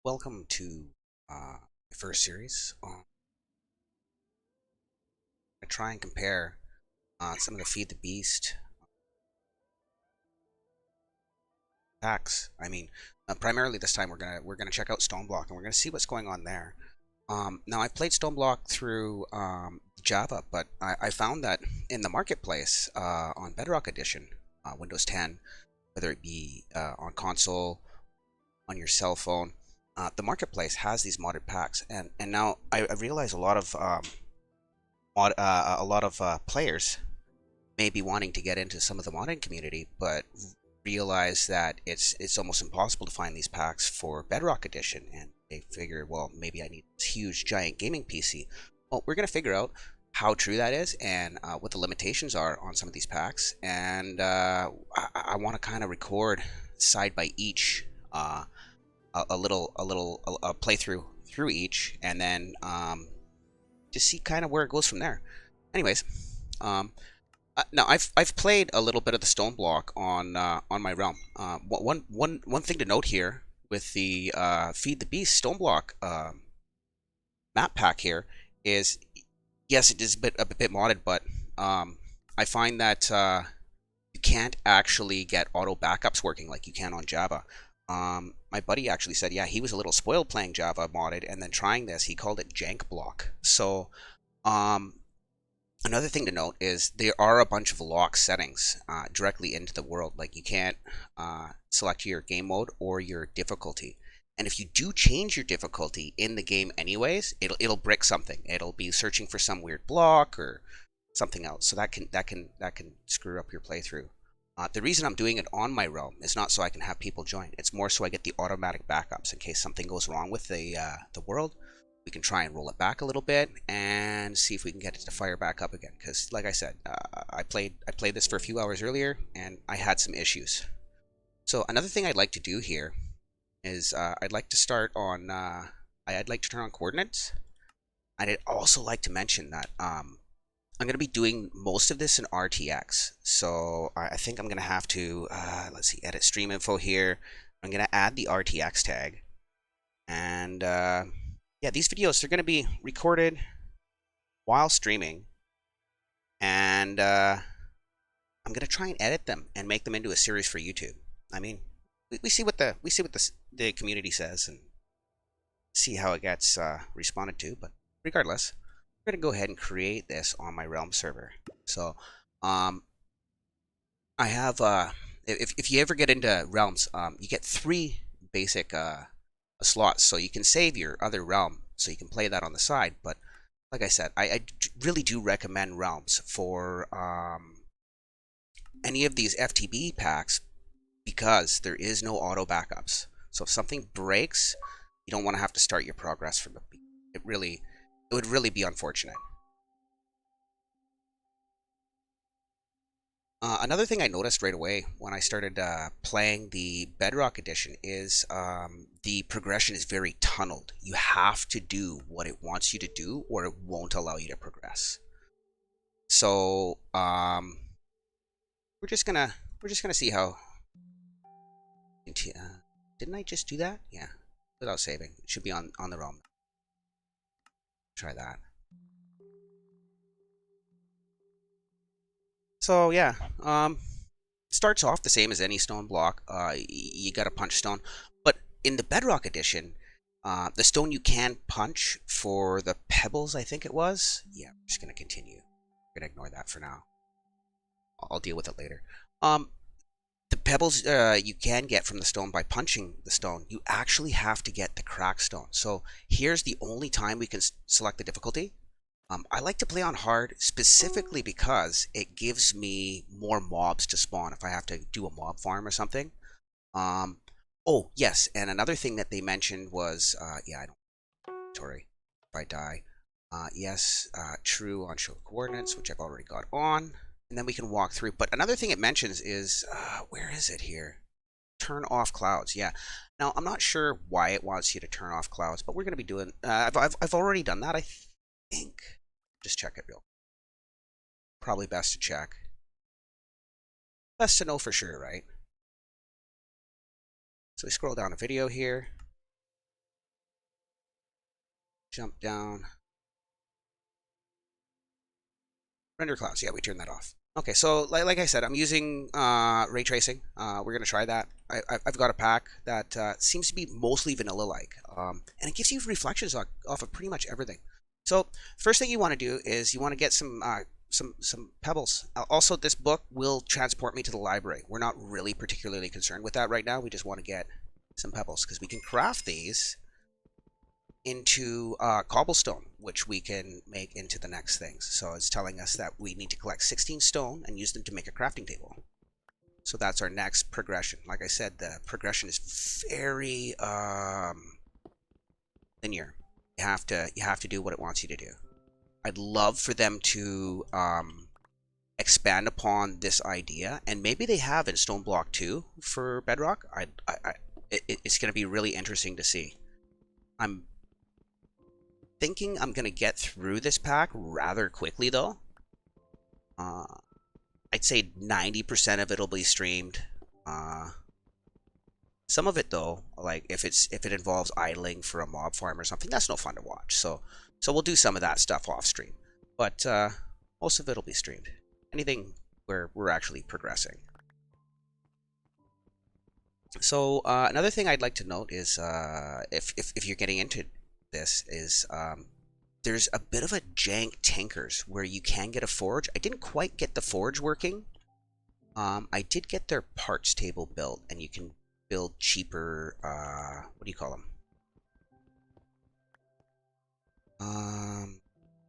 Welcome to my first series. I try and compare some of the Feed the Beast packs. Primarily this time we're gonna check out Stoneblock and we're gonna see what's going on there. Now I've played Stoneblock through Java, but I found that in the marketplace on Bedrock Edition, Windows 10, whether it be on console, on your cell phone, the marketplace has these modded packs, and now I realize a lot of players may be wanting to get into some of the modding community, but realize that it's almost impossible to find these packs for Bedrock Edition, and they figure, well, maybe I need this huge giant gaming PC. Well, we're gonna figure out how true that is and what the limitations are on some of these packs, and I want to kind of record side by each a playthrough through each, and then to see kind of where it goes from there. Anyways, now I've played a little bit of the Stone Block on my realm. One thing to note here with the Feed the Beast Stone Block map pack here is, yes, it is a bit modded, but I find that you can't actually get auto backups working like you can on Java. My buddy actually said, yeah, he was a little spoiled playing Java modded, and then trying this, he called it jank block. So, um, another thing to note is there are a bunch of lock settings directly into the world. Like you can't select your game mode or your difficulty. And if you do change your difficulty in the game anyways, it'll brick something. It'll be searching for some weird block or something else. So that can screw up your playthrough. The reason I'm doing it on my realm is not so I can have people join. It's more so I get the automatic backups in case something goes wrong with the world. We can try and roll it back a little bit and see if we can get it to fire back up again. Because, like I said, I played this for a few hours earlier and I had some issues. So another thing I'd like to do here is I'd like to start on. I'd like to turn on coordinates. I'd also like to mention that I'm going to be doing most of this in RTX, so I think I'm going to have to, let's see, edit stream info here. I'm going to add the RTX tag, and yeah, these videos, they're going to be recorded while streaming, and I'm going to try and edit them and make them into a series for YouTube. I mean, we see what the community says and see how it gets responded to, but regardless, we're going to go ahead and create this on my Realm server. So, I have if you ever get into realms, you get three basic slots, so you can save your other realm, so you can play that on the side. But like I said, I really do recommend realms for any of these FTB packs because there is no auto backups. So if something breaks, you don't want to have to start your progress from the beginning. It would really be unfortunate. Another thing I noticed right away when I started playing the Bedrock Edition is the progression is very tunneled. You have to do what it wants you to do, or it won't allow you to progress. So we're just gonna see how. Didn't I just do that? Yeah, without saving. It should be on the ROM. Try that. So yeah, starts off the same as any stone block. You got to punch stone, but in the Bedrock Edition, the stone you can punch for the pebbles, I think it was. Yeah, I'm just gonna continue. I'm gonna ignore that for now. I'll deal with it later. Um, the pebbles you can get from the stone by punching the stone. You actually have to get the crack stone. So here's the only time we can select the difficulty. I like to play on hard specifically because it gives me more mobs to spawn if I have to do a mob farm or something. Um, oh, yes, and another thing that they mentioned was, yeah, I don't, sorry, if I die. Yes, true on show coordinates, which I've already got on, and then we can walk through. But another thing it mentions is, where is it here? Turn off clouds, yeah. Now, I'm not sure why it wants you to turn off clouds, but we're going to be doing, I've already done that, I think. Just check it real. Probably best to check. Best to know for sure, right? So we scroll down a video here. Jump down. Render clouds. Yeah, we turned that off. Okay, so like I said, I'm using ray tracing. We're gonna try that. I've got a pack that seems to be mostly vanilla-like, and it gives you reflections off of pretty much everything. So first thing you want to do is you want to get some pebbles. Also, this book will transport me to the library. We're not really particularly concerned with that right now. We just want to get some pebbles because we can craft these into cobblestone, which we can make into the next things. So it's telling us that we need to collect 16 stone and use them to make a crafting table. So that's our next progression. Like I said, the progression is very linear. You have to do what it wants you to do. I'd love for them to expand upon this idea, and maybe they have in Stone Block 2 for Bedrock. It's going to be really interesting to see. I'm thinking I'm going to get through this pack rather quickly, though. I'd say 90% of it will be streamed. Some of it, though, like if it involves idling for a mob farm or something, that's no fun to watch. So we'll do some of that stuff off stream, but most of it will be streamed. Anything where we're actually progressing. So another thing I'd like to note is if you're getting into this is there's a bit of a jank tankers where you can get a forge. I didn't quite get the forge working. I did get their parts table built, and you can build cheaper, what do you call them?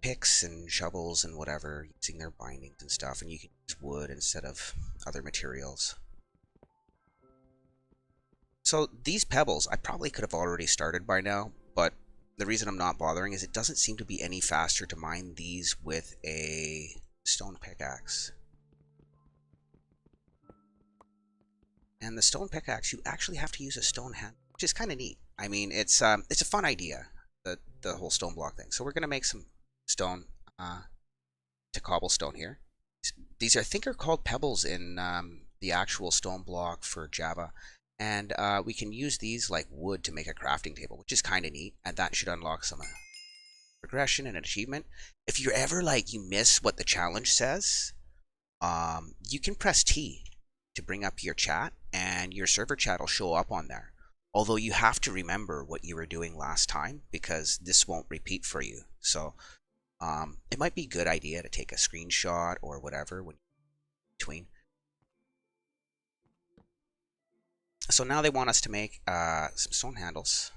Picks and shovels and whatever, using their bindings and stuff, and you can use wood instead of other materials. So these pebbles, I probably could have already started by now, but the reason I'm not bothering is it doesn't seem to be any faster to mine these with a stone pickaxe. And the stone pickaxe, you actually have to use a stone hand, which is kind of neat. I mean, it's a fun idea, the whole stone block thing. So we're gonna make some stone to cobblestone here. These I think are called pebbles in the actual stone block for Java, and we can use these like wood to make a crafting table, which is kind of neat, and that should unlock some progression and an achievement. If you're ever like you miss what the challenge says, you can press T to bring up your chat, and your server chat will show up on there. Although you have to remember what you were doing last time because this won't repeat for you. So it might be a good idea to take a screenshot or whatever when between. So now they want us to make some stone handles,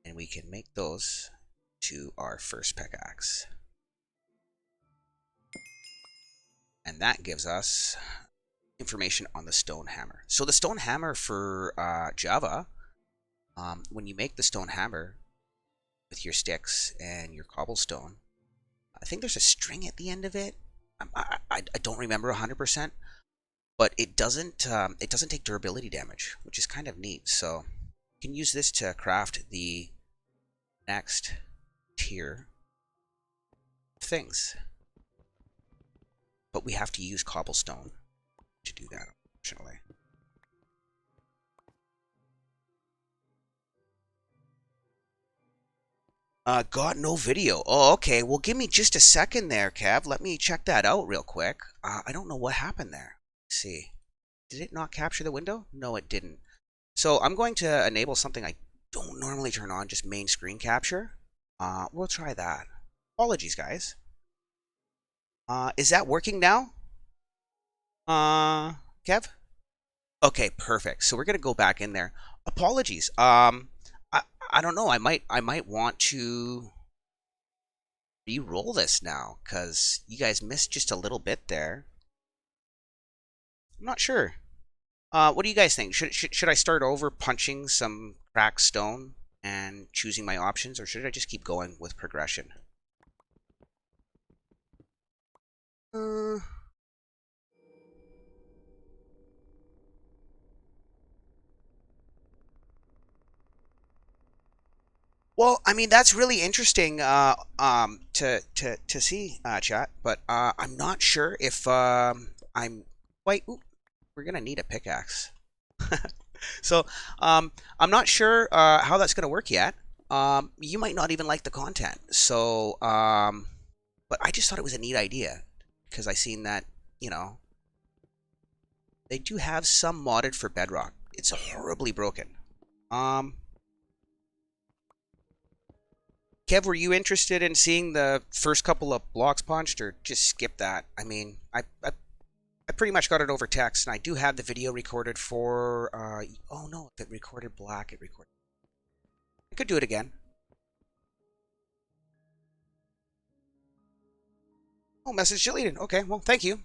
and we can make those to our first pickaxe. And that gives us information on the stone hammer. So the stone hammer for Java, when you make the stone hammer with your sticks and your cobblestone, I think there's a string at the end of it. I don't remember 100%, but it doesn't take durability damage, which is kind of neat. So you can use this to craft the next tier of things. But we have to use cobblestone to do that, unfortunately. Got no video. Oh, okay. Well, give me just a second there, Kev. Let me check that out real quick. I don't know what happened there. Let's see. Did it not capture the window? No, it didn't. So I'm going to enable something I don't normally turn on, just main screen capture. We'll try that. Apologies, guys. Is that working now? Kev? Okay, perfect. So we're gonna go back in there. Apologies. I don't know. I might want to re-roll this now because you guys missed just a little bit there. I'm not sure. What do you guys think? Should I start over punching some cracked stone and choosing my options, or should I just keep going with progression? Well, I mean that's really interesting to see, chat. But I'm not sure if I'm quite. Ooh, we're gonna need a pickaxe. So I'm not sure how that's gonna work yet. you might not even like the content. So, but I just thought it was a neat idea because I seen that, you know, they do have some modded for bedrock. It's horribly broken. Um, Kev, were you interested in seeing the first couple of blocks punched, or just skip that? I mean, I pretty much got it over text, and I do have the video recorded for. Oh no, if it recorded black, it recorded. I could do it again. Oh, message deleted. Okay, well, thank you.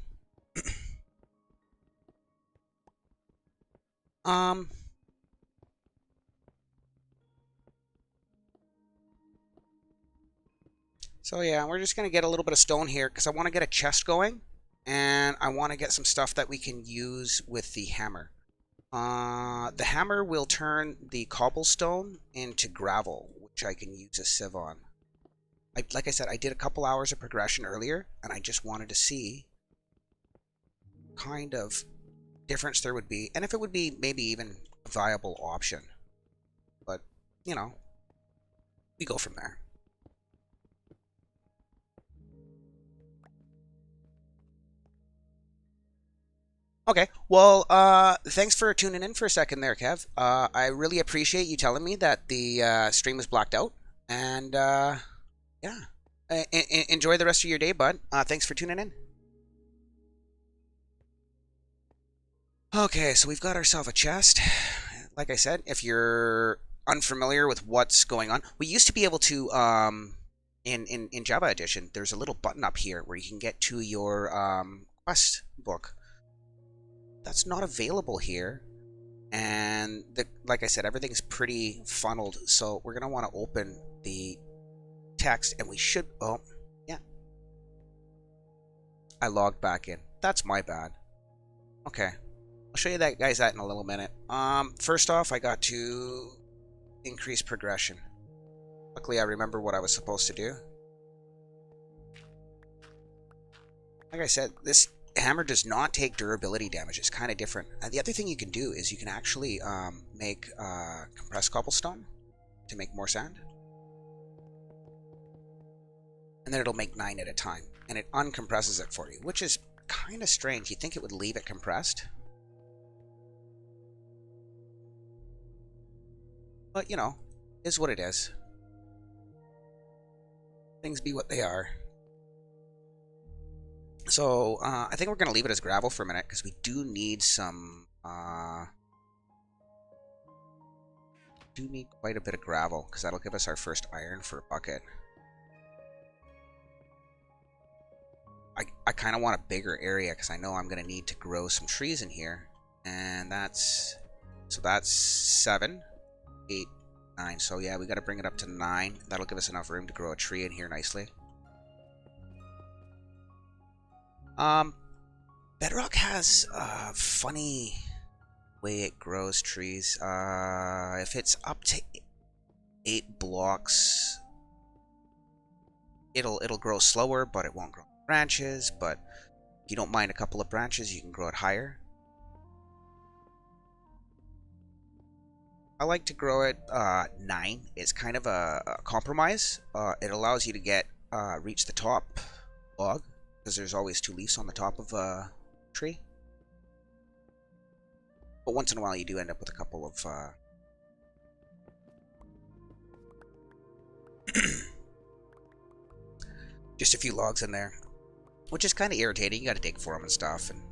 Um, so yeah, we're just gonna get a little bit of stone here because I want to get a chest going, and I want to get some stuff that we can use with the hammer. The hammer will turn the cobblestone into gravel, which I can use a sieve on. Like I said, I did a couple hours of progression earlier, and I just wanted to see kind of difference there would be, and if it would be maybe even a viable option. But, you know, we go from there. Okay, well, thanks for tuning in for a second there, Kev. I really appreciate you telling me that the stream was blacked out, and yeah, enjoy the rest of your day, bud. Thanks for tuning in. Okay, so we've got ourselves a chest. Like I said, if you're unfamiliar with what's going on, we used to be able to, in Java Edition, there's a little button up here where you can get to your quest book. That's not available here. And like I said, everything's pretty funneled, so we're going to want to open the text, and we should... Oh, yeah. I logged back in. That's my bad. Okay. I'll show you that, guys, that in a little minute. First off, I got to increase progression. Luckily, I remember what I was supposed to do. Like I said, this hammer does not take durability damage. It's kind of different. And the other thing you can do is you can actually make compressed cobblestone to make more sand. And then it'll make 9 at a time. And it uncompresses it for you, which is kind of strange. You'd think it would leave it compressed. But, you know, is what it is. Things be what they are. So, I think we're going to leave it as gravel for a minute, because we do need some, do need quite a bit of gravel, because that'll give us our first iron for a bucket. I kind of want a bigger area, because I know I'm going to need to grow some trees in here. And that's... So that's 7, 8, 9. So yeah, we got to bring it up to 9. That'll give us enough room to grow a tree in here nicely. Bedrock has a funny way it grows trees. If it's up to 8 blocks, it'll grow slower, but it won't grow branches. But if you don't mind a couple of branches, you can grow it higher. I like to grow it 9. It's kind of a compromise. It allows you to get reach the top log, because there's always 2 leaves on the top of a tree. But once in a while you do end up with a couple of just a few logs in there, which is kind of irritating. You got to dig for them and stuff. And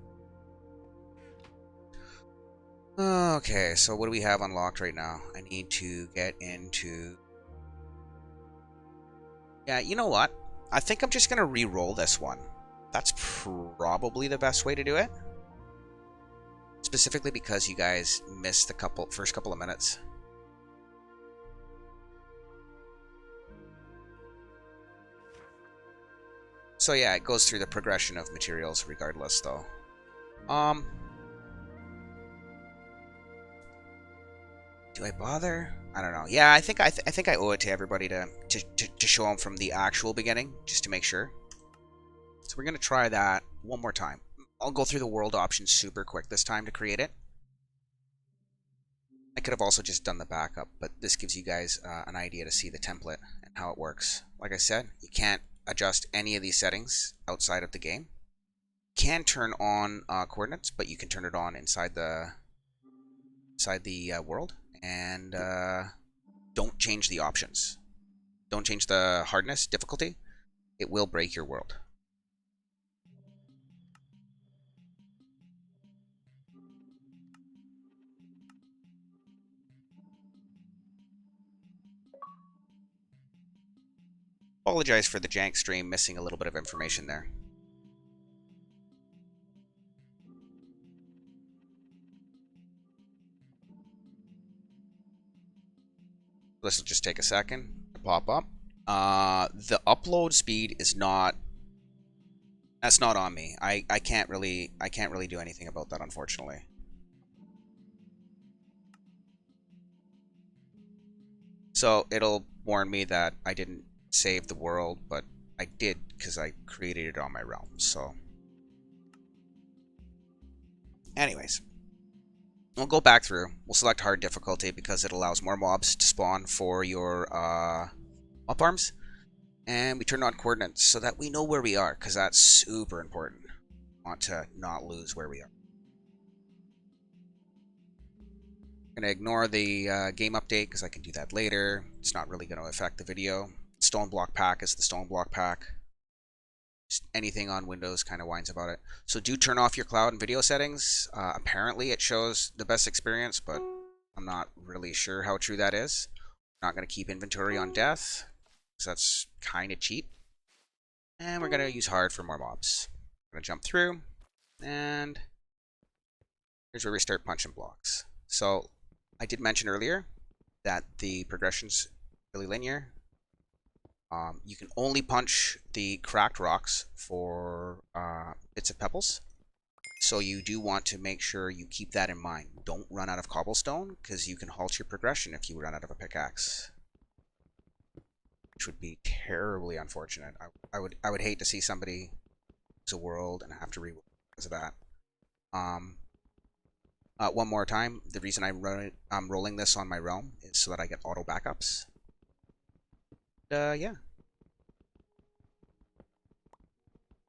okay, so what do we have unlocked right now? I need to get into... Yeah, you know what? I think I'm just going to re-roll this one. That's probably the best way to do it. Specifically because you guys missed the first couple of minutes. So yeah, it goes through the progression of materials regardless, though. Do I bother? I don't know. Yeah, I think I owe it to everybody to show them from the actual beginning, just to make sure. So we're gonna try that one more time. I'll go through the world options super quick this time to create it. could have also just done the backup, but this gives you guys an idea to see the template and how it works. Like I said, you can't adjust any of these settings outside of the game. You can turn on coordinates, but you can turn it on inside the world, and don't change the options. Don't change the hardness, difficulty. It will break your world. Apologize for the jank stream, missing a little bit of information there. This will just take a second to pop up. The upload speed is not. That's not on me. I can't really do anything about that, unfortunately. So it'll warn me that I didn't save the world, but I did because I created it on my realm. So, anyways, we'll go back through. We'll select hard difficulty because it allows more mobs to spawn for your up arms. And we turn on coordinates so that we know where we are, because that's super important. We want to not lose where we are. I'm going to ignore the game update because I can do that later. It's not really going to affect the video. Stone block pack is the stone block pack. Just anything on Windows kind of whines about it. So do turn off your cloud and video settings. Apparently it shows the best experience, but I'm not really sure how true that is. I'm not going to keep inventory on death, so that's kind of cheap. And we're going to use hard for more mobs. I'm going to jump through, and here's where we start punching blocks. So I did mention earlier that the progression's really linear. You can only punch the cracked rocks for bits of pebbles. So you do want to make sure you keep that in mind. Don't run out of cobblestone, because you can halt your progression if you run out of a pickaxe, which would be terribly unfortunate. I would hate to see somebody lose a world and have to reroll because of that. One more time, the reason I'm rolling this on my realm is so that I get auto backups. Yeah.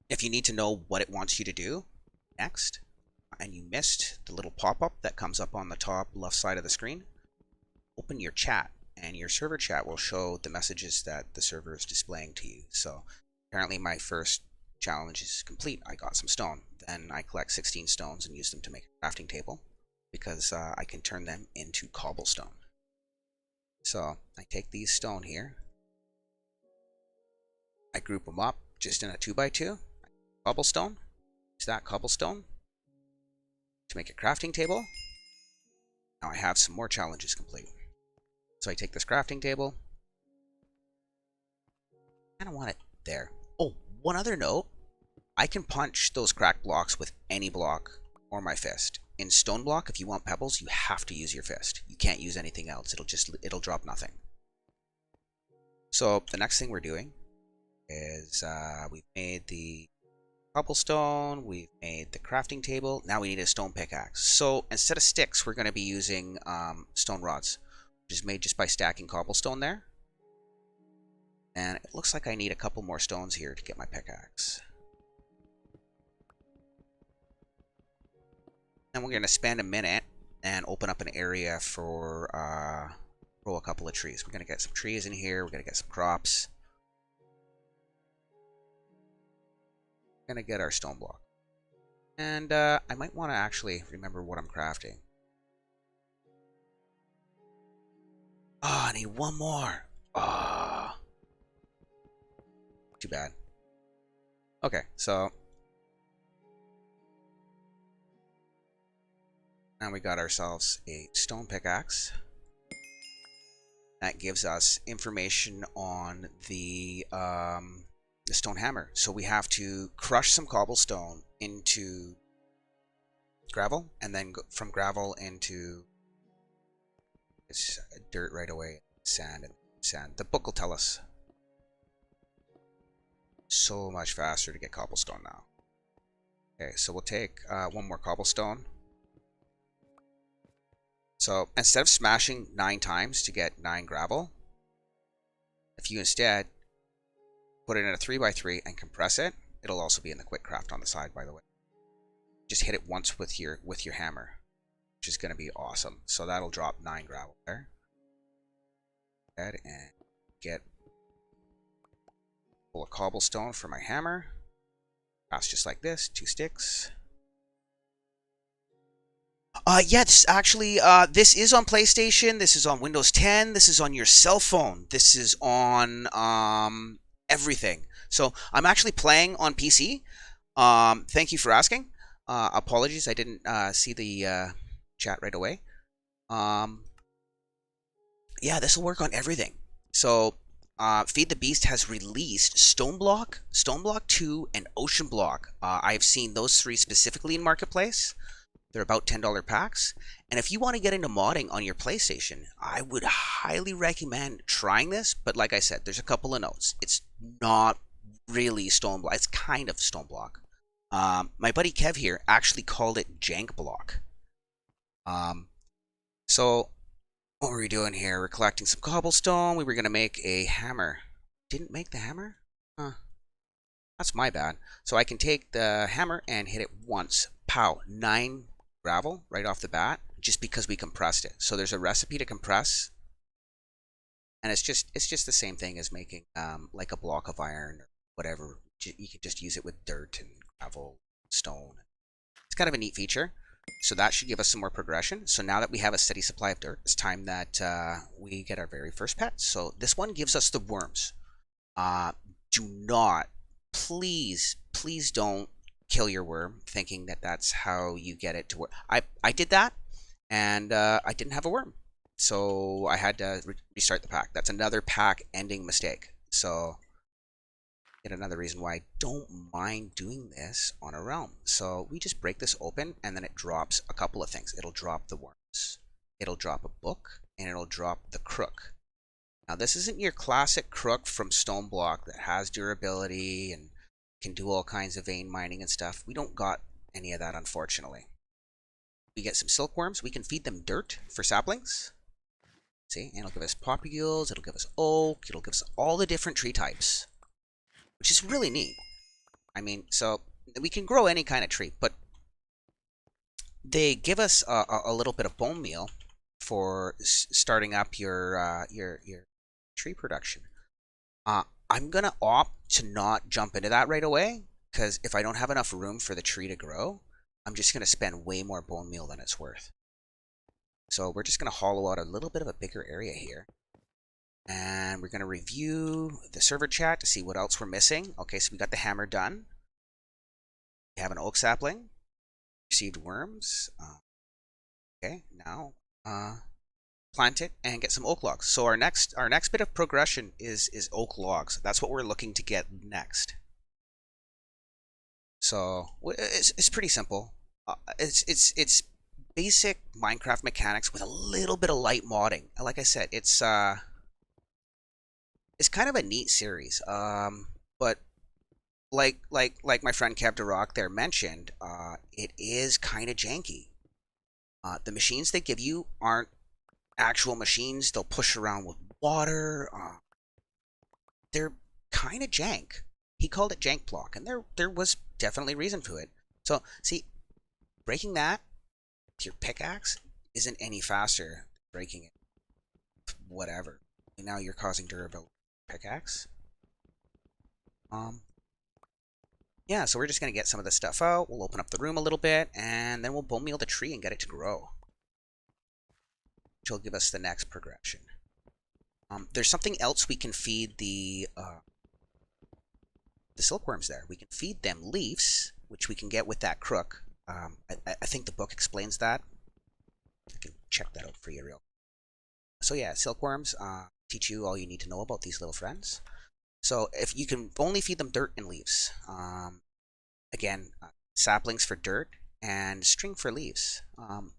If you need to know what it wants you to do next, and you missed the little pop-up that comes up on the top left side of the screen, open your chat, and your server chat will show the messages that the server is displaying to you. So apparently my first challenge is complete. I got some stone. Then I collect 16 stones and use them to make a crafting table, because I can turn them into cobblestone. So I take these stone here, I group them up just in a 2x2, cobblestone, use that cobblestone to make a crafting table. Now I have some more challenges complete. So I take this crafting table, and I want it there. Oh, one other note, I can punch those cracked blocks with any block or my fist. In stone block, if you want pebbles, you have to use your fist. You can't use anything else. It'll drop nothing. So the next thing we're doing is we've made the cobblestone, we've made the crafting table. Now we need a stone pickaxe. So instead of sticks, we're going to be using stone rods, which is made just by stacking cobblestone there. And it looks like I need a couple more stones here to get my pickaxe. And we're going to spend a minute and open up an area for grow a couple of trees. We're going to get some trees in here. We're going to get some crops. We're going to get our stone block. And I might want to actually remember what I'm crafting. Oh, I need one more. Ah, too bad. Okay, so now we got ourselves a stone pickaxe. That gives us information on the stone hammer. So we have to crush some cobblestone into gravel, and then go from gravel into dirt right away, sand and sand. The book will tell us. So much faster to get cobblestone now. Okay, so we'll take one more cobblestone. So instead of smashing 9 times to get 9 gravel, if you instead put it in a 3x3 and compress it, it'll also be in the quick craft on the side, by the way. Just hit it once with your hammer, which is going to be awesome. So that'll drop 9 gravel there. And get a cobblestone for my hammer. Pass just like this, 2 sticks. Yes, actually, this is on PlayStation, this is on Windows 10, this is on your cell phone, this is on everything. So I'm actually playing on PC. Thank you for asking. Apologies, I didn't see the chat right away. Yeah, this will work on everything. So Feed the Beast has released Stone Block 2, and Ocean Block. I've seen those 3 specifically in Marketplace. They're about $10 packs. And if you want to get into modding on your PlayStation, I would highly recommend trying this. But like I said, there's a couple of notes. It's not really Stone Block. It's kind of Stone Block. My buddy Kev here actually called it Jank Block. So what were we doing here? We're collecting some cobblestone. We were going to make a hammer. Didn't make the hammer? Huh. That's my bad. So I can take the hammer and hit it once. Pow. 9 gravel right off the bat, just because we compressed it. So there's a recipe to compress, and it's just the same thing as making like a block of iron or whatever. You can just use it with dirt and gravel, stone. It's kind of a neat feature. So that should give us some more progression. So now that we have a steady supply of dirt, it's time that we get our very first pet. So this one gives us the worms. Do not, please don't kill your worm thinking that that's how you get it to work. I did that, and I didn't have a worm, so I had to restart the pack. That's another pack ending mistake. So yet another reason why I don't mind doing this on a realm. So we just break this open, and then it drops a couple of things. It'll drop the worms, it'll drop a book, and it'll drop the crook. Now this isn't your classic crook from Stone Block that has durability and can do all kinds of vein mining and stuff. We don't got any of that, unfortunately. We get some silkworms. We can feed them dirt for saplings. See, and it'll give us popules, it'll give us oak, it'll give us all the different tree types, which is really neat. I mean, so we can grow any kind of tree, but they give us a little bit of bone meal for starting up your tree production. I'm going to opt to not jump into that right away, because if I don't have enough room for the tree to grow, I'm just going to spend way more bone meal than it's worth. So we're just going to hollow out a little bit of a bigger area here. And we're going to review the server chat to see what else we're missing. Okay, so we got the hammer done. We have an oak sapling. Received worms. Okay, now plant it and get some oak logs. So our next bit of progression is oak logs. That's what we're looking to get next. So it's pretty simple. It's basic Minecraft mechanics with a little bit of light modding. Like I said, it's kind of a neat series. But like my friend Kev Rock there mentioned, it is kind of janky. The machines they give you aren't actual machines. They'll push around with water. They're kind of jank. He called it jank block, and there was definitely reason to it. So see, breaking that with your pickaxe isn't any faster than breaking it whatever. And now you're causing durability pickaxe. Yeah, so we're just gonna get some of the stuff out. We'll open up the room a little bit, and then we'll bone meal the tree and get it to grow, which will give us the next progression. There's something else we can feed the silkworms there. We can feed them leaves, which we can get with that crook. I think the book explains that. I can check that out for you real. So yeah, silkworms teach you all you need to know about these little friends. So if you can only feed them dirt and leaves. Again, saplings for dirt and string for leaves.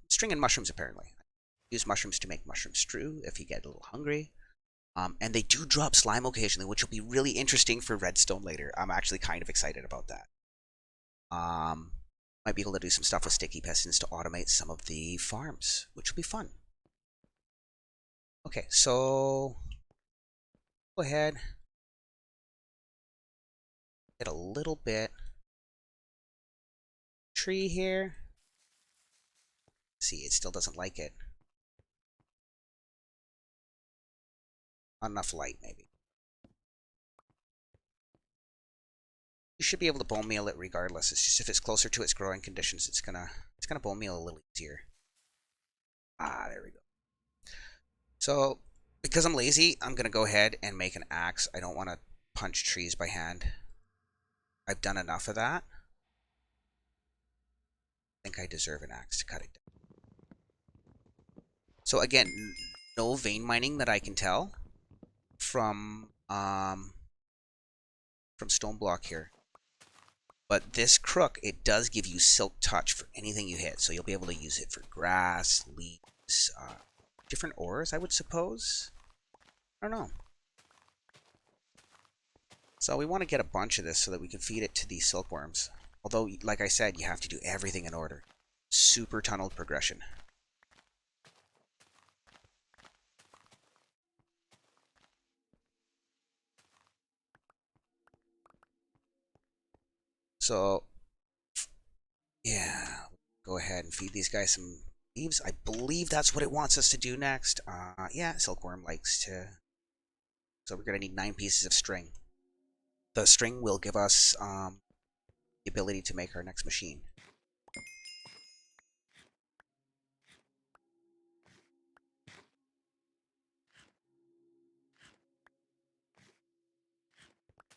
String and mushrooms apparently. Use mushrooms to make mushroom stew if you get a little hungry. And they do drop slime occasionally, which will be really interesting for redstone later. I'm actually kind of excited about that. Might be able to do some stuff with sticky pistons to automate some of the farms, which will be fun. Okay, so go ahead, get a little bit tree here. See, it still doesn't like it. Not enough light, maybe. You should be able to bone meal it regardless. It's just if it's closer to its growing conditions, it's gonna bone meal a little easier. Ah, there we go. So because I'm lazy, I'm gonna go ahead and make an axe. I don't want to punch trees by hand. I've done enough of that. I think I deserve an axe to cut it down. So again, no vein mining that I can tell from stone block here. But this crook, it does give you silk touch for anything you hit. So you'll be able to use it for grass, leaves, different ores, I would suppose. I don't know. So we want to get a bunch of this so that we can feed it to these silkworms. Although, like I said, you have to do everything in order. Super tunneled progression. So, yeah, go ahead and feed these guys some leaves. I believe that's what it wants us to do next. Yeah, silkworm likes to. So we're going to need 9 pieces of string. The string will give us the ability to make our next machine.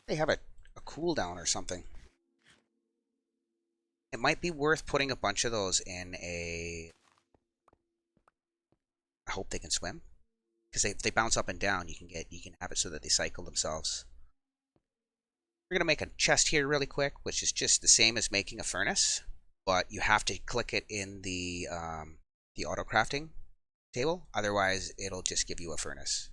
They have a cooldown or something. It might be worth putting a bunch of those in a. I hope they can swim, because if they bounce up and down, you can have it so that they cycle themselves. We're gonna make a chest here really quick, which is just the same as making a furnace, but you have to click it in the auto crafting table. Otherwise, it'll just give you a furnace,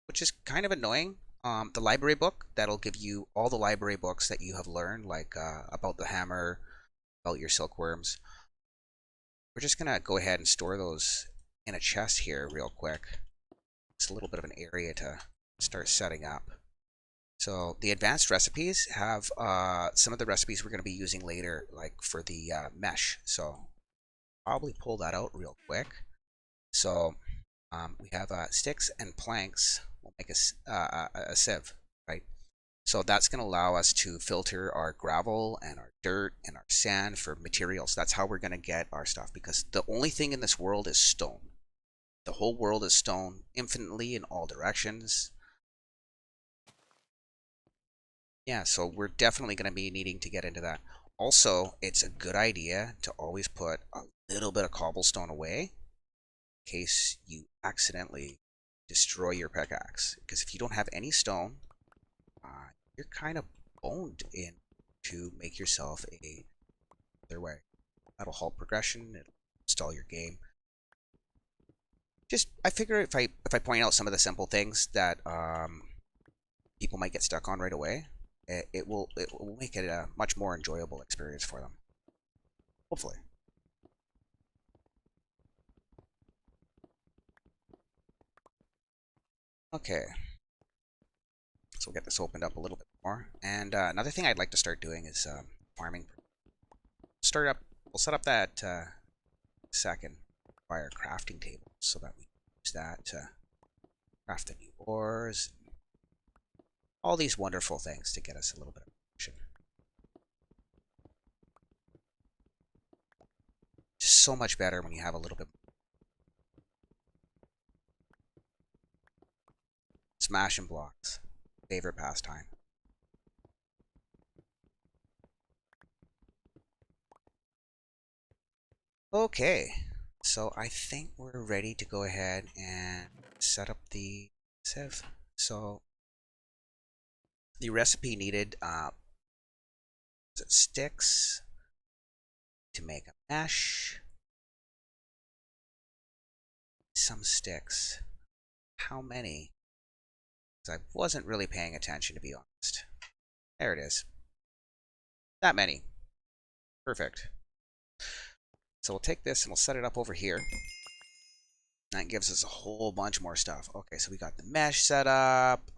which is kind of annoying. The library book, that'll give you all the library books that you have learned, like about the hammer, about your silkworms. We're just gonna go ahead and store those in a chest here real quick. It's a little bit of an area to start setting up. So the advanced recipes have some of the recipes we're going to be using later, like for the mesh. So probably pull that out real quick. So we have sticks and planks. We'll make a sieve, right? So that's going to allow us to filter our gravel and our dirt and our sand for materials. That's how we're going to get our stuff, because the only thing in this world is stone. The whole world is stone, infinitely in all directions. Yeah, so we're definitely going to be needing to get into that. Also, it's a good idea to always put a little bit of cobblestone away in case you accidentally destroy your pickaxe. Because if you don't have any stone, you're kind of boned in to make yourself a other way. That'll halt progression. It'll stall your game. Just I figure if I point out some of the simple things that people might get stuck on right away, it will make it a much more enjoyable experience for them. Hopefully. Okay, so we'll get this opened up a little bit more. And another thing I'd like to start doing is farming. We'll set up that second fire crafting table so that we use that to craft the new ores. All these wonderful things to get us a little bit of action. Just so much better when you have a little bit. Smashing blocks. Favorite pastime. Okay, so I think we're ready to go ahead and set up the sieve. So the recipe needed sticks to make a mesh. Some sticks. How many? Because I wasn't really paying attention, to be honest. There it is. That many. Perfect. So we'll take this and we'll set it up over here. That gives us a whole bunch more stuff. Okay, so we got the mesh set up.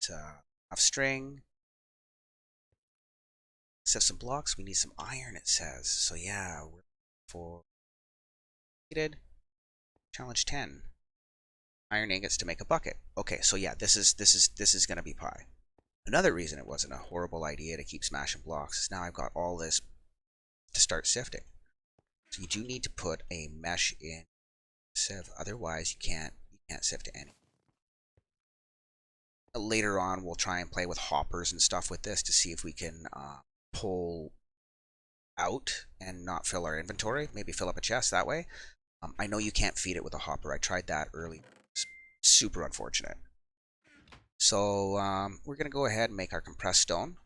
Enough string. Let's have some blocks. We need some iron, it says. So yeah, we're for completed. Challenge 10. Iron ingots to make a bucket. Okay, so yeah, this is gonna be pie. Another reason it wasn't a horrible idea to keep smashing blocks is now I've got all this to start sifting. So you do need to put a mesh in sieve, otherwise you can't sift any. Later on, we'll try and play with hoppers and stuff with this to see if we can pull out and not fill our inventory. Maybe fill up a chest that way. I know you can't feed it with a hopper. I tried that early. It's super unfortunate. So we're going to go ahead and make our compressed stone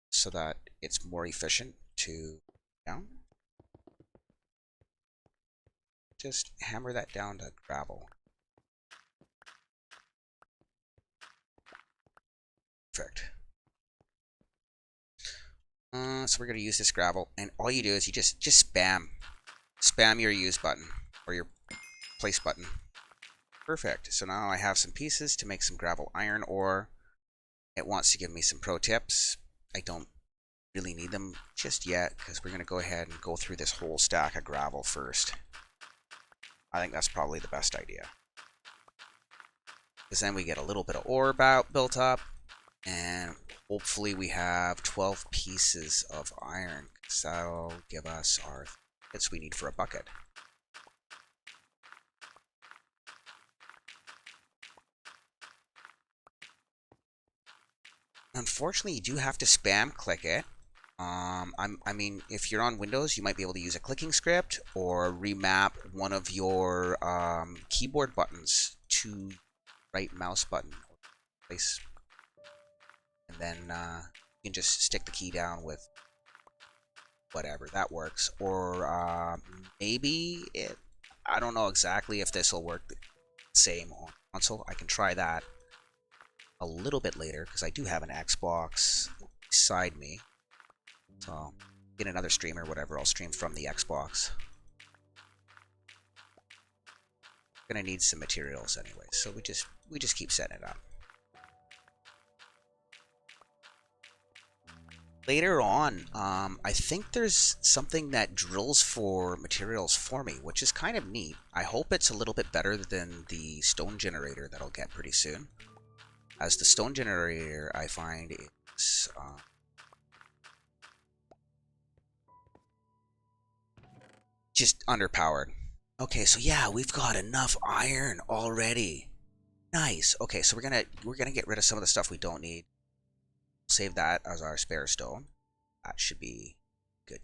so that it's more efficient to down. Just hammer that down to gravel. Perfect. So we're going to use this gravel, and all you do is you just spam your use button or your place button. Perfect. So now I have some pieces to make some gravel iron ore. It wants to give me some pro tips. I don't really need them just yet because we're going to go ahead and go through this whole stack of gravel first. I think that's probably the best idea. Because then we get a little bit of ore built up, and hopefully we have 12 pieces of iron, because that'll give us our bits we need for a bucket. Unfortunately, you do have to spam click it. I mean, if you're on Windows, you might be able to use a clicking script or remap one of your keyboard buttons to right mouse button or place, and then you can just stick the key down with whatever that works. Or maybe it. I don't know exactly if this will work the same on console. I can try that a little bit later because I do have an Xbox beside me. So, get another stream or whatever, I'll stream from the Xbox. Gonna need some materials anyway, so we just keep setting it up. Later on, I think there's something that drills for materials for me, which is kind of neat. I hope it's a little bit better than the stone generator that I'll get pretty soon. As the stone generator, I find is just underpowered. Okay, so yeah, we've got enough iron already. Nice. Okay, so we're gonna get rid of some of the stuff we don't need. Save that as our spare stone. That should be good.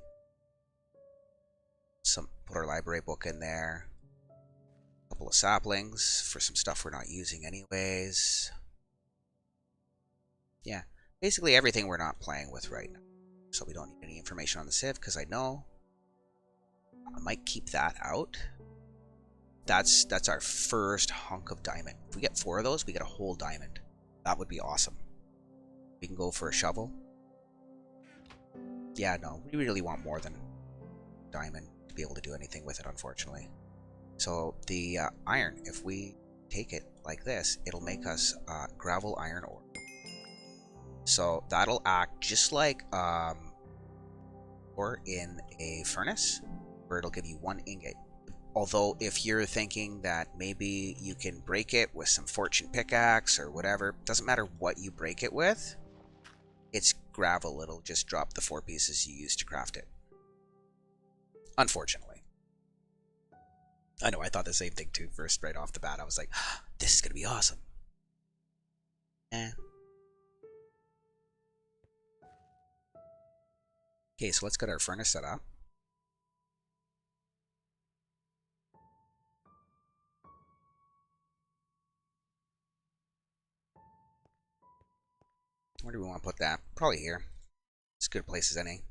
Put our library book in there. A couple of saplings for some stuff we're not using anyways. Yeah, basically everything we're not playing with right now. So we don't need any information on the sieve because I know I might keep that out. That's our first hunk of diamond. If we get 4 of those, we get a whole diamond. That would be awesome. We can go for a shovel. Yeah, no, we really want more than diamond to be able to do anything with it, unfortunately. So the iron, if we take it like this, it'll make us gravel iron ore. So that'll act just like ore in a furnace, where it'll give you 1 ingot. Although if you're thinking that maybe you can break it with some fortune pickaxe or whatever, doesn't matter what you break it with, it's gravel. It'll just drop the 4 pieces you used to craft it. Unfortunately. I know, I thought the same thing too first right off the bat. I was like, this is going to be awesome. Eh. Okay, so let's get our furnace set up. Where do we want to put that? Probably here. It's as good a place as any.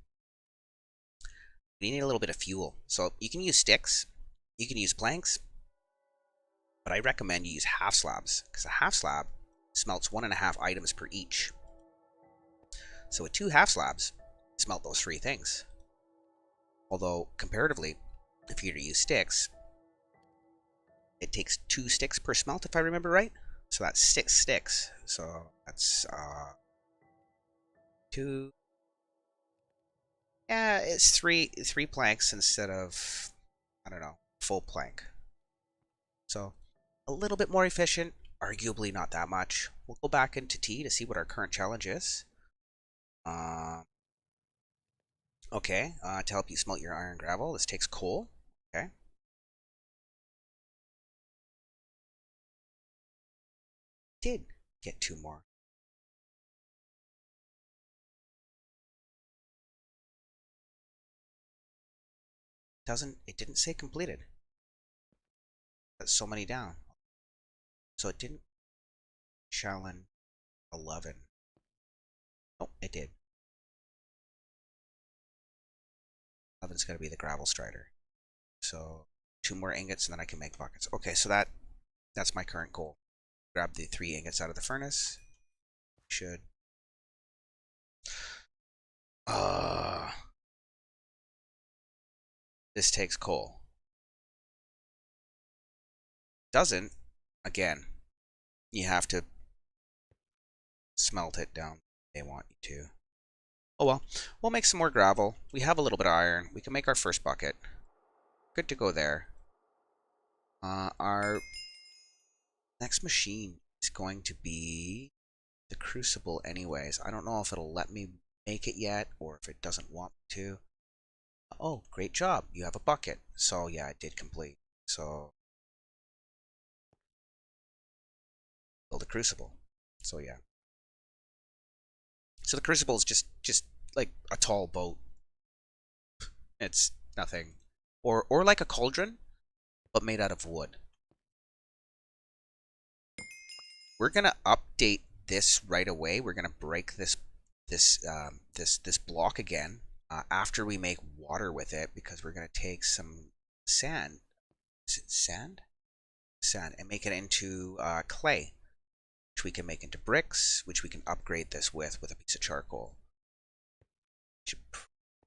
We need a little bit of fuel. So you can use sticks, you can use planks, but I recommend you use half slabs, because a half slab smelts 1.5 items per each. So with 2 half slabs, smelt those 3 things. Although, comparatively, if you were to use sticks, it takes 2 sticks per smelt, if I remember right. So that's 6 sticks. So that's 2. Yeah, it's three planks instead of, I don't know, full plank. So a little bit more efficient, arguably not that much. We'll go back into T to see what our current challenge is. Uh, okay, to help you smelt your iron gravel, this takes coal. Okay. Did get 2 more. It didn't say completed. That's so many down. So it didn't challenge 11. Oh, it did. 11's got to be the gravel strider. So 2 more ingots and then I can make buckets. Okay, so that's my current goal. Grab the 3 ingots out of the furnace. Should. Uh, this takes coal. Doesn't. Again, you have to smelt it down. They want you to. Oh well, we'll make some more gravel. We have a little bit of iron. We can make our first bucket. Good to go there. Our next machine is going to be the crucible anyways. I don't know if it'll let me make it yet or if it doesn't want me to. Oh, great job. You have a bucket. So yeah, it did complete. So build a crucible. So yeah. So the crucible is just like a tall boat. It's nothing. Or like a cauldron, but made out of wood. We're gonna update this right away. We're gonna break this block again after we make water with it because we're gonna take some sand. Is it sand? Sand and make it into clay, which we can make into bricks, which we can upgrade this with a piece of charcoal. Should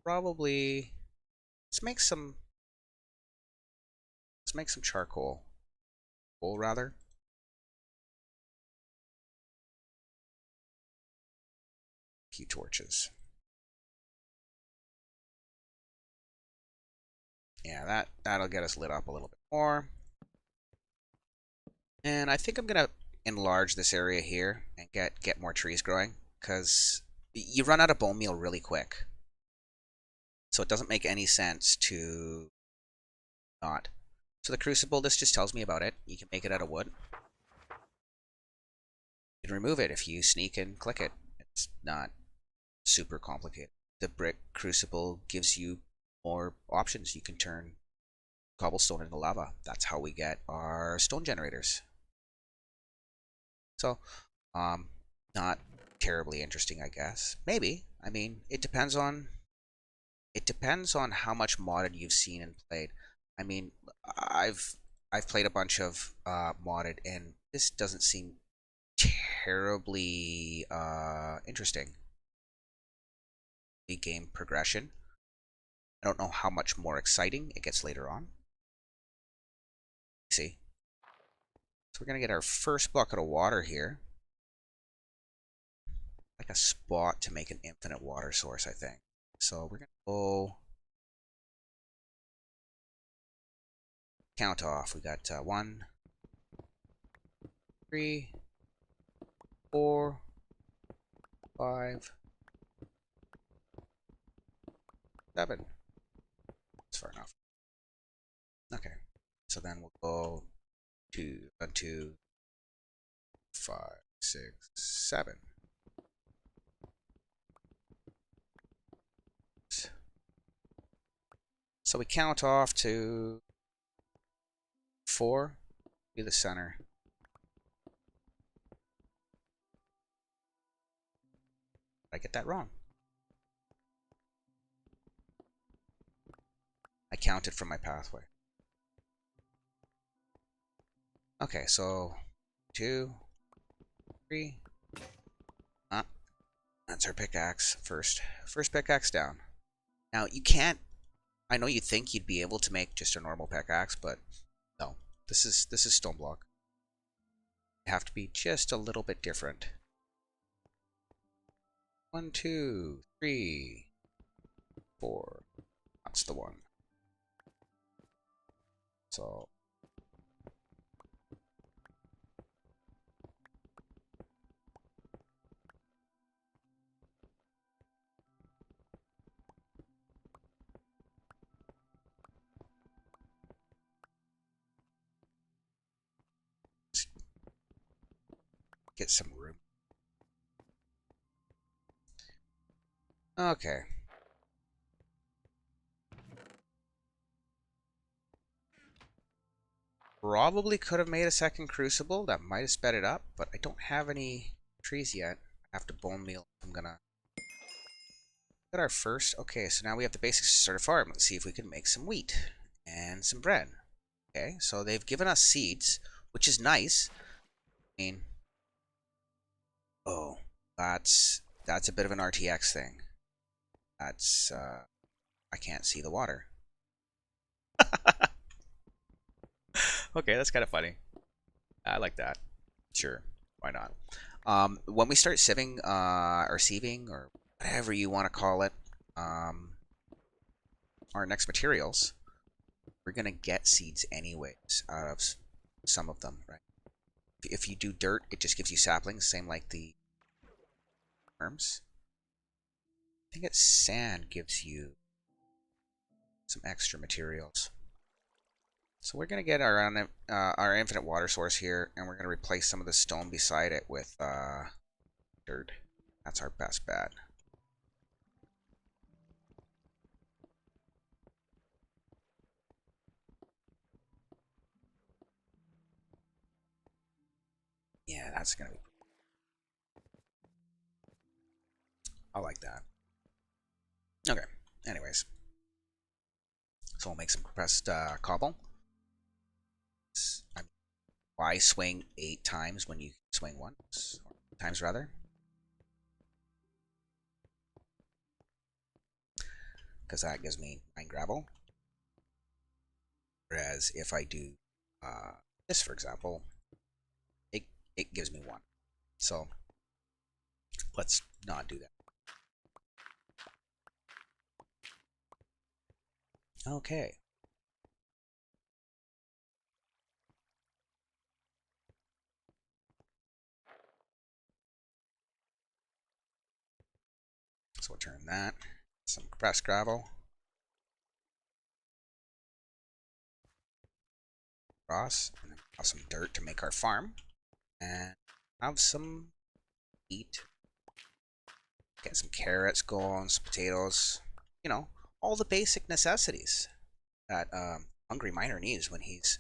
probably let's make some charcoal. Coal rather. A few torches. Yeah, that'll get us lit up a little bit more. And I think I'm gonna enlarge this area here and get more trees growing because you run out of bone meal really quick. So it doesn't make any sense to not. So the crucible, this just tells me about it. You can make it out of wood. You can remove it if you sneak and click it. It's not super complicated. The brick crucible gives you more options. You can turn cobblestone into lava. That's how we get our stone generators. So, not terribly interesting, I guess. Maybe. I mean, it depends on how much modded you've seen and played. I mean, I've I've played a bunch of modded, and this doesn't seem terribly interesting. The game progression. I don't know how much more exciting it gets later on. See, so we're gonna get our first bucket of water here. Like a spot to make an infinite water source, I think. So we're gonna go count off. We got 1, 3, 4, 5, 7. That's far enough. Okay. So then we'll go 1, 2, 5, 6, 7. So we count off to 4. Be the center. Did I get that wrong? I counted from my pathway. Okay, so 2, 3. Ah, that's our pickaxe first. First pickaxe down. Now you can't. I know you think you'd be able to make just a normal pickaxe, but no. this is stone block. You have to be just a little bit different. 1, 2, 3, 4. That's the one. So get some room. Okay. Probably could have made a second crucible. That might have sped it up, but I don't have any trees yet. I have to bone meal. I'm gonna get our first. Okay, so now we have the basics to start a farm. Let's see if we can make some wheat and some bread. Okay, so they've given us seeds, which is nice. I mean, oh, that's a bit of an RTX thing. That's I can't see the water. Okay, that's kind of funny. I like that. Sure, why not? When we start sieving, or sieving, or whatever you want to call it, our next materials, we're gonna get seeds anyways out of some of them, right? If you do dirt, it just gives you saplings, same like the worms. I think it's sand gives you some extra materials. So we're gonna get our infinite water source here, and we're gonna replace some of the stone beside it with dirt. That's our best bet. Yeah, that's gonna be. I like that. Okay. Anyways, so we'll make some compressed cobble. I mean, why swing 8 times when you swing once? Or times rather. Because that gives me 9 gravel. Whereas if I do this, for example, it gives me 1. So let's not do that. Okay. So we'll turn that. Some compressed gravel. Cross. And then have some dirt to make our farm. And have some wheat. Get some carrots going, some potatoes. You know, all the basic necessities that hungry miner needs when he's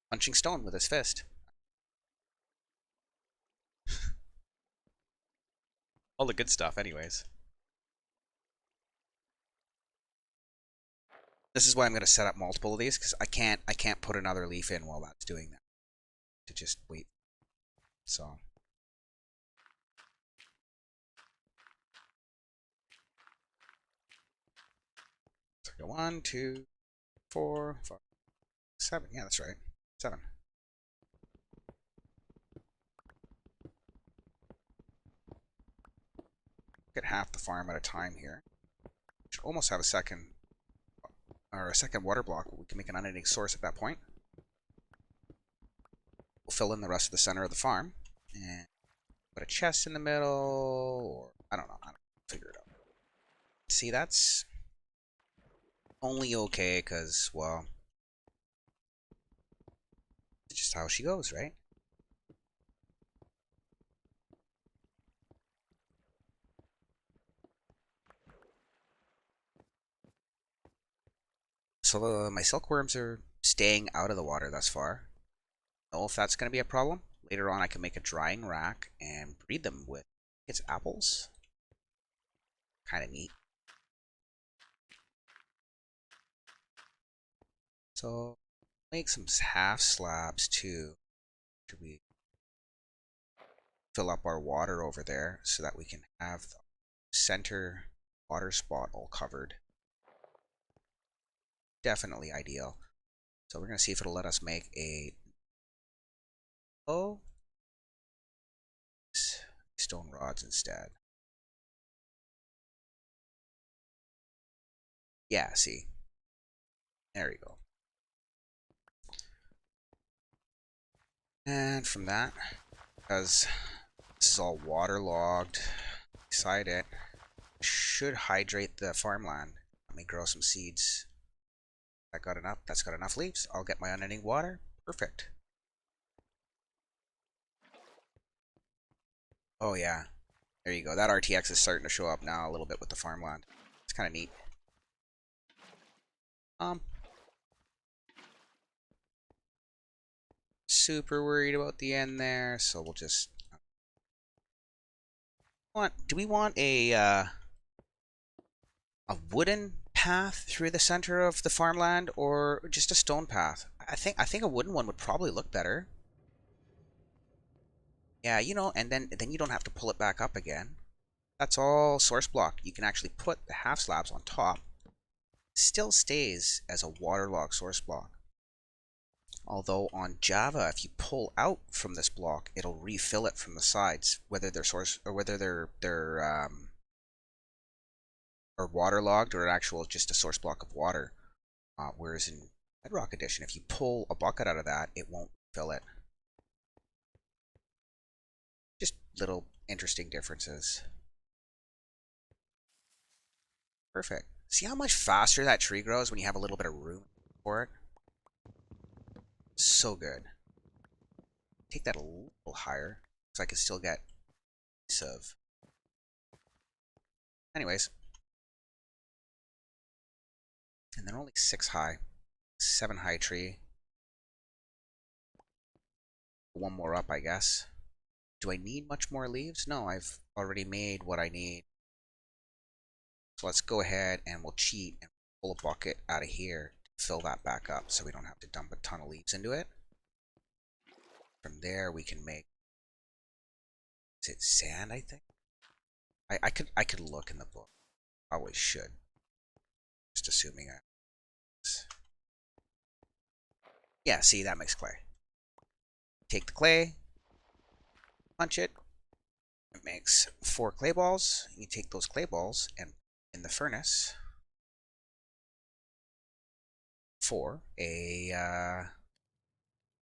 punching stone with his fist. All the good stuff, anyways. This is why I'm going to set up multiple of these, because I can't put another leaf in while that's doing that. To just wait. So. So go 1, 2, 4, 5, 7. Yeah, that's right. 7. Get half the farm at a time here. Should almost have a second water block. We can make an unending source at that point. We'll fill in the rest of the center of the farm and put a chest in the middle, or I don't know. Figure it out. See, that's only okay because, well, it's just how she goes, right? So my silkworms are staying out of the water thus far. I don't know if that's going to be a problem. Later on, I can make a drying rack and breed them with its apples. Kind of neat. So make some half slabs too. Should we fill up our water over there so that we can have the center water spot all covered? Definitely ideal. So we're going to see if it'll let us make a stone rods instead. Yeah, see. There we go. And from that, because this is all waterlogged beside it, should hydrate the farmland. Let me grow some seeds. That got enough. That's got enough leaves. I'll get my unending water. Perfect. Oh yeah, there you go. That RTX is starting to show up now a little bit with the farmland. It's kind of neat. Super worried about the end there, so we'll just do we want a wooden path through the center of the farmland or just a stone path? I think a wooden one would probably look better. Yeah, you know, and then you don't have to pull it back up again. That's all source block. You can actually put the half slabs on top. Still stays as a waterlogged source block. Although on Java, if you pull out from this block, it'll refill it from the sides, whether they're source or whether they're or waterlogged or actual just a source block of water. Whereas in Bedrock Edition, if you pull a bucket out of that, it won't fill it. Just little interesting differences. Perfect. See how much faster that tree grows when you have a little bit of room for it? So good. Take that a little higher, so I can still get piece of. Anyways. And they're only 6 high. 7 high tree. One more up, I guess. Do I need much more leaves? No, I've already made what I need. So let's go ahead and we'll cheat and pull a bucket out of here to fill that back up so we don't have to dump a ton of leaves into it. From there we can make, is it sand, I think? I could look in the book. Probably should. Just assuming I. Yeah, see, that makes clay. Take the clay, punch it. It makes 4 clay balls. You take those clay balls and in the furnace for a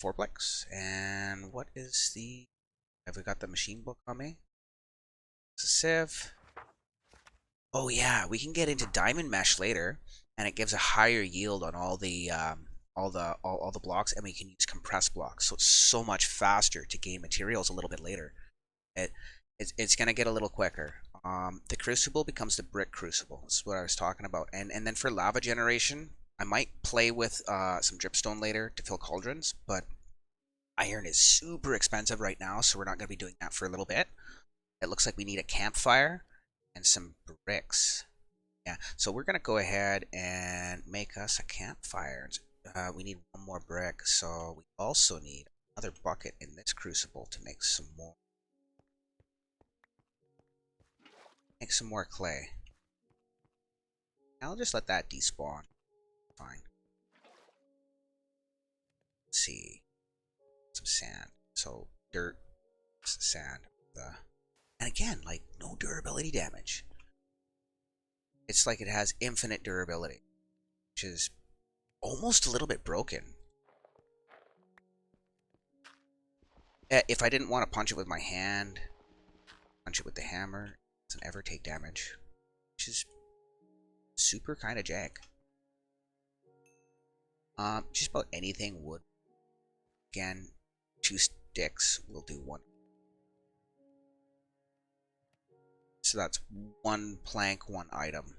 fourplex. And what is the? Have we got the machine book on me? It's a sieve. Oh yeah, we can get into diamond mesh later, and it gives a higher yield on all the blocks, and we can use compressed blocks, so it's so much faster to gain materials a little bit later. It's gonna get a little quicker. The crucible becomes the brick crucible. That's what I was talking about, and then for lava generation, I might play with some dripstone later to fill cauldrons, but iron is super expensive right now, so we're not gonna be doing that for a little bit. It looks like we need a campfire and some bricks. Yeah, so we're gonna go ahead and make us a campfire. We need one more brick, so we also need another bucket in this crucible to make some more. Make some more clay. I'll just let that despawn. Fine. Let's see. Some sand. So dirt, sand. And again, like no durability damage. It's like it has infinite durability, which is almost a little bit broken. If I didn't want to punch it with my hand, punch it with the hammer, it doesn't ever take damage, which is super kind of jank. Just about anything wood. Again, 2 sticks will do 1. So that's 1 plank, 1 item.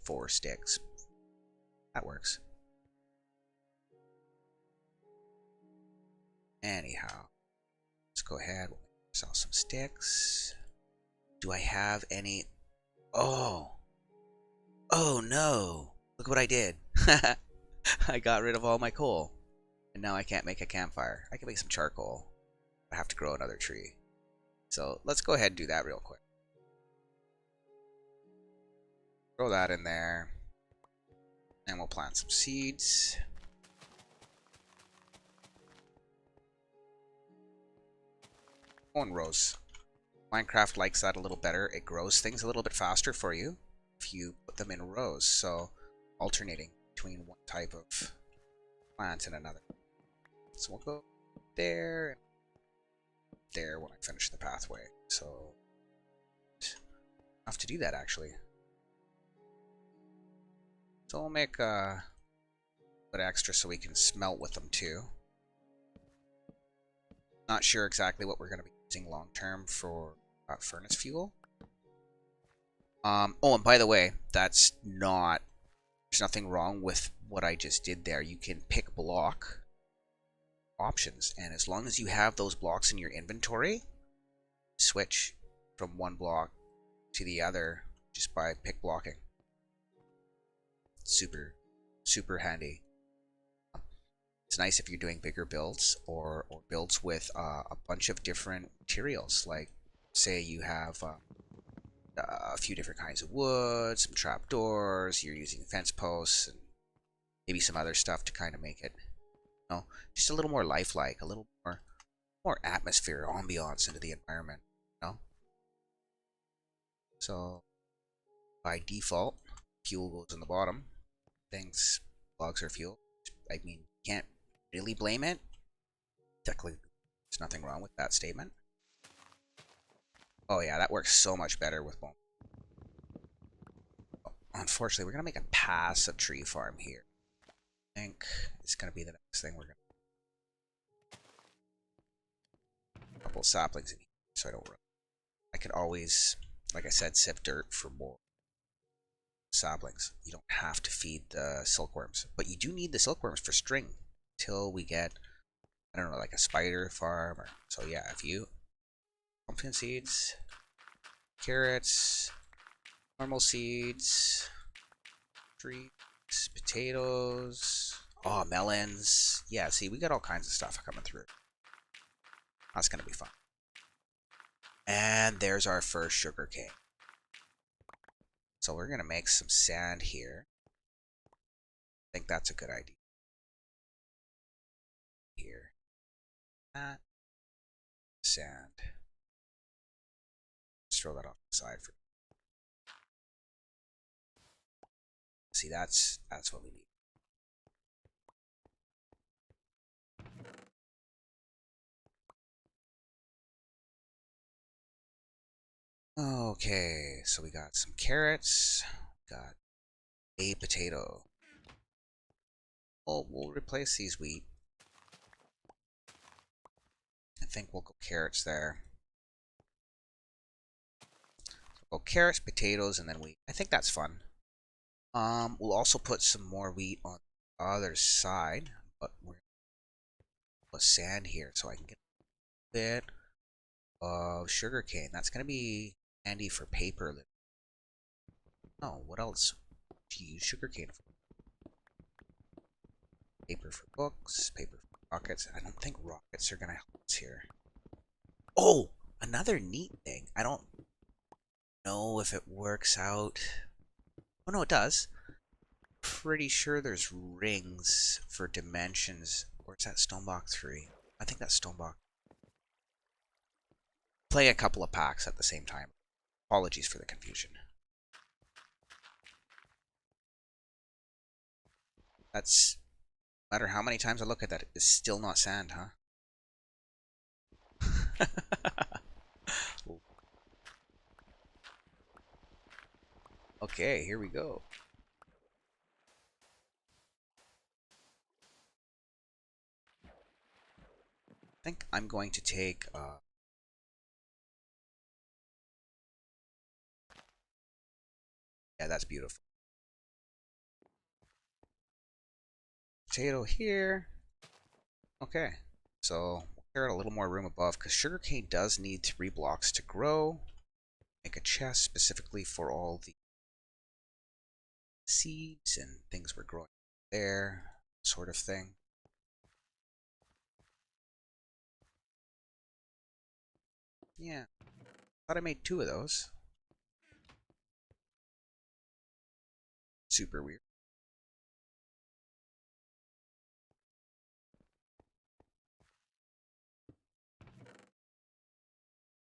4 sticks. That works. Anyhow, let's go ahead. We'll sell some sticks. Do I have any? Oh. Oh no. Look what I did. I got rid of all my coal. And now I can't make a campfire. I can make some charcoal. I have to grow another tree. So let's go ahead and do that real quick. Throw that in there. And we'll plant some seeds. Oh, in rows. Minecraft likes that a little better. It grows things a little bit faster for you if you put them in rows. So alternating between one type of plant and another. So we'll go there and there when I finish the pathway. So I have to do that actually. So we'll make a bit extra so we can smelt with them too. Not sure exactly what we're going to be using long term for furnace fuel. Oh, and by the way, there's nothing wrong with what I just did there. You can pick block options, and as long as you have those blocks in your inventory, switch from one block to the other just by pick blocking. Super, super handy. It's nice if you're doing bigger builds or builds with a bunch of different materials. Like, say you have a few different kinds of wood, some trapdoors, you're using fence posts, and maybe some other stuff to kind of make it, you know, just a little more lifelike, a little more atmosphere, ambiance into the environment, you know? So, by default, fuel goes in the bottom. Things, logs are fuel. I mean, you can't really blame it. Technically, there's nothing wrong with that statement. Oh yeah, that works so much better with bone. Unfortunately, we're going to make a passive tree farm here. I think it's going to be the next thing we're going to... A couple of saplings in here so I don't run. I could always, like I said, sift dirt for more saplings. You don't have to feed the silkworms, but you do need the silkworms for string till we get, I don't know, like a spider farm. Or, so yeah, if you... Pumpkin seeds, carrots, normal seeds, trees, potatoes, oh, melons. Yeah, see, we got all kinds of stuff coming through. That's going to be fun. And there's our first sugar cane. So we're going to make some sand here. I think that's a good idea. Here. That. Sand. Let's throw that off the side for... See, that's what we need. Okay, so we got some carrots, got a potato. We'll replace these wheat. I think we'll go carrots there. We'll go carrots, potatoes, and then wheat. I think that's fun. We'll also put some more wheat on the other side, but we're gonna put sand here so I can get a bit of sugar cane. That's gonna be handy for paper. Oh, what else do you use sugar cane for? Paper for books, paper for rockets. I don't think rockets are gonna help us here. Oh, another neat thing. I don't know if it works out. Oh no, it does. Pretty sure there's rings for dimensions. Or is that Stoneblock 3? I think that's Stoneblock. Play a couple of packs at the same time. Apologies for the confusion. That's... No matter how many times I look at that, it's still not sand, huh? Okay, here we go. I think I'm going to take... yeah, that's beautiful. Potato here. Okay, so we'll carry a little more room above because sugarcane does need 3 blocks to grow. Make a chest specifically for all the seeds and things we're growing there, sort of thing. Yeah, thought I made 2 of those. Super weird.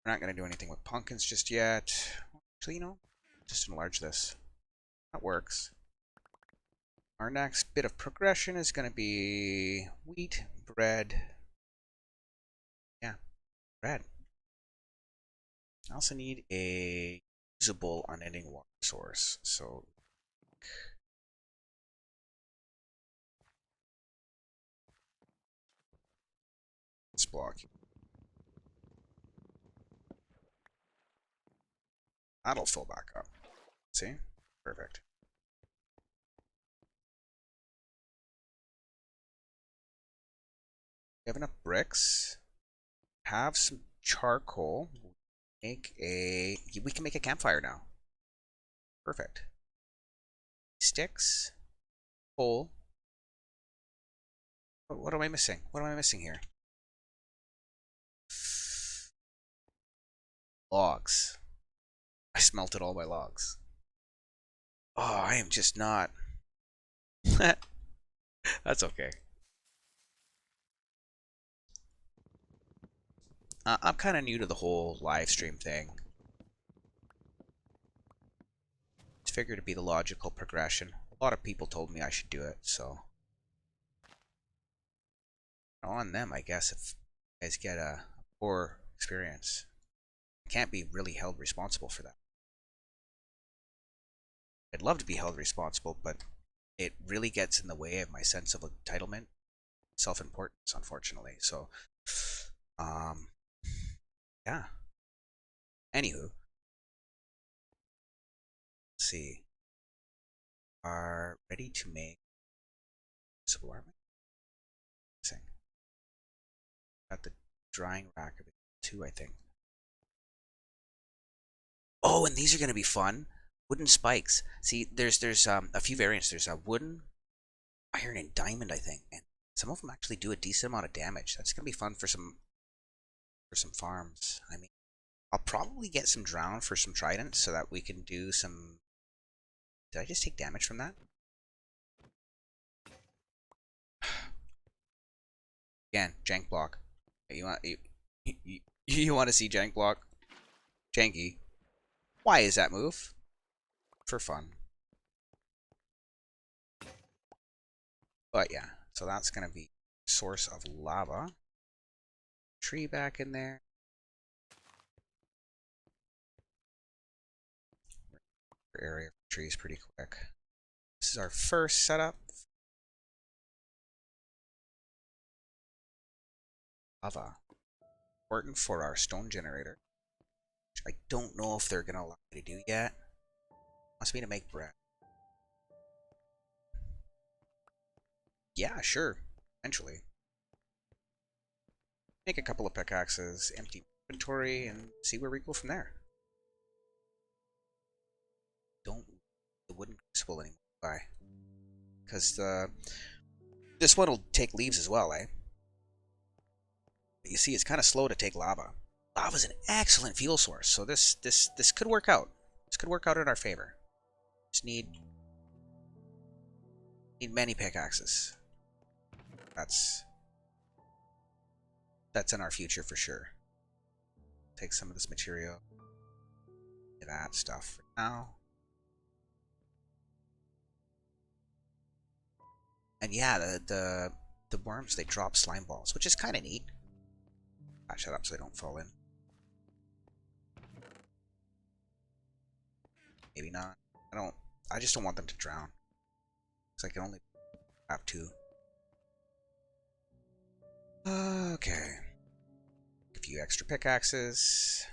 We're not going to do anything with pumpkins just yet. Actually, you know, just enlarge this. That works. Our next bit of progression is going to be wheat, bread. Yeah, bread. I also need a usable unending water source. So this block. That'll fill back up. See? Perfect. We have enough bricks. Have some charcoal. We can make a campfire now. Perfect. Sticks. Coal. What am I missing? What am I missing here? Logs. I smelted all my logs. Oh, I am just not. That's okay. I'm kind of new to the whole live stream thing. It's figured to be the logical progression. A lot of people told me I should do it, so on them, I guess, if you guys get a poor experience. I can't be really held responsible for that. I'd love to be held responsible, but it really gets in the way of my sense of entitlement, self-importance, unfortunately. So, yeah. Anywho, let's see. Are ready to make usable armor. Got the drying rack of it too, I think. Oh, and these are gonna be fun. Wooden spikes. See, there's a few variants. There's a wooden, iron, and diamond, I think, and some of them actually do a decent amount of damage. That's gonna be fun for some farms. I mean, I'll probably get some drown for some tridents so that we can do some. Did I just take damage from that? Again, jank block. You want you want to see jank block? Janky. Why is that move? For fun. But yeah, so that's gonna be source of lava. Tree back in there. Area for trees pretty quick. This is our first setup. Lava. Important for our stone generator. Which I don't know if they're gonna allow me to do yet. Wants me to make bread. Yeah, sure. Eventually. Make a couple of pickaxes, empty inventory, and see where we go from there. Don't the wooden crucible anymore. Why? Because this one will take leaves as well, eh? But you see, it's kind of slow to take lava. Lava's an excellent fuel source, so this could work out. This could work out in our favor. Just need many pickaxes. That's in our future for sure. Take some of this material. That stuff for now. And yeah, the worms, they drop slime balls, which is kind of neat. Patch that up so they don't fall in. Maybe not. I just don't want them to drown. Because I can only have 2. Okay. A few extra pickaxes.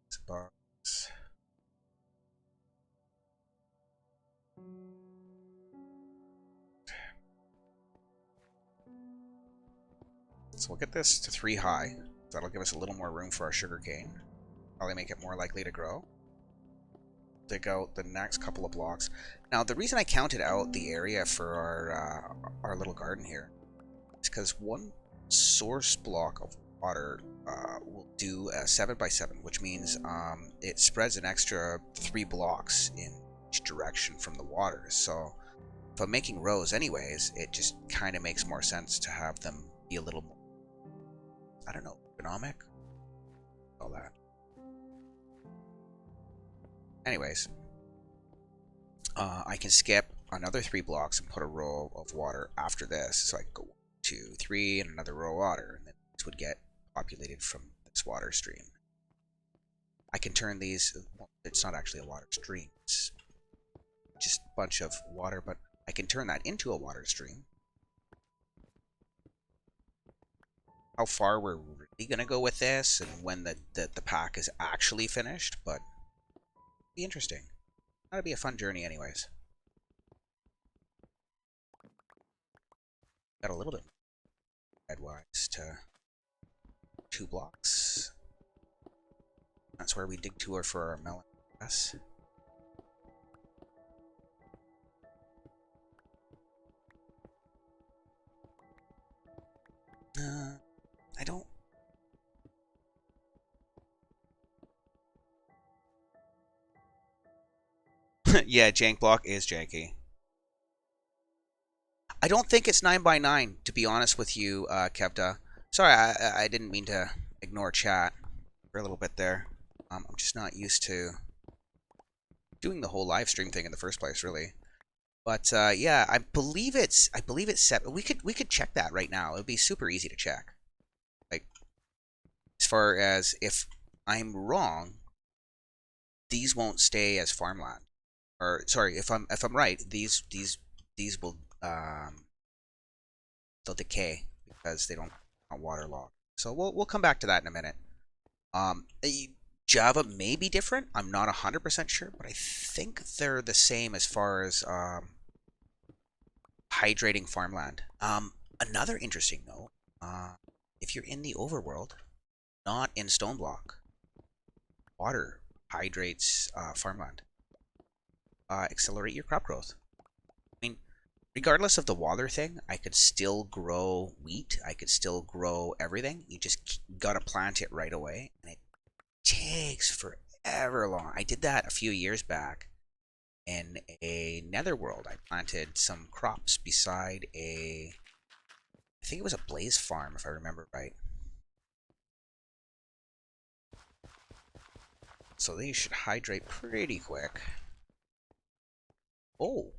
Some box. So we'll get this to 3 high. That'll give us a little more room for our sugar cane. Probably make it more likely to grow. Dig out the next couple of blocks. Now, the reason I counted out the area for our little garden here is because one source block of water will do a 7x7, which means it spreads an extra 3 blocks in each direction from the water. So if I'm making rows anyways, it just kind of makes more sense to have them be a little more, I don't know, economic? All that. Anyways, I can skip another 3 blocks and put a row of water after this. So I can go 1, 2, 3, and another row of water, and then this would get populated from this water stream. I can turn these, well, it's not actually a water stream, it's just a bunch of water, but I can turn that into a water stream. How far we're really going to go with this and when the pack is actually finished, but it'll be interesting. That'll be a fun journey anyways. Got a little bit headwise to 2 blocks. That's where we dig to for our melon grass. I don't... Yeah, jank block is janky. I don't think it's 9x9, to be honest with you, Kevda. Sorry, I didn't mean to ignore chat for a little bit there. I'm just not used to doing the whole live stream thing in the first place, really. But yeah, I believe it's set. We could check that right now. It would be super easy to check. Like, as far as if I'm wrong, these won't stay as farmland. Or sorry, if I'm right, these will they'll decay because they don't waterlog. So we'll come back to that in a minute. Java may be different. I'm not 100% sure, but I think they're the same as far as hydrating farmland. Another interesting note, if you're in the overworld, not in Stoneblock, water hydrates farmland. Accelerate your crop growth. I mean, regardless of the water thing, I could still grow wheat. I could still grow everything. You just gotta plant it right away, and it takes forever long. I did that a few years back in a netherworld. I planted some crops beside I think it was a blaze farm, if I remember right. So these should hydrate pretty quick. Oh,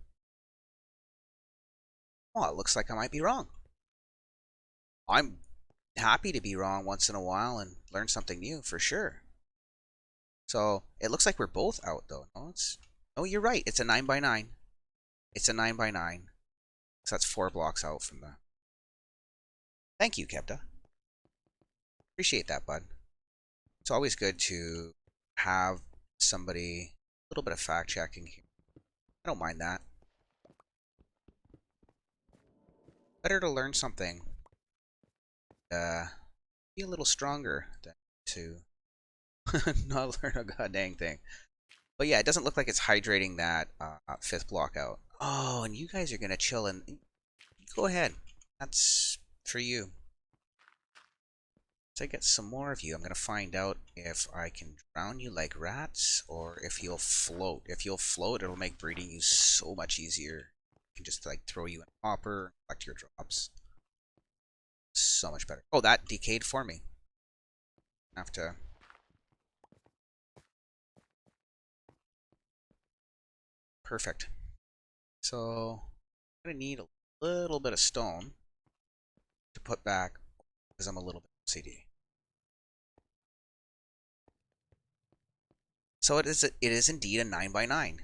it looks like I might be wrong. I'm happy to be wrong once in a while and learn something new for sure. So it looks like we're both out though. No, you're right. It's a 9x9. It's a 9x9. So that's 4 blocks out from the. Thank you, Kepta. Appreciate that, bud. It's always good to have somebody, a little bit of fact checking here. I don't mind that. Better to learn something. Be a little stronger than to not learn a goddamn thing. But yeah, it doesn't look like it's hydrating that 5th block out. Oh, and you guys are gonna chill and go ahead. That's for you. So I get some more of you. I'm gonna find out if I can drown you like rats or if you'll float. If you'll float, it'll make breeding you so much easier. I can just like throw you in a hopper, collect your drops. So much better. Oh, that decayed for me. I have to. Perfect. So I'm gonna need a little bit of stone to put back because I'm a little bit OCD. So it is indeed a 9x9.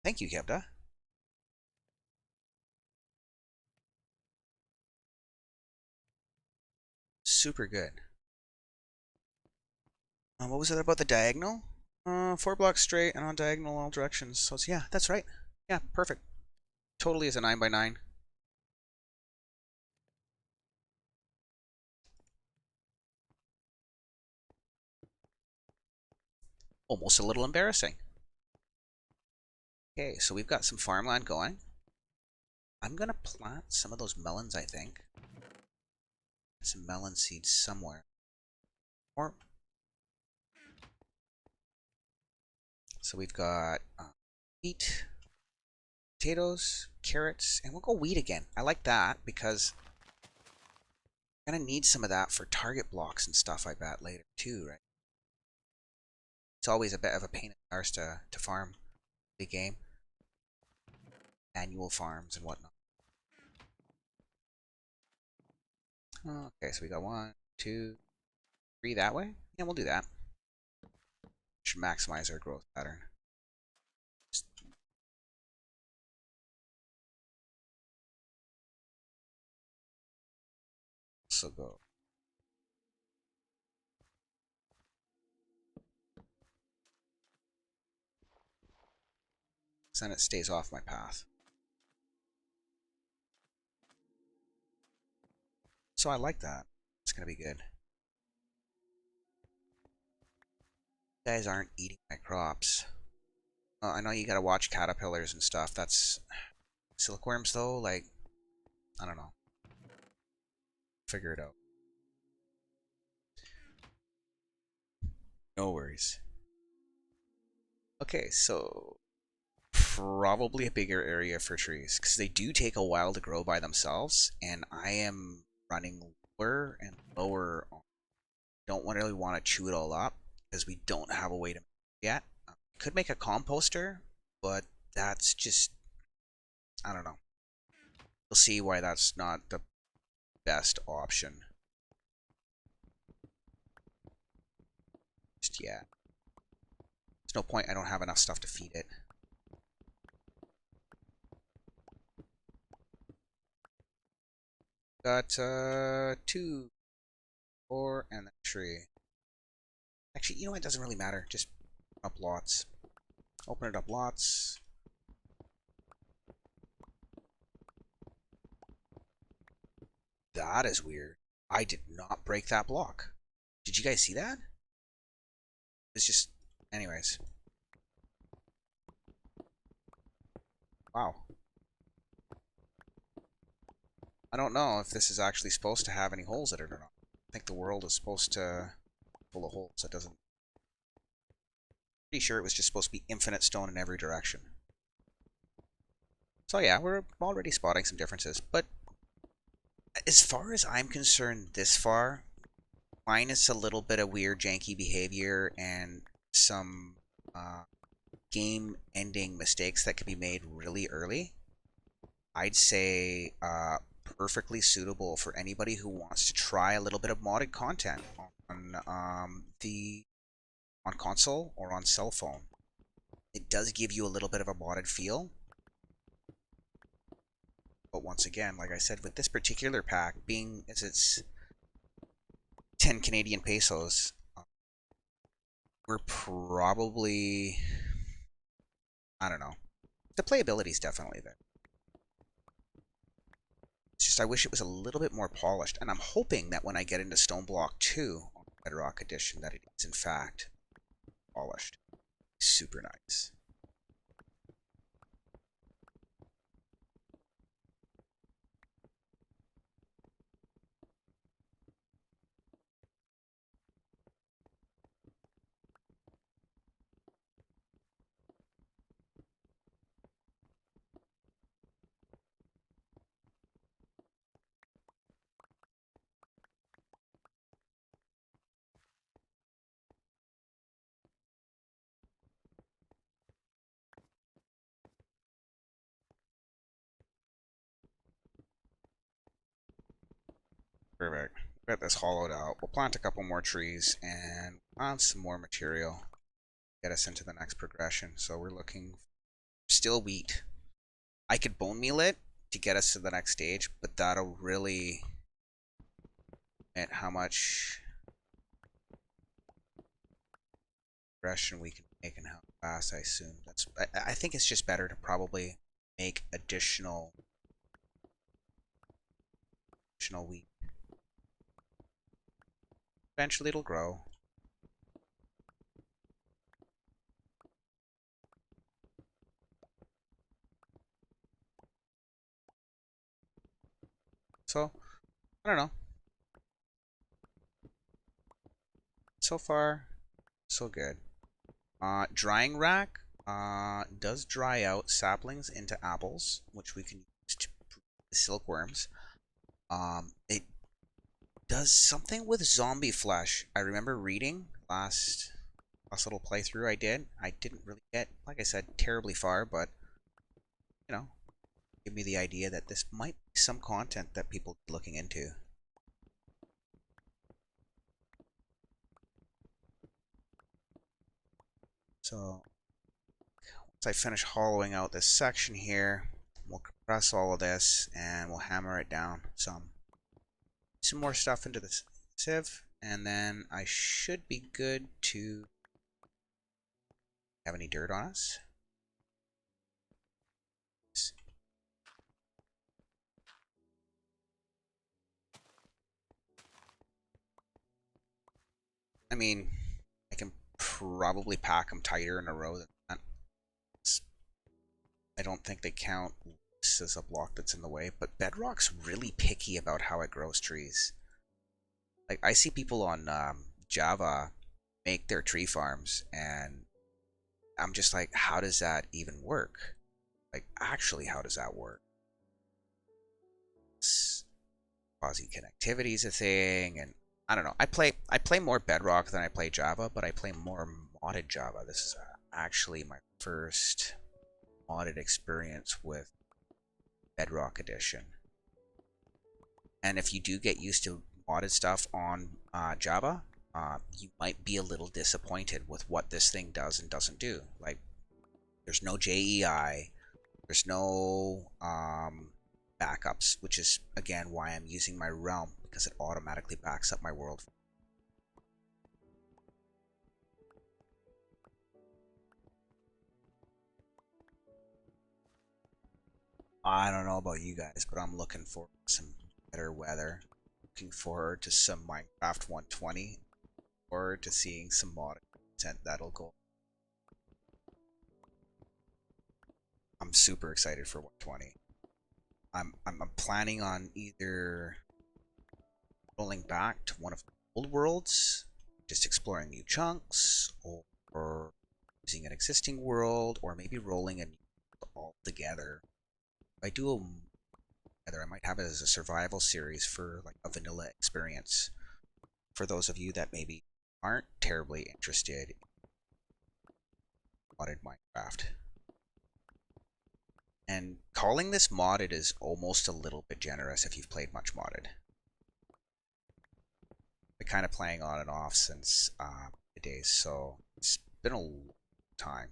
Thank you, Kevda. Super good. What was it about the diagonal? 4 blocks straight and on diagonal all directions. So it's, yeah, that's right. Yeah, perfect. Totally is a 9x9. Almost a little embarrassing. Okay, so we've got some farmland going. I'm gonna plant some of those melons, I think. Some melon seeds somewhere. Or so we've got wheat, potatoes, carrots, and we'll go wheat again. I like that because I'm gonna need some of that for target blocks and stuff like that later too, right? It's always a bit of a pain in the arse to farm the game. Annual farms and whatnot. Okay, so we got 1, 2, 3 that way. Yeah, we'll do that. Should maximize our growth pattern. So go. So then it stays off my path. So I like that. It's gonna be good. You guys aren't eating my crops. I know you gotta watch caterpillars and stuff. That's silkworms though. Like, I don't know. Figure it out. No worries. Okay, so probably a bigger area for trees because they do take a while to grow by themselves, and I am running lower and lower. Don't really want to chew it all up because we don't have a way to make it yet. Could make a composter, but that's just, I don't know. We'll see why that's not the best option just yet. There's no point. I don't have enough stuff to feed it. Got 2, 4, and a tree. Actually, you know what? It doesn't really matter. Just up lots. Open it up lots. That is weird. I did not break that block. Did you guys see that? It's just... Anyways. Wow. I don't know if this is actually supposed to have any holes in it or not. I think the world is supposed to... full of holes. It doesn't... Pretty sure it was just supposed to be infinite stone in every direction. So yeah, we're already spotting some differences. But as far as I'm concerned this far, minus a little bit of weird janky behavior and some game-ending mistakes that could be made really early, I'd say perfectly suitable for anybody who wants to try a little bit of modded content on on console or on cell phone. It does give you a little bit of a modded feel. But once again, like I said, with this particular pack, being as it's 10 Canadian pesos, we're probably, I don't know. The playability is definitely there. It's just I wish it was a little bit more polished, and I'm hoping that when I get into Stone Block 2 on Bedrock Edition, that it is in fact polished. Super nice. Perfect. Got this hollowed out. We'll plant a couple more trees and plant some more material. Get us into the next progression. So we're looking still wheat. I could bone meal it to get us to the next stage, but that'll really limit how much progression we can make and how fast. I assume I think it's just better to probably make additional wheat. Eventually it'll grow. So, I don't know. So far, so good. Drying rack does dry out saplings into apples, which we can use to produce silkworms. It does something with zombie flesh. I remember reading last last little playthrough I did. I didn't really get, like I said, terribly far, but, you know, give me the idea that this might be some content that people are looking into. So, once I finish hollowing out this section here, we'll compress all of this and we'll hammer it down some more stuff into the sieve, and then I should be good to have any dirt on us. I mean, I can probably pack them tighter in a row than that. I don't think they count this as a block that's in the way, but bedrock's really picky about how it grows trees. Like, I see people on Java make their tree farms, and I'm just like, how does that even work? Like, actually, how does that work? Fuzzy connectivity is a thing, and I don't know. I play more Bedrock than I play Java, but I play more modded Java. This is actually my first modded experience with Bedrock Edition. And if you do get used to modded stuff on Java, you might be a little disappointed with what this thing does and doesn't do. Like, there's no JEI, there's no backups, which is, again, why I'm using my realm, because it automatically backs up my world. I don't know about you guys, but I'm looking for some better weather. Looking forward to some Minecraft 120. Forward to seeing some mod content that'll go. I'm super excited for 120. I'm planning on either rolling back to one of the old worlds, just exploring new chunks, or using an existing world, or maybe rolling a new world all together. If I do them together, I might have it as a survival series for like a vanilla experience. For those of you that maybe aren't terribly interested in modded Minecraft. And calling this modded is almost a little bit generous if you've played much modded. Been kind of playing on and off since the days, so it's been a long time.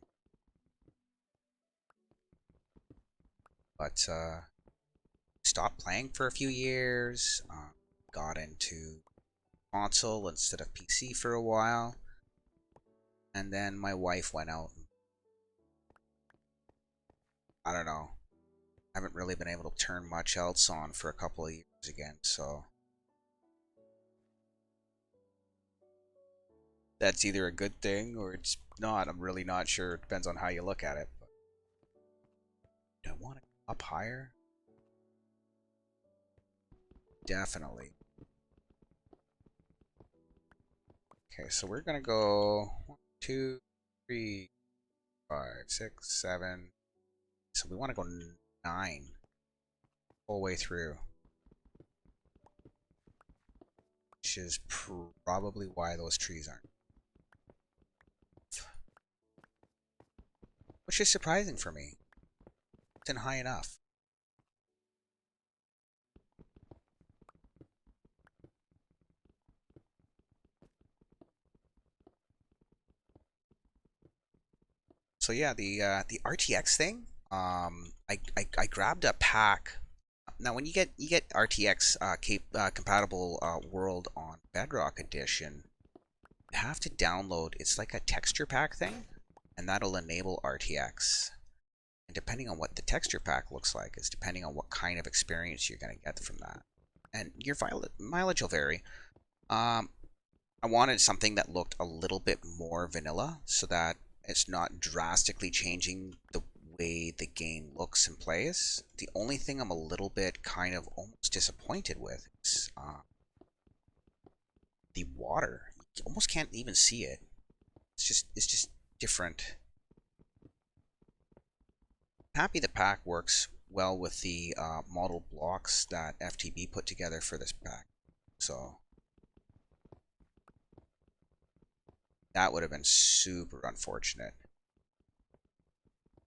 But stopped playing for a few years, got into console instead of PC for a while, and then my wife went out. I don't know. I haven't really been able to turn much else on for a couple of years again, so that's either a good thing or it's not. I'm really not sure. It depends on how you look at it. But do I want to go up higher? Definitely. Okay, so we're gonna go 1, 2, 3, 5, 6, 7. So we want to go 9 whole way through, which is probably why those trees aren't. Which is surprising for me. It's in high enough. So yeah, the RTX thing. I grabbed a pack. Now, when you get RTX compatible world on Bedrock Edition, you have to download. It's like a texture pack thing, and that'll enable RTX. And depending on what the texture pack looks like, is depending on what kind of experience you're going to get from that, and your mileage will vary. I wanted something that looked a little bit more vanilla, so that it's not drastically changing the way the game looks and plays. The only thing I'm a little bit kind of almost disappointed with is the water. You almost can't even see it. It's just different. I'm happy the pack works well with the model blocks that FTB put together for this pack. So That would have been super unfortunate.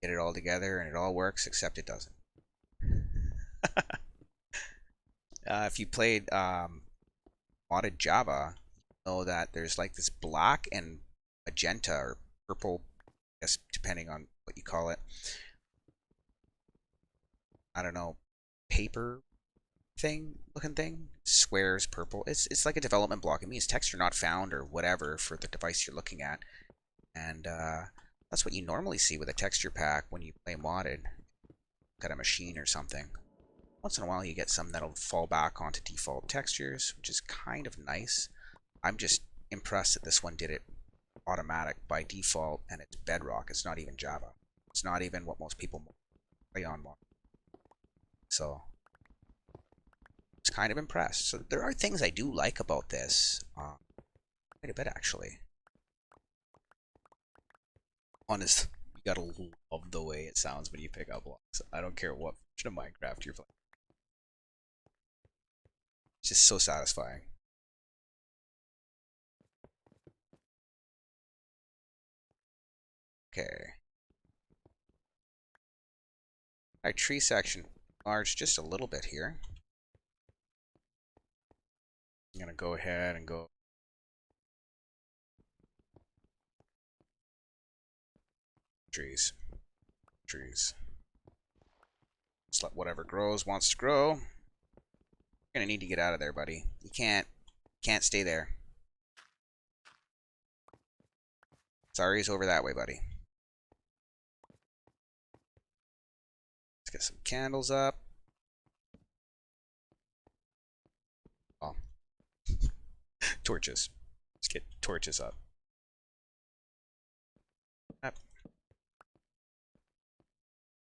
Get it all together and it all works, except it doesn't. If you played modded Java, you know that there's like this black and magenta or purple, I guess depending on what you call it. I don't know, paper looking thing. Squares, purple. It's like a development block. It means texture not found or whatever for the device you're looking at. And that's what you normally see with a texture pack when you play modded. Got a machine or something. Once in a while you get some that'll fall back onto default textures, which is kind of nice. I'm just impressed that this one did it automatic by default, and it's bedrock. It's not even Java. It's not even what most people play on mod. So I was kind of impressed. So there are things I do like about this. Quite a bit actually. Honest, you gotta love the way it sounds when you pick up blocks. I don't care what version of Minecraft you're playing. It's just so satisfying. Okay. Alright, tree section enlarged just a little bit here. I'm gonna go ahead and go trees. Just let whatever grows wants to grow. You're gonna need to get out of there, buddy. You can't stay there. Sorry, he's over that way, buddy. Let's get some candles up. Oh. Torches. Let's get torches up.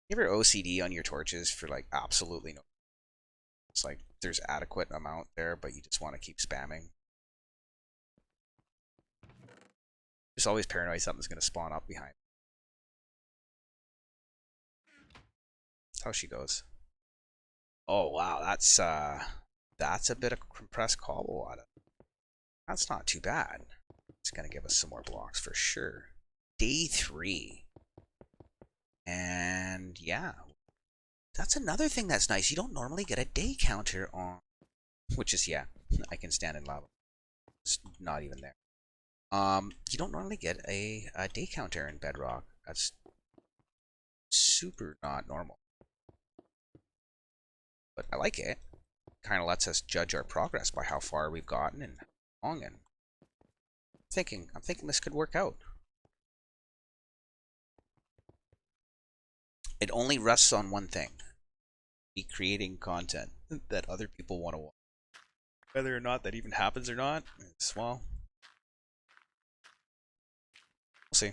You ever OCD on your torches for like absolutely no? It's like there's adequate amount there, but you just want to keep spamming. Just always paranoid something's gonna spawn up behind. That's how she goes. Oh wow, that's a bit of compressed cobble out of. That's not too bad. It's gonna give us some more blocks for sure. Day 3. And yeah, that's another thing that's nice. You don't normally get a day counter on, which is, yeah, I can stand in lava. It's not even there. You don't normally get a day counter in Bedrock. That's super not normal. But I like it. Kind of lets us judge our progress by how far we've gotten and how long. And I'm thinking this could work out. It only rests on one thing: be creating content that other people want to watch. Whether or not that even happens or not, it's, well, we'll see.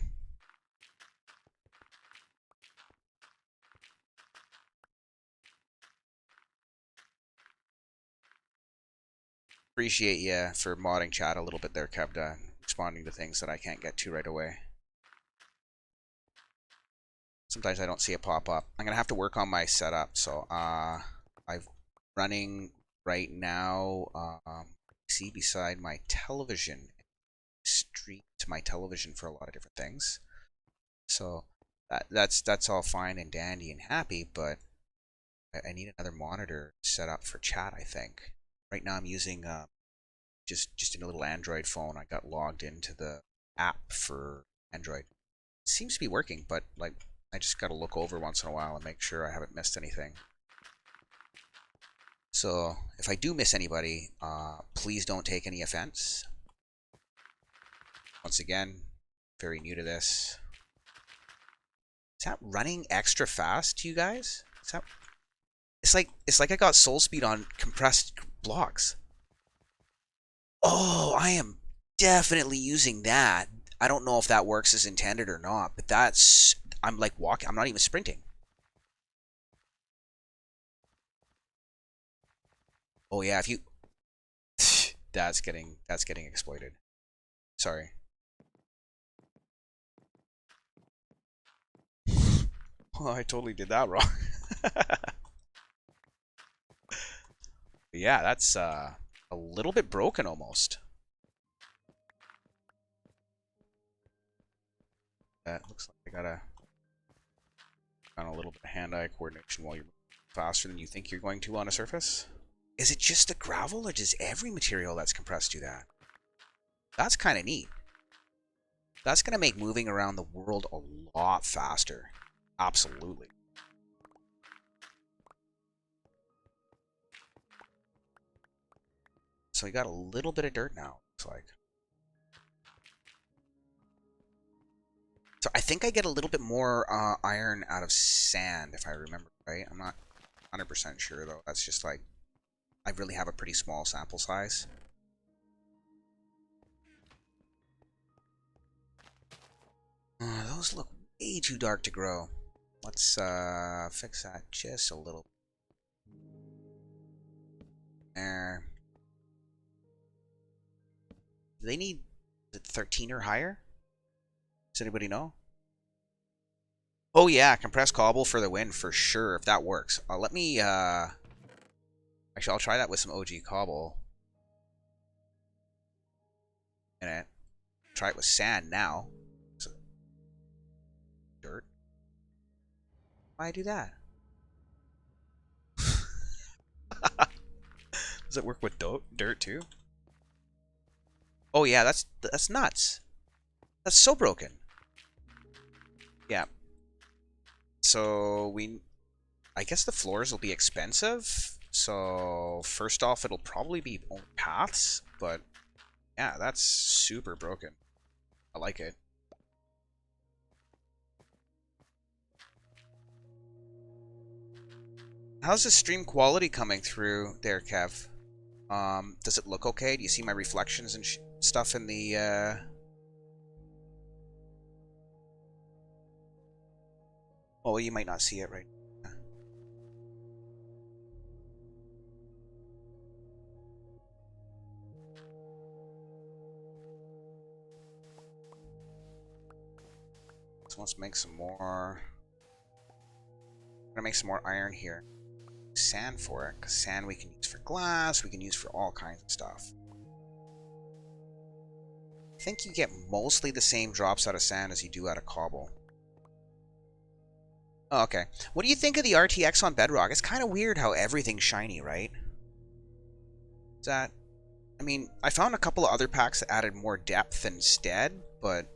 Appreciate you for modding chat a little bit there, Kevda. Responding to things that I can't get to right away. Sometimes I don't see it pop up. I'm gonna have to work on my setup. So I'm running right now. See beside my television, stream to my television for a lot of different things. So that's all fine and dandy and happy, but I need another monitor set up for chat. I think right now I'm using just in a little Android phone. I got logged into the app for Android. It seems to be working, but like I just got to look over once in a while and make sure I haven't missed anything. So if I do miss anybody, please don't take any offense. Once again, very new to this. Is that running extra fast to you guys? Is that... It's like I got soul speed on compressed blocks. Oh, I am definitely using that. I don't know if that works as intended or not, but that's... I'm like walking. I'm not even sprinting. Oh yeah, if you... That's getting exploited. Sorry. Oh, I totally did that wrong. Yeah, that's a little bit broken almost. looks like I gotta on a little bit of hand-eye coordination while you're faster than you think you're going to on a surface. Is it just the gravel, or does every material that's compressed do that? That's kind of neat. That's going to make moving around the world a lot faster. Absolutely. So we got a little bit of dirt now, looks like. So I think I get a little bit more iron out of sand, if I remember right. I'm not 100% sure, though. That's just like, I really have a pretty small sample size. Those look way too dark to grow. Let's fix that just a little. There. Do they need 13 or higher? Does anybody know? Oh yeah, compressed cobble for the win for sure, if that works. Let me, actually I'll try that with some OG cobble. And try it with sand now. So, dirt. Why I do that? Does it work with dirt too? Oh yeah, that's nuts. That's so broken. Yeah. So I guess the floors will be expensive. So first off, it'll probably be only paths, but yeah, that's super broken. I like it. How's the stream quality coming through there, Kev? Does it look okay? Do you see my reflections and stuff in the, Oh, you might not see it right now. So let's make some more. I'm gonna make some more iron here. Sand for it, because sand we can use for glass, we can use for all kinds of stuff. I think you get mostly the same drops out of sand as you do out of cobble. Oh, okay. What do you think of the RTX on bedrock? It's kind of weird how everything's shiny, right? Is that... I mean, I found a couple of other packs that added more depth instead, but...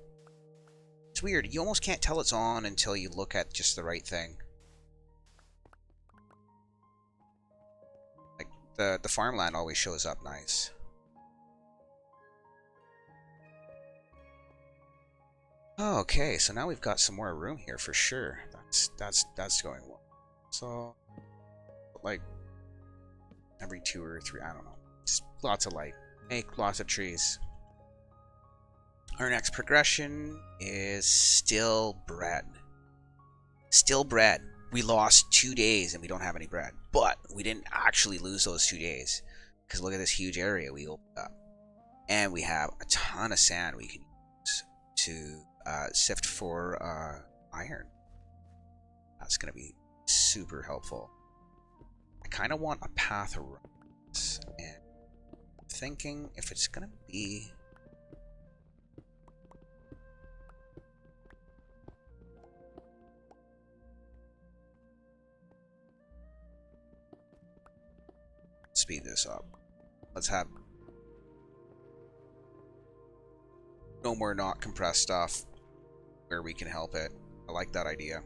It's weird. You almost can't tell it's on until you look at just the right thing. Like, the farmland always shows up nice. Okay, so now we've got some more room here for sure. That's going well. So, like, every 2 or 3, I don't know. Just lots of light. Make lots of trees. Our next progression is still bread. Still bread. We lost 2 days and we don't have any bread. But we didn't actually lose those 2 days. Because look at this huge area we opened up. And we have a ton of sand we can use to sift for iron. That's going to be super helpful. I kind of want a path around this. And I'm thinking if it's going to be... Speed this up. Let's have no more not compressed stuff where we can help it. I like that idea.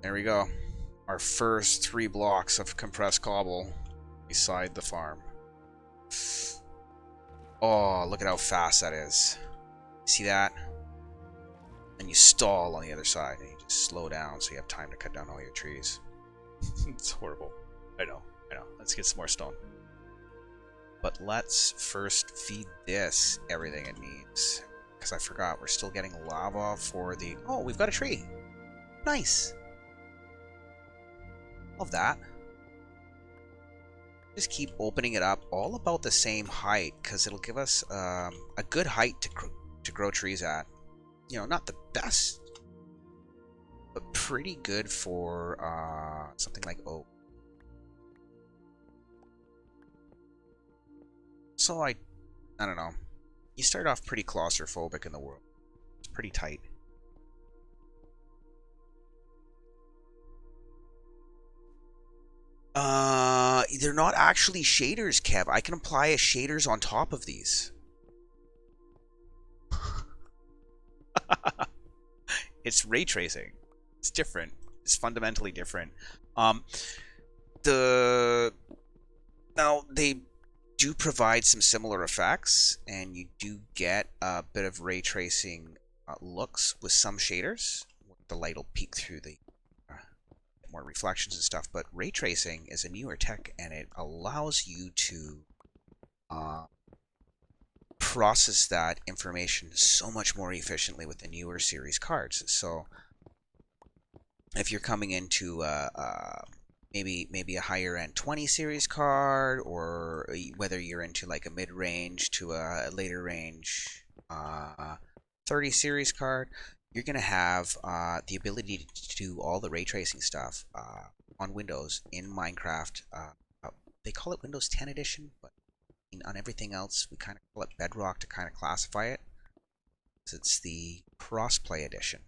There we go. Our first 3 blocks of compressed cobble beside the farm. Oh, look at how fast that is. See that? And you stall on the other side and you just slow down so you have time to cut down all your trees. It's horrible. I know. Let's get some more stone. But let's first feed this everything it needs. Because I forgot, we're still getting lava for the... Oh, we've got a tree. Nice. Love that. Just keep opening it up all about the same height, because it'll give us a good height to grow trees at. You know, not the best, but pretty good for something like oak. So I don't know. you start off pretty claustrophobic in the world. It's pretty tight. They're not actually shaders, Kev. I can apply a shaders on top of these. It's ray tracing. It's different. It's fundamentally different. Um, the Now they do provide some similar effects, and you do get a bit of ray tracing looks with some shaders. The light will peek through the more reflections and stuff. But ray tracing is a newer tech, and it allows you to uh, process that information so much more efficiently with the newer series cards. So if you're coming into maybe a higher end 20 series card, or whether you're into like a mid range to a later range 30 series card, you're going to have the ability to do all the ray tracing stuff on Windows in Minecraft. They call it Windows 10 edition, but on everything else we kind of call it bedrock to kind of classify it. So it's the crossplay edition.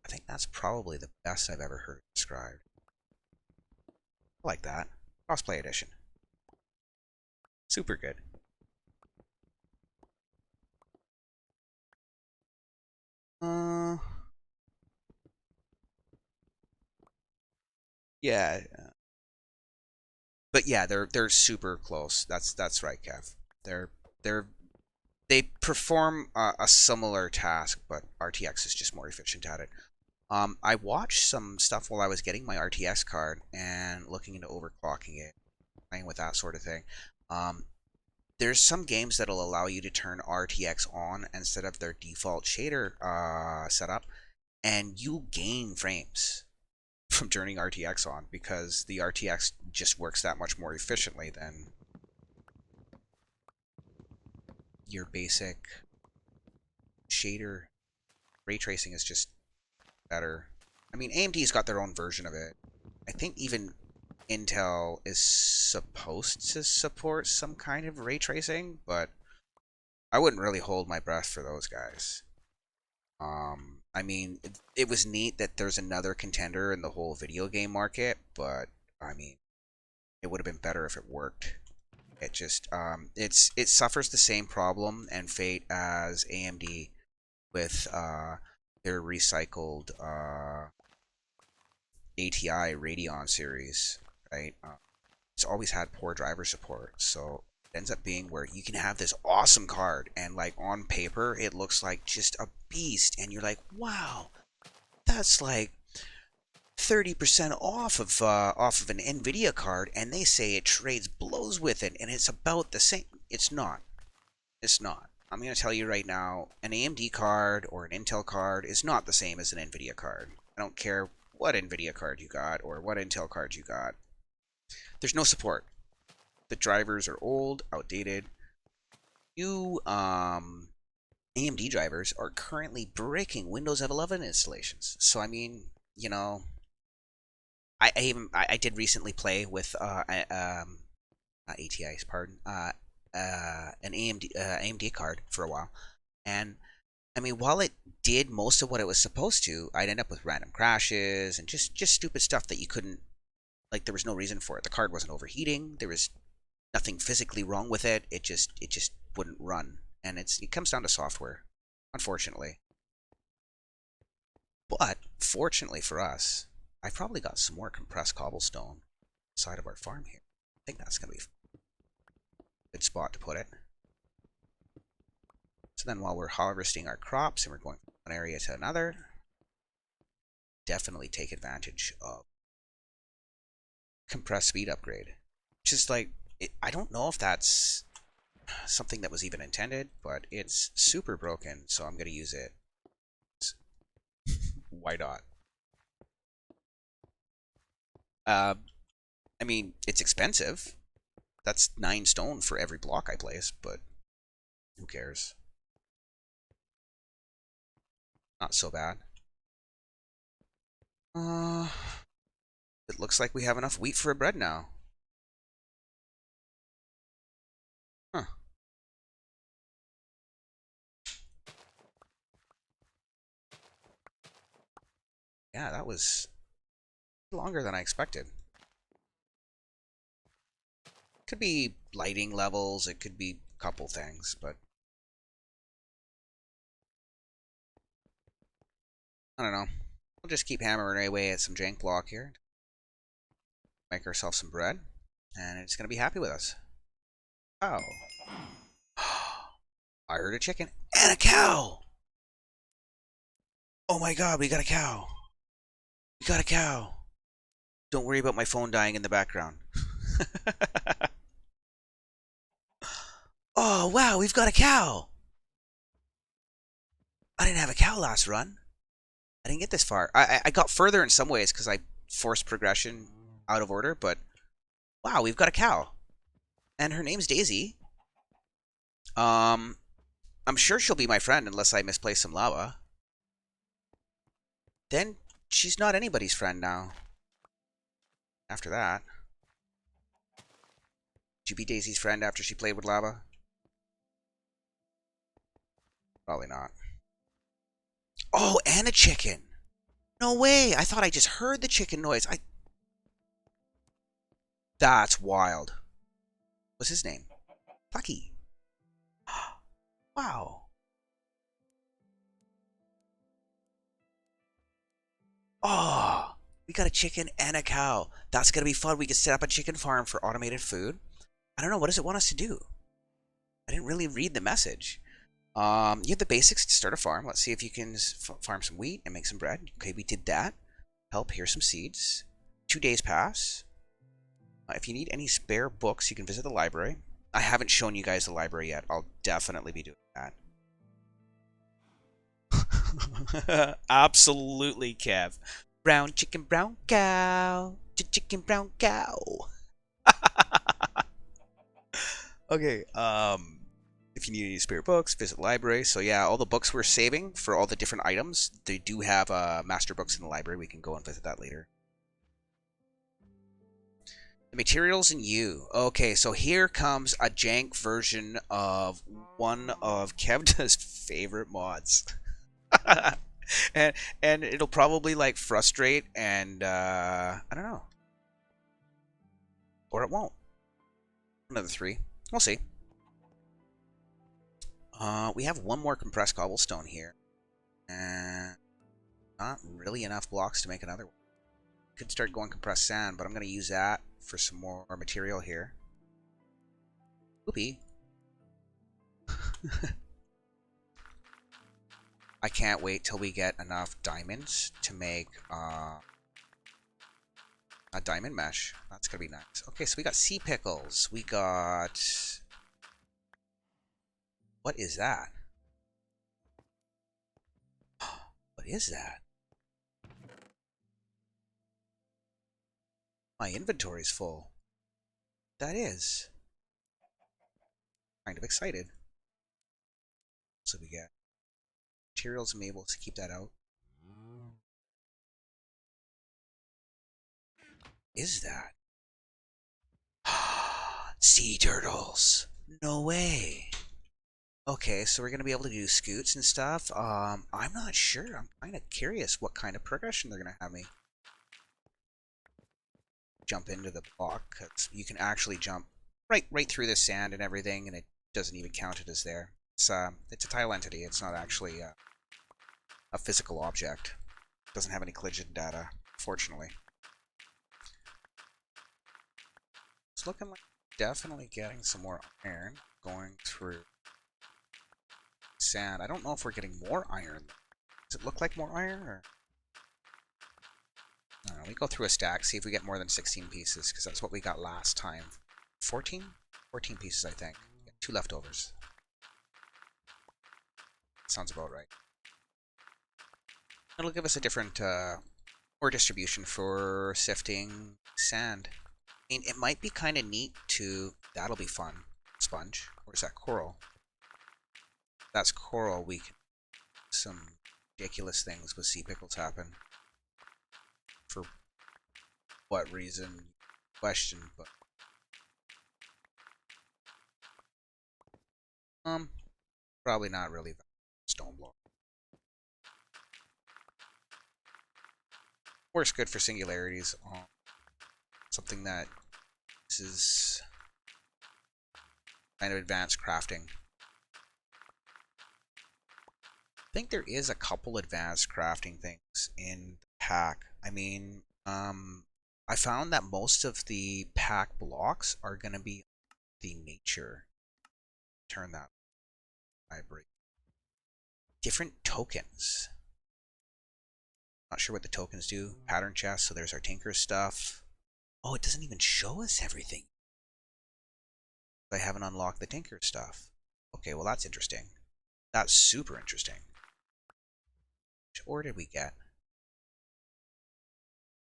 I think that's probably the best I've ever heard described. I like that. Crossplay edition. Super good. Uh, yeah, but yeah, they're super close. That's right, Kev. They're they're they perform a similar task, but RTX is just more efficient at it. I watched some stuff while I was getting my RTX card and looking into overclocking it, playing with that sort of thing. Um, there's some games that'll allow you to turn RTX on instead of their default shader setup, and you'll gain frames from turning RTX on because the RTX just works that much more efficiently than your basic shader. Ray tracing is just better. I mean, AMD's got their own version of it. I think even Intel is supposed to support some kind of ray tracing, but I wouldn't really hold my breath for those guys. I mean, it was neat that there's another contender in the whole video game market, but I mean, it would have been better if it worked. It just, it suffers the same problem and fate as AMD with their recycled ATI Radeon series, right? It's always had poor driver support, so it ends up being where you can have this awesome card, and like on paper, it looks like just a beast, and you're like, wow, that's like 30% off of an Nvidia card, and they say it trades blows with it, and it's about the same. It's not. It's not. I'm going to tell you right now, an AMD card or an Intel card is not the same as an Nvidia card. I don't care what Nvidia card you got or what Intel card you got. There's no support. The drivers are old, outdated. New AMD drivers are currently breaking Windows 11 installations. So I mean, you know, I did recently play with not ATI's, pardon, an AMD card for a while, and I mean, while it did most of what it was supposed to, I'd end up with random crashes and just stupid stuff that you couldn't, like, there was no reason for it. The card wasn't overheating. There was nothing physically wrong with it. It just wouldn't run, and it comes down to software, unfortunately. But fortunately for us, I've probably got some more compressed cobblestone side of our farm here. I think that's gonna be a good spot to put it. So then while we're harvesting our crops and we're going from one area to another, definitely take advantage of compressed speed upgrade. Just like, I don't know if that's something that was even intended, but it's super broken, so I'm going to use it. Why not? Uh, I mean, it's expensive. That's 9 stone for every block I place, but who cares? Not so bad. Uh, it looks like we have enough wheat for a bread now. Huh. Yeah, that was longer than I expected. Could be lighting levels, it could be a couple things, but I don't know. We'll just keep hammering away at some jank block here. Make ourselves some bread, and it's going to be happy with us. Oh. I heard a chicken and a cow! Oh my god, we got a cow! We got a cow! Don't worry about my phone dying in the background. Oh wow, we've got a cow! I didn't have a cow last run. I didn't get this far. I got further in some ways because I forced progression out of order, but wow, we've got a cow. And her name's Daisy. Um, I'm sure she'll be my friend unless I misplace some lava. Then she's not anybody's friend now. After that. Did you be Daisy's friend after she played with lava? Probably not. Oh, and a chicken. No way. I thought I just heard the chicken noise. That's wild. What's his name? Plucky. Wow. Oh, we got a chicken and a cow. That's going to be fun. We can set up a chicken farm for automated food. I don't know. What does it want us to do? I didn't really read the message. You have the basics to start a farm. Let's see if you can farm some wheat and make some bread. Okay, we did that. Help, here's some seeds. 2 days pass. If you need any spare books, you can visit the library. I haven't shown you guys the library yet. I'll definitely be doing that. Absolutely, Kev. Brown chicken, brown cow. Chicken, brown cow. Okay, if you need any spare books, visit the library. So yeah, all the books we're saving for all the different items, they do have master books in the library. We can go and visit that later. The materials in you. Okay, so here comes a jank version of one of Kevda's favorite mods. and it'll probably like frustrate and I don't know. Or it won't. One of the three. We'll see. We have one more compressed cobblestone here. And not really enough blocks to make another one. Could start going compressed sand, but I'm going to use that for some more material here. Whoopee. I can't wait till we get enough diamonds to make a diamond mesh. That's going to be nice. Okay, so we got sea pickles. We got... What is that? What is that? My inventory's full. That is. Kind of excited. So we get materials. I'm able to keep that out. Is that? Sea turtles. No way. Okay, so we're gonna be able to do scoots and stuff. I'm not sure. I'm kind of curious what kind of progression they're gonna have me jump into the block, because you can actually jump right through the sand and everything, and it doesn't even count it as there. It's a tile entity. It's not actually a physical object. It doesn't have any collision data, fortunately. It's looking like definitely getting some more iron going through sand. I don't know if we're getting more iron. Does it look like more iron, or? I don't know, we go through a stack, see if we get more than 16 pieces, because that's what we got last time. 14? 14 pieces, I think. 2 leftovers. Sounds about right. It'll give us a different ore distribution for sifting sand. I mean, it might be kind of neat to... That'll be fun. Sponge. Where's that coral? That's coral. We can... Some ridiculous things with sea pickles happen. For what reason? Question, but... Probably not really stone block. Works good for singularities. Something that this is kind of advanced crafting. I think there is a couple advanced crafting things in the pack. I mean, I found that most of the pack blocks are going to be the nature. Turn that vibrate. Different tokens. Not sure what the tokens do. Pattern chest, so there's our tinker stuff. Oh, it doesn't even show us everything. I haven't unlocked the tinker stuff. Okay, well that's interesting. That's super interesting. Which ore did we get?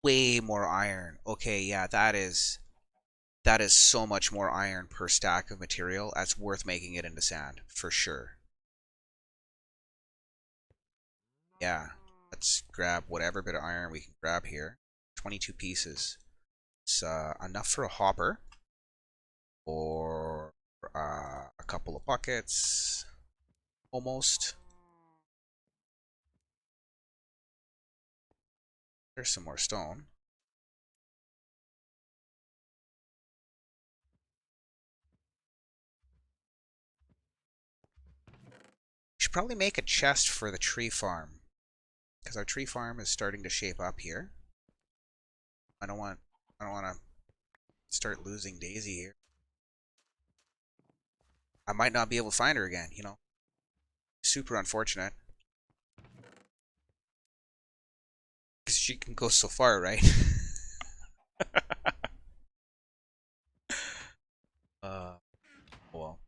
Way more iron. Okay, yeah, that is so much more iron per stack of material. That's worth making it into sand, for sure. Yeah, let's grab whatever bit of iron we can grab here. 22 pieces. It's enough for a hopper. Or a couple of buckets. Almost. There's some more stone. We should probably make a chest for the tree farm, because our tree farm is starting to shape up here. I don't want to start losing Daisy here. I might not be able to find her again, you know. Super unfortunate. Because she can go so far, right? Well,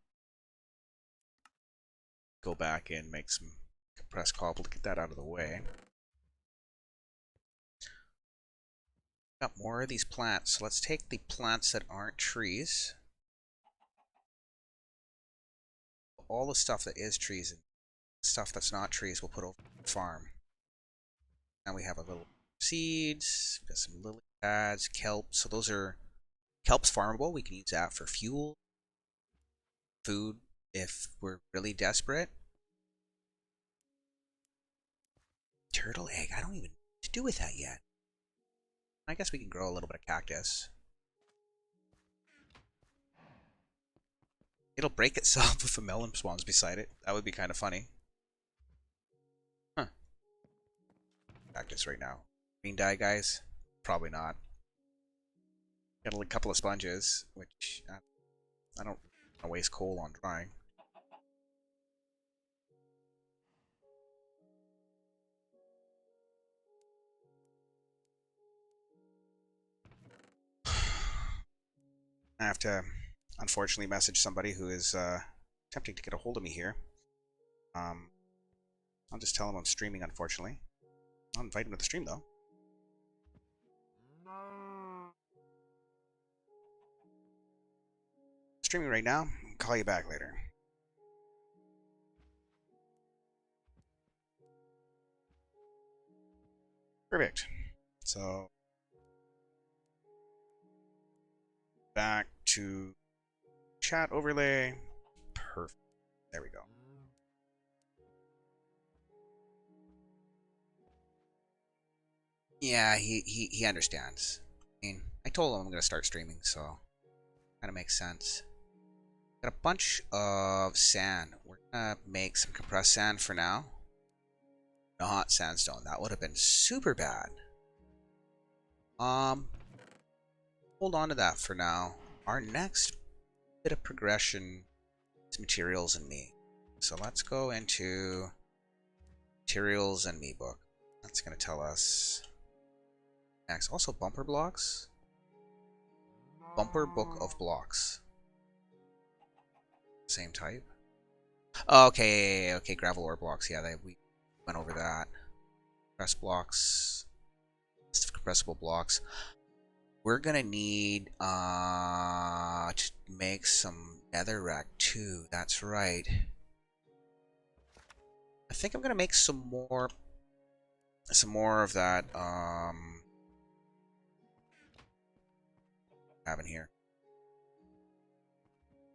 go back in, make some compressed cobble to get that out of the way. Got more of these plants. So let's take the plants that aren't trees. All the stuff that is trees and stuff that's not trees we'll put over the farm. Now we have a little seeds, got some lily pads, kelp. So those are kelp's farmable. We can use that for fuel, food if we're really desperate. Turtle egg. I don't even know what to do with that yet. I guess we can grow a little bit of cactus. It'll break itself if a melon spawns beside it. That would be kind of funny. Huh. Cactus right now. Green dye, guys? Probably not. Got a couple of sponges, which I don't want to waste coal on drying. I have to, unfortunately, message somebody who is attempting to get a hold of me here. I'll just tell him I'm streaming, unfortunately. I'll invite him to the stream, though. Streaming right now. I'll call you back later. Perfect. So, back to chat overlay. Perfect. There we go. Yeah, he understands. I mean, I told him I'm gonna start streaming, so kind of makes sense. Got a bunch of sand. We're gonna make some compressed sand for now. Not sandstone. That would have been super bad. Hold on to that for now. Our next bit of progression is materials and me. So let's go into materials and me book. That's gonna tell us next. Also bumper blocks. Bumper book of blocks. Same type. Okay, okay, gravel ore blocks. Yeah, we went over that. Compress blocks. List of compressible blocks. We're gonna need to make some netherrack too. That's right. I think I'm gonna make some more of that have in here.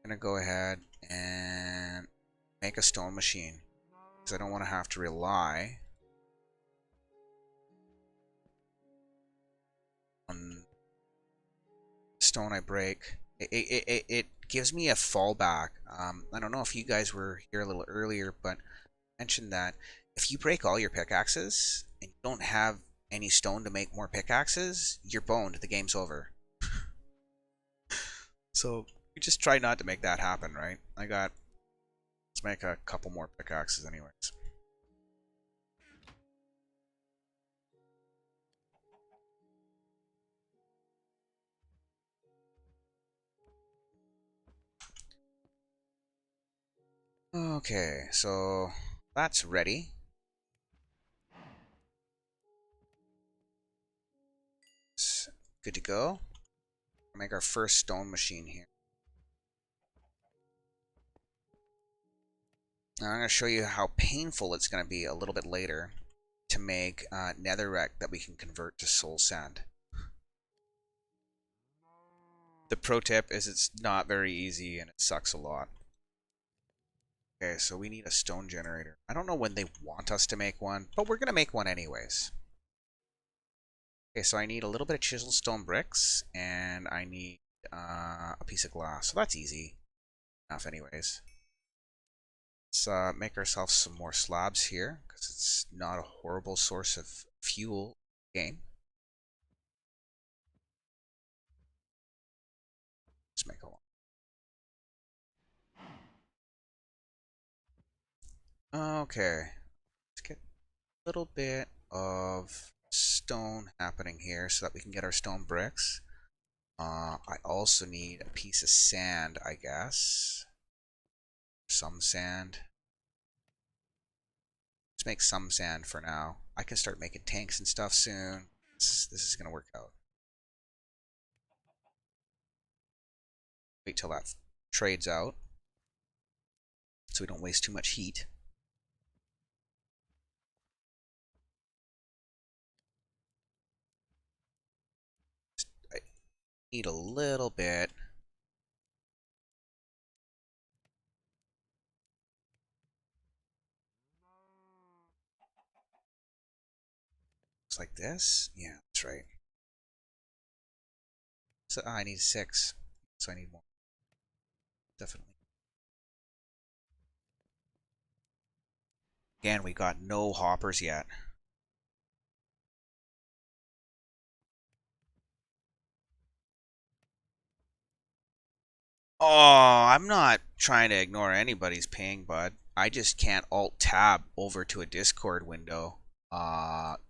I'm gonna go ahead and make a stone machine because I don't want to have to rely stone I break, it gives me a fallback. I don't know if you guys were here a little earlier, but I mentioned that if you break all your pickaxes and you don't have any stone to make more pickaxes, you're boned. The game's over. So we just try not to make that happen, right? Let's make a couple more pickaxes anyways. Okay, so that's ready. It's good to go. We'll make our first stone machine here. Now I'm going to show you how painful it's going to be a little bit later to make netherrack that we can convert to soul sand. The pro tip is it's not very easy and it sucks a lot. Okay, so we need a stone generator. I don't know when they want us to make one, but we're going to make one anyways. Okay, so I need a little bit of chiseled stone bricks, and I need a piece of glass. So that's easy enough anyways. Let's make ourselves some more slabs here, because it's not a horrible source of fuel game. Let's make a one. Okay, let's get a little bit of stone happening here so that we can get our stone bricks. I also need a piece of sand, I guess. Some sand. Let's make some sand for now. I can start making tanks and stuff soon. This is going to work out. Wait till that trades out so we don't waste too much heat. I need a little bit. It's like this. Yeah, that's right. So I need 6. So I need more. Definitely. Again, we got no hoppers yet. Oh, I'm not trying to ignore anybody's ping, bud. I just can't alt tab over to a Discord window.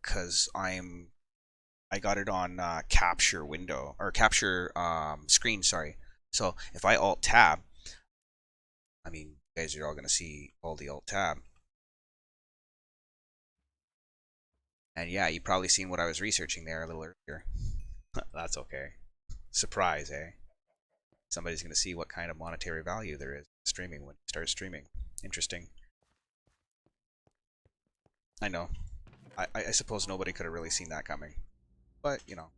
Cause I got it on capture window or capture screen, sorry. So if I alt tab, I mean, you guys are all gonna see all the alt tab. And yeah, you probably seen what I was researching there a little earlier. That's okay. Surprise, eh? Somebody's gonna see what kind of monetary value there is streaming when you start streaming. Interesting. I know. I suppose nobody could have really seen that coming. But, you know,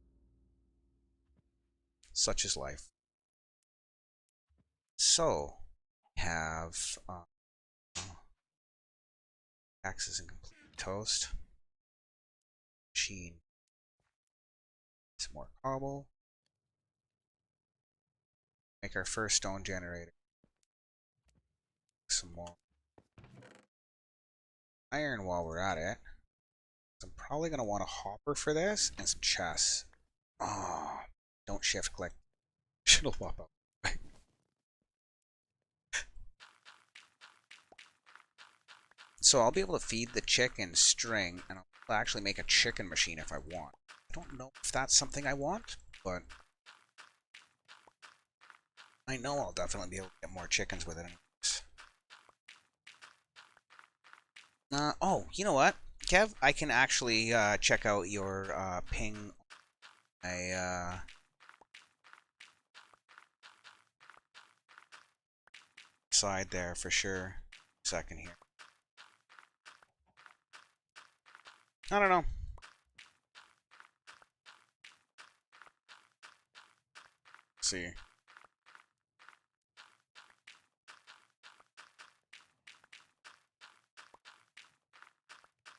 such is life. So, have axes and complete toast. Machine. Some more cobble. Make our first stone generator. Some more iron while we're at it. I'm probably going to want a hopper for this and some chests. Oh, don't shift click. Shit'll pop up. So I'll be able to feed the chicken string, and I'll actually make a chicken machine if I want. I don't know if that's something I want, but I know I'll definitely be able to get more chickens with it anyways. Oh, you know what, Kev? I can actually check out your ping. Side there for sure. Second here. I don't know. Let's see.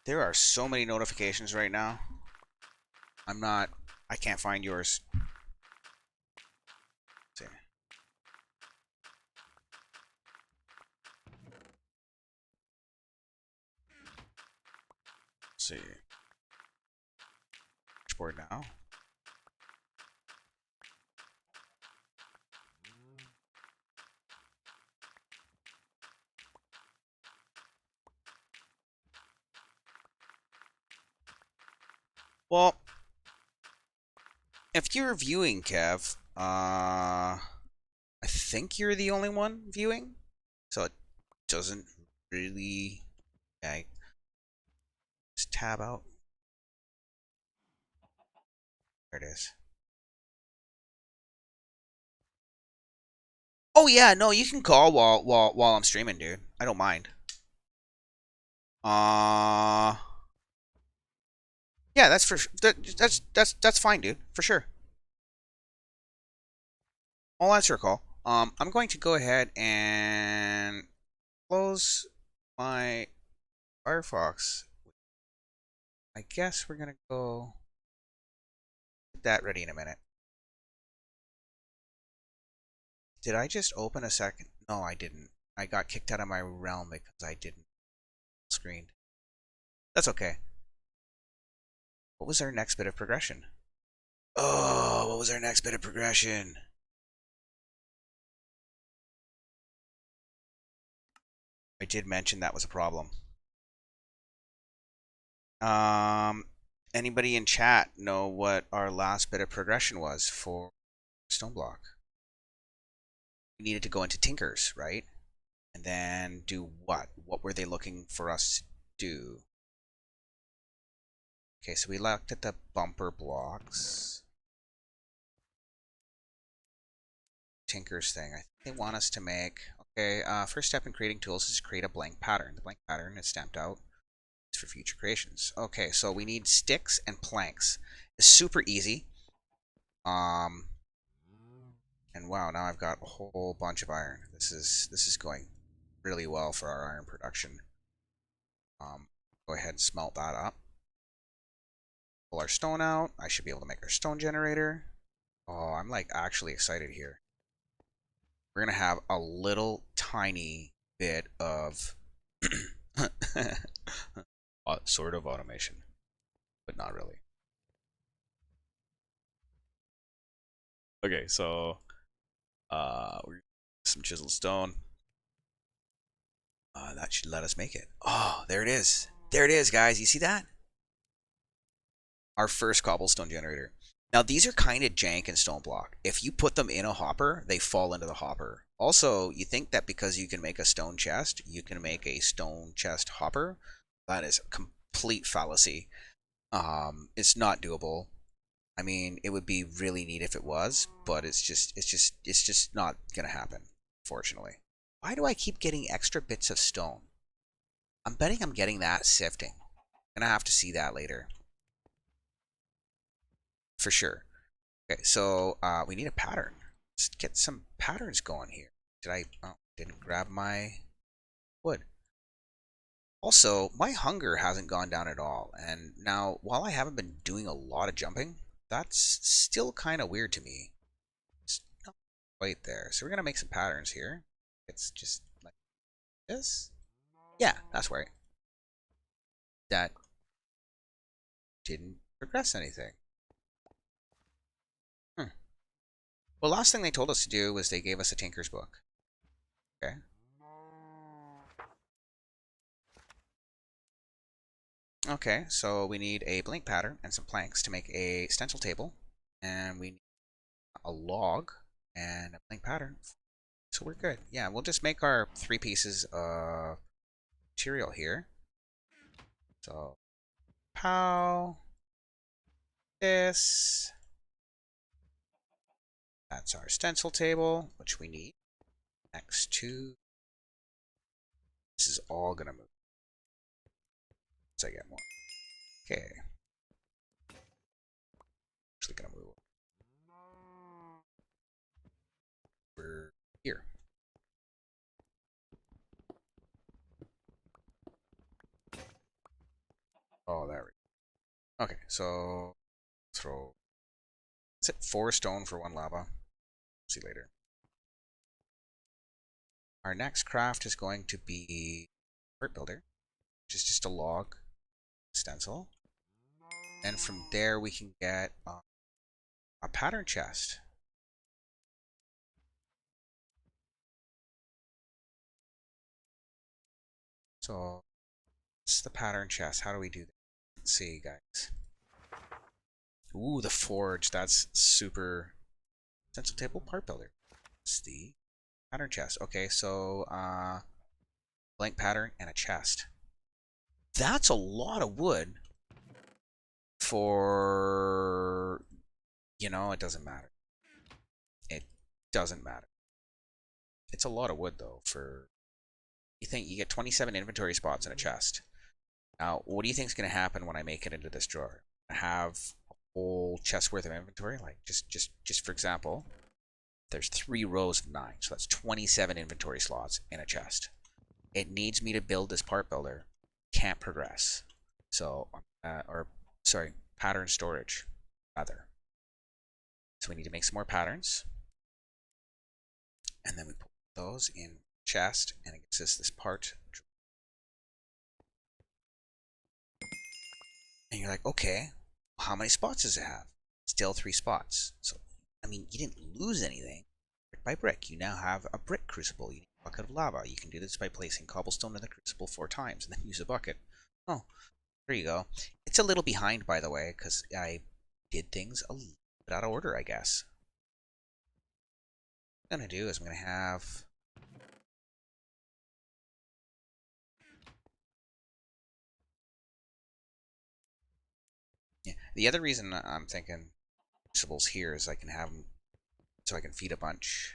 There are so many notifications right now. I can't find yours. see. Dashboard now. Well, if you're viewing, Kev, I think you're the only one viewing, so it doesn't really. Yeah, just tab out. There it is. Oh yeah, no, you can call while I'm streaming, dude. I don't mind. Uh yeah, that's for that's fine, dude, for sure. I'll answer a call. I'm going to go ahead and close my Firefox. I guess we're gonna go get that ready in a minute. Did I just open a second? No, I didn't. I got kicked out of my realm because I didn't screen. That's okay. What was our next bit of progression? Oh, what was our next bit of progression? I did mention that was a problem. Um, Anybody in chat know what our last bit of progression was for Stoneblock? We needed to go into Tinkers, right? And then do what? What were they looking for us to do? Okay, so we looked at the bumper blocks. Tinkers thing. I think they want us to make... Okay, first step in creating tools is to create a blank pattern. The blank pattern is stamped out. It's for future creations. Okay, so we need sticks and planks. It's super easy. And wow, now I've got a whole bunch of iron. This is going really well for our iron production. Go ahead and smelt that up. Pull our stone out. I should be able to make our stone generator. Oh, I'm like actually excited here. We're gonna have a little tiny bit of sort of automation, but not really. Okay, so we're some chiseled stone. That should let us make it. Oh, there it is. There it is, guys. You see that? Our first cobblestone generator. Now, these are kind of jank in stone block. If you put them in a hopper, they fall into the hopper. Also, you think that because you can make a stone chest, you can make a stone chest hopper. That is a complete fallacy. It's not doable. I mean, it would be really neat if it was, but it's just not gonna happen, fortunately. Why do I keep getting extra bits of stone? I'm betting I'm getting that sifting. I'm gonna have to see that later. For sure. Okay, so we need a pattern. Let's get some patterns going here. Did I... Oh, didn't grab my wood. Also, my hunger hasn't gone down at all. And now, while I haven't been doing a lot of jumping, that's still kind of weird to me. It's not quite there. So we're going to make some patterns here. It's just like this. Yeah, that's right. That didn't progress anything. Well, last thing they told us to do was they gave us a Tinker's book. Okay. Okay, so we need a blank pattern and some planks to make a stencil table. And we need a log and a blank pattern. So we're good. Yeah, we'll just make our 3 pieces of material here. So, pow. This. That's our stencil table, which we need. Next to... This is all gonna move. Once I get more. Okay. Actually gonna move over here. Oh, there we go. Okay, so throw... Is it 4 stone for 1 lava? See later. Our next craft is going to be Fort Builder, which is just a log. stencil. And from there we can get a pattern chest. So it's the pattern chest. How do we do that? Let's see, guys. Ooh, the forge. That's super. Stencil table part builder. It's the pattern chest. Okay, so blank pattern and a chest. That's a lot of wood for, it doesn't matter. It doesn't matter. It's a lot of wood though for, you think you get 27 inventory spots in a chest. Now, what do you think is going to happen when I make it into this drawer? I have a whole chest worth of inventory, like just for example, there's 3 rows of 9, so that's 27 inventory slots in a chest. It needs me to build this part builder. Can't progress. So, pattern storage, rather. So we need to make some more patterns. And then we put those in chest, and it gives us this part. And you're like, okay, how many spots does it have? Still 3 spots. So, I mean, you didn't lose anything. Brick by brick, you now have a brick crucible. You need a bucket of lava. You can do this by placing cobblestone in the crucible 4 times, and then use a bucket. Oh, there you go. It's a little behind, by the way, because I did things a little bit out of order, I guess. What I'm going to do is I'm going to have... Yeah, the other reason I'm thinking crucibles here is I can have them so I can feed a bunch.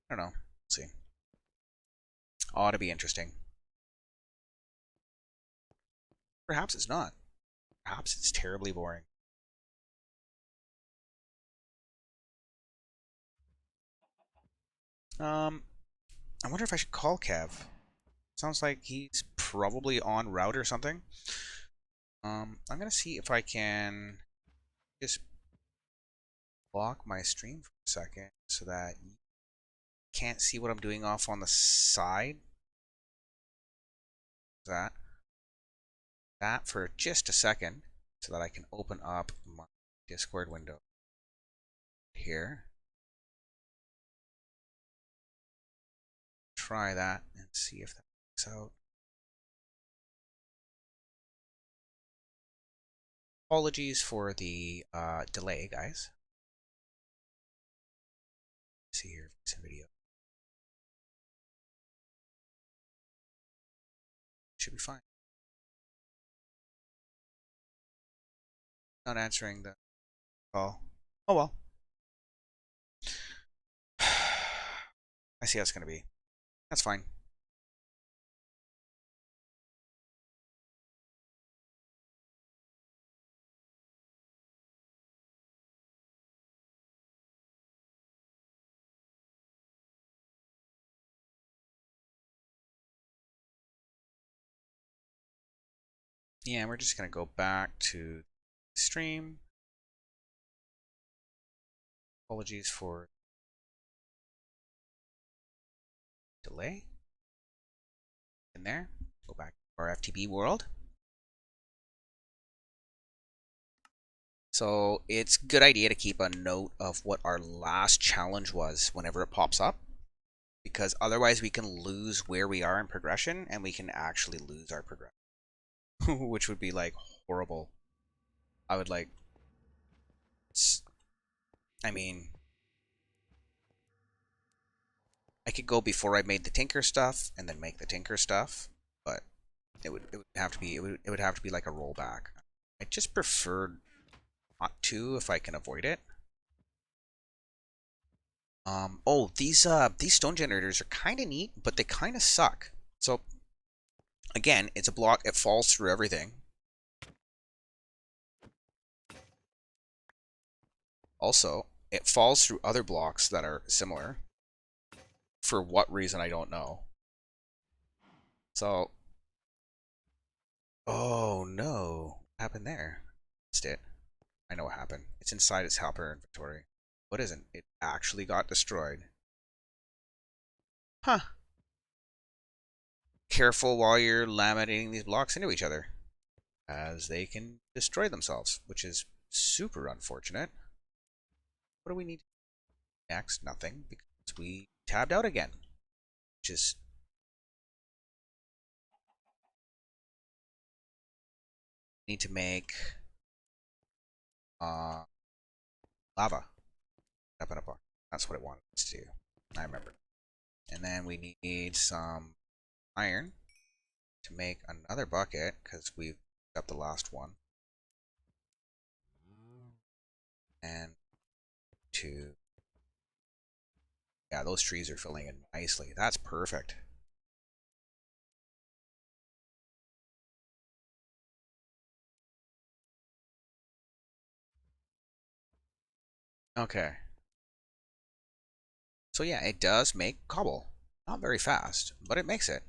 I don't know. Let's see. Ought to be interesting. Perhaps it's not. Perhaps it's terribly boring. I wonder if I should call Kev. Sounds like he's probably en route or something. I'm gonna see if I can just block my stream for a second so that you can't see what I'm doing off on the side. That for just a second so that I can open up my Discord window here. Try that and see if that works out. Apologies for the delay, guys. Let's see here, some video. Should be fine. Not answering the call. Oh well. I see how it's gonna be. That's fine. Yeah, we're just gonna go back to stream. Apologies for delay. In there. Go back to our FTB world. So it's a good idea to keep a note of what our last challenge was whenever it pops up, because otherwise we can lose where we are in progression and we can actually lose our progression, which would be like horrible. I would like, I mean, I could go before I made the Tinker stuff and then make the Tinker stuff, but it would have to be it would have to be like a rollback. I just prefer not to if I can avoid it. Oh, these stone generators are kind of neat, but they kind of suck. So again, it's a block. It falls through everything. Also, it falls through other blocks that are similar. For what reason, I don't know. So, oh no, what happened there? That's it. I know what happened. It's inside its helper inventory. What isn't? It actually got destroyed. Huh. Careful while you're laminating these blocks into each other. as they can destroy themselves, which is super unfortunate. What do we need next? Nothing, because we tabbed out again, which is need to make uh, lava. That's what it wanted us to do. I remember. And then we need some iron to make another bucket because we've got the last one. And to yeah, those trees are filling in nicely. That's perfect. Okay. So yeah, it does make cobble. Not very fast, but it makes it.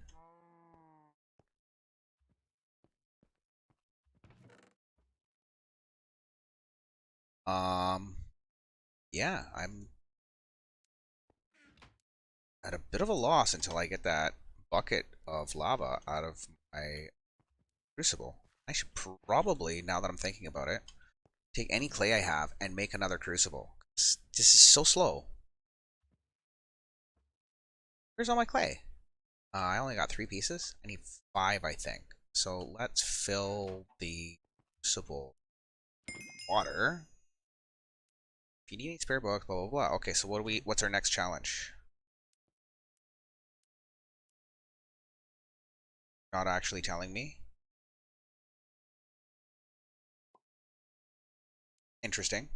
Um, yeah, I'm at a bit of a loss until I get that bucket of lava out of my crucible. I should probably, now that I'm thinking about it, take any clay I have and make another crucible. This is so slow. Where's all my clay? I only got 3 pieces. I need 5, I think. So let's fill the crucible water. If you need any spare books, blah blah blah. Okay, so what's our next challenge? Not actually telling me. Interesting.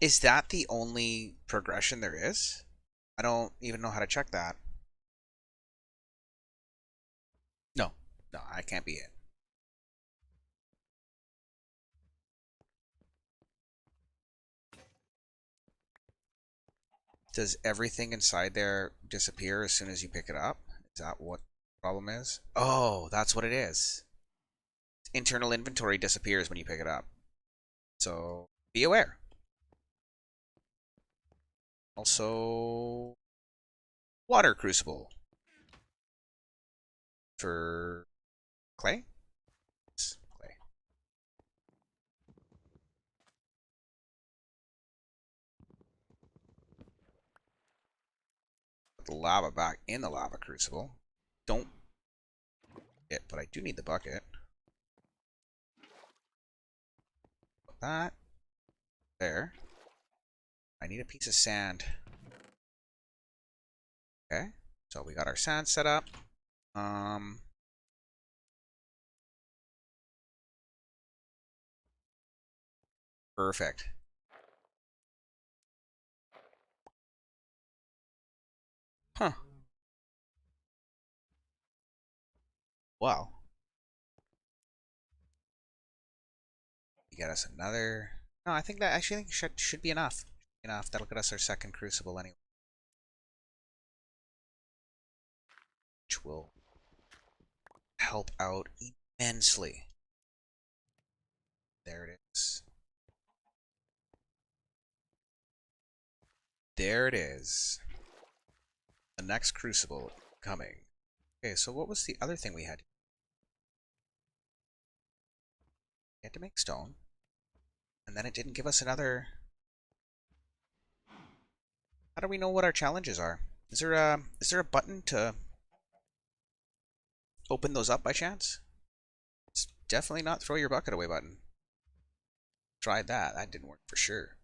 Is that the only progression there is? I don't even know how to check that. No, no, I can't be it. Does everything inside there disappear as soon as you pick it up? Is that what the problem is? Oh, that's what it is. Internal inventory disappears when you pick it up. So be aware. Also, water crucible for clay. Clay. Put the lava back in the lava crucible. Don't it, but I do need the bucket. Put that there. I need a piece of sand. Okay, so we got our sand set up. Um, Perfect. Huh. Well, you get us another. No, I think that actually think should be enough. Enough. That'll get us our second crucible anyway, which will help out immensely. There it is. There it is. The next crucible coming. Okay, so what was the other thing we had? We had to make stone, and then it didn't give us another. How do we know what our challenges are? Is there a button to open those up by chance? It's definitely not throw your bucket away button. Tried that. That didn't work for sure.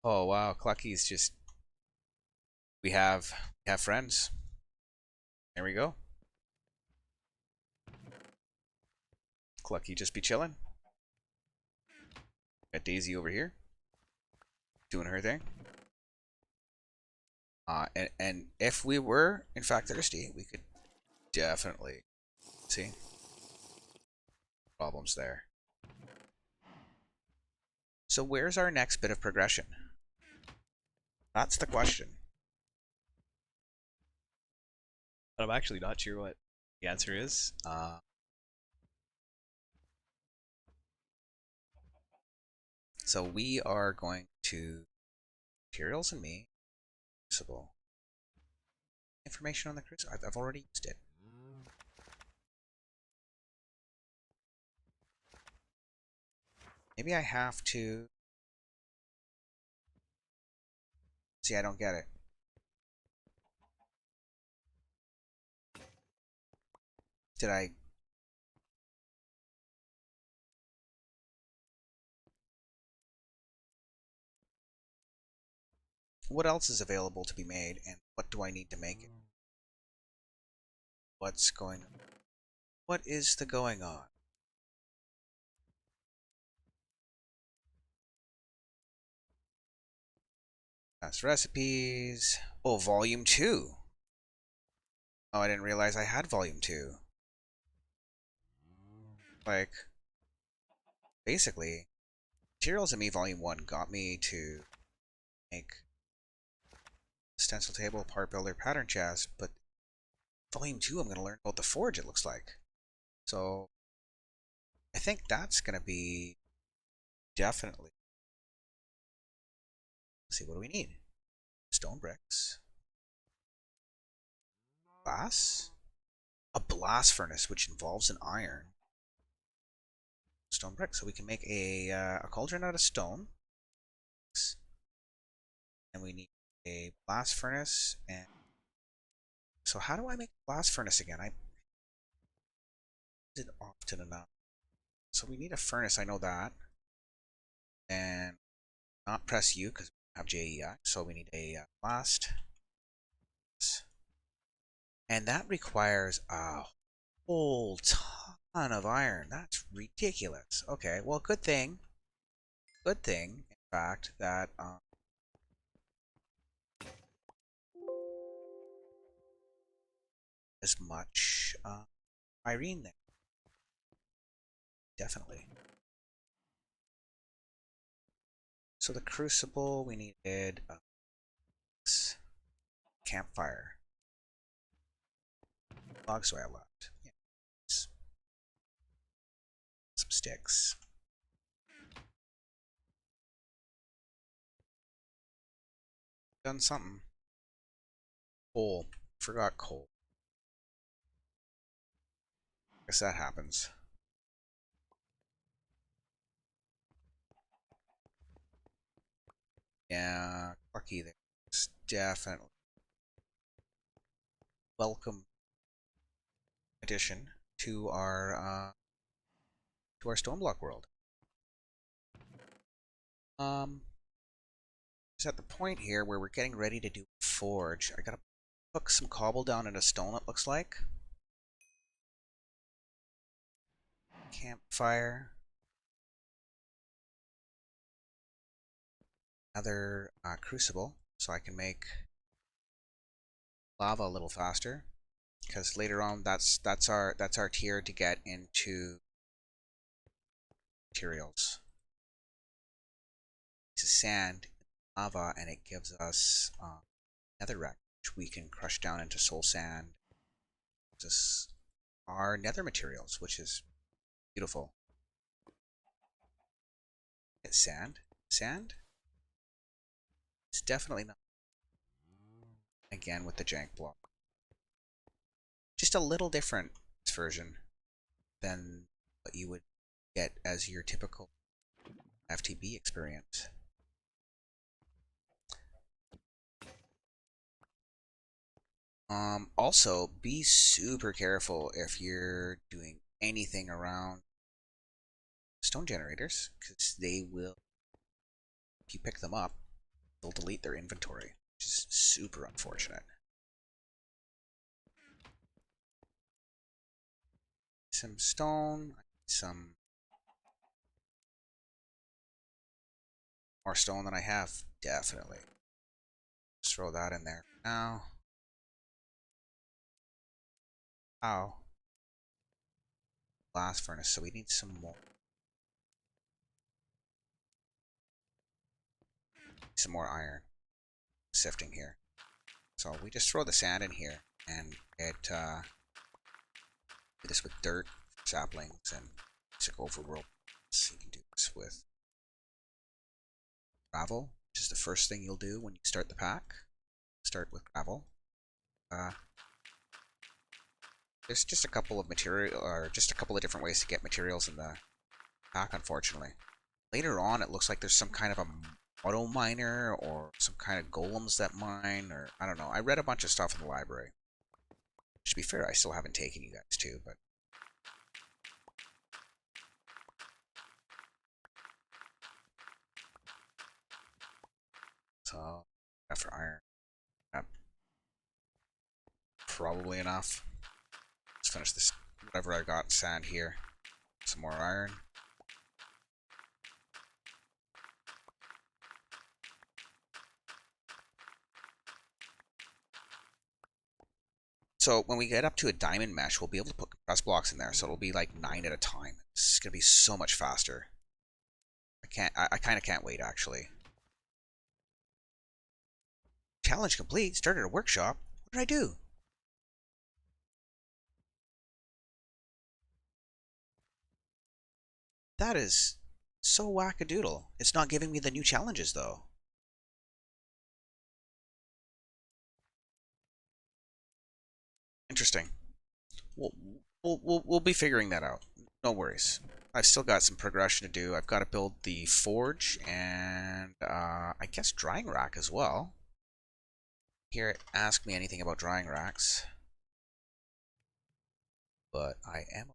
Oh wow, Clucky's just we have friends. There we go. Clucky just be chilling. Got Daisy over here doing her thing. And if we were in fact thirsty, we could definitely see problems there. So where's our next bit of progression? That's the question. I'm actually not sure what the answer is. So we are going to materials and me. Crucible. Information on the crucible. I've already used it. Maybe I have to. See, I don't get it. Did I? What else is available to be made, and what do I need to make it? What's going on? What is the going on? That's recipes. Oh, volume 2. Oh, I didn't realize I had volume 2. Like, basically, Materials and Me Volume 1 got me to make stencil table, part builder, pattern chest, but Volume 2 I'm going to learn about the forge, it looks like. So, I think that's going to be definitely. Let's see, what do we need? Stone bricks. Glass? A blast furnace, which involves an iron. Stone bricks, so we can make a cauldron out of stone. And we need a blast furnace. And so how do I make a blast furnace again? I did often enough. So we need a furnace, I know that. And not press U because we have JEI. So we need a blast. And that requires a whole ton of iron. That's ridiculous. Okay, well, good thing, in fact, that as much Irene there. Definitely. So the crucible, we needed a campfire. Logs do I have left? Yeah. Some sticks. Done something. Coal. Forgot coal. Guess that happens. Yeah, lucky there. It's definitely welcome addition to our Stoneblock world. It's at the point here where we're getting ready to do forge. I gotta hook some cobble down into stone, it looks like. Campfire. Another crucible, so I can make lava a little faster. Because later on, that's our tier to get into materials. It's sand, lava, and it gives us netherrack, which we can crush down into soul sand. Just our nether materials, which is beautiful. It's sand. Sand? It's definitely not. Again with the jank block. Just a little different this version than what you would get as your typical FTB experience. Also, be super careful if you're doing anything around stone generators, because they will, if you pick them up, they'll delete their inventory, which is super unfortunate. Some stone, some more stone than I have, definitely. Just throw that in there now. Oh. Blast furnace, so we need some more. Some more iron sifting here. So we just throw the sand in here and it do this with dirt, saplings, and basic overworld. So you can do this with gravel, which is the first thing you'll do when you start the pack. Start with gravel. Uh, there's just a couple of material, or just a couple of different ways to get materials in the pack, unfortunately. Later on, it looks like there's some kind of a auto miner or some kind of golems that mine, or I don't know. I read a bunch of stuff in the library. To be fair, I still haven't taken you guys to, but so after iron, yeah, probably enough. Let's finish this. Whatever I got, sand here, some more iron. So when we get up to a diamond mesh, we'll be able to put compressed blocks in there. So it'll be like 9 at a time. It's gonna be so much faster. I kind of can't wait, actually. Challenge complete. Started a workshop. What did I do? That is so wackadoodle. It's not giving me the new challenges, though. Interesting. We'll, we'll be figuring that out. No worries. I've still got some progression to do. I've got to build the forge and I guess drying rack as well. Here, ask me anything about drying racks. But I am.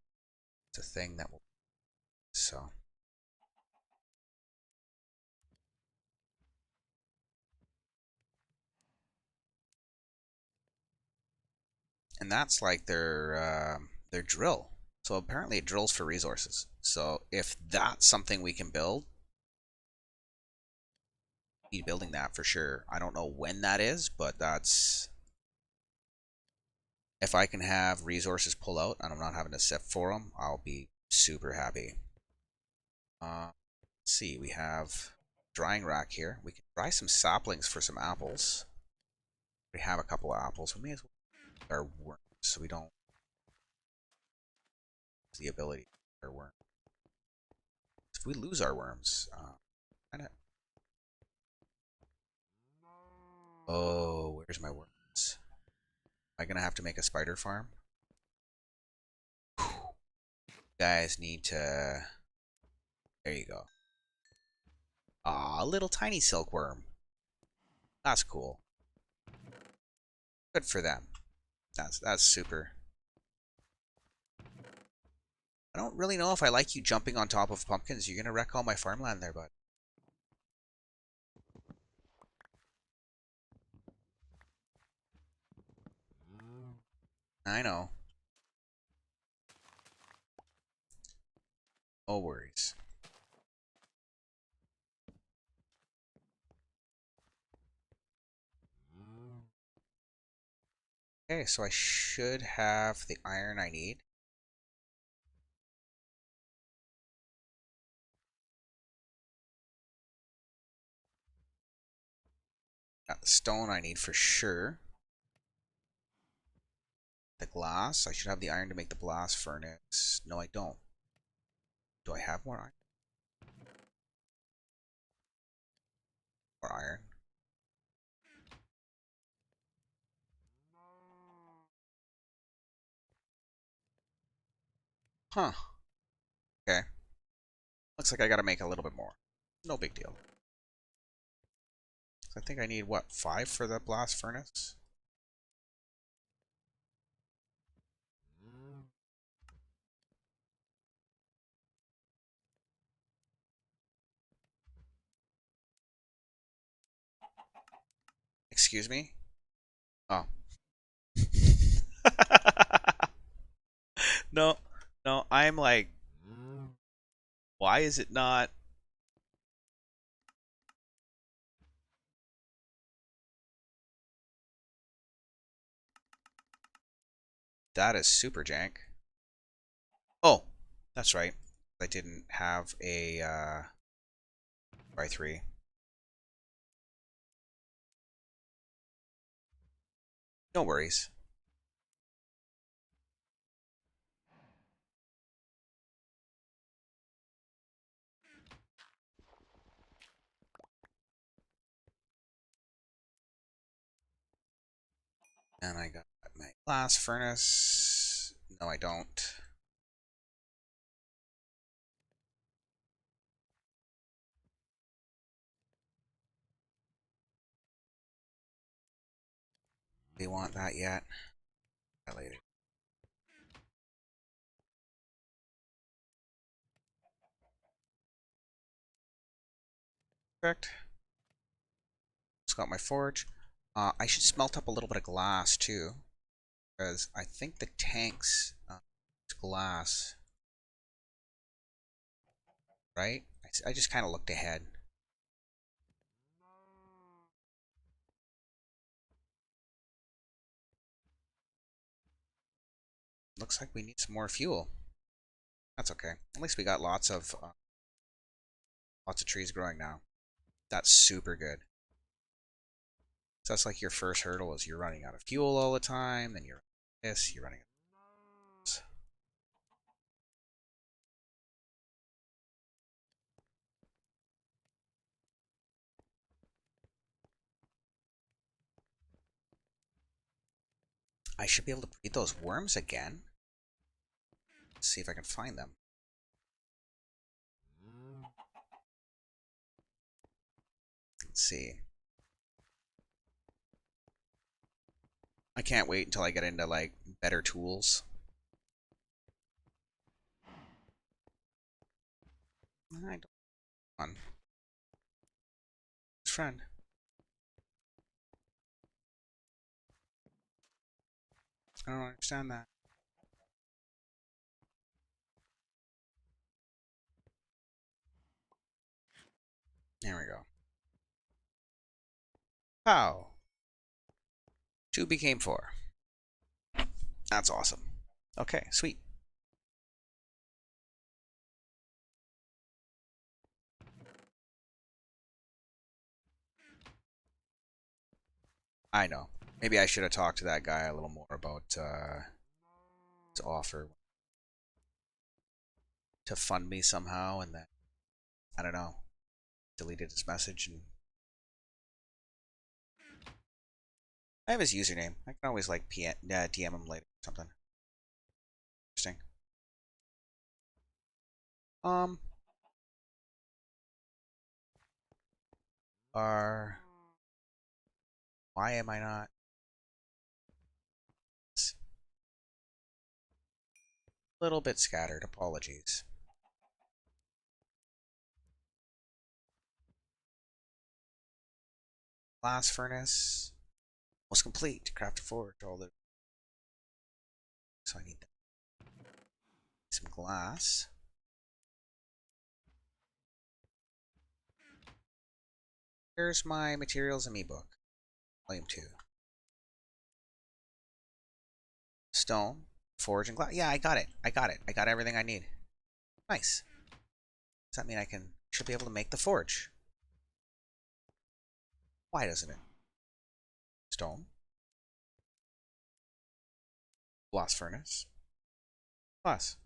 It's a thing that will. So. And that's like their drill. So apparently it drills for resources. So if that's something we can build, be building that for sure. I don't know when that is, but that's if I can have resources pull out and I'm not having to sift for them, I'll be super happy. Let's see, we have drying rack here. We can dry some saplings for some apples. We have a couple of apples. We may as well our worms so we don't lose the ability to our worms. If we lose our worms, kind of. Oh, where's my worms? Am I gonna have to make a spider farm? Guys need to. There you go. Aw, little tiny silkworm. That's cool. Good for them. That's super. I don't really know if I like you jumping on top of pumpkins. You're gonna wreck all my farmland there, bud. I know. No worries. Okay, so I should have the iron I need. Got the stone I need for sure. The glass. I should have the iron to make the blast furnace. No, I don't. Do I have more iron? More iron. Huh. Okay. Looks like I gotta make a little bit more. No big deal. I think I need, what, 5 for the blast furnace? Excuse me? Oh. No, no, I'm like, why is it not? That is super jank. Oh, that's right. I didn't have a by 3. No worries. And I got my glass furnace. No, I don't. Do you want that yet? That later. Correct. Just got my forge. I should smelt up a little bit of glass too, because I think the tanks glass, right? I just kind of looked ahead. Looks like we need some more fuel. That's okay. At least we got lots of trees growing now. That's super good. So that's like your first hurdle is you're running out of fuel all the time, then you're running out of this. I should be able to breed those worms again. Let's see if I can find them. Let's see. I can't wait until I get into like better tools. I don't want friend. I don't understand that. There we go. How? 2 became 4. That's awesome. Okay, sweet. I know. Maybe I should have talked to that guy a little more about his offer to fund me somehow, and then I don't know, deleted his message. And I have his username. I can always like DM him later or something. Interesting. Um, are why am I not? It's a little bit scattered. Apologies. Glass furnace was complete. To craft a forge. All the so I need some glass. Here's my materials and me book, volume 2. Stone, forge, and glass. Yeah, I got it. I got it. I got everything I need. Nice. Does that mean I should be able to make the forge? Why doesn't it? Stone. Blast furnace. Glass.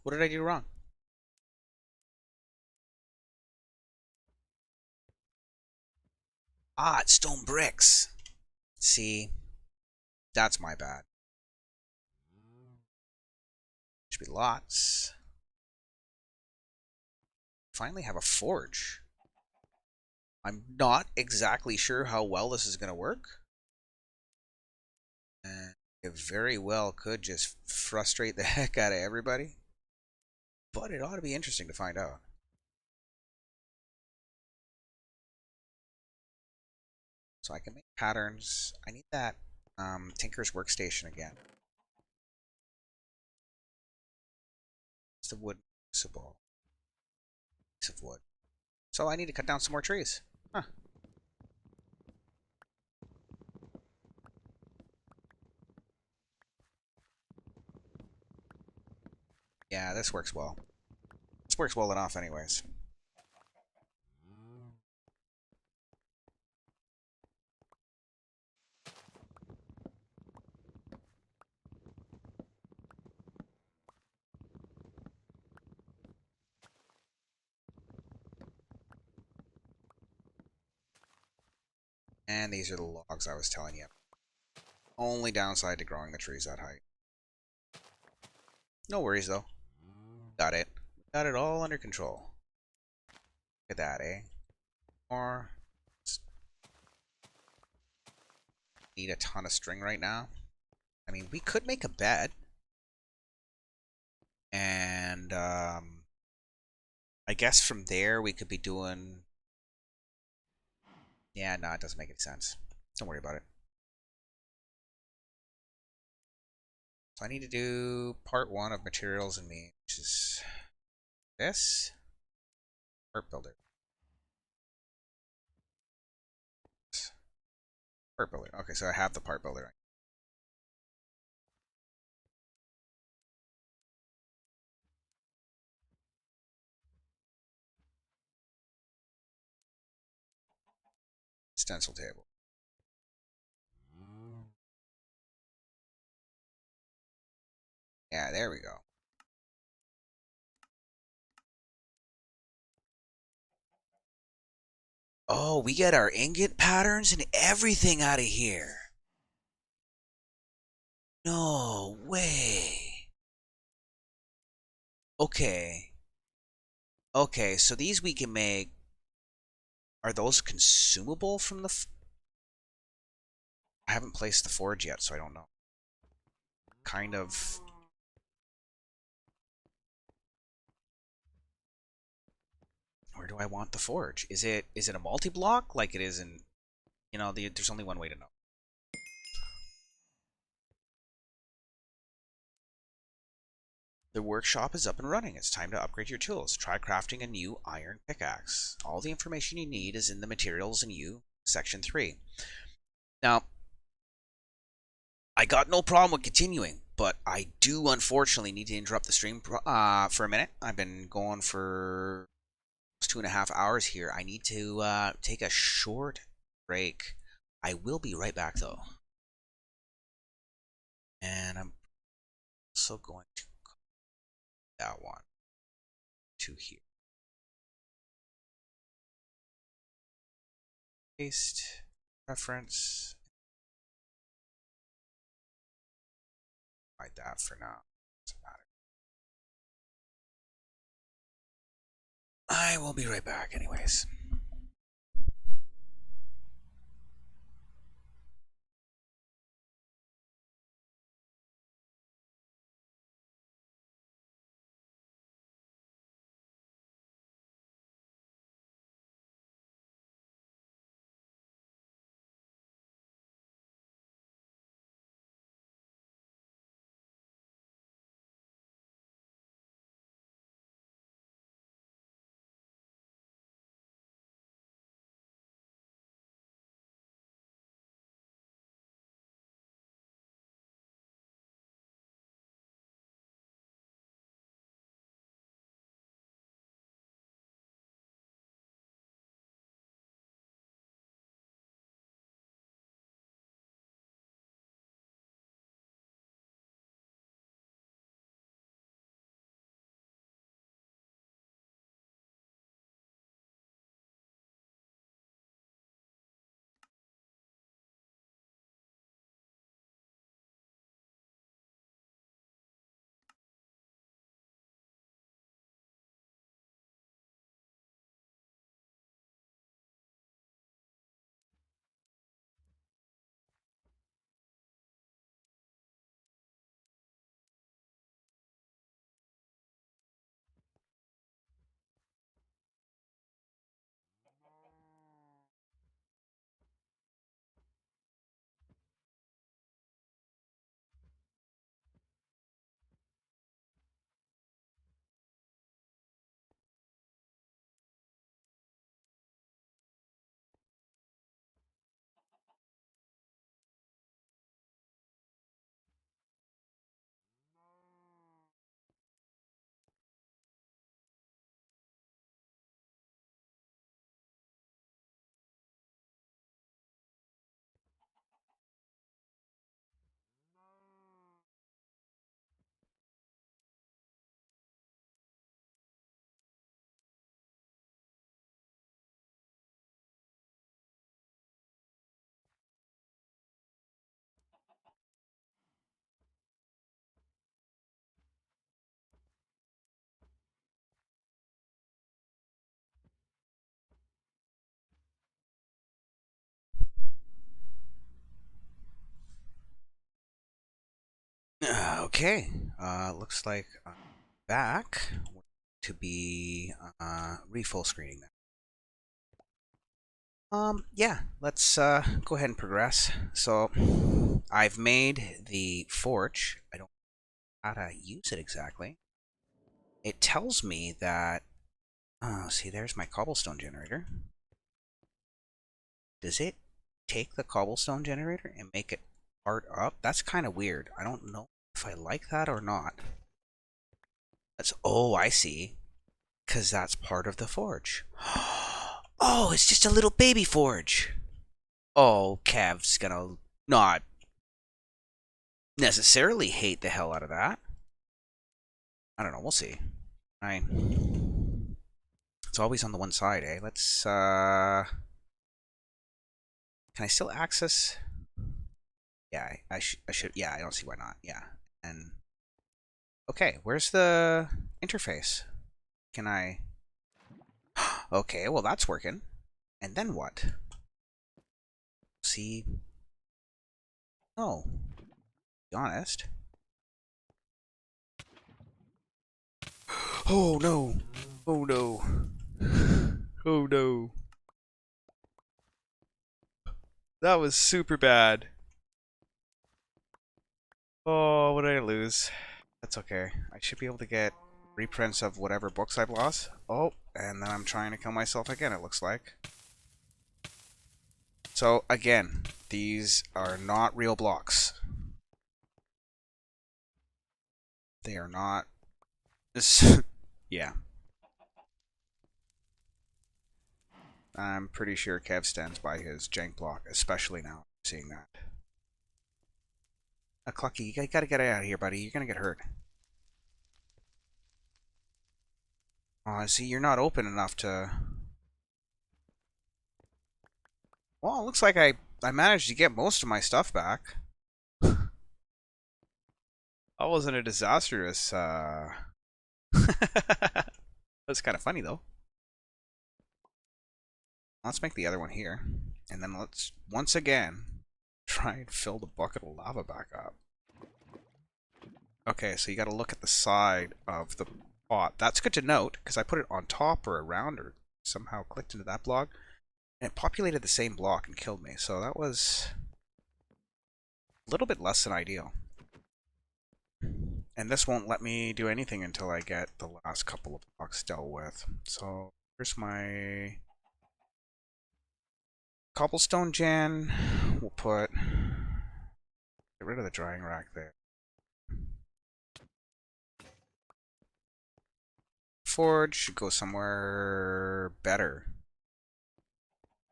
What did I do wrong? Ah, it's stone bricks. See, that's my bad. Should be lots. Finally have a forge. I'm not exactly sure how well this is going to work. And it very well could just frustrate the heck out of everybody. But it ought to be interesting to find out. So I can make patterns. I need that Tinker's Workstation again. It's the wood crucible. Piece of wood. So I need to cut down some more trees. Huh. Yeah, this works well. This works well enough anyways. And these are the logs I was telling you. Only downside to growing the trees that height. No worries though. Got it. Got it all under control. Look at that, eh? More. Need a ton of string right now. I mean, we could make a bed. And, I guess from there we could be doing... Yeah, no, it doesn't make any sense. Don't worry about it. So I need to do part 1 of materials and meat, which is this. Part builder. Part builder. Okay, so I have the part builder. Stencil table. Yeah, there we go. Oh, we get our ingot patterns and everything out of here. No way. Okay. Okay, so these we can make... Are those consumable from the... I haven't placed the forge yet, so I don't know. Kind of... Where do I want the forge? Is it a multi-block like it is in... You know, there's only one way to know. The workshop is up and running. It's time to upgrade your tools. Try crafting a new iron pickaxe. All the information you need is in the materials in section 3. Now, I got no problem with continuing, but I do unfortunately need to interrupt the stream for a minute. I've been going for 2.5 hours here. I need to take a short break. I will be right back though. And I'm also going to copy that one to here. Paste, reference. Hide that for now. Doesn't matter. I will be right back anyways. Okay. Looks like I'm back to be re-full screening that. Yeah, let's go ahead and progress. So, I've made the forge. I don't know how to use it exactly. It tells me that, see, there's my cobblestone generator. Does it take the cobblestone generator and make it part up? That's kind of weird. I don't know if I like that or not. Oh, I see. Because that's part of the forge. Oh, it's just a little baby forge. Oh, Kev's gonna not necessarily hate the hell out of that. I don't know, we'll see. I It's always on the one side, eh? Let's can I still access? Yeah, I should yeah, I don't see why not. Yeah. And okay, where's the interface? Can I Okay, well that's working. And then what? See? Oh, to be honest. Oh no. Oh no. Oh no. That was super bad. Oh, what did I lose? That's okay. I should be able to get reprints of whatever books I've lost. Oh, and then I'm trying to kill myself again, it looks like. So, again, these are not real blocks. They are not... This... yeah. I'm pretty sure Kev stands by his jank block, especially now, seeing that. Clucky, you gotta get out of here, buddy. You're gonna get hurt. Oh, see, you're not open enough to... Well, it looks like I managed to get most of my stuff back. That wasn't a disastrous, That's kind of funny, though. Let's make the other one here. And then let's, once again, try and fill the bucket of lava back up. Okay, so you gotta look at the side of the pot. That's good to note, because I put it on top or around or somehow clicked into that block. And it populated the same block and killed me. So that was a little bit less than ideal. And this won't let me do anything until I get the last couple of blocks dealt with. So here's my cobblestone gen. We'll put... Get rid of the drying rack there. Forge should go somewhere better.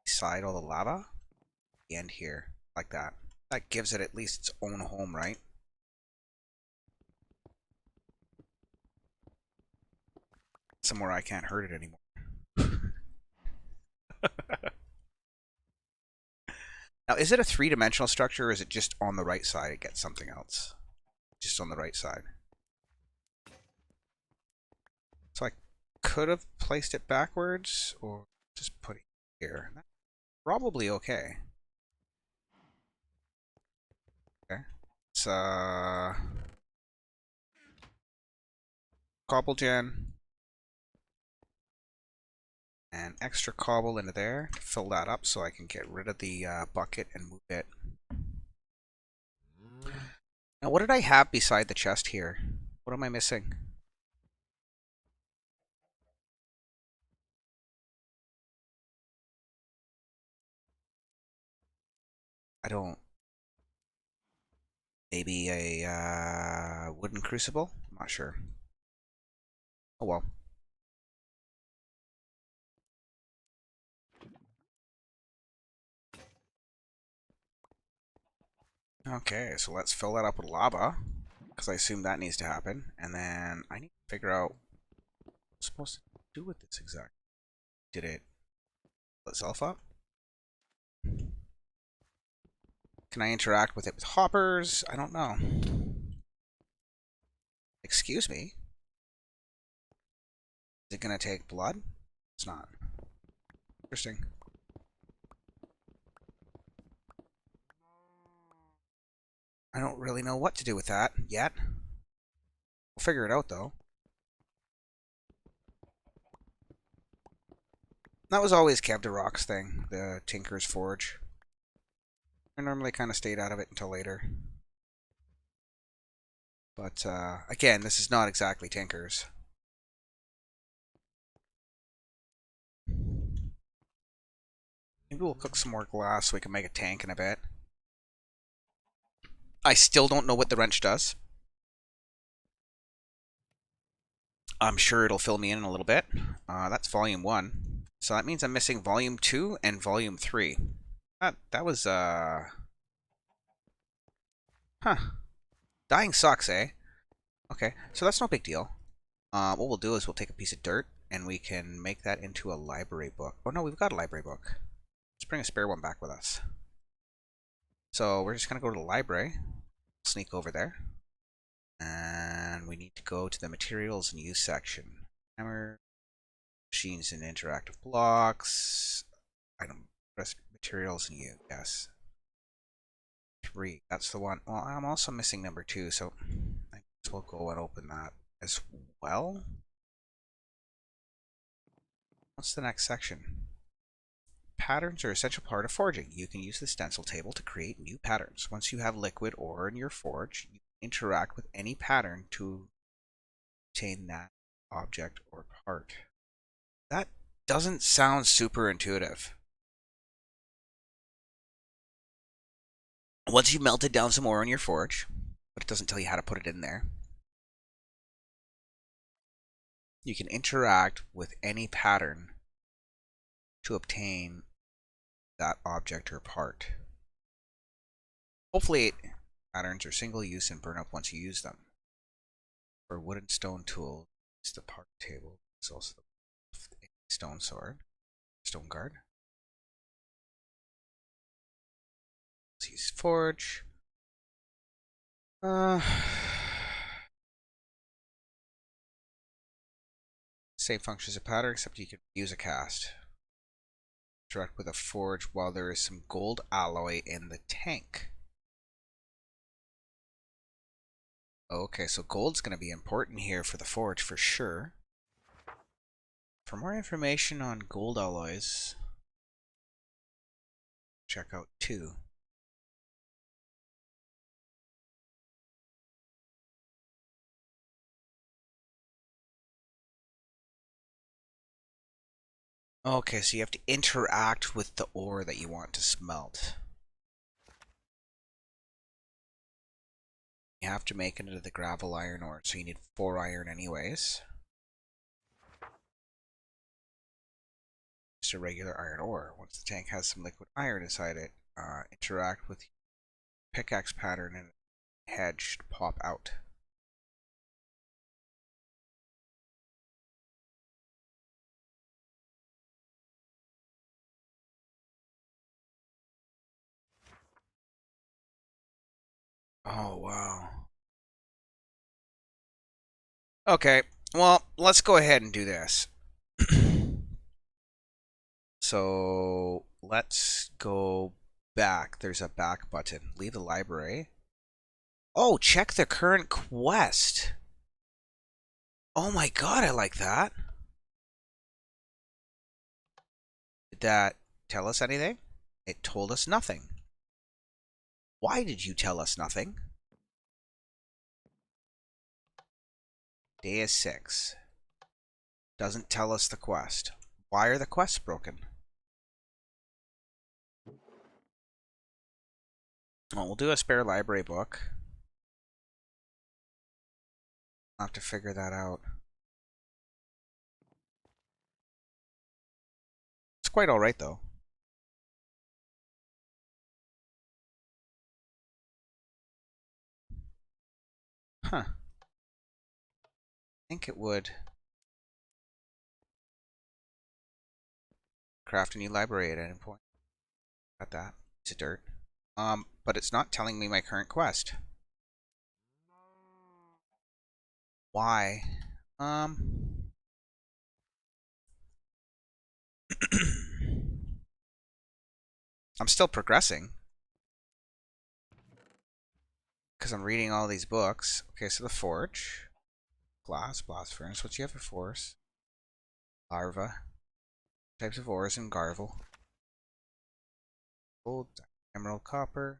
Beside all the lava. The end here. Like that. That gives it at least its own home, right? Somewhere I can't hurt it anymore. Now, is it a three-dimensional structure, or is it just on the right side it gets something else? Just on the right side. So I could have placed it backwards, or just put it here. That's probably okay. Okay. It's cobble gen. And extra cobble into there to fill that up so I can get rid of the bucket and move it. Now, what did I have beside the chest here? What am I missing? I don't... Maybe a wooden crucible? I'm not sure. Oh well. Okay, so let's fill that up with lava, because I assume that needs to happen. And then I need to figure out what I'm supposed to do with this exactly. Did it fill itself up? Can I interact with it with hoppers? I don't know. Excuse me? Is it going to take blood? It's not. Interesting. I don't really know what to do with that yet. We'll figure it out, though. That was always Kev DeRock's thing, the Tinker's Forge. I normally kind of stayed out of it until later. But, again, this is not exactly Tinker's. Maybe we'll cook some more glass so we can make a tank in a bit. I still don't know what the wrench does. I'm sure it'll fill me in a little bit. That's volume 1. So that means I'm missing volume 2 and volume 3. That was, Huh. Dying sucks, eh? Okay, so that's no big deal. What we'll do is we'll take a piece of dirt and we can make that into a library book. Oh no, we've got a library book. Let's bring a spare one back with us. So we're just going to go to the library, sneak over there, and we need to go to the materials and use section. Hammer, machines and interactive blocks, item, materials and use, yes. 3, that's the one. Well, I'm also missing number 2, so I guess we'll go and open that as well. What's the next section? Patterns are an essential part of forging. You can use the stencil table to create new patterns. Once you have liquid ore in your forge, you interact with any pattern to obtain that object or part. That doesn't sound super intuitive. Once you've melted down some ore in your forge, but it doesn't tell you how to put it in there, you can interact with any pattern to obtain that object or part. Hopefully, patterns are single use and burn up once you use them. For wood and stone tool, it's the part table. It's also the stone sword, stone guard. Let's use forge. Same function as a pattern, except you can use a cast. Interact with a forge while there is some gold alloy in the tank. Okay, so gold's going to be important here for the forge for sure. For more information on gold alloys, check out 2. Okay, so you have to interact with the ore that you want to smelt. You have to make it into the gravel iron ore, so you need 4 iron anyways. Just a regular iron ore. Once the tank has some liquid iron inside it, interact with pickaxe pattern and head should pop out. Oh, wow. Okay, well, let's go ahead and do this. So, let's go back. There's a back button. Leave the library. Oh, check the current quest. Oh my god, I like that. Did that tell us anything? It told us nothing. Why did you tell us nothing? Day is 6. Doesn't tell us the quest. Why are the quests broken? Well, we'll do a spare library book. I'll have to figure that out. It's quite alright, though. Huh. I think it would craft a new library at any point. Got that. It's a dirt. But it's not telling me my current quest. Why? I'm still progressing. because I'm reading all these books. Okay, so the forge, glass, blast furnace. What do you have for force? Larva. Types of ores in Garvel. Gold, emerald, copper.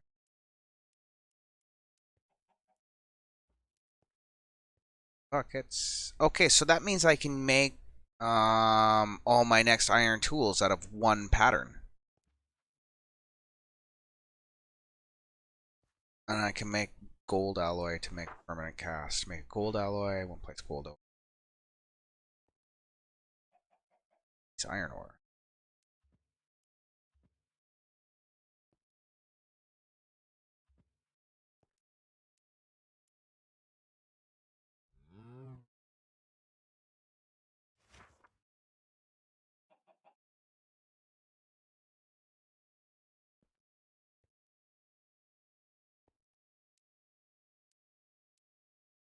Buckets. Okay, so that means I can make all my next iron tools out of one pattern. And I can make gold alloy to make permanent cast. Make gold alloy, one place gold alloy. It's iron ore.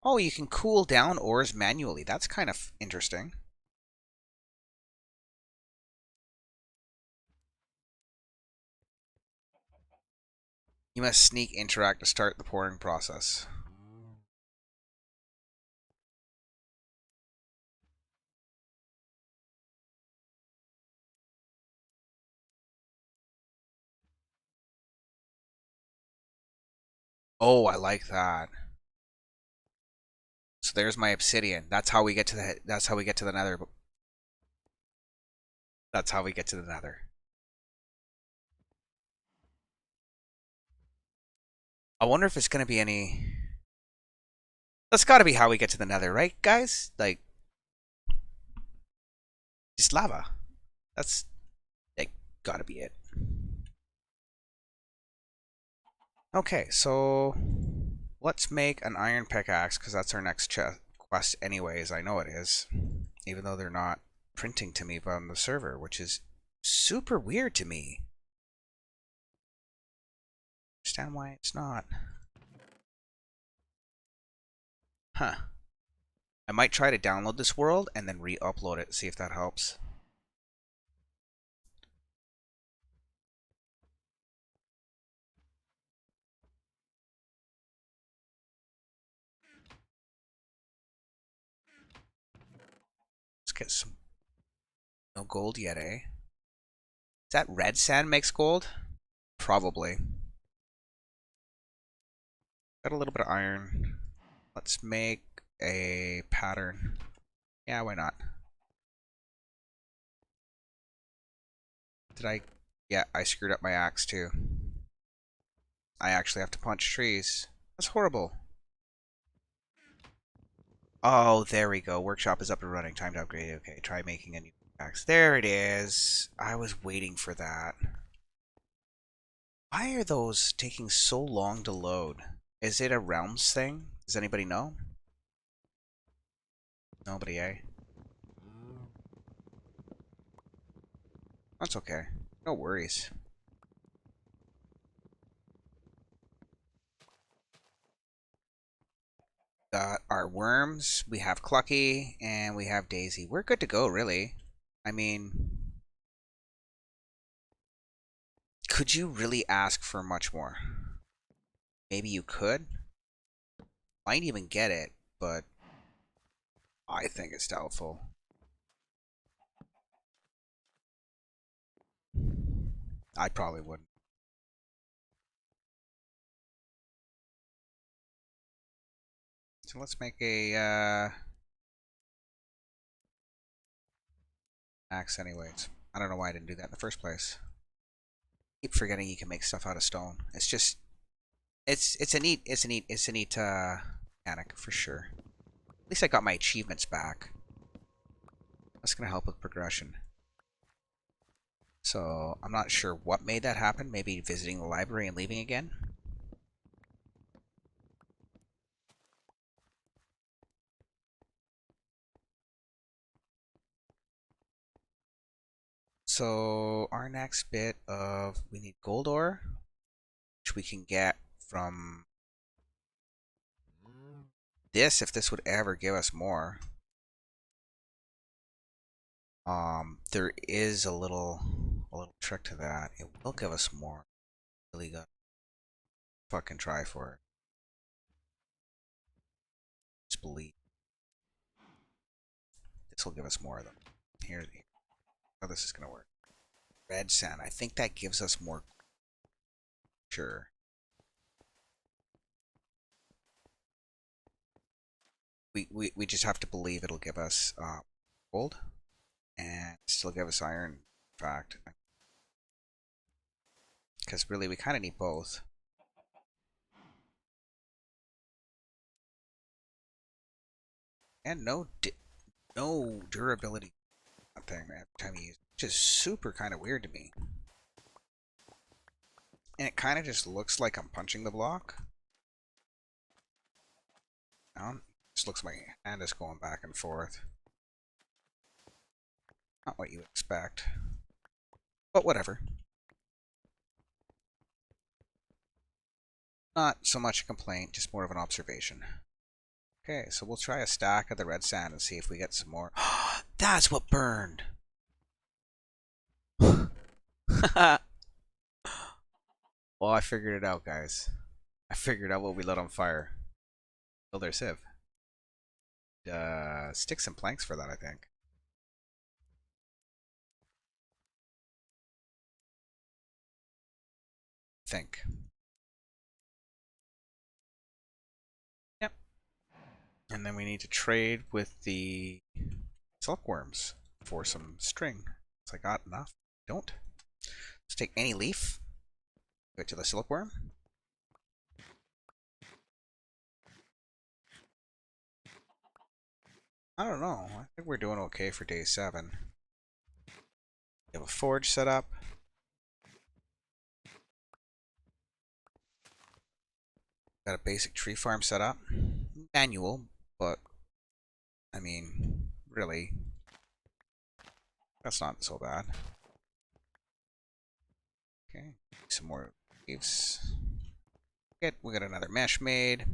Oh, you can cool down ores manually. That's kind of interesting. You must sneak interact to start the pouring process. Oh, I like that. So there's my obsidian. That's how we get to the nether. That's how we get to the nether. I wonder if it's going to be any... That's got to be how we get to the nether, right, guys? Like, just lava. That's... Like, gotta be it. Okay, so... Let's make an iron pickaxe, because that's our next quest anyways. I know it is. Even though they're not printing to me on the server, which is super weird to me. Understand why it's not. Huh. I might try to download this world and then re-upload it, see if that helps. Let's get some... No gold yet, eh? Is that red sand makes gold? Probably. Got a little bit of iron. Let's make a pattern. Yeah, why not? Did I... Yeah, I screwed up my axe too. I actually have to punch trees. That's horrible. Oh, there we go. Workshop is up and running. Time to upgrade. Okay, try making a new axe. There it is. I was waiting for that. Why are those taking so long to load? Is it a realms thing? Does anybody know? Nobody, eh? That's okay. No worries. Got our worms, we have Clucky, and we have Daisy. We're good to go, really. I mean, could you really ask for much more? Maybe you could. Might even get it, but I think it's doubtful. I probably wouldn't. So let's make a axe anyways. I don't know why I didn't do that in the first place. Keep forgetting you can make stuff out of stone. It's just it's a neat mechanic for sure. At least I got my achievements back. That's gonna help with progression. So I'm not sure what made that happen. Maybe visiting the library and leaving again. So our next bit of we need gold ore, which we can get from this if this would ever give us more. There is a little trick to that. It will give us more. Really good. Fucking try for it. just believe this will give us more of them. Here, how this is going to work. Red sand. I think that gives us more. Sure. We just have to believe it'll give us gold and still give us iron. In fact, because really we kind of need both. And no durability thing every time you use it, which is super kind of weird to me. And it kind of just looks like I'm punching the block. Just looks like my hand is going back and forth. Not what you would expect. But whatever. Not so much a complaint, just more of an observation. Okay, so we'll try a stack of the red sand and see if we get some more. That's what burned! Well, I figured it out, guys. I figured out what we lit on fire. Build our sieve. Sticks and planks for that, I think. Yep. And then we need to trade with the silkworms for some string. So I got enough. Don't. Let's take any leaf. Go to the silkworm. I don't know. I think we're doing okay for day 7. We have a forge set up. Got a basic tree farm set up. Manual, but I mean, really, that's not so bad. Okay, some more leaves. We got another mesh made.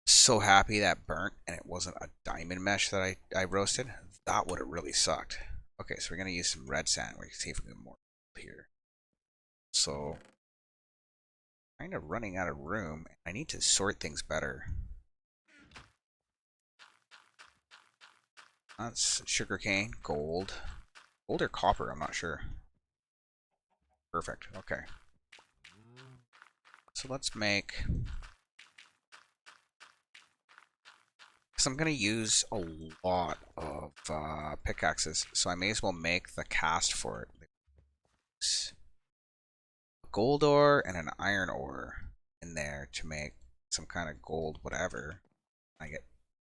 So happy that burnt and it wasn't a diamond mesh that I roasted. That would have really sucked. Okay, so we're gonna use some red sand. We can see if we can get more here. So, kind of running out of room. I need to sort things better. That's sugarcane, gold. Gold or copper, I'm not sure. Perfect, okay. So let's make... Because I'm going to use a lot of pickaxes, so I may as well make the cast for it. A gold ore and an iron ore in there to make some kind of gold whatever. I get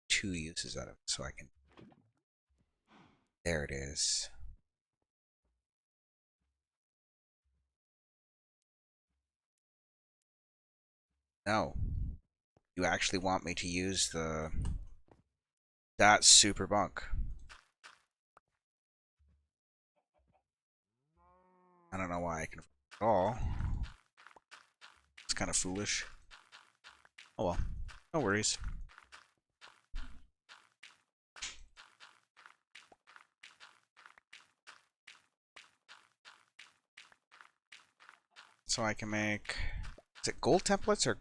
2 uses out of it, so I can... There it is. No. You actually want me to use the... That's super bunk. I don't know why I can at all. It's kind of foolish. Oh well. No worries. So I can make... Is it gold templates or...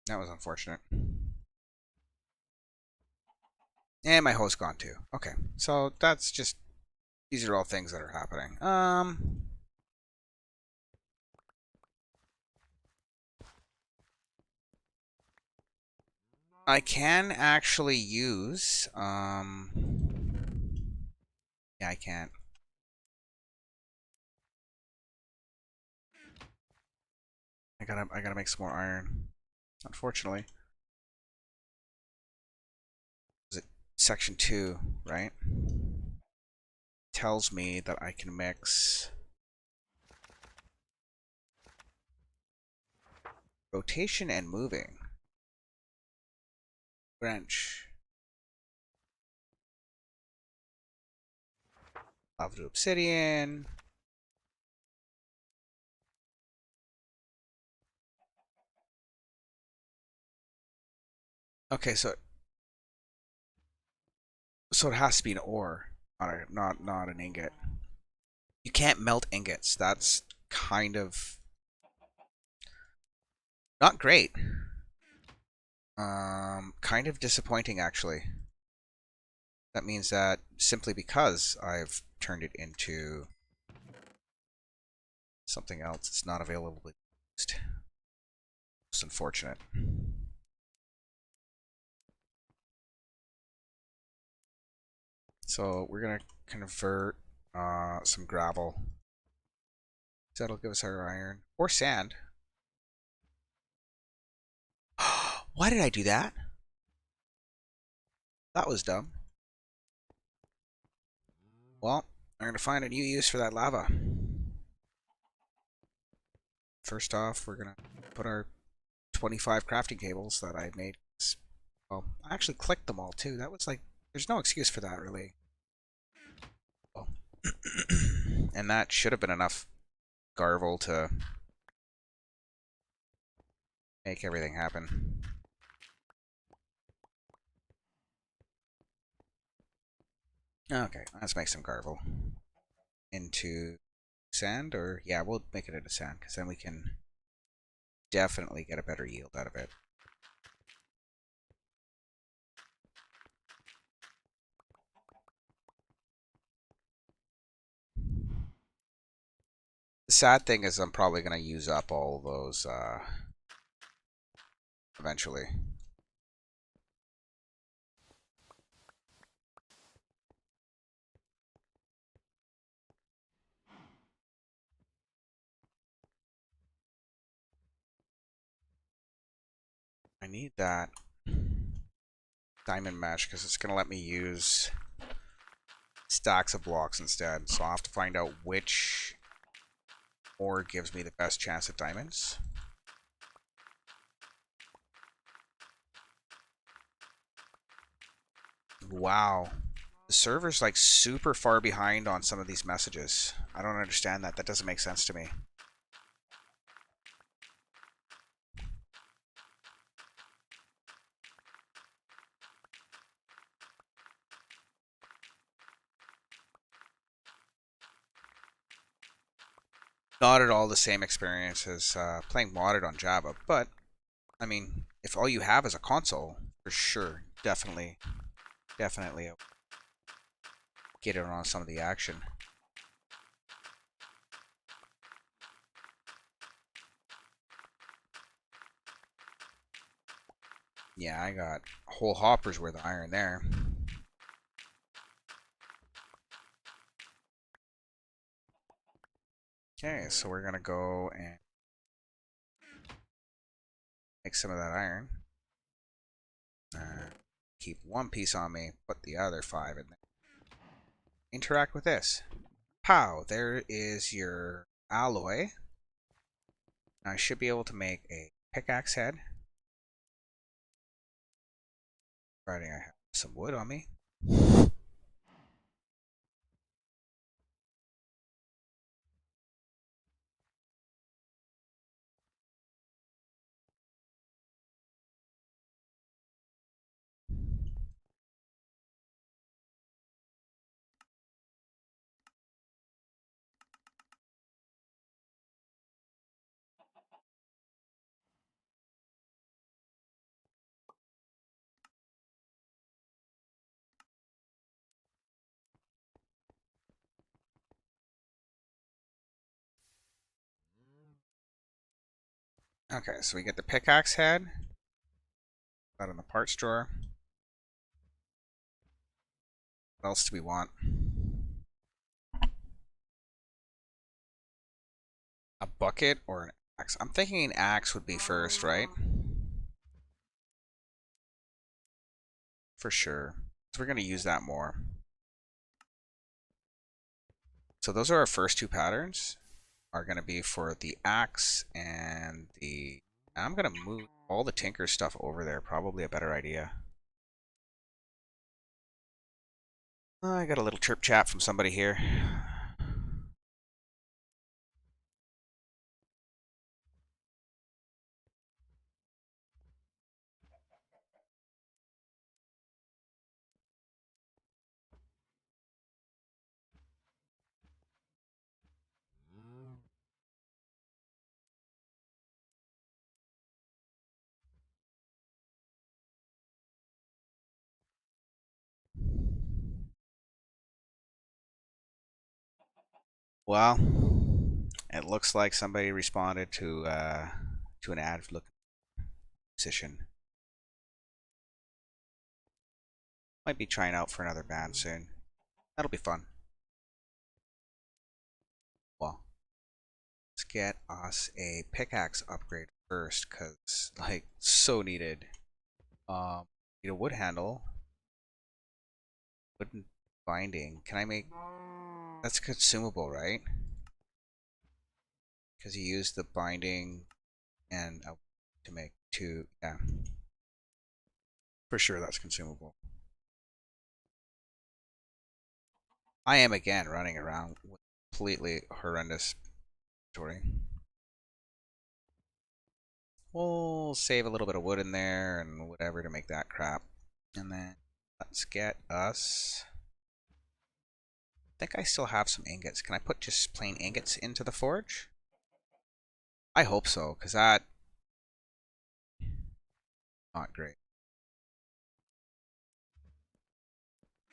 That was unfortunate. And my host gone too. Okay, so that's just... These are all things that are happening. I can actually use... Yeah, I can't. I gotta make some more iron. Unfortunately. Is it section 2, right? Tells me that I can mix Rotation and moving. Wrench. Lava to obsidian. Okay, so it has to be an ore, not an ingot. You can't melt ingots. That's kind of not great. Kind of disappointing actually. That means that simply because I've turned it into something else, it's not available to be used. It's unfortunate. So we're gonna convert some gravel. That'll give us our iron or sand. Why did I do that? That was dumb. Well, I'm gonna find a new use for that lava. First off, we're gonna put our 25 crafting tables that I made. Well, I actually clicked them all too. That was like, there's no excuse for that really. Well, and that should have been enough garble to make everything happen. Okay, let's make some garble into sand, or yeah, we'll make it into sand because then we can definitely get a better yield out of it. The sad thing is I'm probably going to use up all those eventually. I need that diamond mesh because it's going to let me use stacks of blocks instead. So I'll have to find out which ore gives me the best chance at diamonds. Wow. The server's like super far behind on some of these messages. I don't understand that. That doesn't make sense to me. Not at all the same experience as playing modded on Java, but I mean, if all you have is a console, for sure, definitely get in on some of the action. Yeah, I got whole hoppers worth of iron there. Okay, so we're gonna go and make some of that iron. Keep one piece on me, put the other 5 in there. Interact with this. Pow! There is your alloy. Now I should be able to make a pickaxe head. Providing I have some wood on me. Okay, so we get the pickaxe head. That in the parts drawer. What else do we want? A bucket or an axe? I'm thinking an axe would be first, right? For sure. So we're going to use that more. So those are our first 2 patterns. Are going to be for the axe and the I'm gonna move all the Tinker stuff over there. Probably a better idea. I got a little chirp chat from somebody here. Well, it looks like somebody responded to an ad looking position. Might be trying out for another band soon. That'll be fun. Well, let's get us a pickaxe upgrade first, cause like so needed. Need a wood handle, wooden binding. Can I make? That's consumable, right? Because you use the binding and to make two. Yeah, for sure that's consumable. I am again running around with completely horrendous story. We'll save a little bit of wood in there and whatever to make that crap. And then let's get us... I think I still have some ingots. Can I put just plain ingots into the forge? I hope so, because that... not great.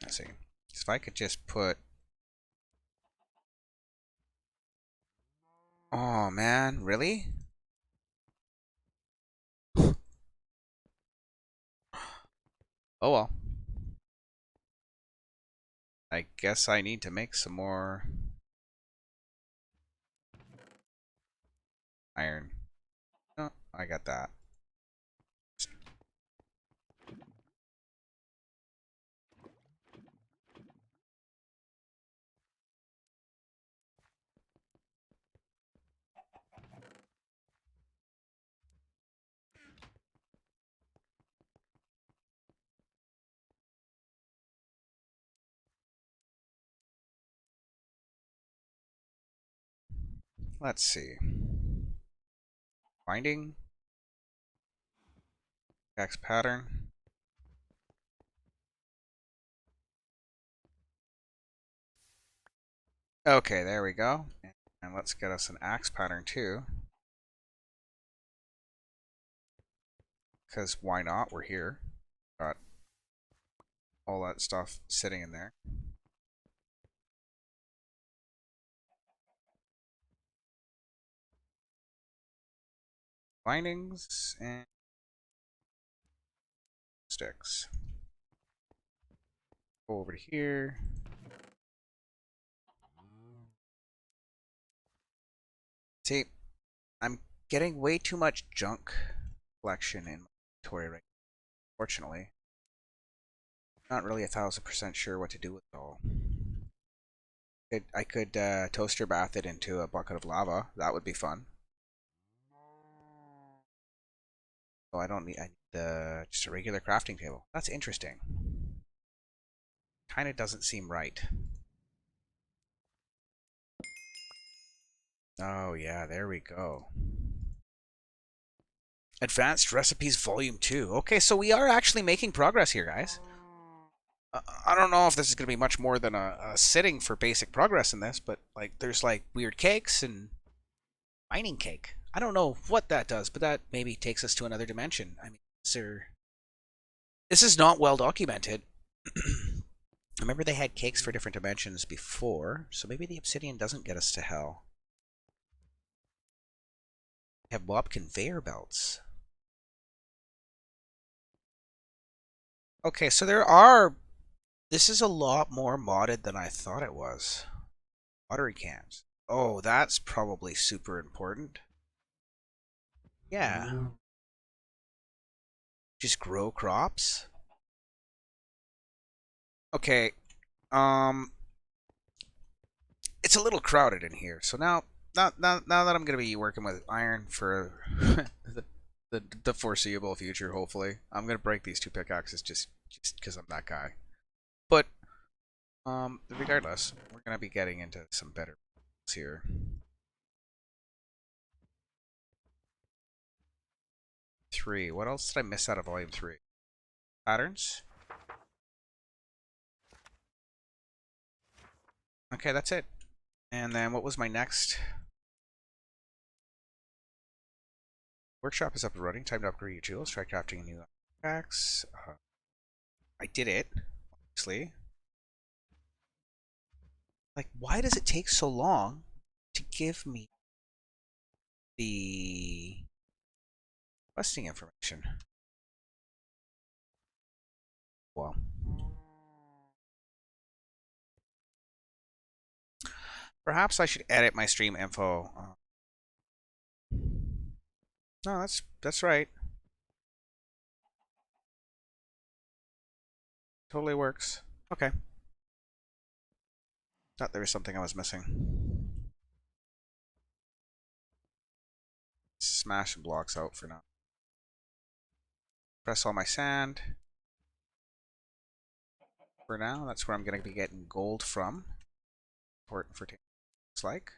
Let's see. So if I could just put... Oh man, really? Oh well. I guess I need to make some more iron. Oh, I got that. Let's see. Binding. X pattern. Okay, there we go. And let's get us an axe pattern too. Because why not? We're here. Got all that stuff sitting in there. Bindings and sticks. Go over to here. See, I'm getting way too much junk collection in my inventory right now, fortunately. Not really 1000% sure what to do with it all. I could toaster bath it into a bucket of lava. That would be fun. Oh, I don't need. I need just a regular crafting table. That's interesting. Kind of doesn't seem right. Oh yeah, there we go. Advanced Recipes Volume 2. Okay, so we are actually making progress here, guys. I don't know if this is going to be much more than a sitting for basic progress in this, but like there's like weird cakes and mining cake. I don't know what that does, but that maybe takes us to another dimension. I mean, this is not well documented. I remember they had cakes for different dimensions before, so maybe the obsidian doesn't get us to hell. We have mob conveyor belts. Okay, so there are... This is a lot more modded than I thought it was. Watering cans. Oh, that's probably super important. Yeah. Just grow crops? Okay. It's a little crowded in here. So now that I'm going to be working with iron for the foreseeable future. Hopefully, I'm gonna break these two pickaxes just because I'm that guy. But regardless, we're gonna be getting into some better here. Three. What else did I miss out of volume 3? Patterns. Okay, that's it. And then what was my next? Workshop is up and running. Time to upgrade your tools. Try crafting a new axe. I did it, obviously. Like, why does it take so long to give me the questing information? Well, perhaps I should edit my stream info. No, that's right. Totally works. Okay. Thought there was something I was missing. Smash some blocks out for now. Press all my sand. For now, that's where I'm going to be getting gold from. Important for looks like.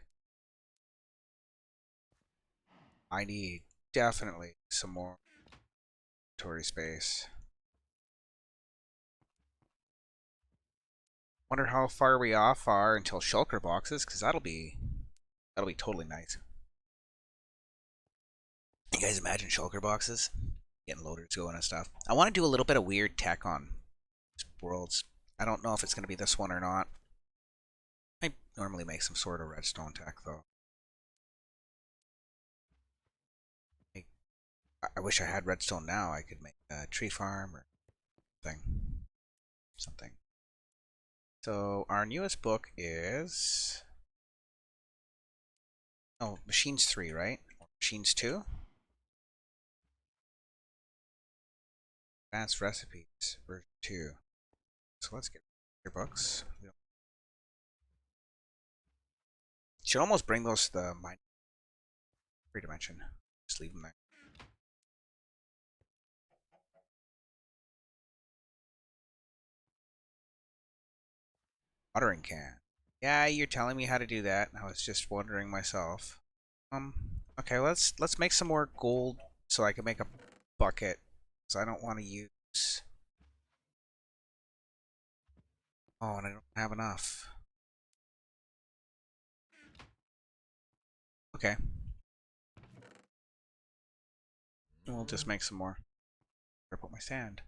I need definitely some more inventory space. Wonder how far we off are until shulker boxes, because that'll be totally nice. You guys imagine shulker boxes? Getting loaders going and stuff. I want to do a little bit of weird tech on worlds. I don't know if it's going to be this one or not. I normally make some sort of redstone tech though. I wish I had redstone now. I could make a tree farm or something. So our newest book is Machines 3, right? Machines 2? Advanced Recipes, version 2. So let's get your books. Should almost bring those to the mine free dimension. Just leave them there. Watering can. Yeah, you're telling me how to do that. I was just wondering myself. Okay, let's make some more gold so I can make a bucket. So I don't want to use. Oh, and I don't have enough. Okay. We'll just make some more. Where put my sand?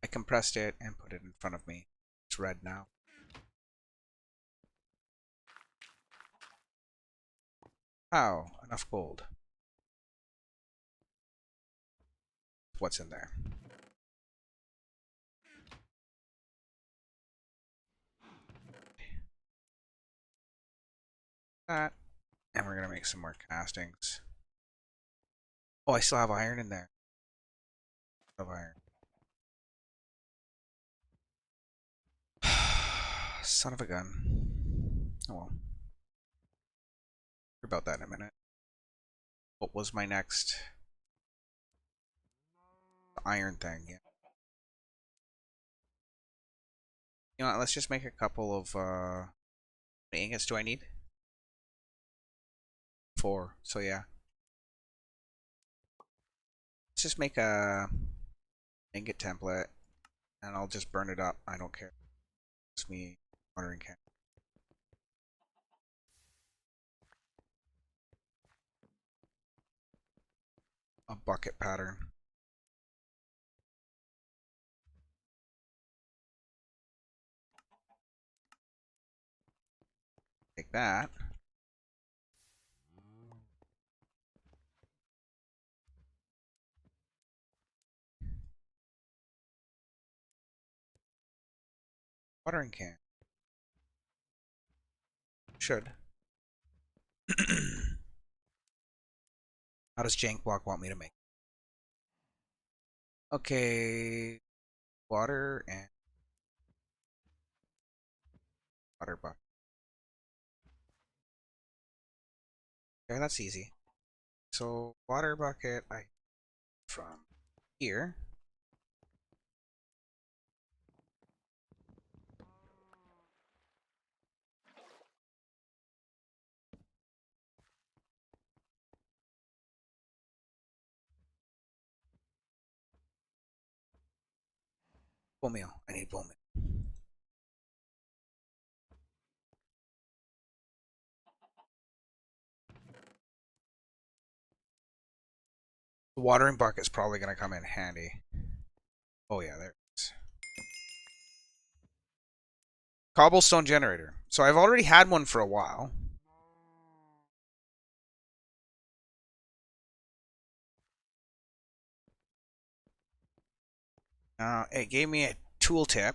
I compressed it and put it in front of me. It's red now. Oh, enough gold. What's in there? That. And we're gonna make some more castings. Oh, I still have iron in there. I have iron. Son of a gun. Oh well. Hear about that in a minute. What was my next iron thing? Yeah. You know what, let's just make a couple of how many ingots do I need? 4. So yeah. Let's just make a ingot template and I'll just burn it up. I don't care. It's me watering can. A bucket pattern. Take that. Watering can. Should. How does Jank Block want me to make? Okay. Water and water bucket. Okay, that's easy. So water bucket, I from here. Bone meal. I need bone meal. The watering bucket is probably going to come in handy. Oh yeah, there it is. Cobblestone generator. So I've already had one for a while. It gave me a tooltip.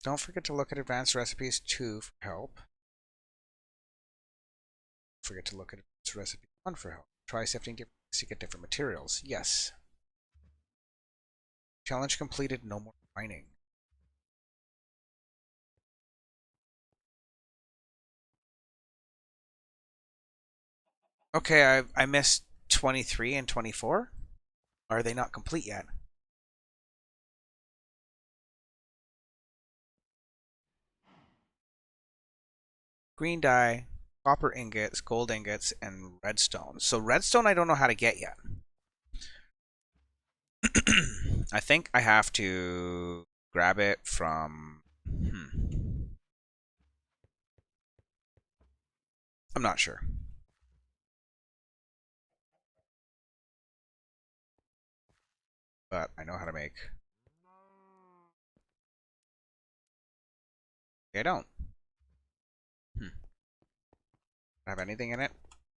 Don't forget to look at advanced recipes 2 for help. Don't forget to look at advanced recipe 1 for help. Try sifting different to get different materials. Yes. Challenge completed. No more mining. Okay, I missed 23 and 24. Are they not complete yet? Green dye, copper ingots, gold ingots, and redstone. So redstone I don't know how to get yet. I think I have to grab it from... I'm not sure. But I know how to make... I don't. Have anything in it?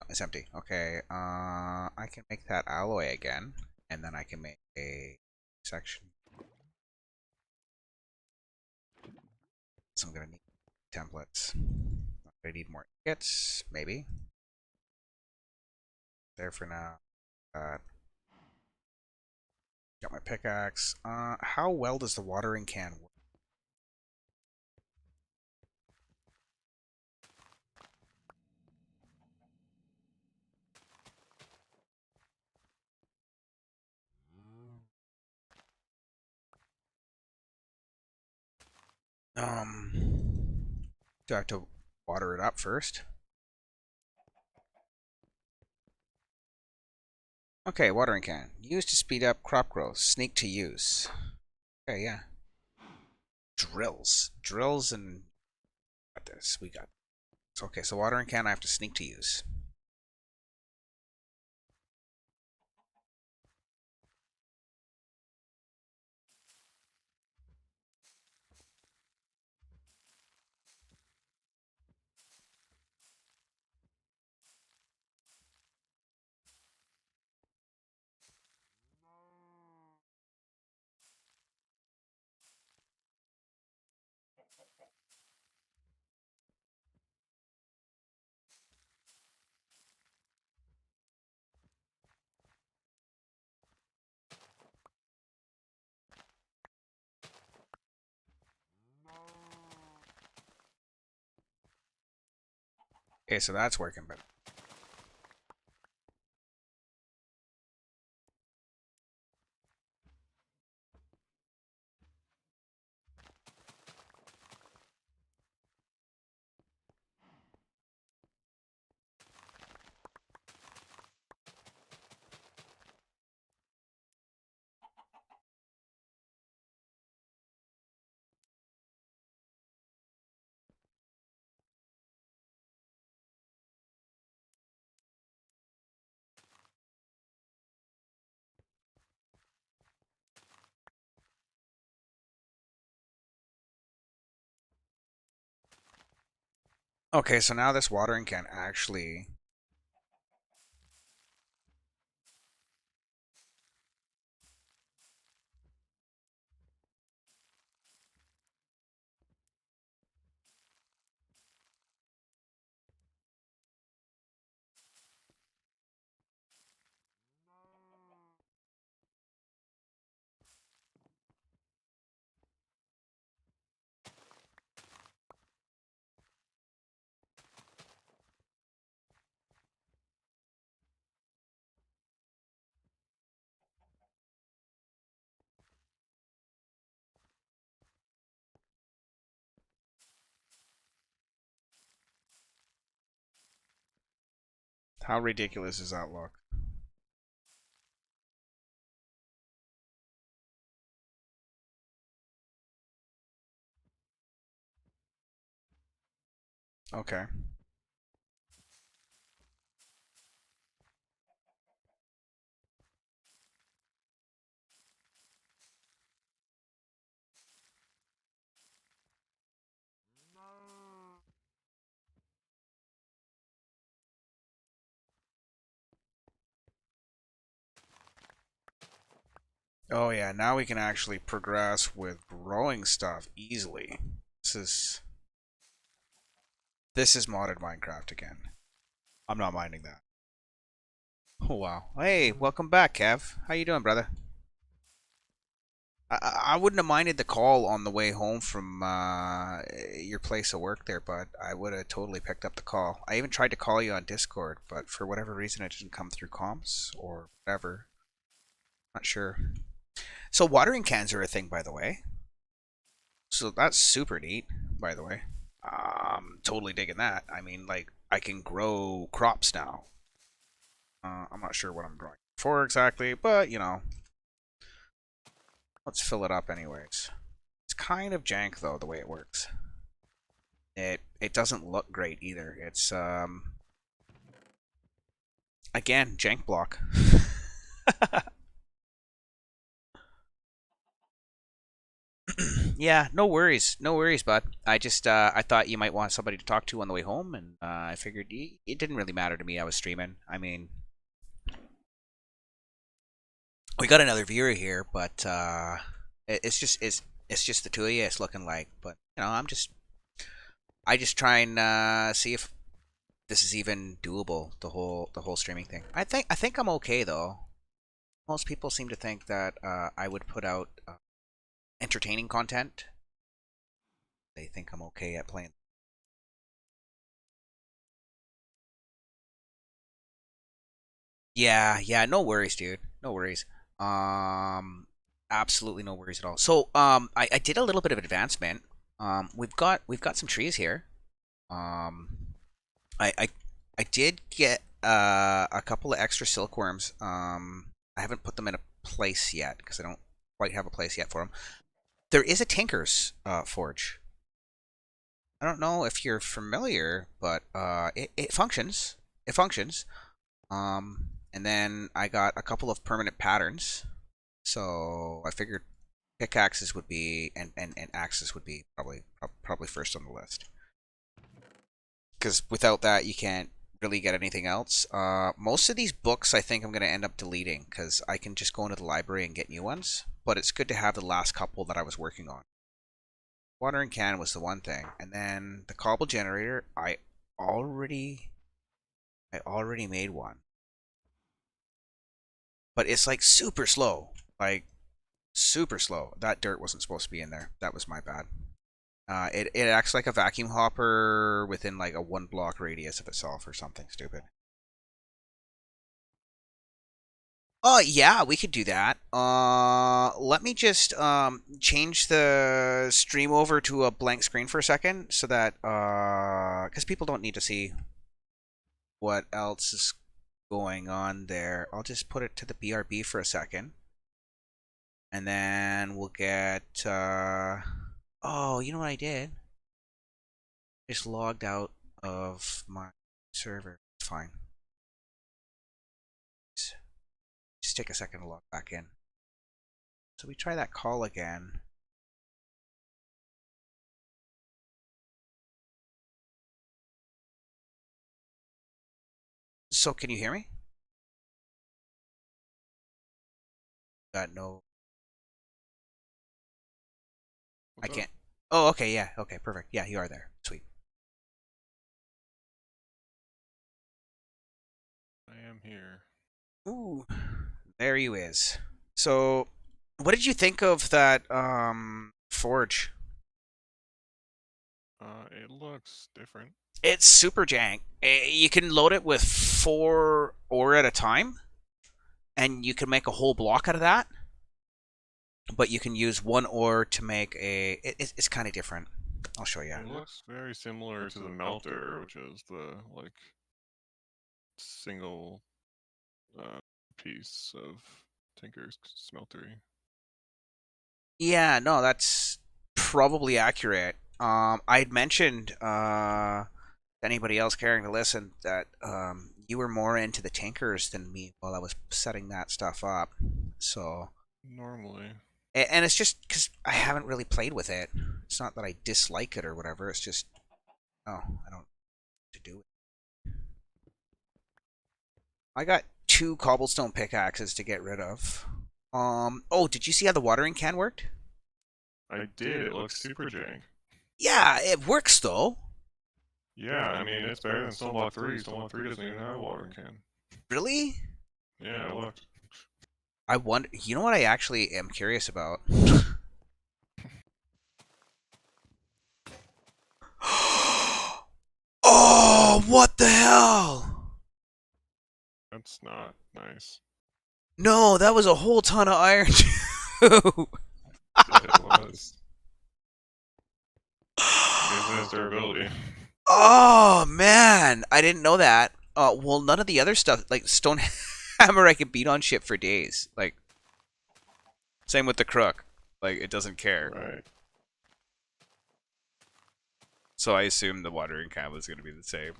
It's empty. Okay, I can make that alloy again, and then I can make a section. So I'm gonna need templates. I need more ingots, maybe. There for now. Got my pickaxe. How well does the watering can work? Do I have to water it up first? Okay, watering can. Used to speed up crop growth. Sneak to use. Okay, yeah. Drills. Drills and... Got this. We got this. Okay, so watering can I have to sneak to use. Okay, so that's working better. Okay, so now this watering can actually... How ridiculous does that look? Okay. Oh yeah, now we can actually progress with growing stuff easily. This is this is modded Minecraft again. I'm not minding that. Oh wow. Hey, welcome back, Kev. How you doing, brother? I wouldn't have minded the call on the way home from your place of work there, but I would have totally picked up the call. I even tried to call you on Discord, but for whatever reason it didn't come through comms or whatever. Not sure. So watering cans are a thing, by the way. So that's super neat, by the way. Totally digging that. I mean, like, I can grow crops now. I'm not sure what I'm growing for exactly, but, you know, let's fill it up anyways. It's kind of jank, though, the way it works. It doesn't look great either. It's, again, jank block. Yeah, no worries, no worries, bud. I just I thought you might want somebody to talk to on the way home, and I figured it didn't really matter to me. I was streaming. I mean, we got another viewer here, but it's just the two of you. It's looking like, but you know, I just try and see if this is even doable. The whole streaming thing. I think I'm okay though. Most people seem to think that I would put out entertaining content. They think I'm okay at playing. Yeah, yeah, no worries, dude. No worries. Um, Absolutely no worries at all. So, I did a little bit of advancement. We've got some trees here. Um, I I, I did get a couple of extra silkworms. I haven't put them in a place yet because I don't quite have a place yet for them. There is a tinker's forge. I don't know if you're familiar, but it functions. It functions. And then I got a couple of permanent patterns. So I figured pickaxes would be and axes would be probably first on the list. Because without that, you can't really get anything else. Most of these books, I think I'm going to end up deleting because I can just go into the library and get new ones. But it's good to have the last couple that I was working on. Watering can was the one thing, and then the cobble generator. Already, I already made one, but it's like super slow, like super slow. That dirt wasn't supposed to be in there. That was my bad. It acts like a vacuum hopper within like a 1 block radius of itself or something stupid. Oh yeah, we could do that. Let me just change the stream over to a blank screen for a second, so that because people don't need to see what else is going on there. I'll just put it to the BRB for a second, and then we'll get. Oh, you know what I did? Just logged out of my server. It's fine. Just take a second to log back in. So we try that call again. So can you hear me? Got no. I What's up? can't. Oh, okay, yeah, okay, perfect. Yeah, you are there. Sweet. I am here. Ooh, there you is. So, what did you think of that forge? It looks different. It's super jank. You can load it with 4 ore at a time, and you can make a whole block out of that. But you can use 1 ore to make a. It's kind of different. I'll show you. It looks very similar to the melter, which is the like single piece of Tinker's smeltery. Yeah, no, that's probably accurate. I'd mentioned to anybody else caring to listen that you were more into the Tinkers than me while I was setting that stuff up. So, Normally. and it's just because I haven't really played with it. It's not that I dislike it or whatever. It's just, oh, I don't know what to do it. I got two cobblestone pickaxes to get rid of. Oh, did you see how the watering can worked? I did. It looks super jank. Yeah, it works though. Yeah, I mean, it's better than Stone Block 3. Stone Block 3 doesn't even have a watering can. Really? Yeah, I looked. I wonder. You know what I actually am curious about? Oh, what the hell? That's not nice. No, that was a whole ton of iron too. It was. Gives it its durability. Oh man, I didn't know that. Well, none of the other stuff, like stone hammer, I could beat on shit for days. Like, same with the crook. Like, it doesn't care. Right. So I assumed the watering can was going to be the same.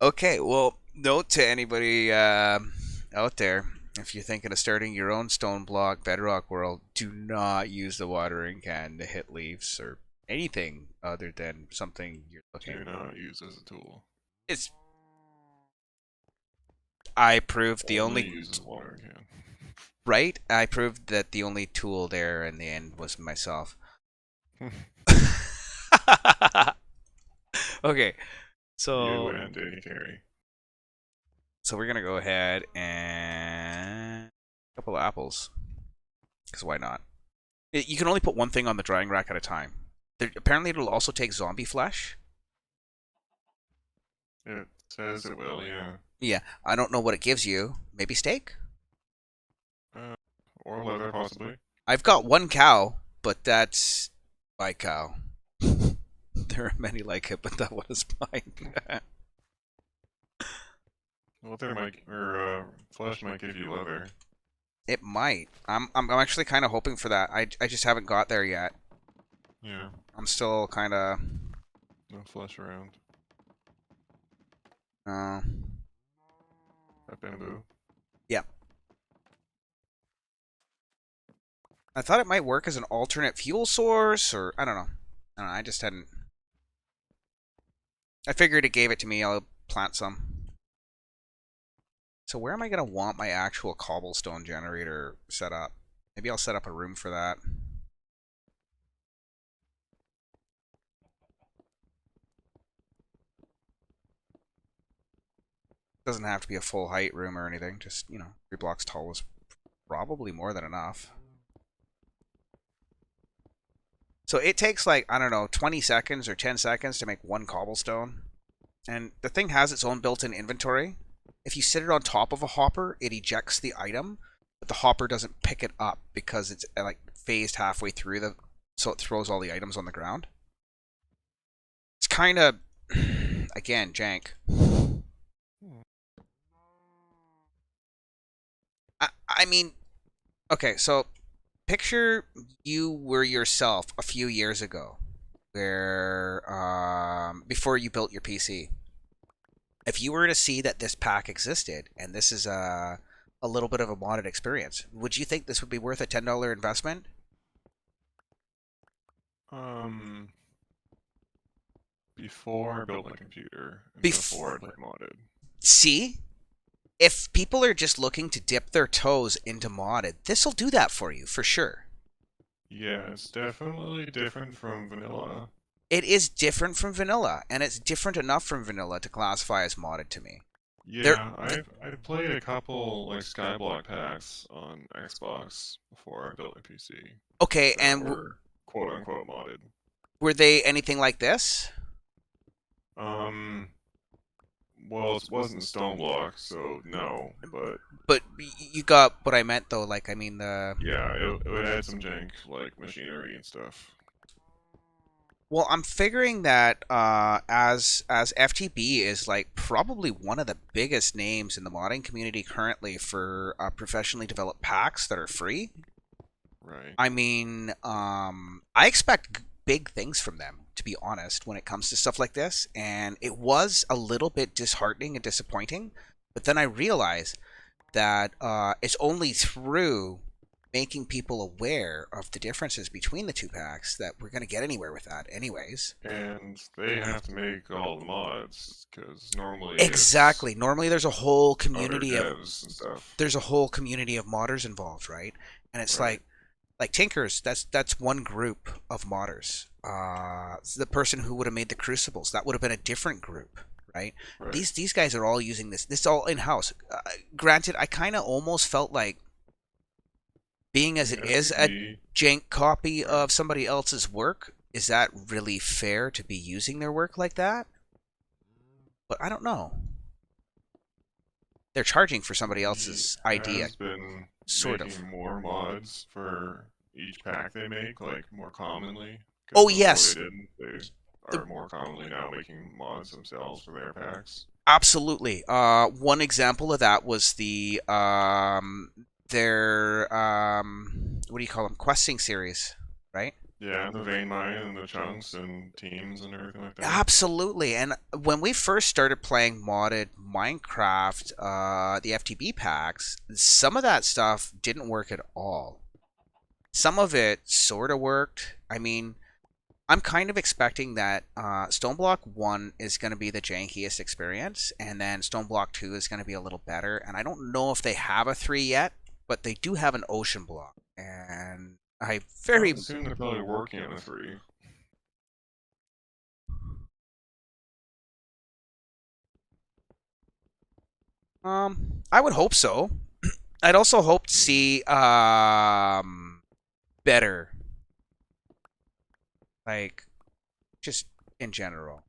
Okay, well, note to anybody out there, if you're thinking of starting your own stone block bedrock world, do not use the watering can to hit leaves or anything other than something you're looking. Do not use as a tool. It's. I proved the Only only use as a watering can. right. I proved that the only tool there in the end was myself. Okay, so You and Danny Carey. so we're gonna go ahead and a couple of apples, because why not? You can only put one thing on the drying rack at a time. Apparently, it'll also take zombie flesh. It says it will, yeah. Yeah, I don't know what it gives you. Maybe steak? Uh, or leather, possibly. I've got one cow, but that's my cow. There are many like it, but that one is mine. Leather might, flesh might give you leather. It might. I'm actually kind of hoping for that. I just haven't got there yet. Yeah. I'm still kind of. No flesh around. Uh, That bamboo. yeah. I thought it might work as an alternate fuel source, or I don't know. I don't know. I just hadn't. I figured it gave it to me. I'll plant some. So where am I gonna want my actual cobblestone generator set up? Maybe I'll set up a room for that. Doesn't have to be a full height room or anything. Just, 3 blocks tall is probably more than enough. So it takes like, I don't know, 20 seconds or 10 seconds to make one cobblestone. And the thing has its own built-in inventory. If you sit it on top of a hopper, it ejects the item, but the hopper doesn't pick it up because it's like phased halfway through so it throws all the items on the ground. It's kind of, again, jank. I mean, okay, so picture you were yourself a few years ago, where before you built your PC. If you were to see that this pack existed and this is a little bit of a modded experience, would you think this would be worth a $10 investment? Before I built my computer, and before I played modded. See? If people are just looking to dip their toes into modded, this will do that for you, for sure. Yeah, it's definitely different from vanilla. It is different from vanilla, and it's different enough from vanilla to classify as modded to me. Yeah, I've played a couple like Skyblock packs on Xbox before I built my PC. Okay, That and were quote unquote modded. were they anything like this? Well, it wasn't stone block, so no, but But you got what I meant, though. Like, I mean, yeah, it had some jank like machinery and stuff. Well, I'm figuring that as FTB is like probably one of the biggest names in the modding community currently for professionally developed packs that are free. Right. I mean, I expect big things from them, to be honest, when it comes to stuff like this. And it was a little bit disheartening and disappointing, but then I realized that it's only through making people aware of the differences between the two packs that we're going to get anywhere with that, anyways. And they have to make all the mods because normally it's Exactly. Normally, other devs and stuff. there's a whole community of modders involved, right? And it's Right. like Tinkers. That's one group of modders. The person who would have made the crucibles, that would have been a different group, right? Right. These guys are all using this. This is all in house. Granted, I kind of almost felt like being as The it is a FTP. jank copy Right. of somebody else's work. Is that really fair to be using their work like that? But I don't know. They're charging for somebody He else's idea, has been sort of. making more mods for each pack they make, like more commonly. Because Oh before they yes, didn't, they the, are more commonly now making mods themselves for their packs. absolutely. One example of that was their what do you call them? Questing series, right? Yeah, and the vein mine and the chunks and teams and everything like that. Absolutely. And when we first started playing modded Minecraft, the FTB packs, some of that stuff didn't work at all. Some of it sort of worked. I mean, I'm kind of expecting that Stoneblock 1 is going to be the jankiest experience, and then Stoneblock 2 is going to be a little better. And I don't know if they have a 3 yet, but they do have an ocean block. And I I very would assume they're probably working on a 3. I would hope so. I'd also hope to Hmm. see better, like just in general.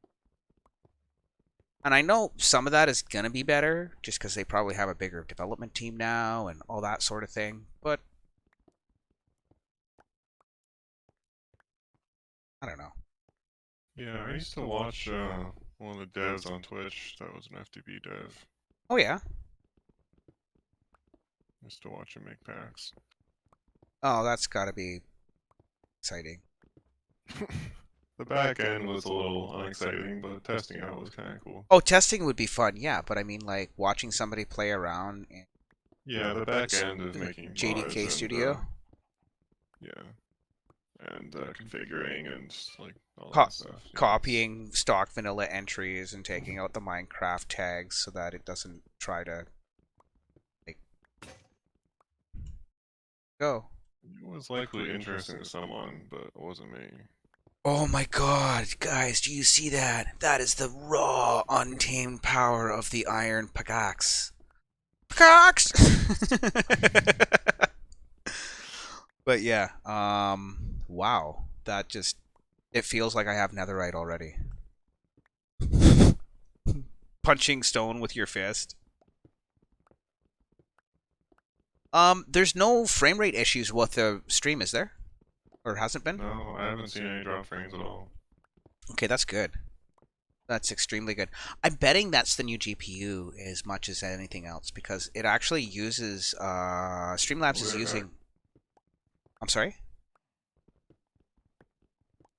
And I know some of that is gonna be better just because they probably have a bigger development team now and all that sort of thing. But I don't know. Yeah, I used to watch one of the devs on Twitch that was an FTB dev. Oh yeah. I used to watch him make packs. Oh, that's gotta be exciting. The back end was a little unexciting, but testing out was kind of cool. Oh, testing would be fun, yeah. But I mean, like watching somebody play around Yeah, the back end of in the making mods JDK and studio, yeah, and configuring and like all co- that stuff. Yeah, it's copying stock vanilla entries and taking out the Minecraft tags so that it doesn't try to like go. it was likely interesting to someone, but it wasn't me. Oh my god, guys, do you see that? That is the raw, untamed power of the iron pickaxe. Pickaxe! But yeah, wow. That just, it feels like I have netherite already. Punching stone with your fist. There's no frame rate issues with the stream, is there? Or hasn't been? No, I haven't seen any drop frames at all. Okay, that's good. That's extremely good. I'm betting that's the new GPU as much as anything else because it actually uses I'll Streamlabs be is right back. using. I'm sorry.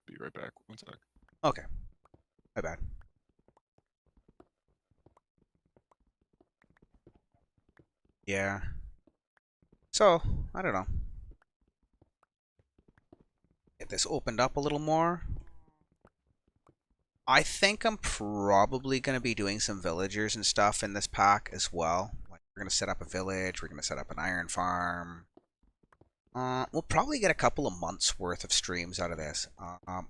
Be right back. One sec. Okay, my bad. Yeah. So I don't know. Get this opened up a little more. I think I'm probably gonna be doing some villagers and stuff in this pack as well. Like we're gonna set up a village. We're gonna set up an iron farm. We'll probably get a couple of months worth of streams out of this.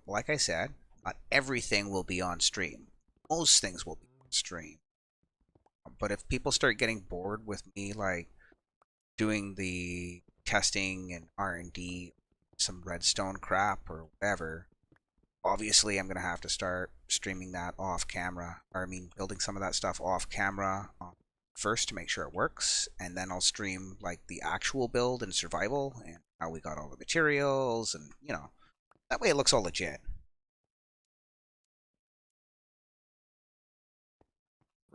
Like I said, not everything will be on stream. Most things will be on stream. But if people start getting bored with me, like doing the testing and R&D, some redstone crap or whatever, obviously I'm gonna have to start streaming that off camera. Or I mean, building some of that stuff off camera first to make sure it works, and then I'll stream like the actual build and survival and how we got all the materials, and that way it looks all legit.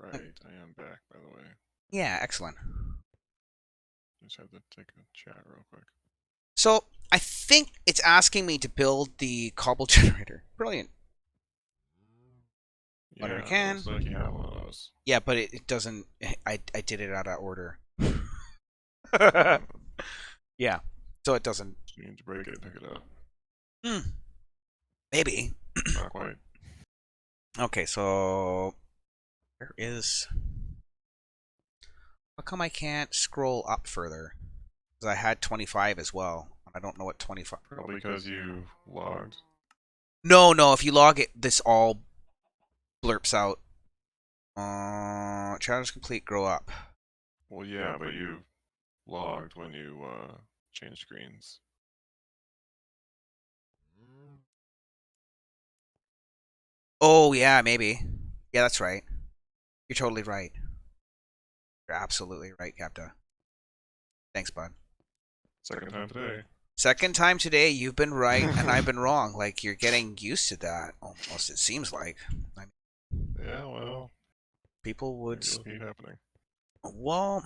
Right, I am back, by the way. Yeah, excellent. Just have to take a chat real quick. So I think it's asking me to build the cobble generator. Brilliant. Yeah, Whatever I it looks like you can. have one of those. Yeah, but it doesn't. I did it out of order. Uh, Yeah, so it doesn't. so you need to break it and pick it up. Maybe. Not quite. Okay, so where is? How come I can't scroll up further? Because I had 25 as well. I don't know what 25. Probably because you logged. No, no. If you log it, this all blurps out. Challenge complete. Grow up. Well, yeah, but you logged when you changed screens. Oh yeah, maybe. Yeah, that's right. You're totally right. You're absolutely right, Capta. Thanks, bud. Second time today. Second time today, you've been right and I've been wrong. Like you're getting used to that. Almost, it seems like. I mean, Yeah, well, people would. maybe it'll keep happening. Well,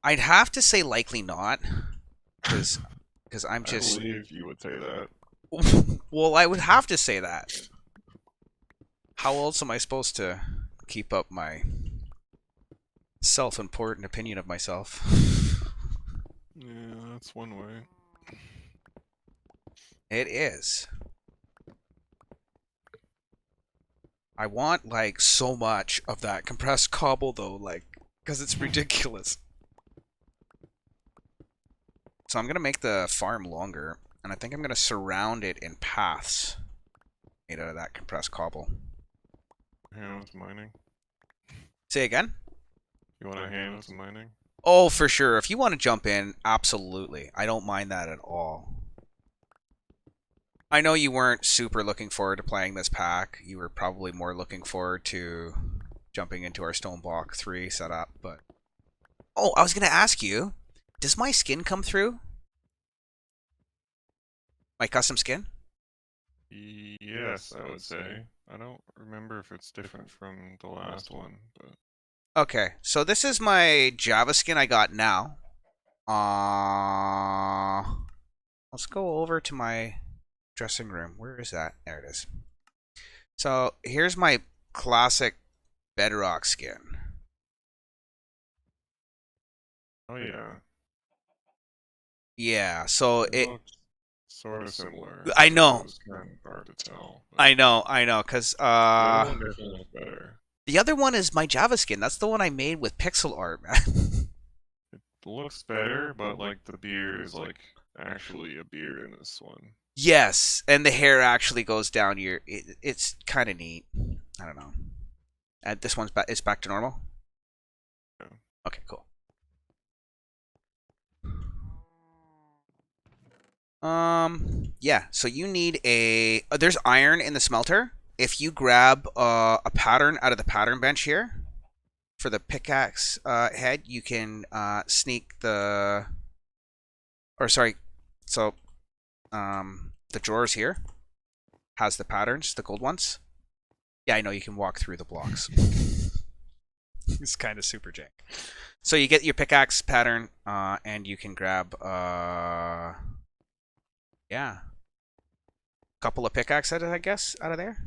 I'd have to say likely not, because I'm I just. believe you would say that. Well, I would have to say that. How else am I supposed to keep up my self-important opinion of myself? Yeah, that's one way. It is. I want like so much of that compressed cobble though, like, because it's ridiculous. So I'm gonna make the farm longer, and I think I'm gonna surround it in paths made out of that compressed cobble. Hand with mining. Say again? You want a hand with some mining? Oh, for sure. If you want to jump in, absolutely. I don't mind that at all. I know you weren't super looking forward to playing this pack. You were probably more looking forward to jumping into our Stone Block 3 setup, but... Oh, I was going to ask you, does my skin come through? My custom skin? Yes, I would say. I don't remember if it's different from the last one, but Okay, so this is my Java skin I got now. Let's go over to my dressing room. Where is that? There it is. So here's my classic bedrock skin. oh yeah, Yeah, so it it. looks sort of similar. I But it know, was kind of hard to tell. But I know, cause the other one definitely looks better. the other one is my Java skin. That's the one I made with pixel art, man. It looks better, but like the beard is like actually a beard in this one. Yes, and the hair actually goes down your. It's kind of neat. I don't know. And this one's back. It's back to normal. Yeah. Okay, cool. Yeah. So you need a. There's iron in the smelter. If you grab a pattern out of the pattern bench here for the pickaxe head, you can sneak the. Or sorry. So, the drawers here has the patterns, the gold ones. Yeah, I know you can walk through the blocks. It's kind of super jank. So you get your pickaxe pattern, and you can grab, yeah, a couple of pickaxe heads, I guess, out of there.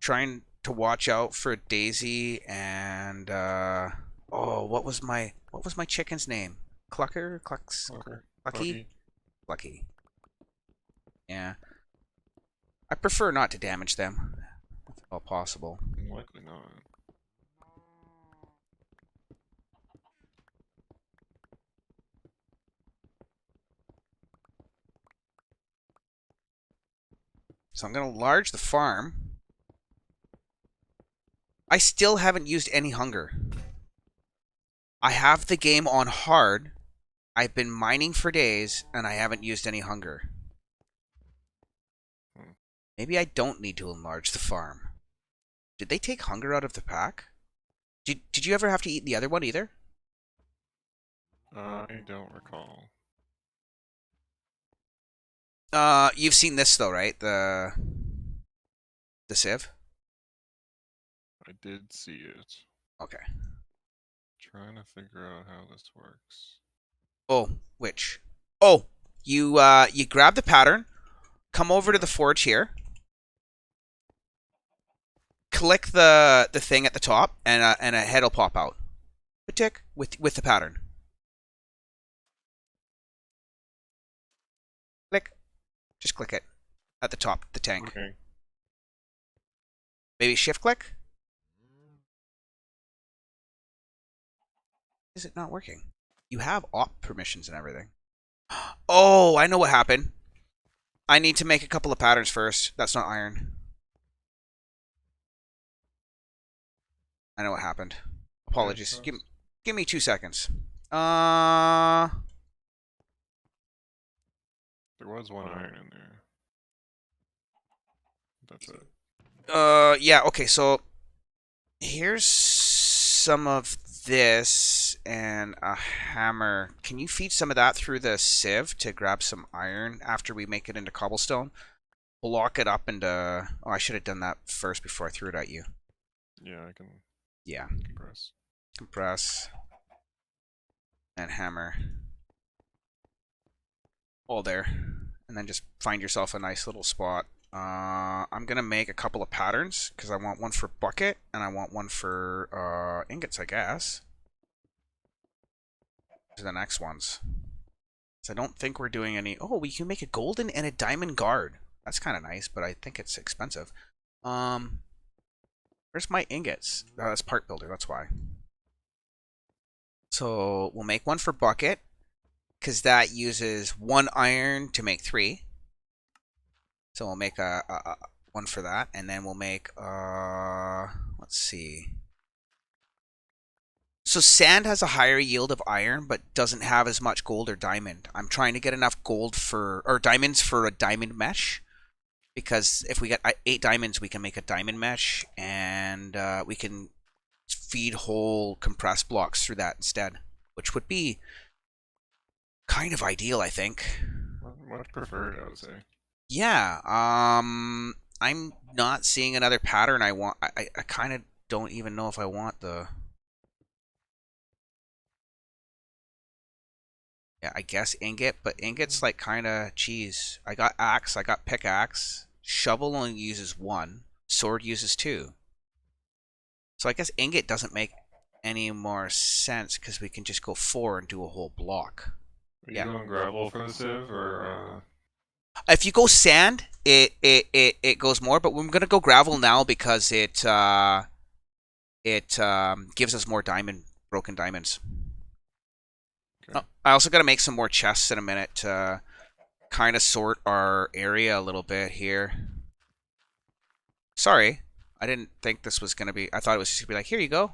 Trying to watch out for Daisy and, oh, what was my chicken's name? Clucker? Clucks? Okay. Clucky? Clucky. Yeah. I prefer not to damage them, if at all possible. Likely not. So I'm going to enlarge the farm. I still haven't used any hunger. I have the game on hard. I've been mining for days, and I haven't used any hunger. Maybe I don't need to enlarge the farm. Did they take hunger out of the pack? Did you ever have to eat the other one either? I don't recall. You've seen this though, right? the sieve? I did see it. Okay. Trying to figure out how this works. Oh, which? Oh, you grab the pattern, come over to Yeah. the forge here, click the thing at the top, and a head will pop out. A tick with the pattern. Click. Just click it at the top, the tank. Okay. Maybe shift click. Is it not working? You have op permissions and everything. Oh, I know what happened. I need to make a couple of patterns first. That's not iron. I know what happened. Okay, Apologies. trust. Give me 2 seconds. There was one iron in there. That's it. Yeah, okay, so here's some of this and a hammer. Can you feed some of that through the sieve to grab some iron after we make it into cobblestone? Block it up into... Oh, I should have done that first before I threw it at you. Yeah, I can Yeah. compress. Compress. And hammer. All there. And then just find yourself a nice little spot. I'm going to make a couple of patterns because I want one for bucket and I want one for ingots, I guess. To the next ones. So I don't think we're doing any... Oh, we can make a golden and a diamond guard. That's kind of nice, but I think it's expensive. Where's my ingots? Oh, that's part builder, that's why. So we'll make one for bucket because that uses 1 iron to make 3. So we'll make a one for that, and then we'll make let's see. So sand has a higher yield of iron, but doesn't have as much gold or diamond. I'm trying to get enough gold for or diamonds for a diamond mesh, because if we get 8 diamonds, we can make a diamond mesh, and we can feed whole compressed blocks through that instead, which would be kind of ideal, I think. Much preferred, I would say. Yeah, I'm not seeing another pattern I want. I kind of don't even know if I want the... Yeah, I guess ingot, but ingot's like kind of cheese. I got axe, I got pickaxe. Shovel only uses 1. Sword uses 2. So I guess ingot doesn't make any more sense because we can just go 4 and do a whole block. Are you Yeah. going gravel for the sieve, or If you go sand, it goes more, but we're gonna go gravel now because it gives us more broken diamonds. Okay. Oh, I also got to make some more chests in a minute to kind of sort our area a little bit here. Sorry, I didn't think this was going to be... I thought it was just going to be like, here you go.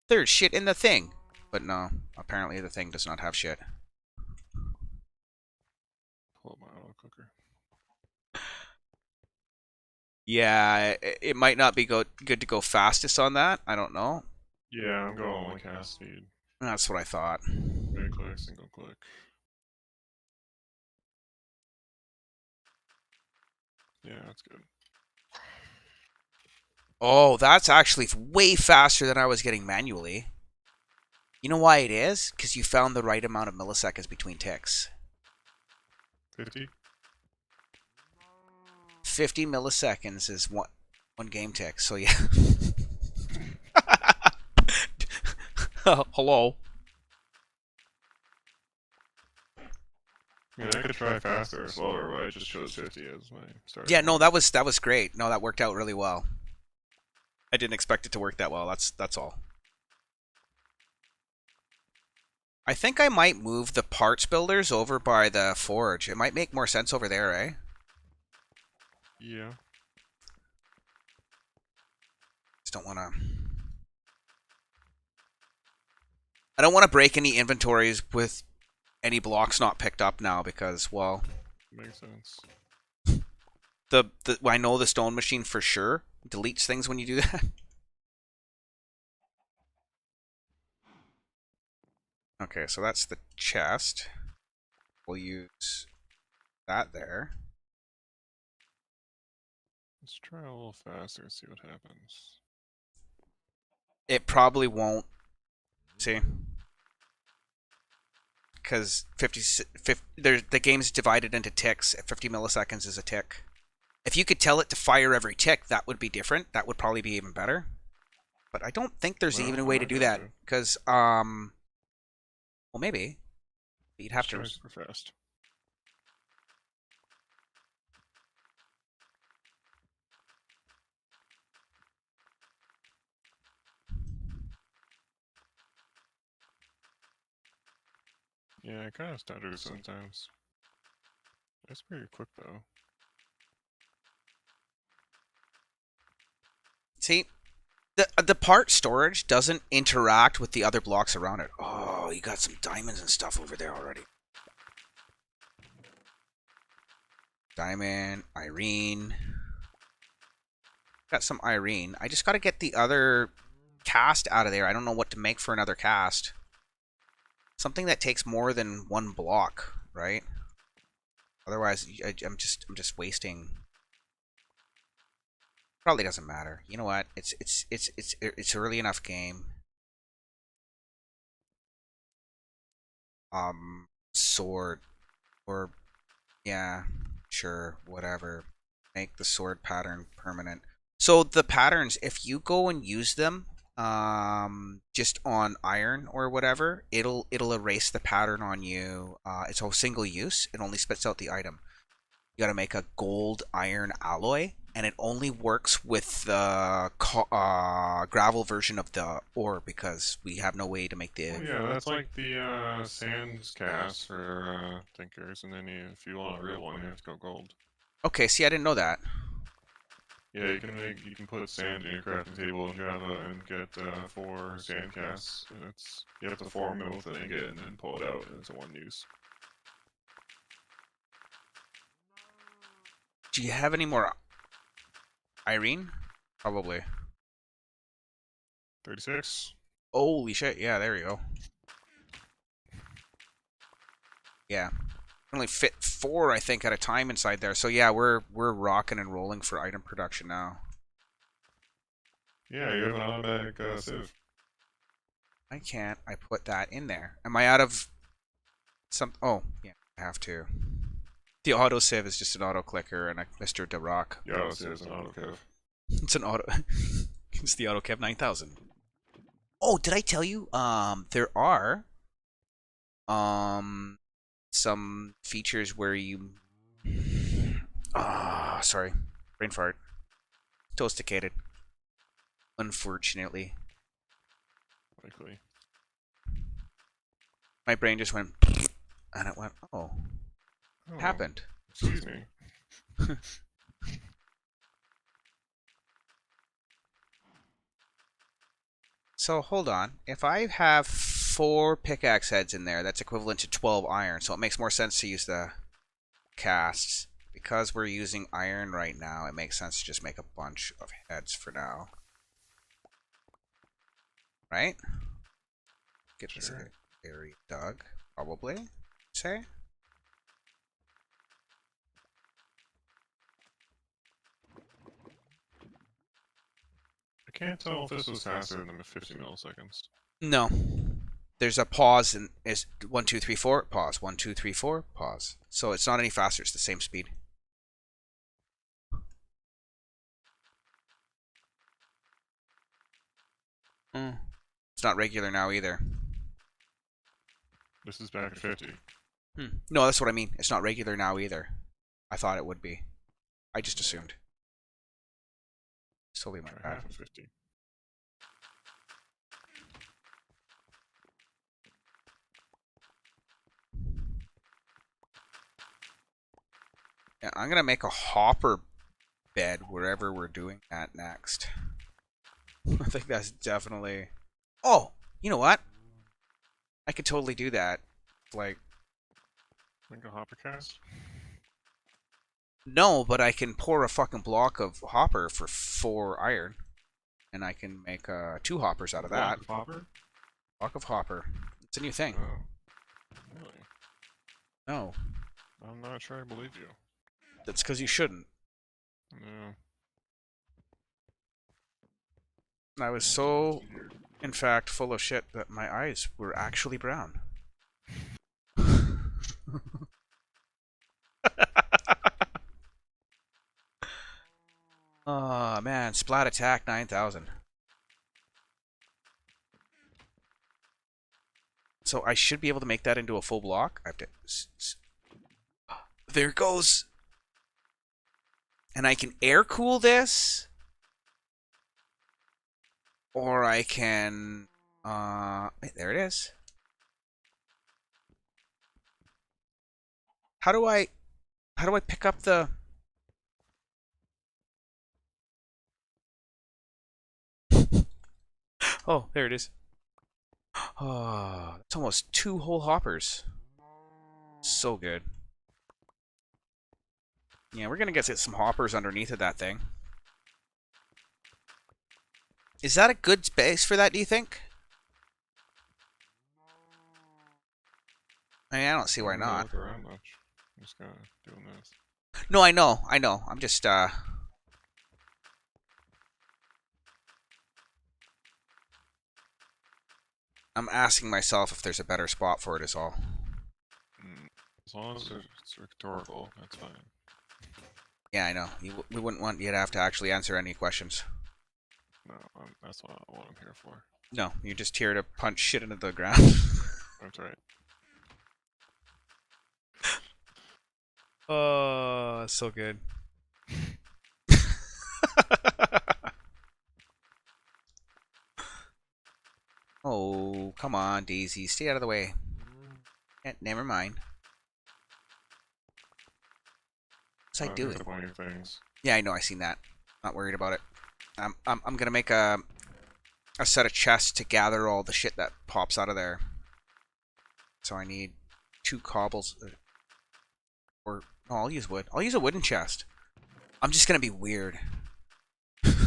There's shit in the thing. But no, apparently the thing does not have shit. pull up my auto cooker? Yeah, it might not be good to go fastest on that. I don't know. Yeah, I'm going only cast speed. That's what I thought. Right click, single click. Yeah, that's good. Oh, that's actually way faster than I was getting manually. You know why it is? Because you found the right amount of milliseconds between ticks. 50? 50 milliseconds is one game tick, so yeah. Hello. I mean, I could try faster or slower, but I just chose 50 as my starting Yeah, no, point. that was great. No, that worked out really well. I didn't expect it to work that well. That's all. I think I might move the parts builders over by the forge. It might make more sense over there, eh? Yeah. Just don't want to... I don't want to break any inventories with any blocks not picked up now because, well, Makes sense. I know the stone machine for sure deletes things when you do that. Okay, so that's the chest. We'll use that there. Let's try a little faster and see what happens. It probably won't. See? Because 50, the game's divided into ticks. 50 milliseconds is a tick. If you could tell it to fire every tick, that would be different. That would probably be even better. But I don't think there's even a way to do that. Because, well, maybe. You'd have to. Try super fast. Yeah, it kind of stutters sometimes. That's pretty quick though. See, the part storage doesn't interact with the other blocks around it. Oh, you got some diamonds and stuff over there already. Diamond, Irene. Got some Irene. I just got to get the other cast out of there. I don't know what to make for another cast. Something that takes more than one block, right? Otherwise, I'm just wasting. Probably doesn't matter. You know what? It's early enough game. Sword, or yeah, sure, whatever. Make the sword pattern permanent. So the patterns, if you go and use them, just on iron or whatever, it'll erase the pattern on you. It's a single use. It only spits out the item. You gotta make a gold iron alloy, and it only works with the gravel version of the ore because we have no way to make the. Oh, yeah, that's like the sands cast for thinkers, and then if you want a real one, you have to go gold. Okay, see, I didn't know that. Yeah, you can put sand in your crafting table in Java and get 4 sand casts, and you have to form it with an ingot and then pull it out, and it's a one use. Do you have any more Irene? Probably. 36. Holy shit! Yeah, there you go. Yeah, only fit 4, I think, at a time inside there. So yeah, we're rocking and rolling for item production now. Yeah, you have an automatic sieve. I can't. I put that in there. Am I out of some? Oh, yeah, I have to. The auto sieve is just an auto clicker and a Mr. DeRock. Yeah, it says an auto kev. It's an auto. It's the auto kev 9000. Oh, did I tell you? There are some features where you. Ah, sorry, brain fart. Toasticated. Unfortunately, Likely. my brain just went, and it went. Oh, what happened? Excuse me. So hold on. If I have 4 pickaxe heads in there, that's equivalent to 12 iron. So it makes more sense to use the casts. Because we're using iron right now, it makes sense to just make a bunch of heads for now. Right? Get this area dug, probably. Say? I can't tell if this was faster than 50 milliseconds. No. There's a pause and is 1, 2, 3, 4, pause. 1, 2, 3, 4, pause. So it's not any faster, it's the same speed. It's not regular now either. This is back at 50. No, that's what I mean. It's not regular now either. I thought it would be. I just assumed. It's totally my bad. Half of 50. Yeah, I'm gonna make a hopper bed wherever we're doing that next. I think that's definitely. Oh, you know what? I could totally do that. Like, Make a hopper cast? no, but I can pour a fucking block of hopper for 4 iron, and I can make 2 hoppers out of that. Block of hopper? Block of hopper. It's a new thing. Oh, really? No, I'm not sure I believe you. that's because you shouldn't. No. I was so, in fact, full of shit that my eyes were actually brown. Oh man, Splat Attack 9000. So I should be able to make that into a full block. I have to. There it goes. And I can air cool this, or I can. There it is. How do I pick up the? Oh, there it is. Oh, it's almost 2 whole hoppers. So good. Yeah, we're gonna get some hoppers underneath of that thing. Is that a good space for that, do you think? I mean, I don't see why I'm gonna not. look around much. I'm just kind of doing this. No, I know. I'm just, I'm asking myself if there's a better spot for it is all. As long as it's rhetorical, that's fine. Yeah, I know. We wouldn't want you to have to actually answer any questions. No, that's what I'm here for. No, you're just here to punch shit into the ground. That's right. Oh, so good. Oh, come on, Daisy. Stay out of the way. Never mind. What's I doing? Disappointing things. Yeah, I know. I seen that. Not worried about it. I'm gonna make a set of chests to gather all the shit that pops out of there. So I need 2 cobbles. Or no, I'll use wood. I'll use a wooden chest. I'm just gonna be weird. You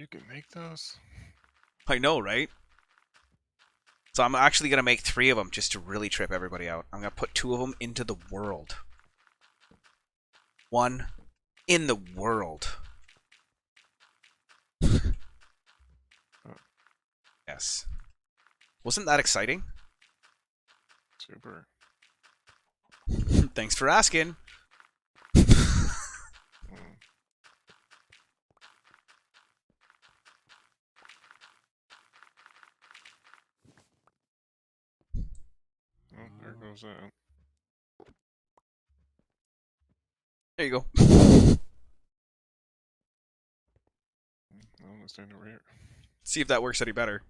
can make those? I know, right? So I'm actually gonna make 3 of them just to really trip everybody out. I'm gonna put 2 of them into the world. 1 in the world. Yes. Wasn't that exciting? Super. Thanks for asking. Oh, there goes that. There you go. I'm gonna stand over here. See if that works any better.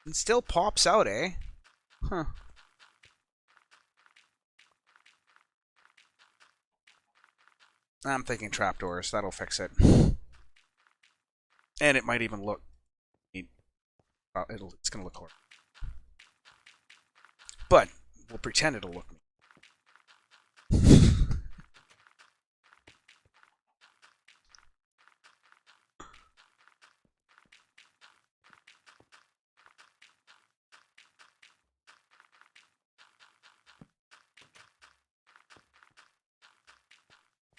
It still pops out, eh? Huh. I'm thinking trapdoors. That'll fix it. And it might even look neat. It's gonna look horrible. But we'll pretend it'll look neat.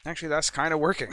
Actually, that's kind of working.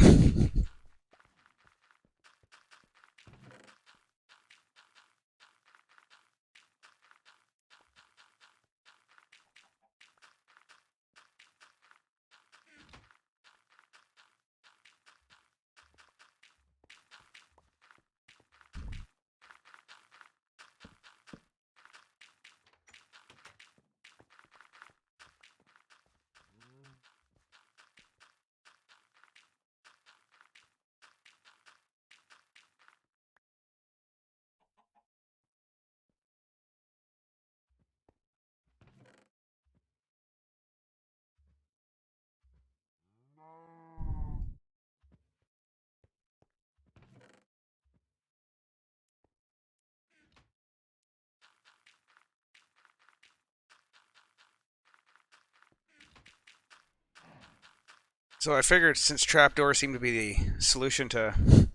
So I figured since trapdoors seem to be the solution to...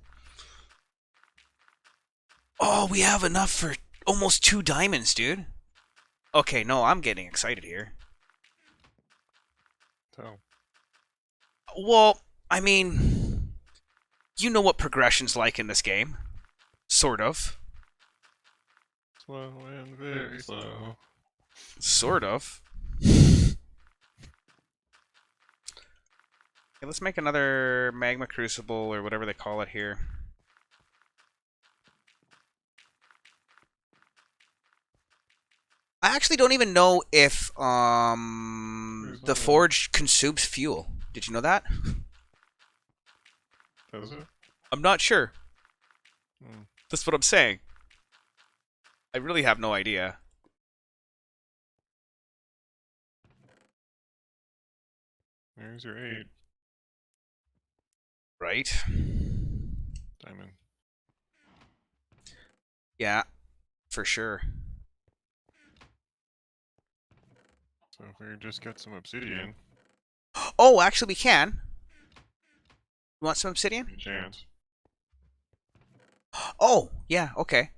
Oh, we have enough for almost 2 diamonds, dude. Okay, no, I'm getting excited here. So. Well, I mean, you know what progression's like in this game. Sort of. Slow and very slow. Sort of. Okay, let's make another magma crucible or whatever they call it here. I actually don't even know if There's the not a. forge consumes fuel. Did you know that? Does it? I'm not sure. Hmm. That's what I'm saying. I really have no idea. There's your 8. Right? Diamond. Yeah, for sure. So if we just get some obsidian, Oh, actually we can. You want some obsidian? we chance. Oh, yeah, okay.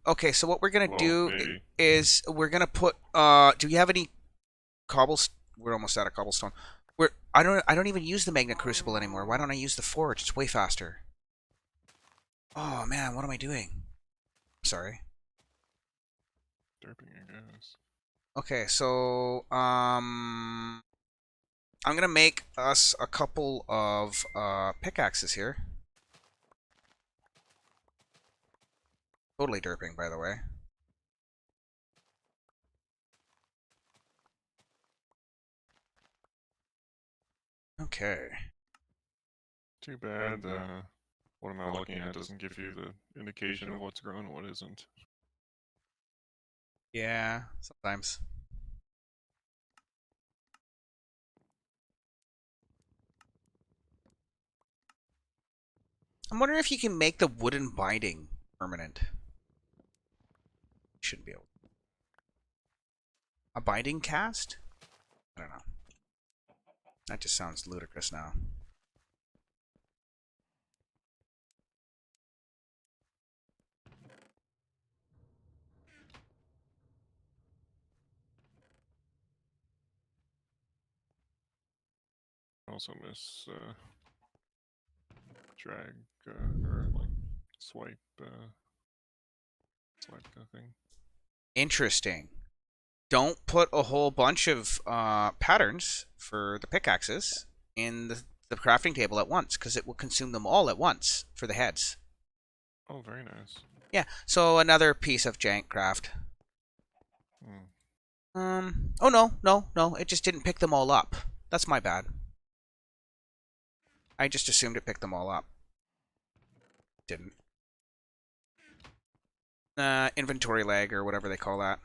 Okay, so what we're gonna Well, do maybe. is we're gonna put do you have any cobblestone? We're almost out of cobblestone. I don't even use the magnet crucible anymore. Why don't I use the forge? It's way faster. Oh man, what am I doing? Sorry. Derping, I guess. Okay, so I'm gonna make us a couple of pickaxes here. Totally derping, by the way. Okay. Too bad. What am I looking at doesn't give you the indication of what's grown and what isn't. Yeah, sometimes. I'm wondering if you can make the wooden binding permanent. Shouldn't be able. A binding cast? I don't know. That just sounds ludicrous now. Also miss drag or like swipe swipe the thing. Interesting. Don't put a whole bunch of patterns for the pickaxes in the crafting table at once, because it will consume them all at once for the heads. Oh, very nice. Yeah, so another piece of jank craft. Hmm. Oh no, no, no, it just didn't pick them all up. That's my bad. I just assumed it picked them all up. Didn't. Inventory lag or whatever they call that.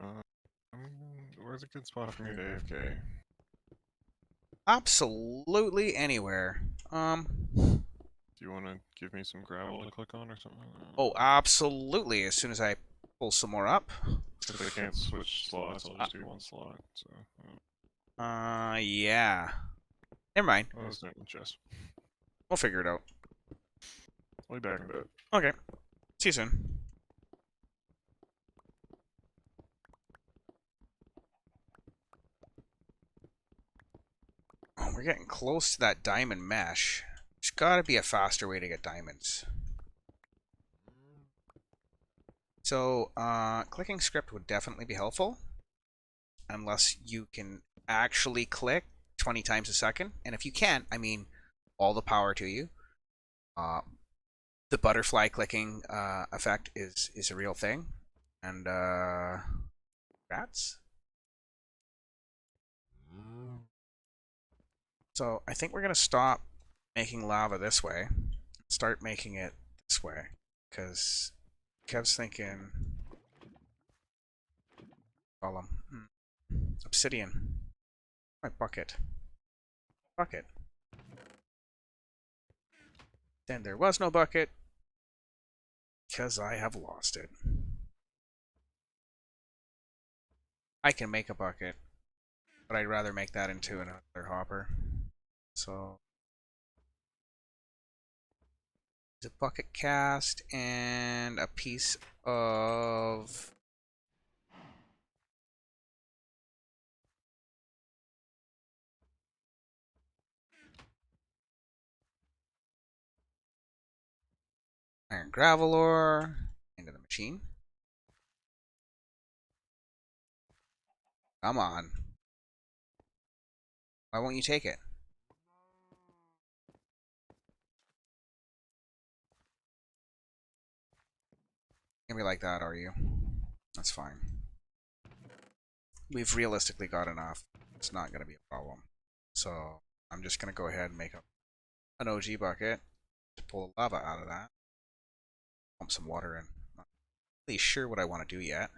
Um, where's a good spot for me to AFK? Absolutely anywhere. Do you want to give me some gravel to click on or something? Oh, absolutely. As soon as I pull some more up. Since I can't switch slots, I'll just do one slot. So, Yeah. Never mind. oh, that's not in chest. We'll figure it out. I'll be back in a bit. Okay. See you soon. Oh, we're getting close to that diamond mesh. There's got to be a faster way to get diamonds. So, clicking script would definitely be helpful. Unless you can actually click 20 times a second. And if you can, I mean, all the power to you. Uh, the butterfly clicking effect is a real thing. And, rats. So, I think we're going to stop making lava this way. Start making it this way. Because Kev's thinking... Column. Obsidian. My bucket. Bucket. Then there was no bucket. Because I have lost it. I can make a bucket. But I'd rather make that into another hopper. So... a bucket cast and a piece of gravel ore into the machine. Come on. Why won't you take it? Gonna be like that, are you? That's fine. We've realistically got enough. It's not gonna be a problem. So I'm just gonna go ahead and make an OG bucket to pull the lava out of that. Pump some water in. Not really sure what I want to do yet.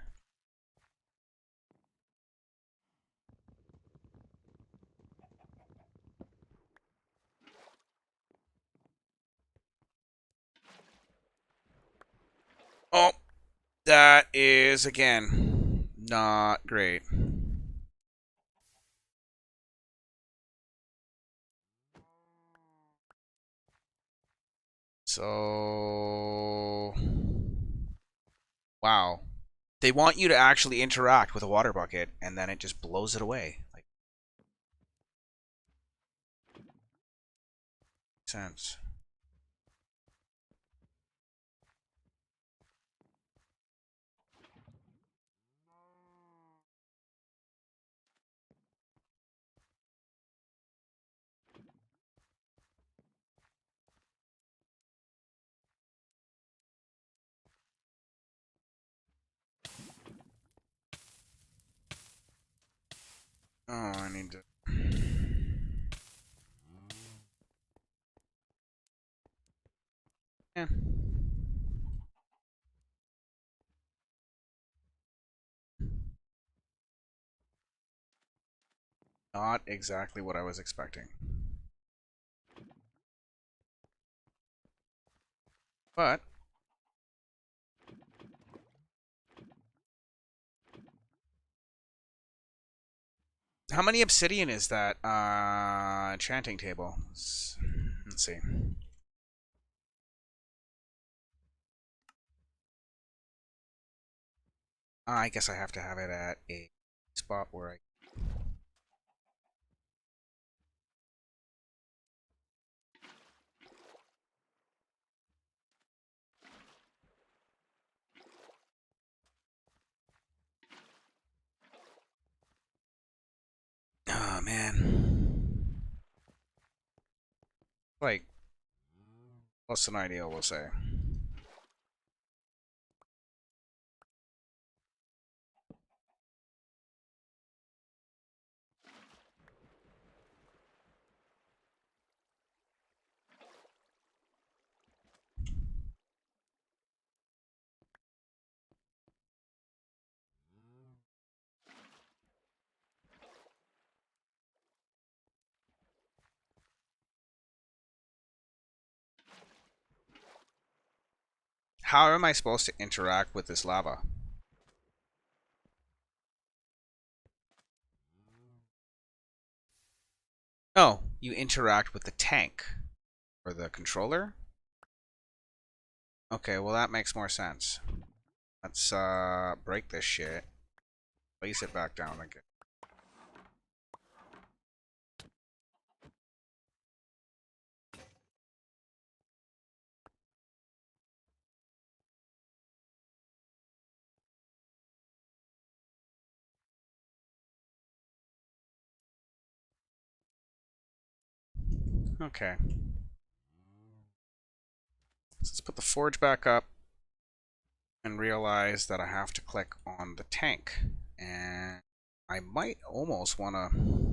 Oh, that is again not great. So, wow. They want you to actually interact with a water bucket, and then it just blows it away. Like, makes sense. Oh, I need to. Yeah. Not exactly what I was expecting. But how many obsidian is that enchanting table? Let's see. I guess I have to have it at a spot where I. Oh man. Like less than ideal, we'll say. How am I supposed to interact with this lava? Oh, you interact with the tank or the controller? Okay, well that makes more sense. Let's break this shit. Place it back down again. Okay. So let's put the forge back up and realize that I have to click on the tank. And I might almost want to.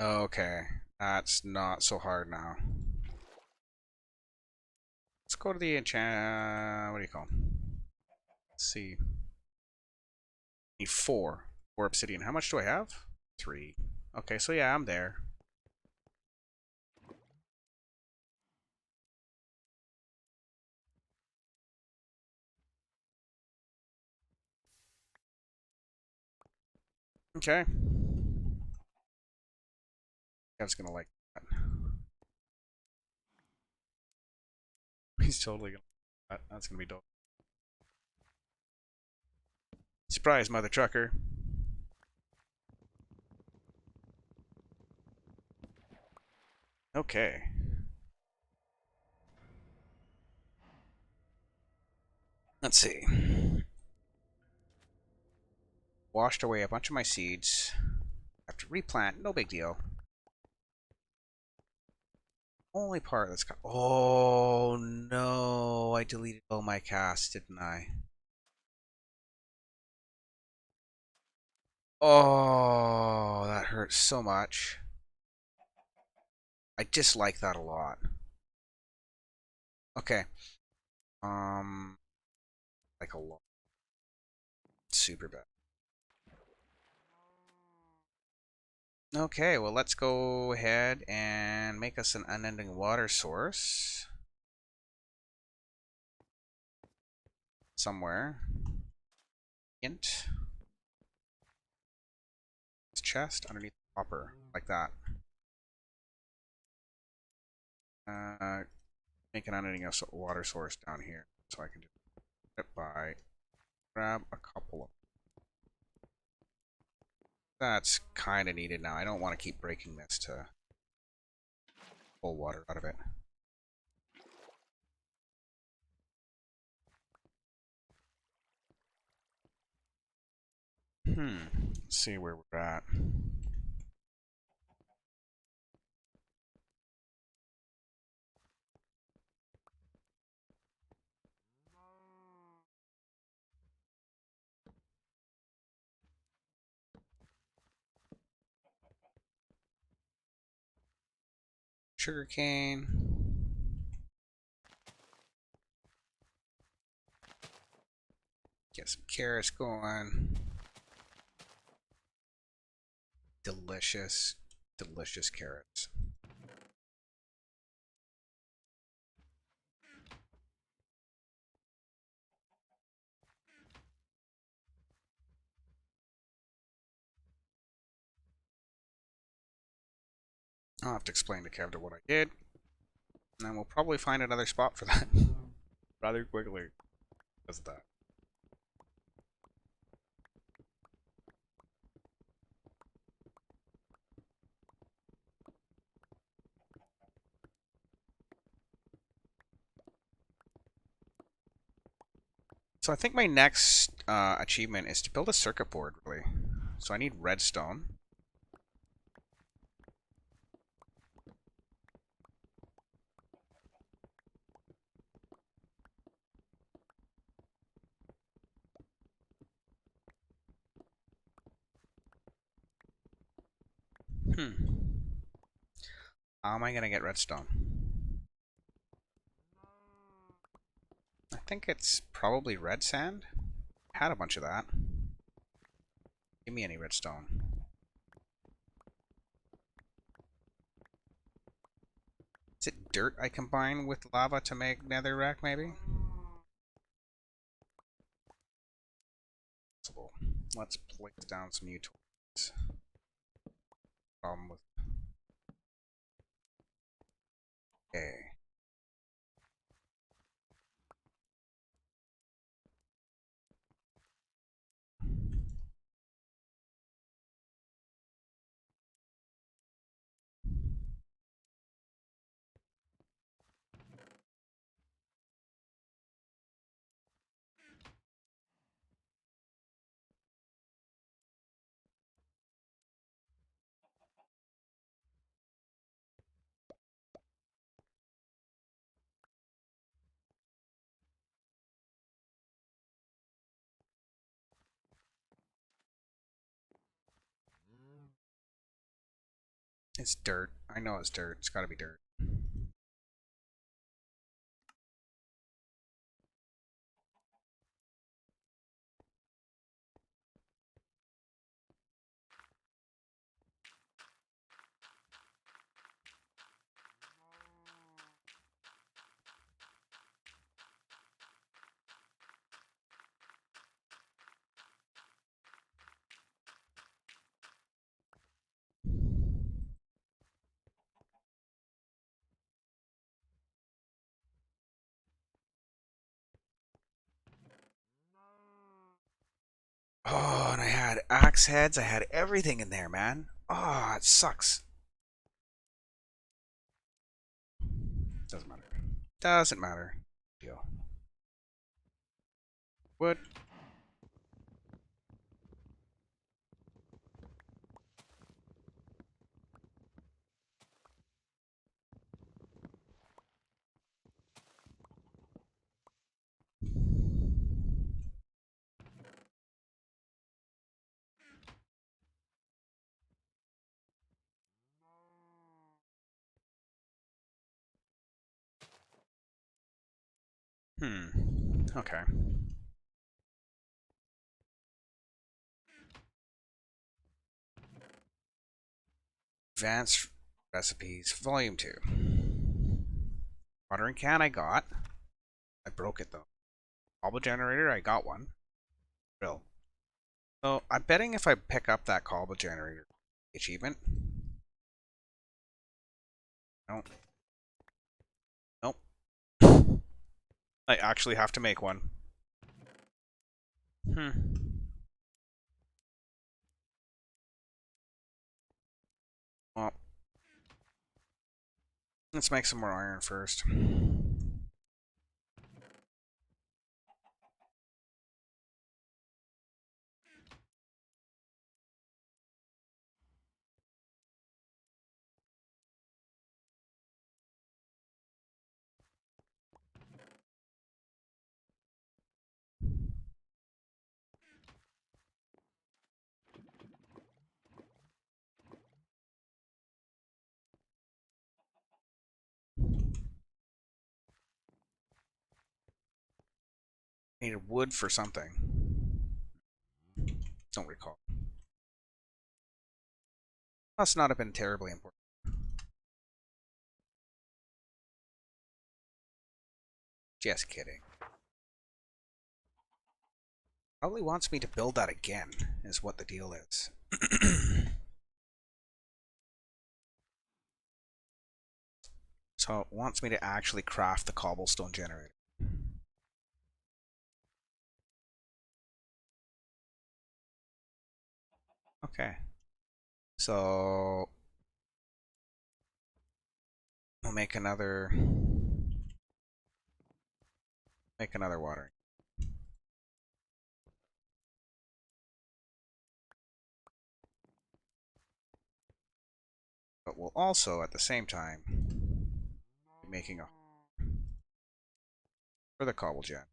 Okay, that's not so hard now. Let's go to the enchant. What do you call them? Let's see. Need four. Four obsidian. How much do I have? 3. Okay, so yeah, I'm there. Okay. Kev's gonna like that. He's totally gonna like that. That's gonna be dope. Surprise, mother trucker. Okay. Let's see. Washed away a bunch of my seeds. Have to replant. No big deal. Only part that's got. Oh no! I deleted all my casts, didn't I? Oh, that hurts so much. I dislike that a lot. Okay. Like a lot. Super bad. Okay, well, let's go ahead and make us an unending water source. Somewhere. Int. Chest underneath the hopper. Like that. Make an unending water source down here. So I can do it by grab a couple of. That's kind of needed now. I don't want to keep breaking this to pull water out of it. Let's see where we're at. Sugarcane. Get some carrots going. Delicious, delicious carrots. I'll have to explain to Kevda what I did, and then we'll probably find another spot for that rather quickly because of that. So I think my next achievement is to build a circuit board, really. So I need redstone. How am I going to get redstone? I think it's probably red sand. I had a bunch of that. Give me any redstone. Is it dirt I combine with lava to make netherrack, maybe? Possible. Let's place down some new tools. Problem with. Okay. It's dirt. I know it's dirt. It's gotta be dirt. Oh, and I had axe heads. I had everything in there, man. Oh, it sucks. Doesn't matter. Doesn't matter. Deal. Wood. Okay. Advanced Recipes, Volume 2. Watering can I got. I broke it though. Cobble generator, I got one. Drill. So I'm betting if I pick up that cobble generator achievement. Nope. Nope. I actually have to make one. Hmm. Well, let's make some more iron first. Needed wood for something. Don't recall. Must not have been terribly important. Just kidding. Probably wants me to build that again, is what the deal is. So it wants me to actually craft the cobblestone generator. Okay. So we'll make another watering. But we'll also at the same time be making a for the cobble gen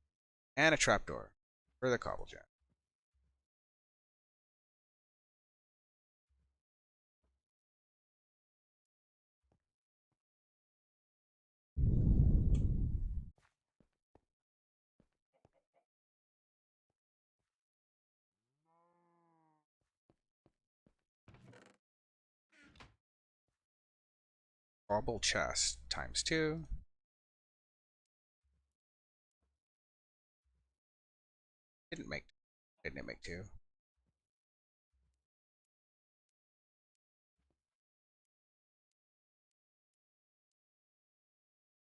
and a trapdoor for the cobble gen. Cobble chest times 2. Didn't it make 2?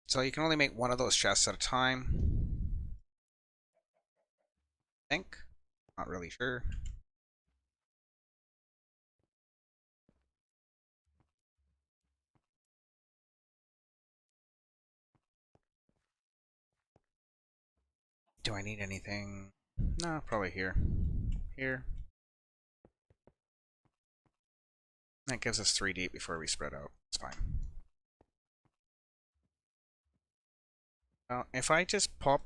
So you can only make one of those chests at a time. I think. Not really sure. Do I need anything? No, probably here. Here. That gives us 3 deep before we spread out. It's fine. Well, if I just pop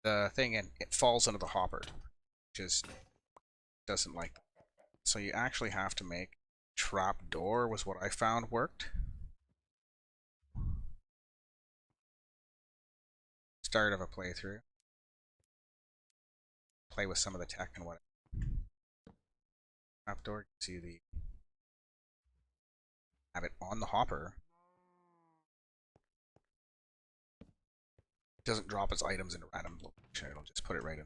the thing in, it falls into the hopper, which is doesn't like that. So you actually have to make trap door was what I found worked. Start of a playthrough. Play with some of the tech and what trap door gives you the have it on the hopper. It doesn't drop its items in a random location, it'll just put it right in.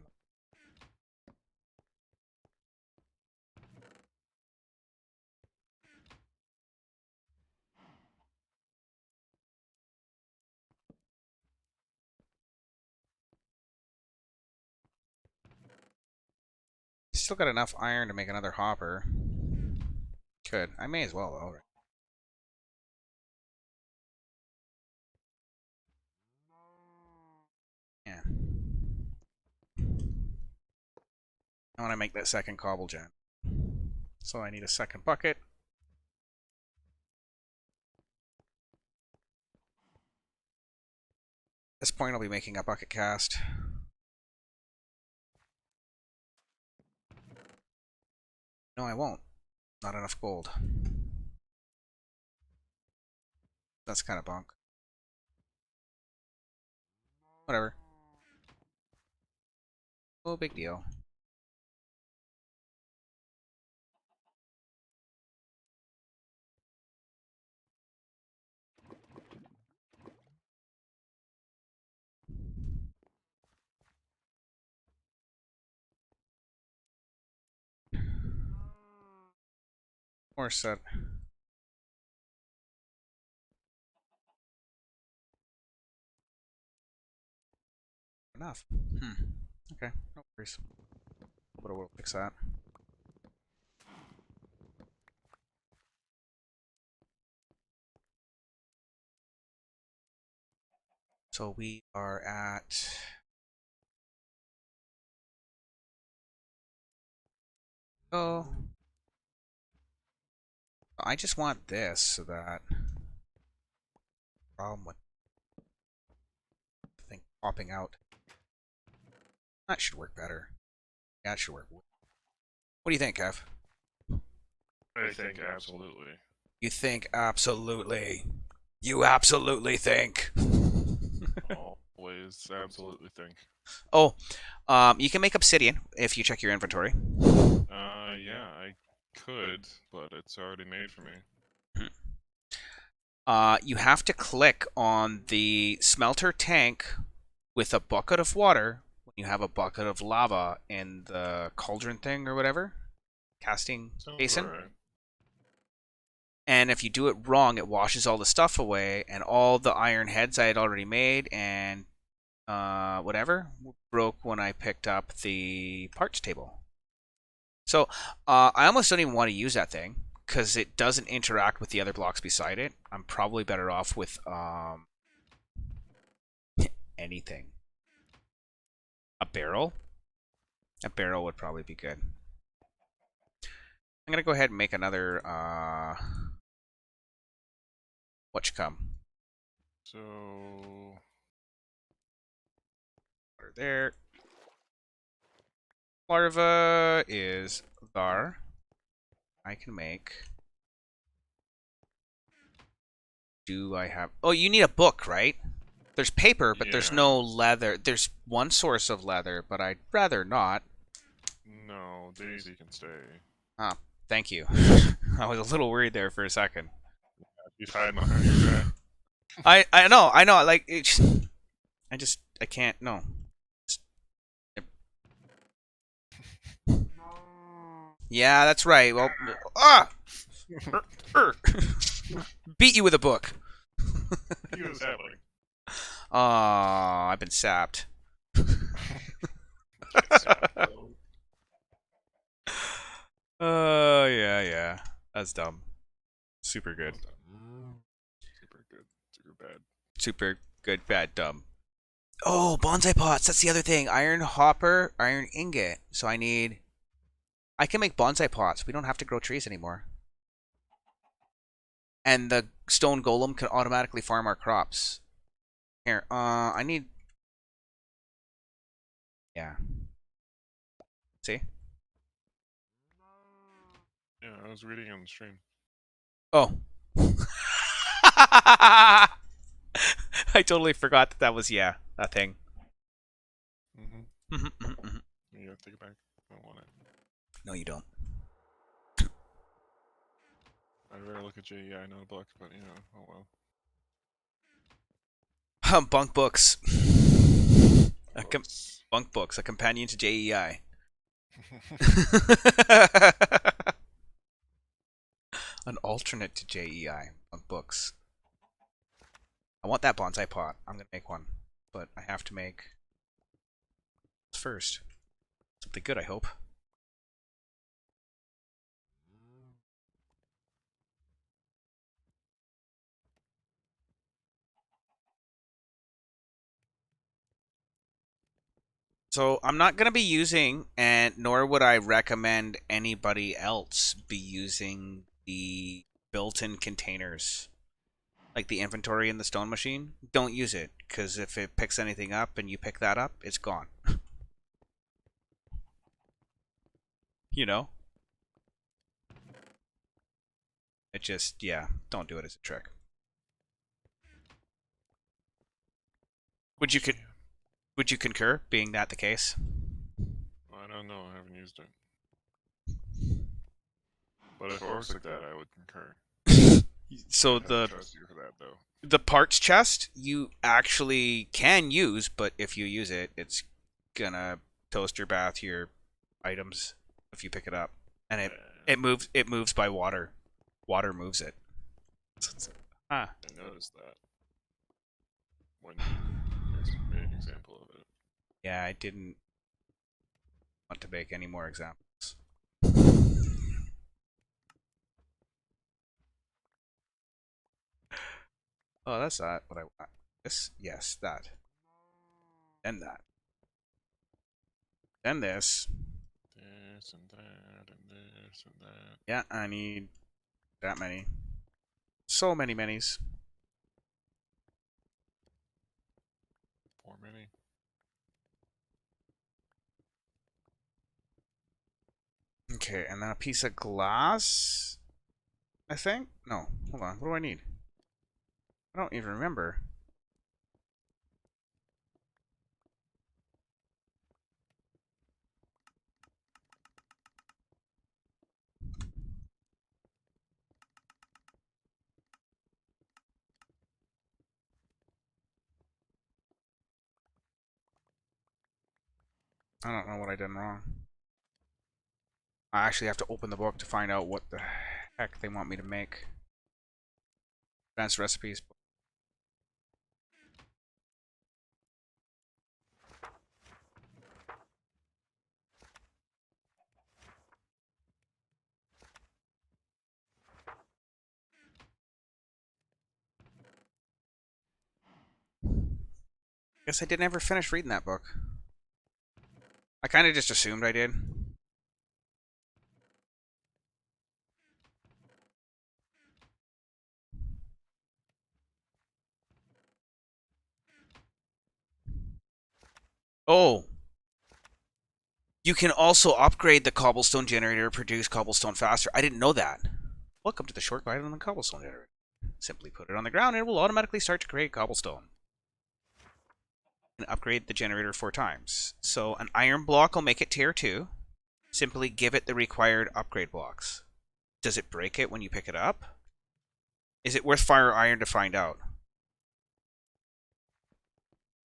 still got enough iron to make another hopper. Could. I may as well, though. Yeah. I want to make that second cobble gen. So I need a second bucket. At this point, I'll be making a bucket cast. No, I won't. Not enough gold. That's kind of bunk. Whatever. No big deal. More set. Enough. Okay, no worries. But we'll fix that. So we are at... Oh. I just want this so that... Problem with the thing popping out. That should work better. Yeah, it should work. What do you think, Kev? I think absolutely. You think absolutely. You absolutely think. Always absolutely think. Oh, you can make obsidian if you check your inventory. Yeah, I could, but it's already made for me. You have to click on the smelter tank with a bucket of water when you have a bucket of lava in the cauldron thing or whatever. Casting Sounds basin. alright. And if you do it wrong, it washes all the stuff away, and all the iron heads I had already made and whatever broke when I picked up the parts table. So I almost don't even want to use that thing because it doesn't interact with the other blocks beside it. I'm probably better off with anything. A barrel? A barrel would probably be good. I'm going to go ahead and make another whatchcom. So... Water there. Larva is there. I can make... Do I have... Oh, you need a book, right? There's paper, but there's no leather. There's one source of leather, but I'd rather not. No, Daisy can stay. Ah, thank you. I was a little worried there for a second. She's hiding behind your back. I know, like, I can't, no. Yeah, that's right. Well, beat you with a book. He was happening. Aw, I've been sapped. Yeah. That's dumb. Super good. Super good. Super bad. Super good, bad, dumb. Oh, bonsai pots. That's the other thing. Iron hopper, iron ingot. So I can make bonsai pots. We don't have to grow trees anymore. And the stone golem can automatically farm our crops. Here, I need... Yeah. See? Yeah, I was reading on the stream. Oh. I totally forgot that was, yeah, that thing. Mm-hmm. You have to take it back. I don't want it. No, you don't. I'd rather look at JEI, not a book, but you know, oh well. Bunk books. Books. Bunk books, a companion to JEI. An alternate to JEI. Bunk books. I want that bonsai pot. I'm gonna make one, but I have to make first something good. I hope. So I'm not going to be using, and nor would I recommend anybody else be using the built-in containers, like the inventory in the stone machine. Don't use it, because if it picks anything up and you pick that up, it's gone. You know? It just, yeah, don't do it as a trick. Would you could Shit. would you concur, being that the case? I don't know. I haven't used it. But if it works like that, I would concur. So I'd have to trust you for that, though. the parts chest you actually can use, but if you use it, it's gonna toast your bath your items if you pick it up, and it moves by water. Water moves it. Huh. I noticed that when you made an example of it. Yeah, I didn't want to make any more examples. Oh, that's not what I want. This, yes, that. Then that. Then this. This and that and this and that. Yeah, I need that many. So many minis. For many. Okay, and then a piece of glass, I think? No, hold on. What do I need? I don't even remember. I don't know what I did wrong. I actually have to open the book to find out what the heck they want me to make. Advanced recipes. Guess I didn't ever finish reading that book. I kind of just assumed I did. Oh, you can also upgrade the cobblestone generator to produce cobblestone faster. I didn't know that. Welcome to the short guide on the cobblestone generator. Simply put it on the ground and it will automatically start to create cobblestone. And upgrade the generator 4 times. So an iron block will make it tier 2. Simply give it the required upgrade blocks. Does it break it when you pick it up? Is it worth fire iron to find out?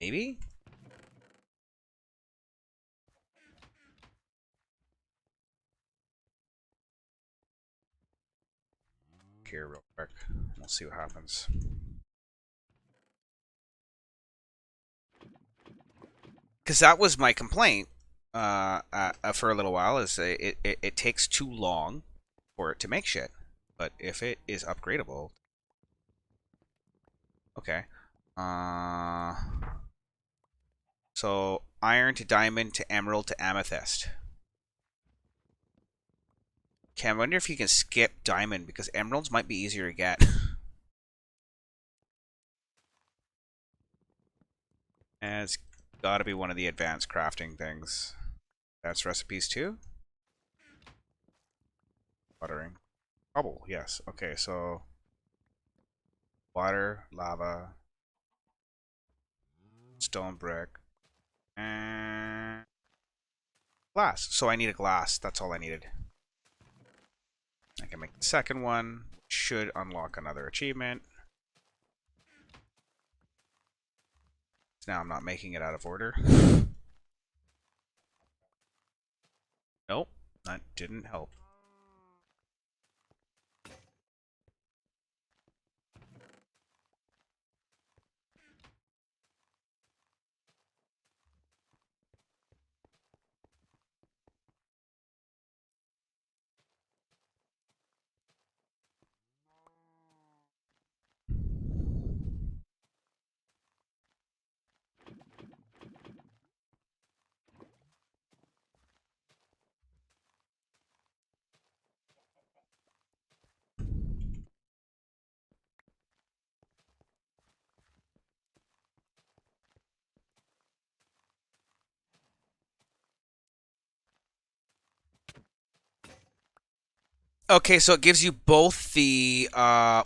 Maybe? Here, real quick. We'll see what happens. Because that was my complaint for a little while, is it takes too long for it to make shit. But if it is upgradable... Okay. So, iron to diamond to emerald to amethyst. Okay, I wonder if you can skip diamond, because emeralds might be easier to get. And it's gotta be one of the advanced crafting things. That's recipes too? Watering. Cobble, yes. Okay, so... Water, lava, stone brick, and... glass. So I need a glass. That's all I needed. I can make the second one. Should unlock another achievement. Now I'm not making it out of order. Nope, that didn't help. Okay, so it gives you both the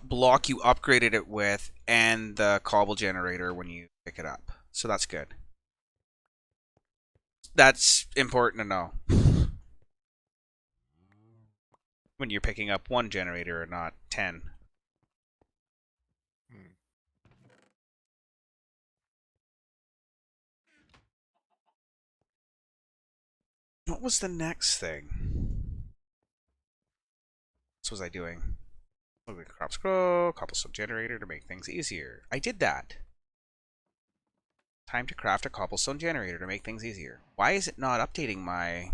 block you upgraded it with and the cobble generator when you pick it up. So that's good. That's important to know when you're picking up one generator and not 10. Hmm. What was the next thing? What was I doing? Crops grow, cobblestone generator to make things easier. I did that. Time to craft a cobblestone generator to make things easier. Why is it not updating my...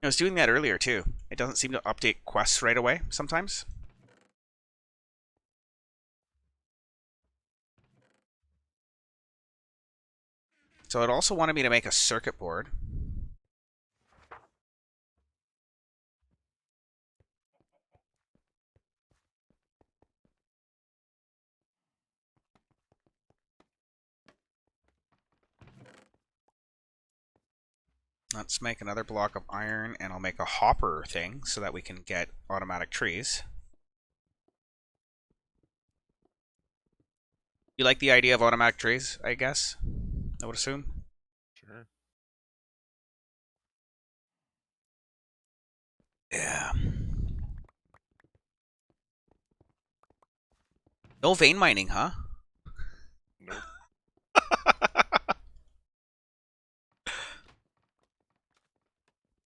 I was doing that earlier too. It doesn't seem to update quests right away sometimes. So it also wanted me to make a circuit board. Let's make another block of iron, and I'll make a hopper thing so that we can get automatic trees. You like the idea of automatic trees, I guess? I would assume. Sure. Yeah. No vein mining, huh? Nope.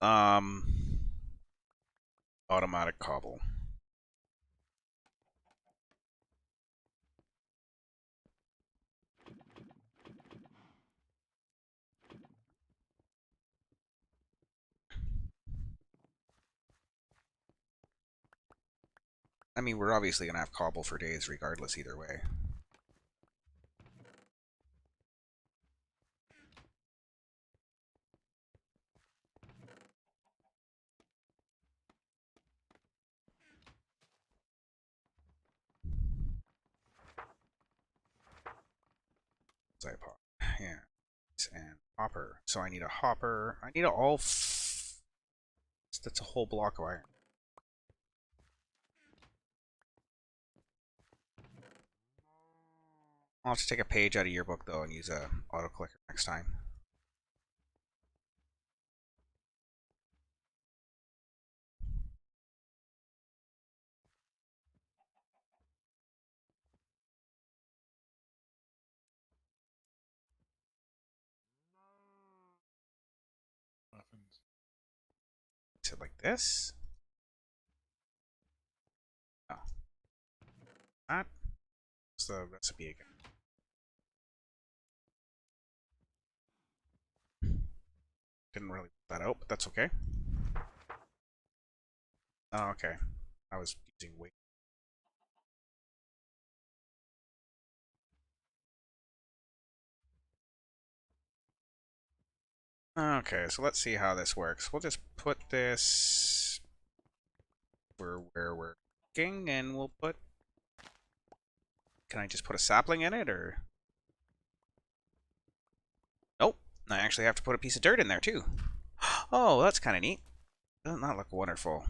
um, automatic cobble. I mean, we're obviously gonna have cobble for days regardless either way. Zipod. Yeah. And hopper. So I need a hopper. I need a all... That's a whole block of iron. I'll have to take a page out of your book though and use a auto clicker next time. Muffins. Is it like this? Oh, that. What's the recipe again? Didn't really put that out, but that's okay. Oh, okay. I was using weight. Okay, so let's see how this works. We'll just put this where we're looking, and we'll put... Can I just put a sapling in it, or... Nope. I actually have to put a piece of dirt in there, too. Oh, that's kind of neat. Doesn't that look wonderful?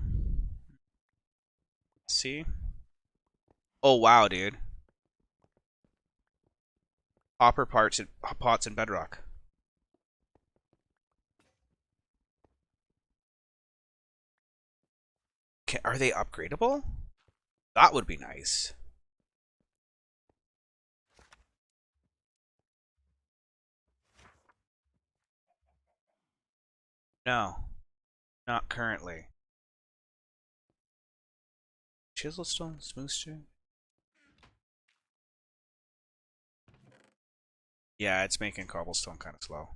See? Oh, wow, dude. Hopper pots and bedrock. Are they upgradable? That would be nice. No, not currently. Chiselstone, smoothstone. Yeah, it's making cobblestone kind of slow.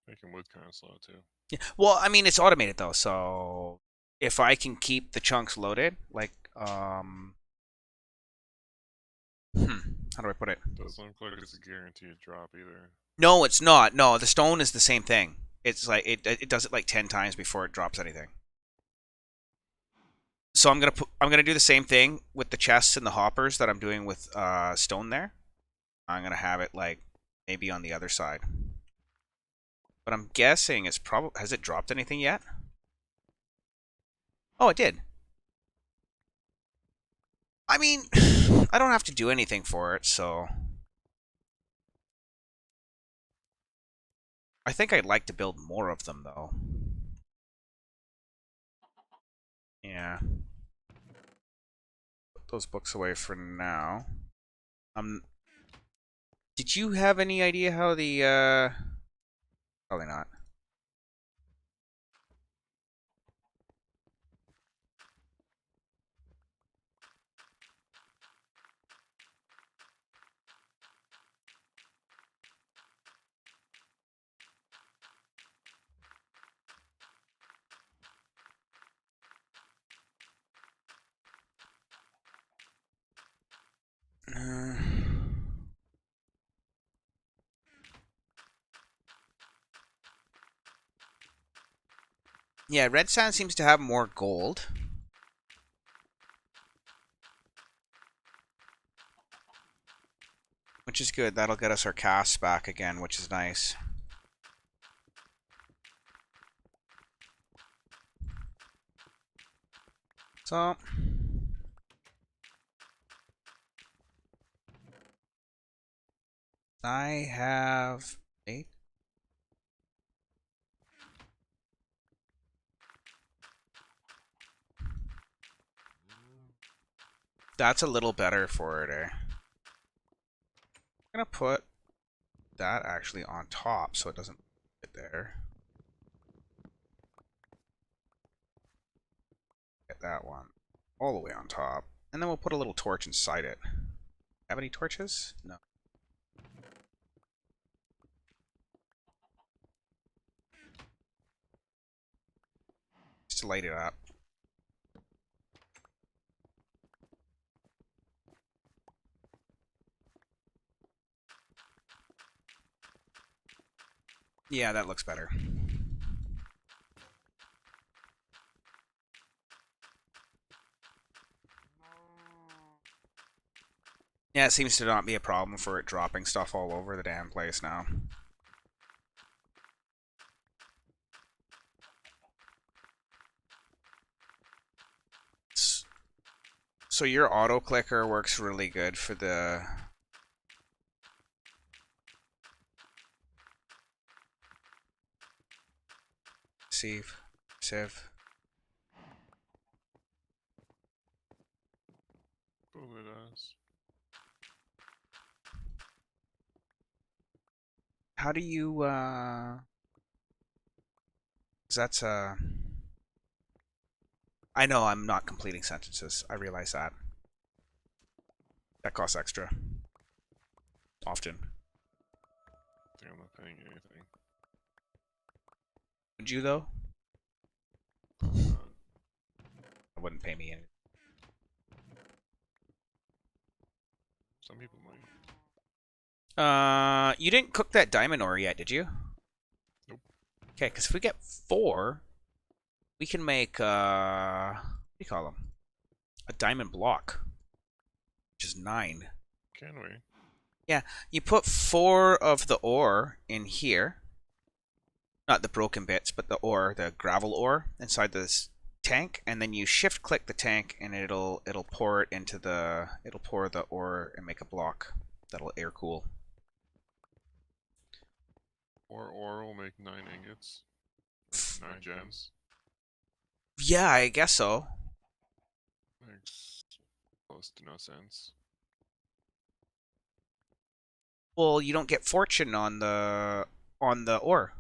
Making wood kind of slow too. Yeah. Well, I mean, it's automated though, so if I can keep the chunks loaded, like, how do I put it? Doesn't look like it's a guaranteed drop either. No, it's not. No, the stone is the same thing. It's like it does it like 10 times before it drops anything. So I'm gonna do the same thing with the chests and the hoppers that I'm doing with stone there. I'm gonna have it like maybe on the other side. But I'm guessing it's probably... Has it dropped anything yet? Oh, it did. I mean, I don't have to do anything for it, so... I think I'd like to build more of them, though. Yeah. Put those books away for now. Did you have any idea how the, Probably not. Uh... Yeah, red sand seems to have more gold. Which is good. That'll get us our casts back again, which is nice. So... I have... 8? That's a little better for it, eh? I'm gonna put that actually on top so it doesn't get there. Get that one all the way on top. And then we'll put a little torch inside it. Have any torches? No. Just to light it up. Yeah, that looks better. Yeah, it seems to not be a problem for it dropping stuff all over the damn place now. So your auto clicker works really good for the... Sieve. Probably does. How do you, 'cause that's, I know I'm not completing sentences. I realize that. That costs extra. Often. I think I'm not paying anything. Would you, though? Probably not. It wouldn't pay me any. Some people might. You didn't cook that diamond ore yet, did you? Nope. Okay, because if we get 4, we can make, what do you call them? A diamond block. Which is 9. Can we? Yeah, you put 4 of the ore in here. Not the broken bits, but the ore, the gravel ore, inside this tank, and then you shift click the tank and it'll pour it into the... It'll pour the ore and make a block that'll air cool. Or we'll make 9 ingots. 9 gems. Yeah, I guess so. Makes close to no sense. Well, you don't get fortune on the ore.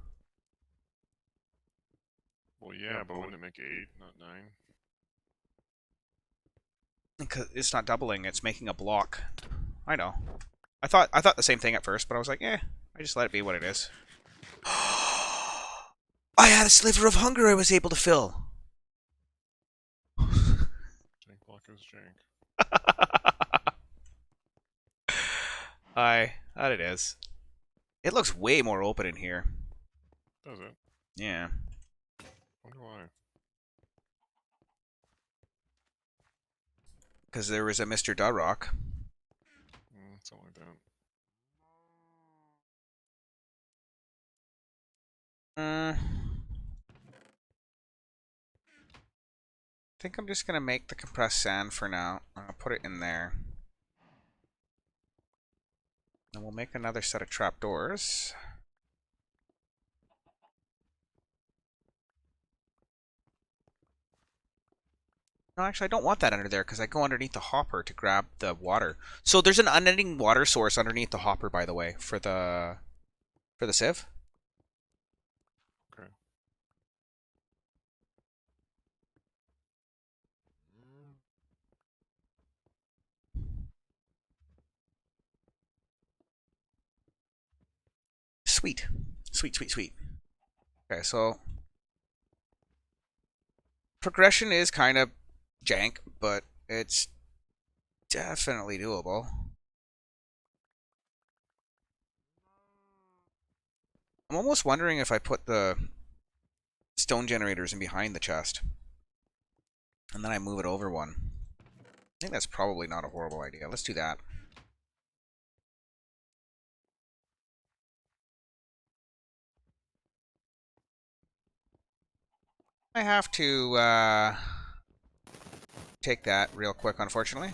Well, yeah, but wouldn't it make 8, not 9? Because it's not doubling, it's making a block. I know. I thought the same thing at first, but I was like, I just let it be what it is. I had a sliver of hunger I was able to fill. Jank block is jank. Aye, that it is. It looks way more open in here. Does it? Yeah. Wonder why. Because there was a Mr. Durrock. Something like that. think I'm just going to make the compressed sand for now. I'll put it in there. And we'll make another set of trapdoors. No, actually, I don't want that under there because I go underneath the hopper to grab the water. So there's an unending water source underneath the hopper, by the way, for the sieve. Okay. Sweet. Sweet, sweet, sweet. Okay, so progression is kind of jank, but it's definitely doable. I'm almost wondering if I put the stone generators in behind the chest and then I move it over one. I think that's probably not a horrible idea. Let's do that. I have to take that real quick, unfortunately.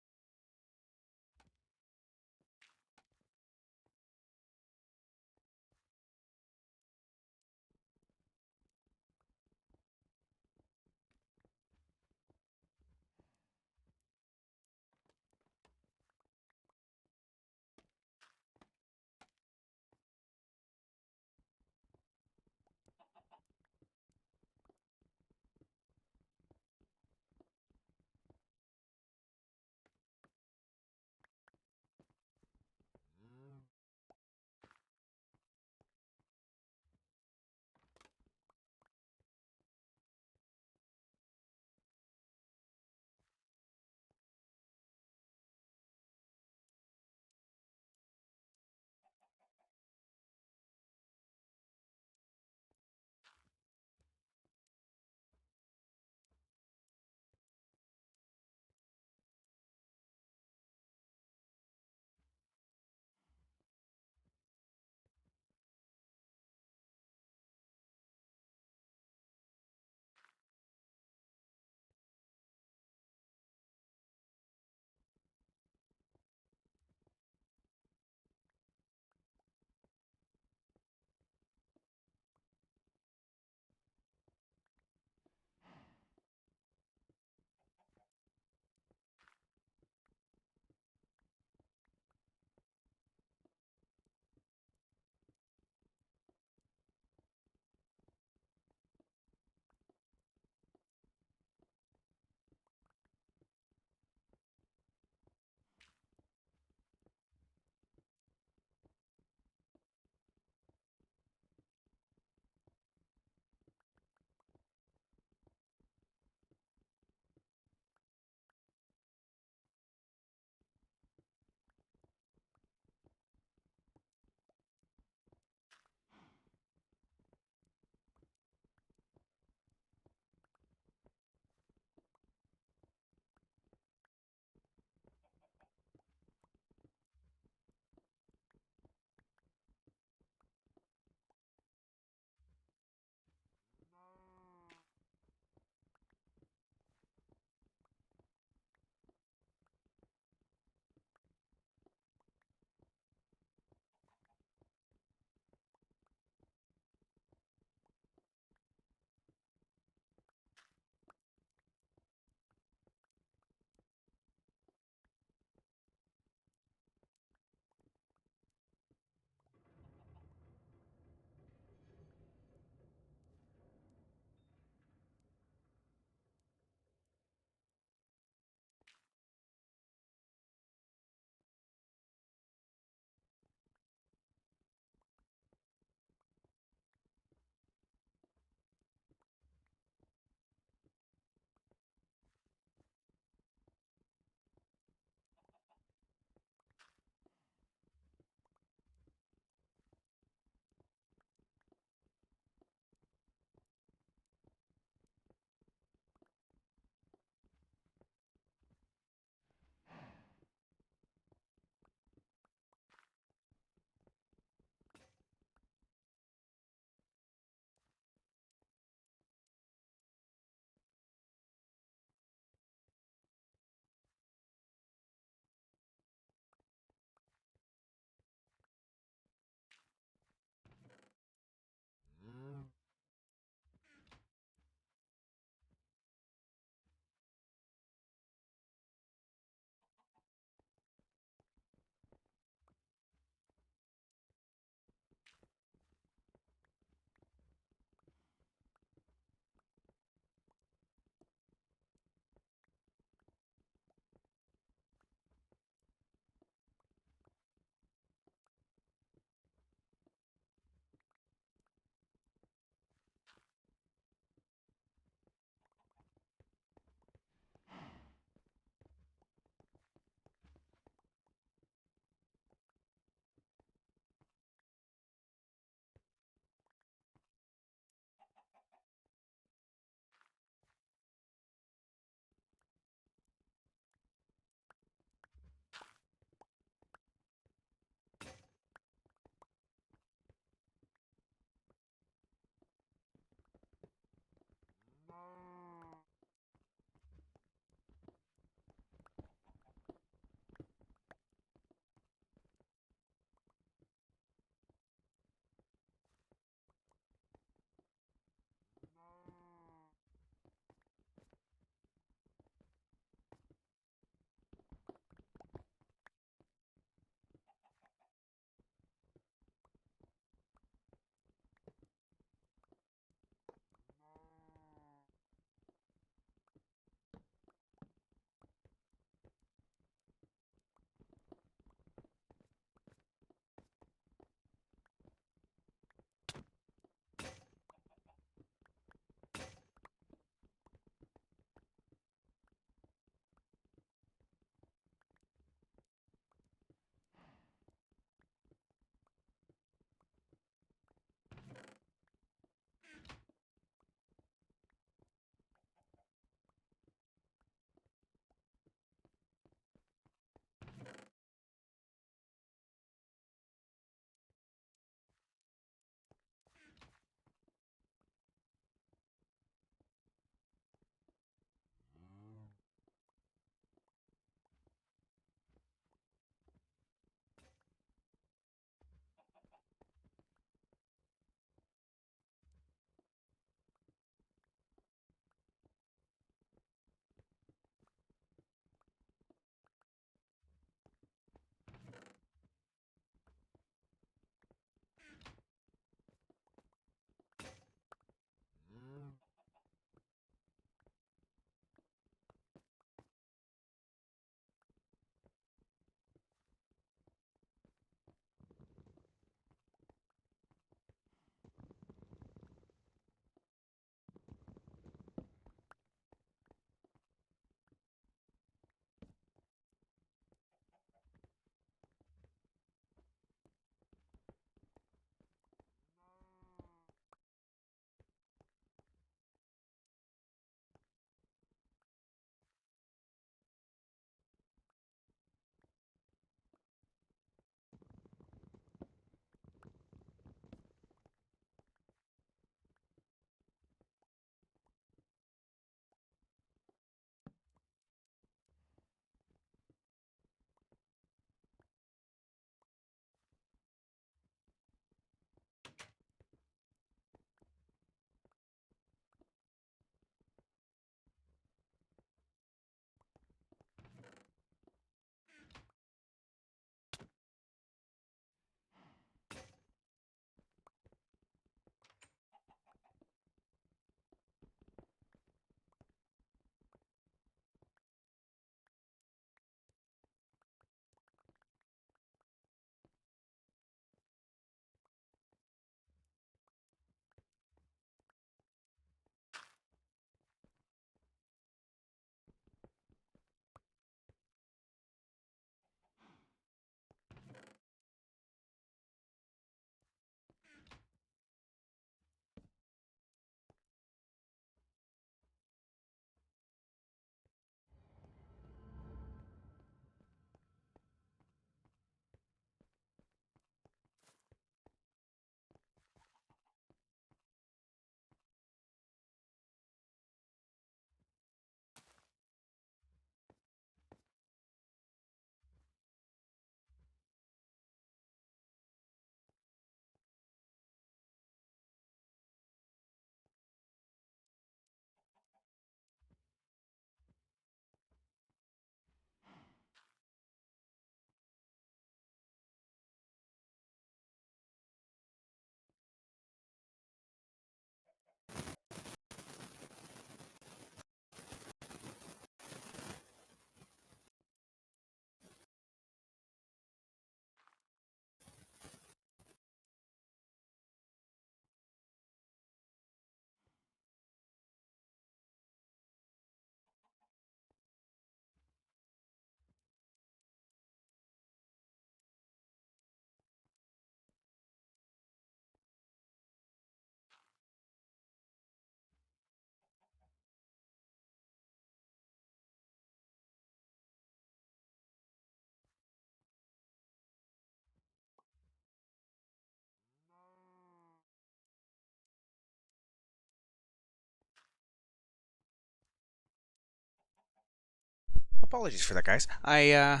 Apologies for that, guys. I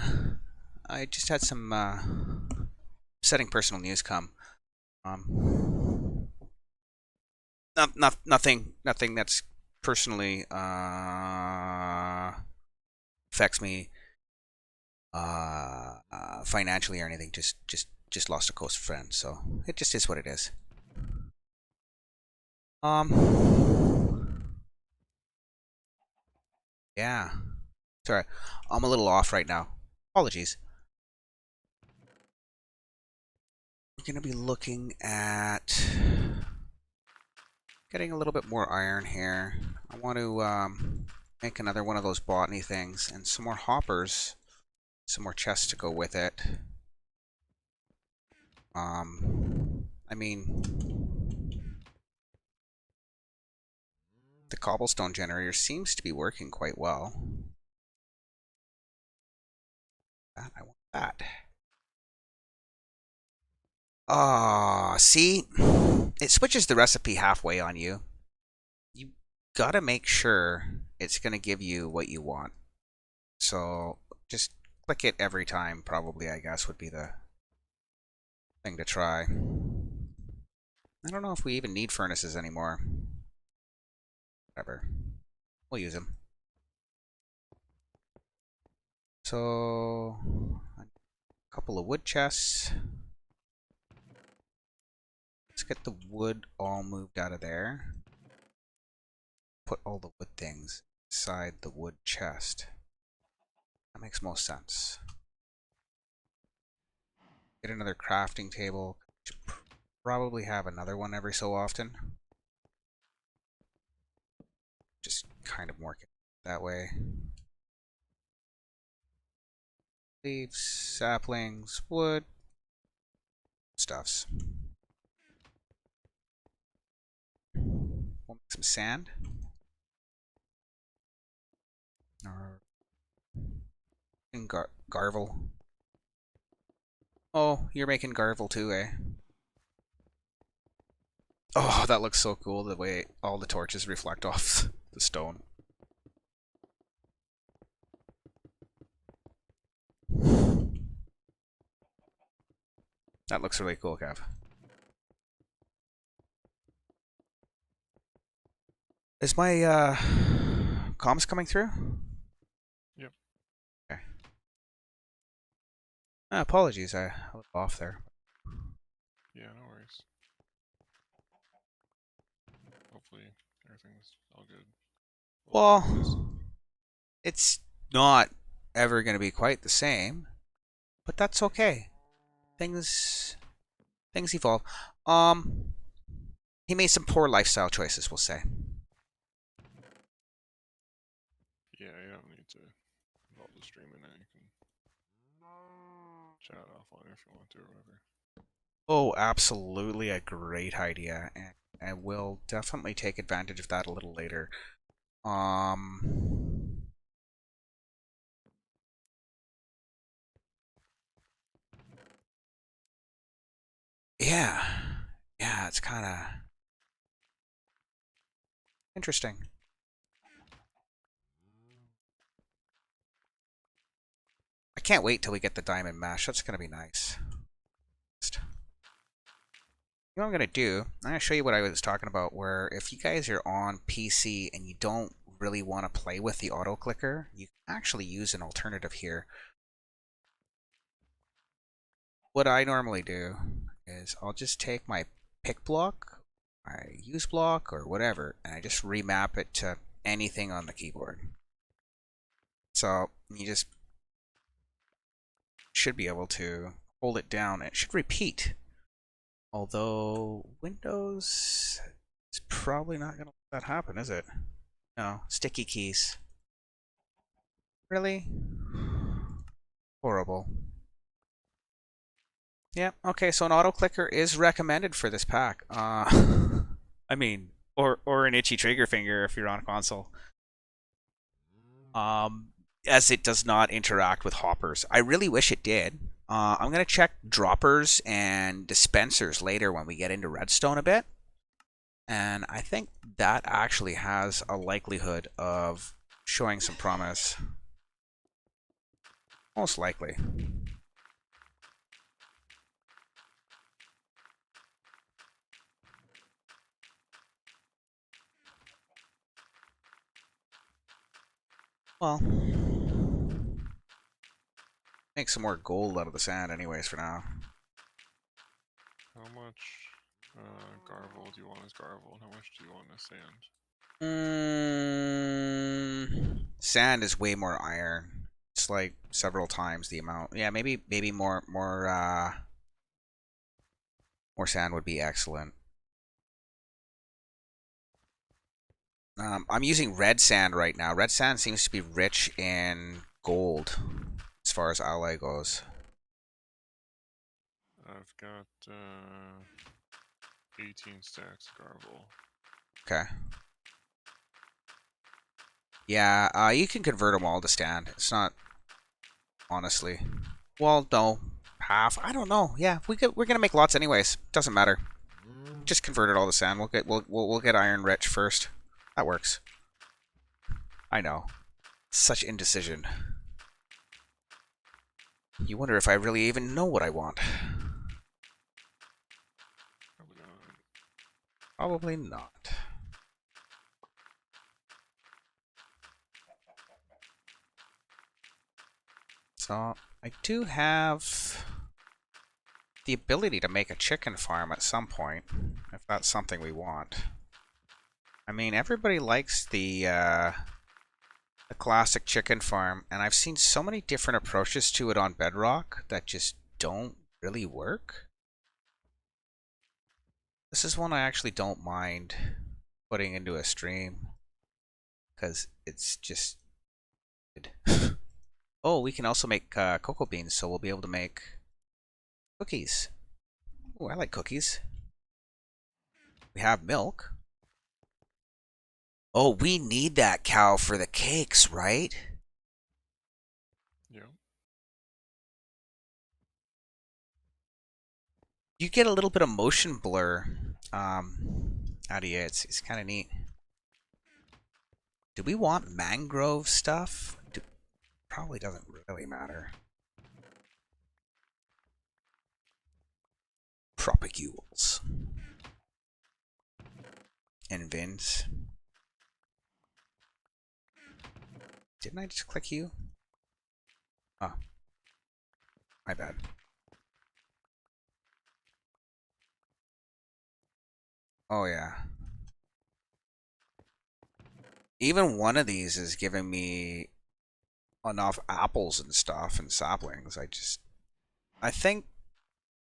just had some upsetting personal news come. Nothing that's personally affects me financially or anything. Just lost a close friend, so it just is what it is. Yeah. Sorry, I'm a little off right now. Apologies. We're gonna be looking at getting a little bit more iron here. I want to make another one of those botany things and some more hoppers, some more chests to go with it. I mean, the cobblestone generator seems to be working quite well. I want that. Ah, see? It switches the recipe halfway on you. You gotta make sure it's gonna give you what you want. So just click it every time, probably, I guess, would be the thing to try. I don't know if we even need furnaces anymore. Whatever. We'll use them. So, a couple of wood chests. Let's get the wood all moved out of there. Put all the wood things inside the wood chest. That makes most sense. Get another crafting table. Should probably have another one every so often. Just kind of work it that way. Leaves, saplings, wood, stuffs. We'll make some sand. Or garvel. Oh, you're making garvel too, eh? Oh, that looks so cool, the way all the torches reflect off the stone. That looks really cool, Kev. Is my comms coming through? Yep. Okay. Apologies, I was off there. Yeah, no worries. Hopefully everything's all good. Well, it's not ever going to be quite the same, but that's okay. Things evolve. He made some poor lifestyle choices, we'll say. Yeah, you don't need to involve the stream in it. You can chat offline if you want to or whatever. Oh, absolutely a great idea, and I will definitely take advantage of that a little later. Yeah, yeah, it's kind of interesting. I can't wait till we get the diamond mesh. That's gonna be nice. You know what I'm gonna do? I'm gonna show you what I was talking about. Where if you guys are on PC and you don't really want to play with the auto clicker, you can actually use an alternative here. What I normally do is I'll just take my pick block, my use block, or whatever, and I just remap it to anything on the keyboard. So you just should be able to hold it down. It should repeat. Although Windows is probably not going to let that happen, is it? No, sticky keys. Really? Horrible. Yeah, okay, so an auto clicker is recommended for this pack. I mean, or an itchy trigger finger if you're on a console. As it does not interact with hoppers. I really wish it did. I'm gonna check droppers and dispensers later when we get into redstone a bit, and I think that actually has a likelihood of showing some promise. Most likely. Well, make some more gold out of the sand anyways for now. How much garble do you want as garble, and how much do you want as sand? Sand is way more iron. It's like several times the amount. Yeah, maybe more sand would be excellent. I'm using red sand right now. Red sand seems to be rich in gold as far as ally goes. I've got 18 stacks of garble. Okay. Yeah, you can convert them all to stand. It's not, honestly. Well, no, half. I don't know. Yeah, we're gonna make lots anyways. Doesn't matter. Just convert it all to sand. We'll get iron rich first. That works. I know. Such indecision. You wonder if I really even know what I want. Probably not. Probably not. So, I do have the ability to make a chicken farm at some point, if that's something we want. I mean, everybody likes the classic chicken farm, and I've seen so many different approaches to it on Bedrock that just don't really work. This is one I actually don't mind putting into a stream, because it's just good. Oh, we can also make cocoa beans, so we'll be able to make cookies. Oh, I like cookies. We have milk. Oh, we need that cow for the cakes, right? Yeah. You get a little bit of motion blur out of you. It's kind of neat. Do we want mangrove stuff? Probably doesn't really matter. Propagules. And Vins. Didn't I just click you? Oh, my bad. Oh, yeah. Even one of these is giving me enough apples and stuff and saplings. I think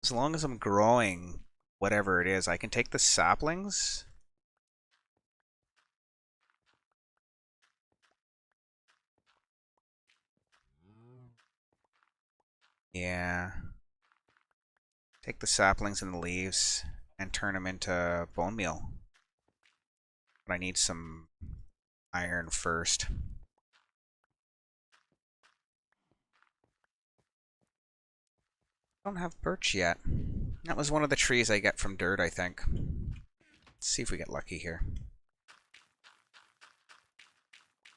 as long as I'm growing whatever it is, I can take the saplings. Yeah. Take the saplings and the leaves and turn them into bone meal. But I need some iron first. I don't have birch yet. That was one of the trees I get from dirt, I think. Let's see if we get lucky here.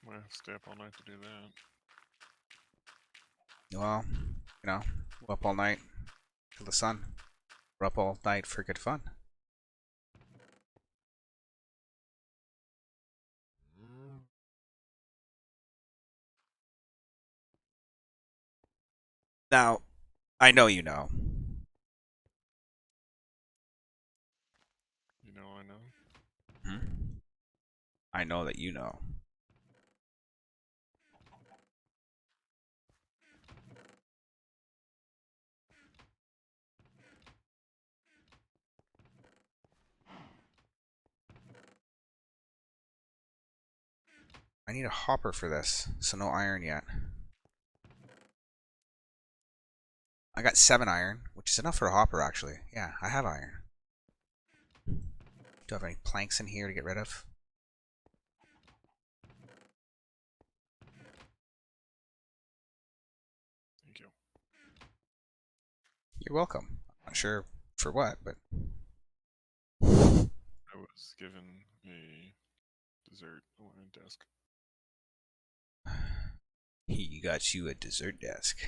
Might have to stay up all night to do that. Well, we're up all night till the sun. We're up all night for good fun. Now, I know you know. You know, I know. Hmm? I know that you know. I need a hopper for this, so no iron yet. I got 7 iron, which is enough for a hopper, actually. Yeah, I have iron. Do I have any planks in here to get rid of? Thank you. You're welcome. I'm not sure for what, but I was given a dessert on my desk. You got you a dessert desk.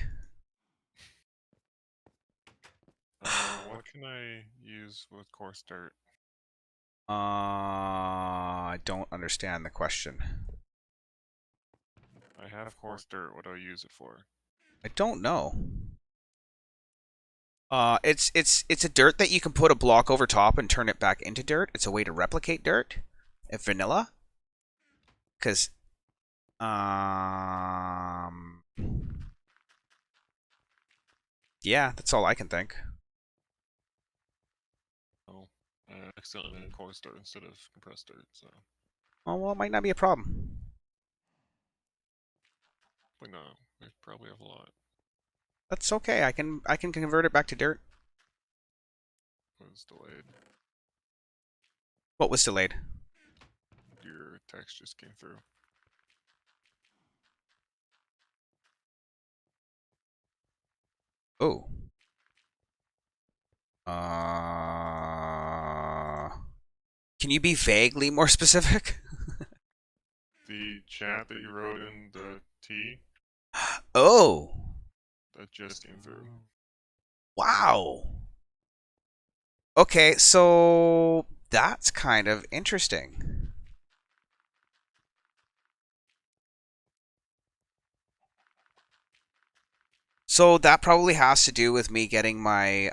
What can I use with coarse dirt? I don't understand the question. I have coarse dirt. What do I use it for? I don't know. It's a dirt that you can put a block over top and turn it back into dirt. It's a way to replicate dirt. Vanilla. Cause um yeah, that's all I can think. Oh, I accidentally made coarse dirt instead of compressed dirt, so Oh well, it might not be a problem. but no, I probably have a lot. That's okay. I can convert it back to dirt. It was delayed. What was delayed? Your text just came through. Oh. Uh, can you be vaguely more specific? The chat that you wrote in the T Oh. that just came through. Wow. Okay, so that's kind of interesting. So that probably has to do with me getting my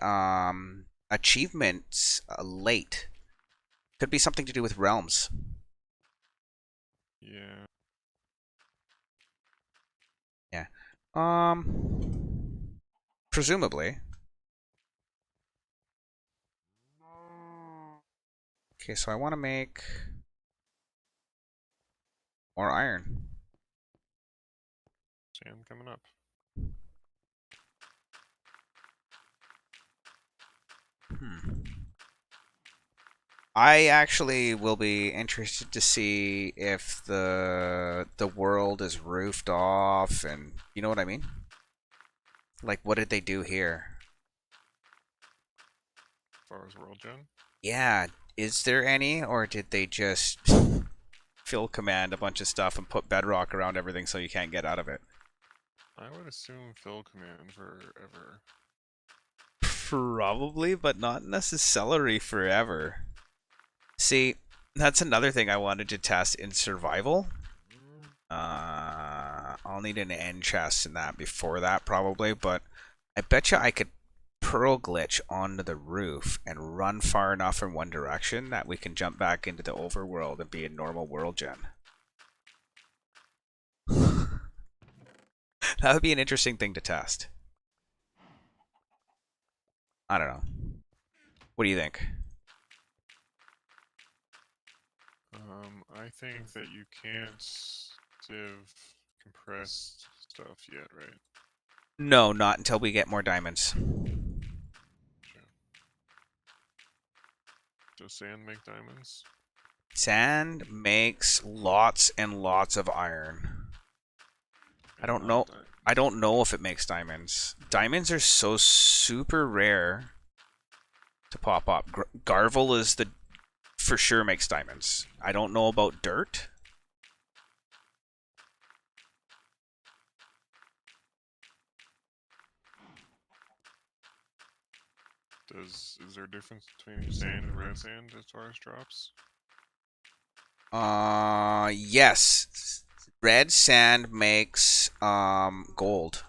achievements late. Could be something to do with realms. Yeah. Yeah. Presumably. Okay, so I want to make more iron. Sand coming up. Hmm. I actually will be interested to see if the world is roofed off and you know what I mean? Like what did they do here? As far as world gen. Yeah, is there any or did they just fill command a bunch of stuff and put bedrock around everything so you can't get out of it? I would assume fill command forever. Probably, but not necessarily forever. See, that's another thing I wanted to test in survival. I'll need an end chest in that before that probably, but I bet you I could pearl glitch onto the roof and run far enough in one direction that we can jump back into the overworld and be in normal world gen. That would be an interesting thing to test. I don't know. What do you think? I think that you can't sieve compressed stuff yet, right? No, not until we get more diamonds. Sure. Does sand make diamonds? Sand makes lots and lots of iron. I And don't not know. diamonds. I don't know if it makes diamonds. Diamonds are so super rare to pop up. Garvel is the for sure makes diamonds. I don't know about dirt. Is there a difference between sand and red sand as far as drops? Yes. Red sand makes gold.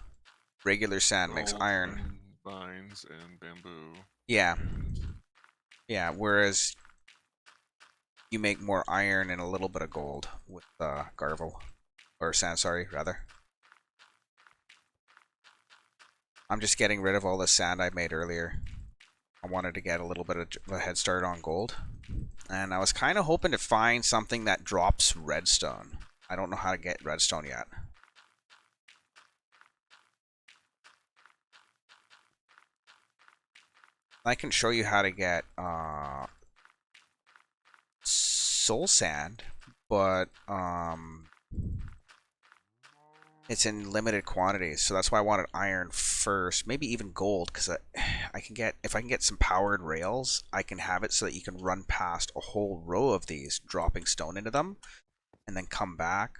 Regular sand makes Gold iron. and vines and bamboo Yeah. and Yeah, whereas you make more iron and a little bit of gold with Garvel. Or sand, sorry, rather. I'm just getting rid of all the sand I made earlier. I wanted to get a little bit of a head start on gold. And I was kind of hoping to find something that drops redstone. I don't know how to get redstone yet. I can show you how to get soul sand, but it's in limited quantities, so that's why I wanted iron first, maybe even gold, because I can get if I can get some powered rails, I can have it so that you can run past a whole row of these, dropping stone into them, and then come back.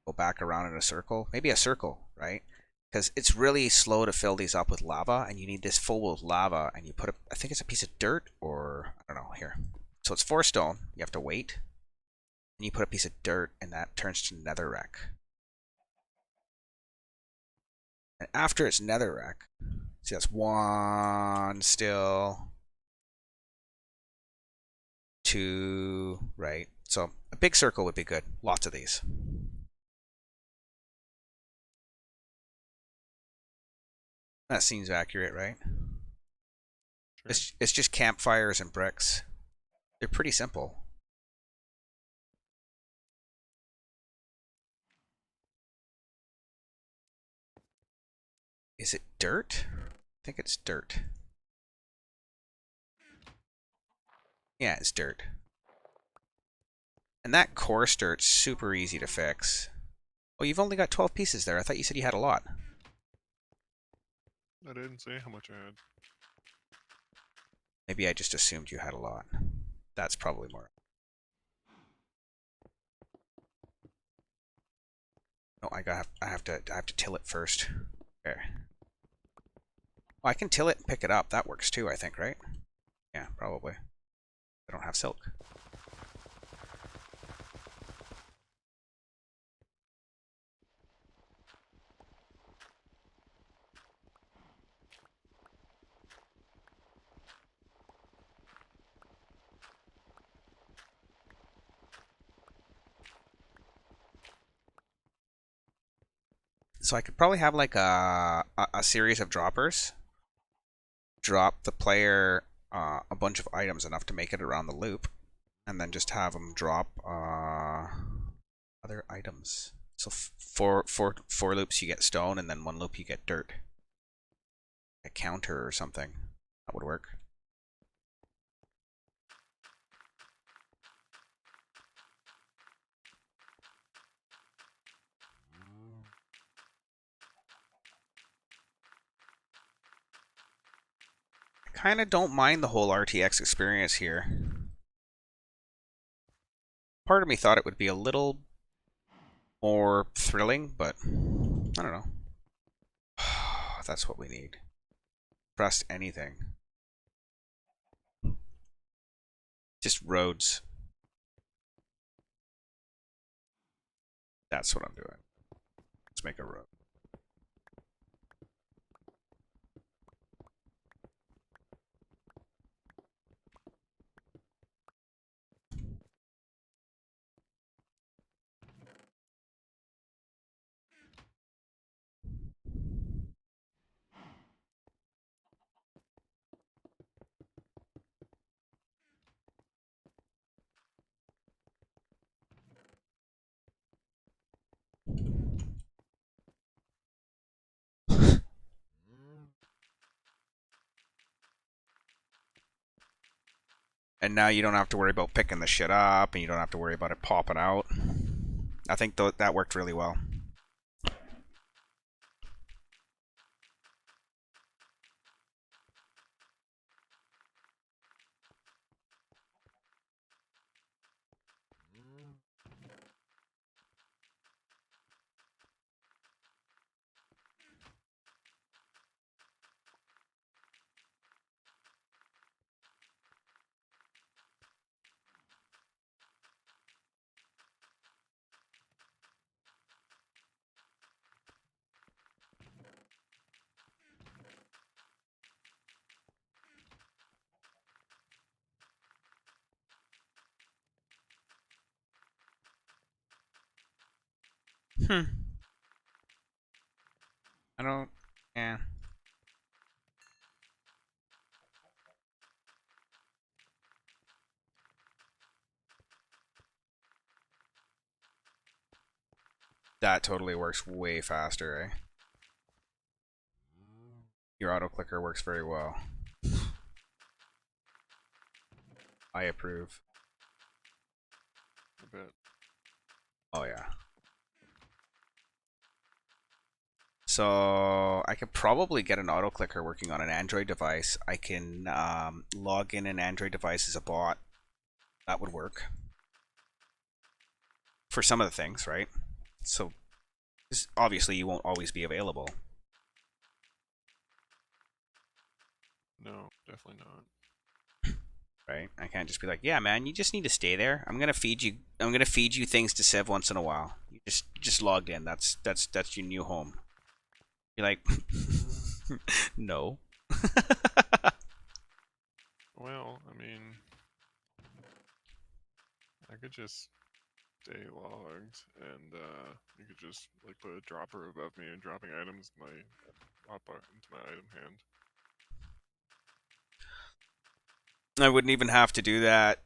Go back around in a circle. Maybe a circle, right? Because it's really slow to fill these up with lava, and you need this full with lava, and you put I think it's a piece of dirt, or I don't know, here. So it's 4 stone. You have to wait. And you put a piece of dirt, and that turns to netherrack. And after it's netherrack, see, that's 1 still. 2, right? So a big circle would be good. Lots of these. That seems accurate, right? Sure. It's just campfires and bricks. They're pretty simple. Is it dirt? I think it's dirt. Yeah, it's dirt. And that coarse dirt's super easy to fix. Oh, you've only got 12 pieces there. I thought you said you had a lot. I didn't say how much I had. Maybe I just assumed you had a lot. That's probably more. No, I have to till it first. There. Oh, I can till it and pick it up. That works too, I think, right? Yeah, probably. I don't have silk. So I could probably have like a series of droppers. Drop the player a bunch of items enough to make it around the loop, and then just have them drop other items. So four loops you get stone, and then 1 loop you get dirt. A counter or something. That would work. I kind of don't mind the whole RTX experience here. Part of me thought it would be a little more thrilling, but I don't know. That's what we need. Trust anything. Just roads. That's what I'm doing. Let's make a road. And now you don't have to worry about picking the shit up, and you don't have to worry about it popping out. I think that worked really well. Hmm. I don't. Yeah. That totally works way faster, eh? Your auto clicker works very well. I approve. I bet. Oh yeah. So I could probably get an auto clicker working on an Android device. I can log in an Android device as a bot. That would work for some of the things, right? So, obviously you won't always be available. No, definitely not. Right? I can't just be like, yeah, man, you just need to stay there. I'm gonna feed you. I'm gonna feed you things to Civ once in a while. You just logged in. That's your new home. You're like, no. Well, I mean, I could just stay logged, and you could just like put a dropper above me and dropping items in my into my item hand. I wouldn't even have to do that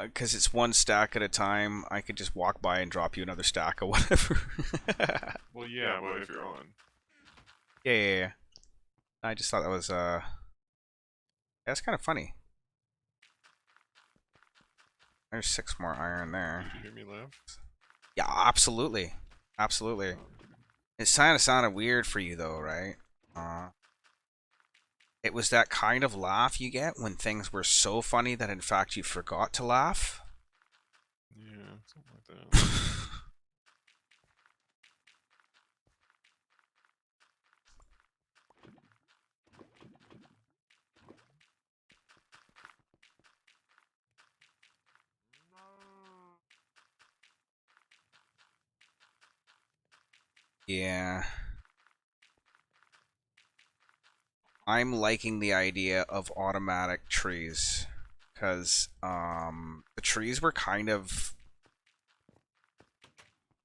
because it's one stack at a time. I could just walk by and drop you another stack or whatever. Well, yeah, but if you're on, Yeah. I just thought that was that's kind of funny. There's 6 more iron there. did you hear me laugh? Yeah, absolutely, absolutely. It kind of sounded weird for you though, right? It was that kind of laugh you get when things were so funny that in fact you forgot to laugh. Yeah, something like that. Yeah. I'm liking the idea of automatic trees because the trees were kind of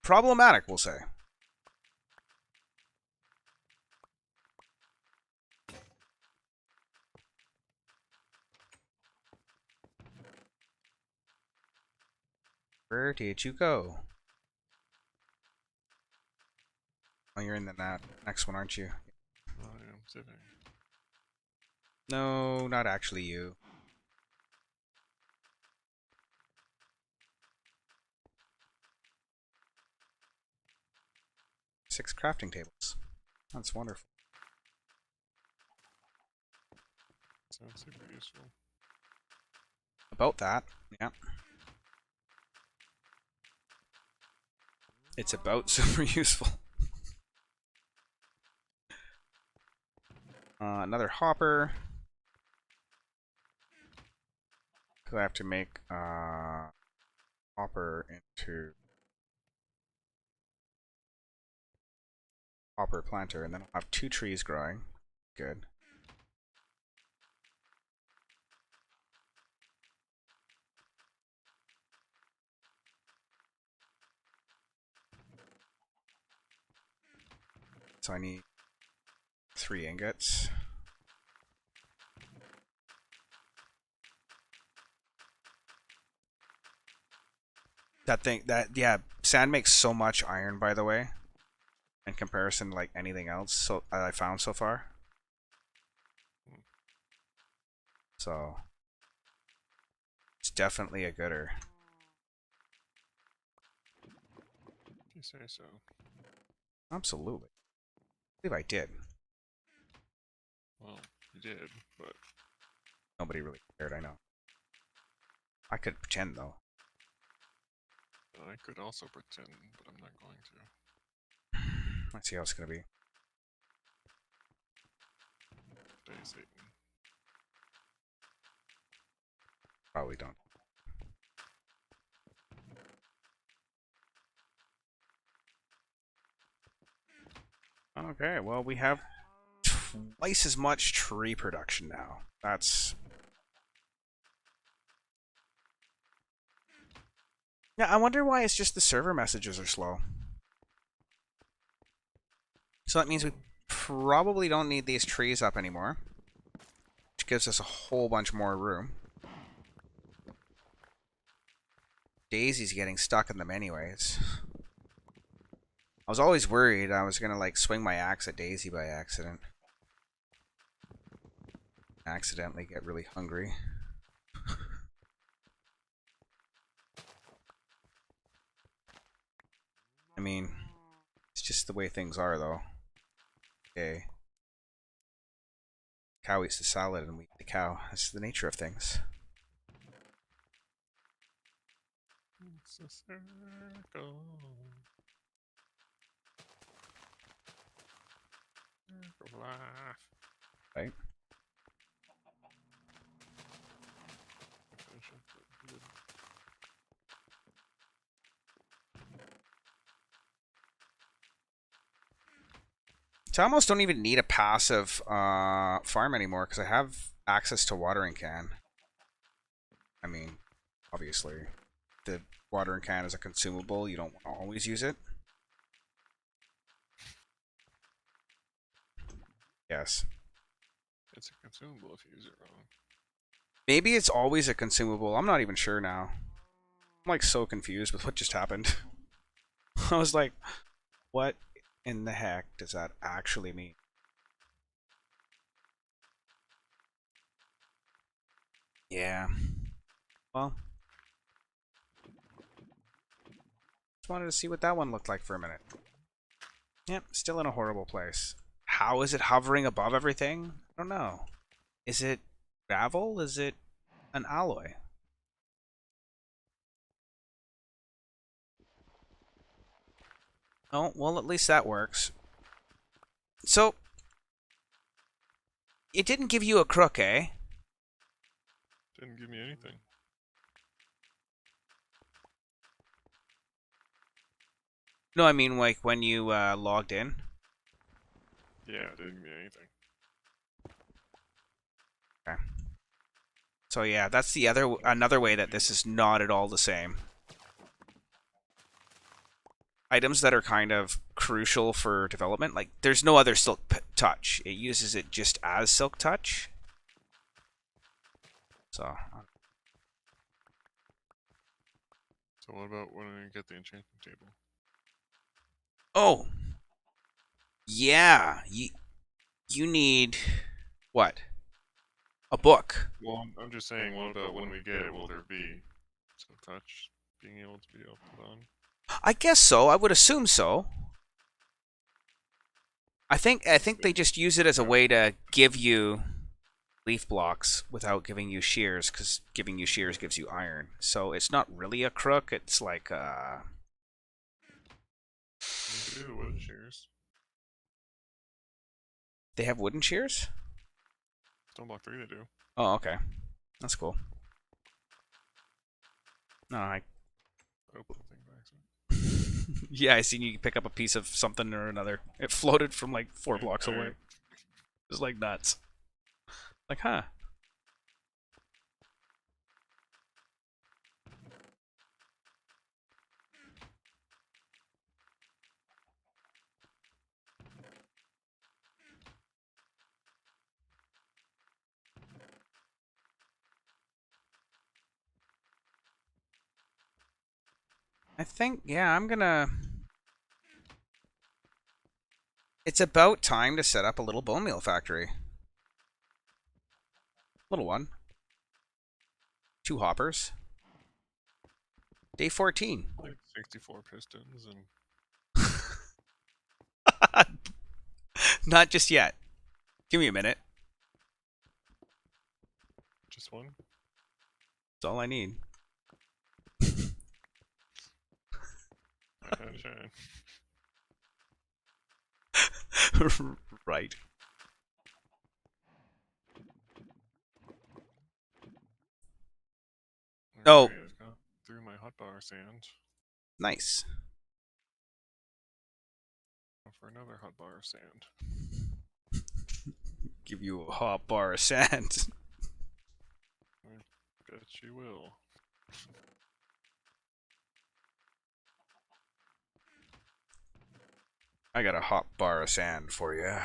problematic, we'll say. Where did you go? Oh, you're in the next one, aren't you? I am sitting. No, not actually you. Six crafting tables. That's wonderful. Sounds super useful. About that, yeah. It's about super useful. Another hopper. Because I have to make hopper into hopper planter, and then I'll have 2 trees growing. Good. So I need 3 ingots. Yeah, sand makes so much iron, by the way, in comparison to like anything else I found so far. So it's definitely a gooder. If you say so. Absolutely. I believe I did. Well, you did, but Nobody really cared, I know. I could pretend though. I could also pretend, but I'm not going to. Let's see how it's gonna be. Day Satan. Probably don't. Okay, well we have twice as much tree production now. That's yeah, I wonder why it's just the server messages are slow. So that means we probably don't need these trees up anymore, which gives us a whole bunch more room. Daisy's getting stuck in them anyways. I was always worried I was gonna like swing my axe at Daisy by accident. Accidentally get really hungry. I mean, it's just the way things are though. Okay. Cow eats the salad and we eat the cow. That's the nature of things. It's a circle. Go live. Right? Finish it, but he didn't. So I almost don't even need a passive farm anymore because I have access to watering can. I mean, obviously, the watering can is a consumable. You don't always use it. Yes. It's a consumable if you use it wrong. Maybe it's always a consumable. I'm not even sure now. I'm like so confused with what just happened. I was like, what in the heck does that actually mean? Yeah. Well, just wanted to see what that one looked like for a minute. Yep, still in a horrible place. How is it hovering above everything? I don't know. Is it gravel? Is it an alloy? Oh, well, at least that works. So, it didn't give you a crook, eh? Didn't give me anything. No, I mean, like, when you logged in. Yeah, it didn't give me anything. Okay. So, yeah, that's the another way that this is not at all the same. Items that are kind of crucial for development, like, there's no other Silk Touch. It uses it just as Silk Touch. So, So what about when I get the enchanting table? oh, yeah, you need what? A book. Well, I'm just saying, what about when we get it? Will there be some touch being able to be put on? I guess so. I would assume so. I think they just use it as a way to give you leaf blocks without giving you shears, because giving you shears gives you iron. So it's not really a crook. It's like You could do the wooden shears. they have wooden shears. Stone block 3 they do. Oh, okay, that's cool. No, I I opened the thing by accident. yeah, I seen you pick up a piece of something or another. It floated from like 4 blocks away. It was like nuts. Like, huh? I think, yeah, I'm gonna. It's about time to set up a little bone meal factory. Little one. 2 hoppers. Day 14. Like 64 pistons and Not just yet. Give me a minute. just one. That's all I need. I had a shine. Right. Oh, Alright, I've gone through my hotbar sand. nice. For another hotbar of sand. Give you a hot bar of sand. I bet you will. I got a hot bar of sand for you.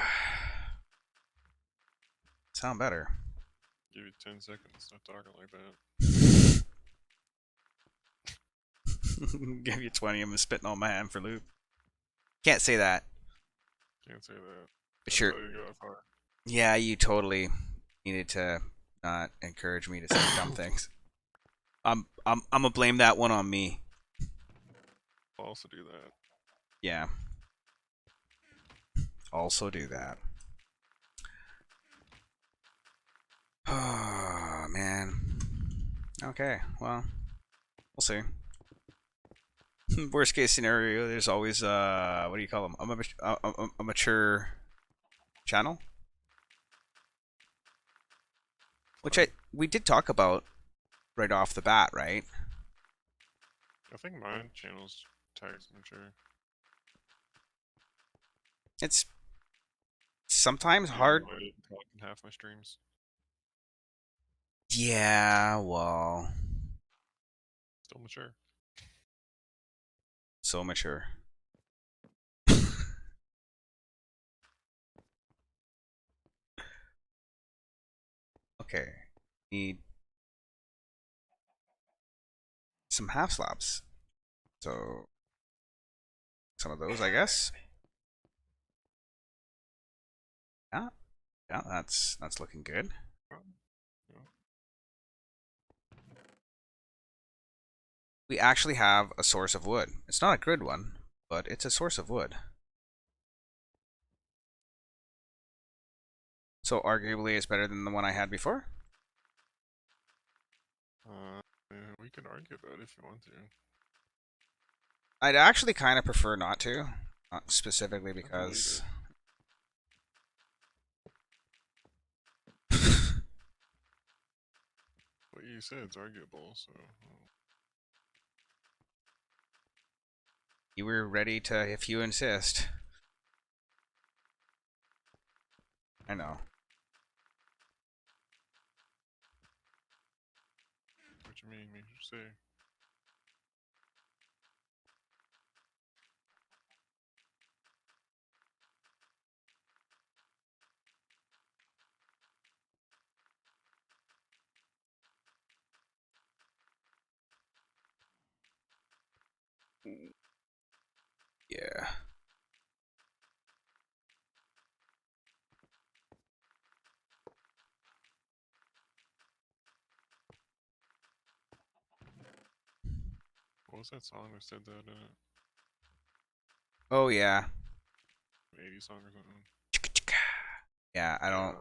Sound better. Give you 10 seconds, not talking like that. Give you 20. I'm spitting on my hand for loop. Can't say that. Can't say that. But That's sure. how you go that far. Yeah, you totally needed to not encourage me to say dumb things. I'm gonna blame that one on me. I'll also do that. Yeah. Also do that. Oh man. Okay, well, we'll see. Worst case scenario, there's always what do you call them? A mature channel, which Fine. we did talk about right off the bat, right? I think my channel's tagged mature. It's sometimes Even hard. though I didn't talk in half my streams. Yeah, well, Still mature. so mature. Okay, need some half slabs. So some of those, I guess. Yeah, yeah, that's looking good. Yeah. We actually have a source of wood. It's not a good one, but it's a source of wood. So arguably it's better than the one I had before. Yeah, we can argue about it if you want to. I'd actually kind of prefer not to, specifically I believe because it. What you said is arguable, so. you were ready to, if you insist. I know. What you mean? You should say. Yeah. What was that song that said that in it? Oh yeah. 80s song or something? Yeah, I don't.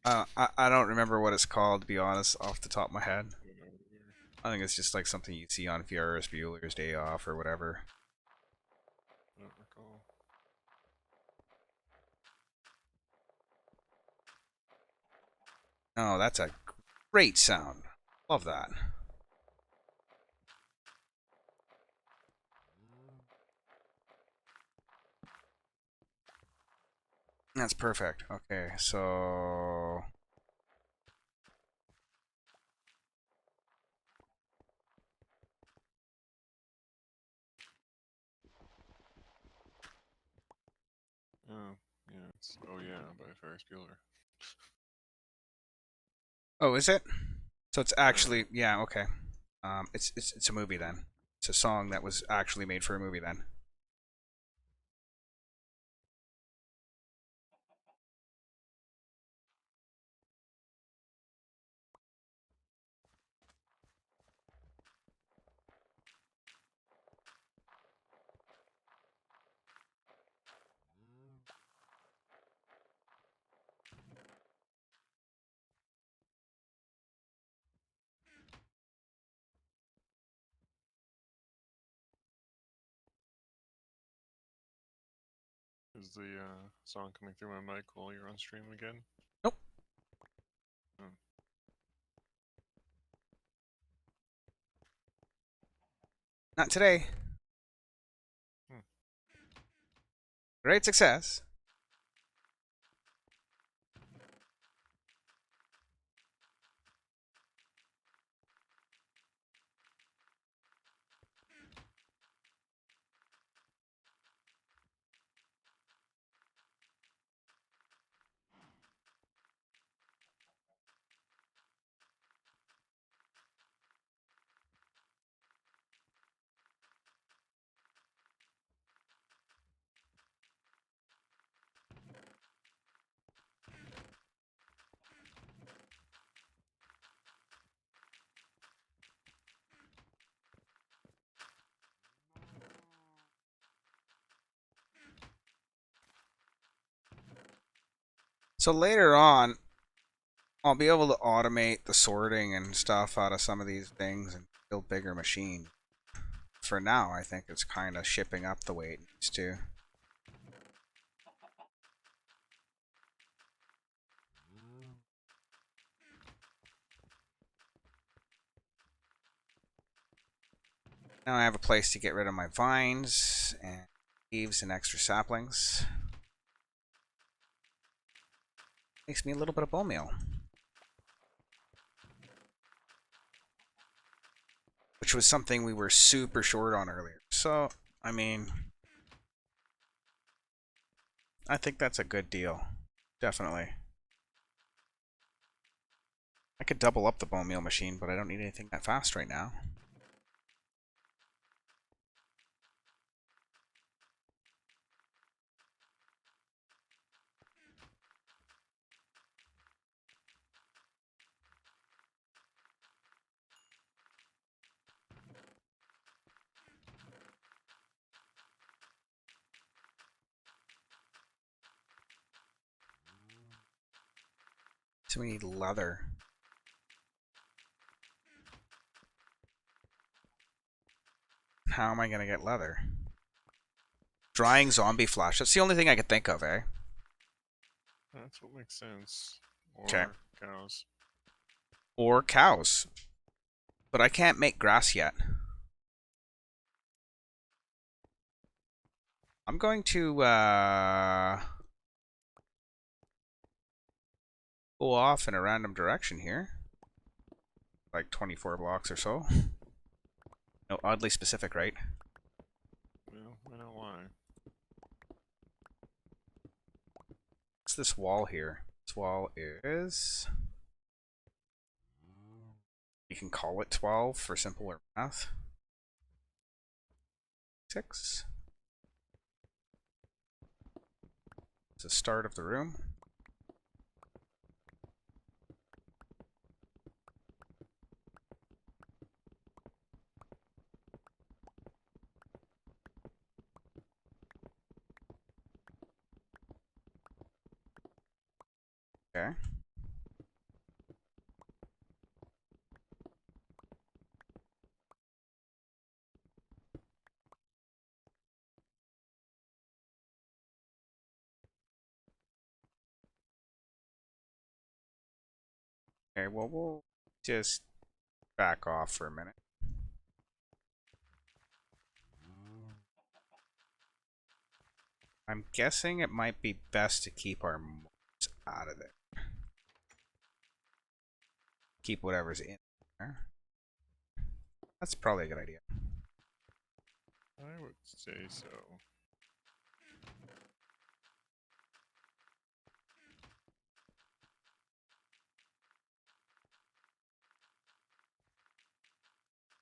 Yeah. I don't remember what it's called, to be honest, off the top of my head. I don't know either. I think it's just like something you see on Ferris Bueller's Day Off or whatever. I don't recall. Oh, that's a great sound. Love that. That's perfect. Okay, so Oh, yeah, it's Oh Yeah by Ferris Bueller. oh, is it? So it's Yeah. actually yeah, okay. It's a movie then. It's a song that was actually made for a movie then. Is the song coming through my mic while you're on stream again? Nope, Oh. not today. Hmm. Great success. So later on, I'll be able to automate the sorting and stuff out of some of these things and build bigger machines. For now, I think it's kind of shipping up the way it needs to. Now I have a place to get rid of my vines and leaves and extra saplings. Makes me a little bit of bone meal. Which was something we were super short on earlier. So, I mean, I think that's a good deal. Definitely. I could double up the bone meal machine, but I don't need anything that fast right now. So we need leather. How am I going to get leather? Drying zombie flesh. That's the only thing I could think of, eh? That's what makes sense. Okay. Or cows. Or cows. But I can't make grass yet. I'm going to go off in a random direction here. Like 24 blocks or so. No, oddly specific, right? Well, I know why. What's this wall here? This wall is... You can call it 12 for simpler math. 6. It's the start of the room. Okay. Okay, well, we'll just back off for a minute. I'm guessing it might be best to keep our mobs out of there. Keep whatever's in there. That's probably a good idea. I would say so.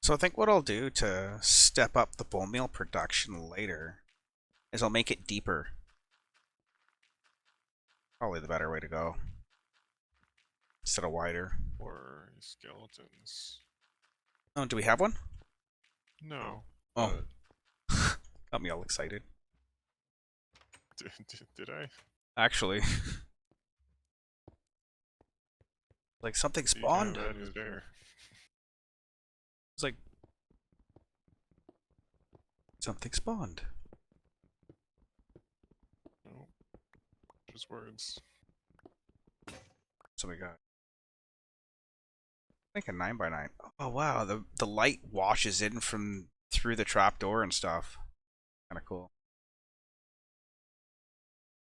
So I think what I'll do to step up the bone meal production later is I'll make it deeper. Probably the better way to go. Instead of wider. Or skeletons. Oh, do we have one? No. Oh. Got me all excited. Did I? Actually. Like something You kind spawned. of bad news bear. It's like something spawned. No. Just words. So we got I think a 9x9. Oh wow, the light washes in from through the trap door and stuff. Kind of cool.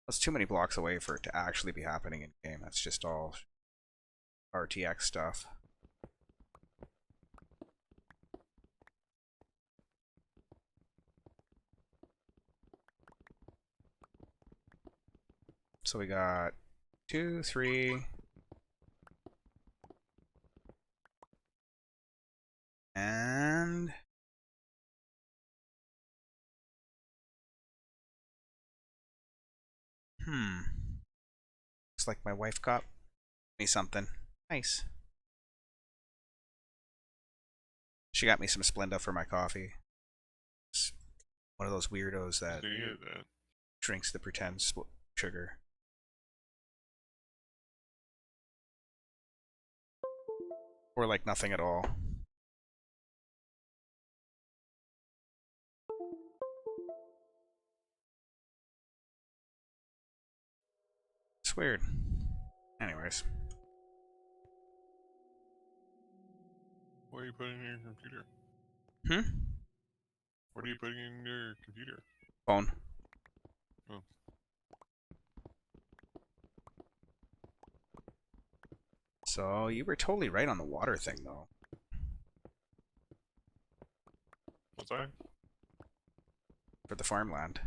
That's too many blocks away for it to actually be happening in game. That's just all RTX stuff. So we got 2, 3, and looks like my wife got me something. Nice. She got me some Splenda for my coffee. It's one of those weirdos that Did you get that? drinks the pretend sugar. Or like nothing at all. It's weird. Anyways. What are you putting in your computer? Hmm? What are you putting in your computer? Phone. Oh, So you were totally right on the water thing, though. what's that? For the farmland.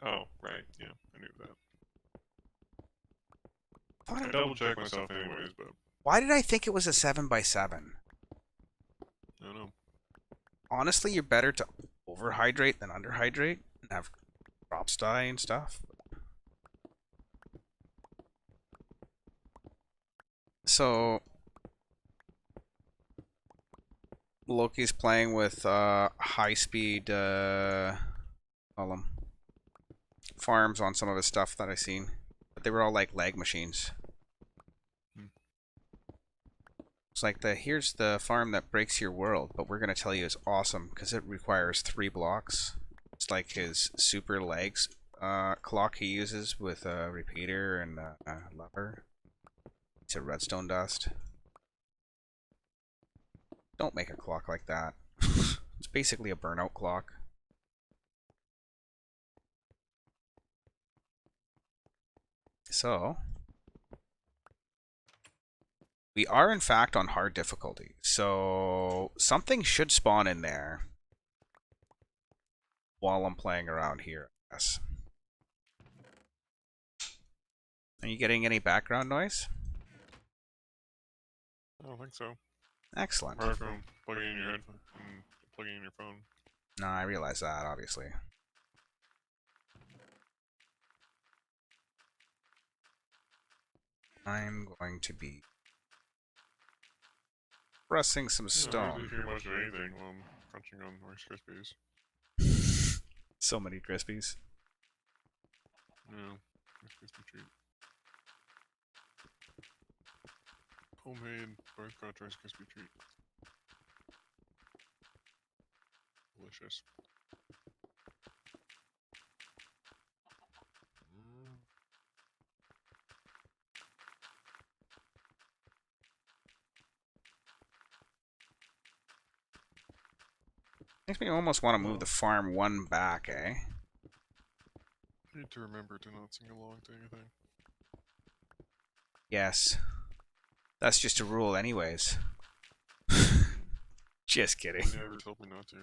Oh, right. Yeah, I knew that. I Thought double checked myself anyways, but Why did I think it was a 7x7? I don't know. Honestly, you're better to overhydrate than underhydrate and have crops die and stuff. So Loki's playing with high speed call 'em farms on some of his stuff that I seen, but they were all like lag machines. Hmm. It's like here's the farm that breaks your world, but we're gonna tell you it's awesome because it requires 3 blocks. It's like his super legs clock he uses with a repeater and a lever. It's a redstone dust. Don't make a clock like that. It's basically a burnout clock. So we are in fact on hard difficulty. So something should spawn in there while I'm playing around here. Yes. Are you getting any background noise? I don't think so. Excellent. Apart from plugging in your headphone and plugging in your phone. No, I realize that, obviously. I'm going to be pressing some Yeah, I hardly stone. hear much of anything while I'm crunching on Rice Krispies. So many Krispies. Yeah, Rice Krispie treat. Homemade butterscotch Rice Krispie treat. Delicious. Makes me almost want to move the Well, farm one back, eh? I need to remember to not sing along to anything. Yes. That's just a rule anyways. Just kidding. You never told me not to.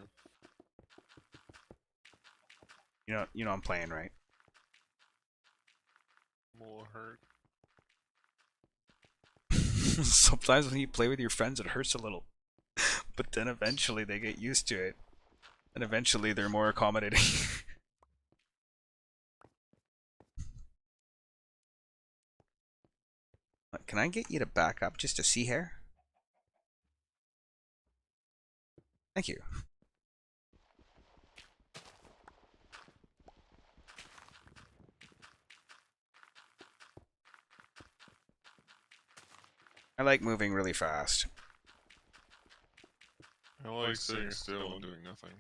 You know I'm playing, right? I'm a little hurt. Sometimes when you play with your friends it hurts a little. But then eventually they get used to it. And eventually they're more accommodating. Can I get you to back up just to see here? Thank you. I like moving really fast. I like sitting still and doing nothing.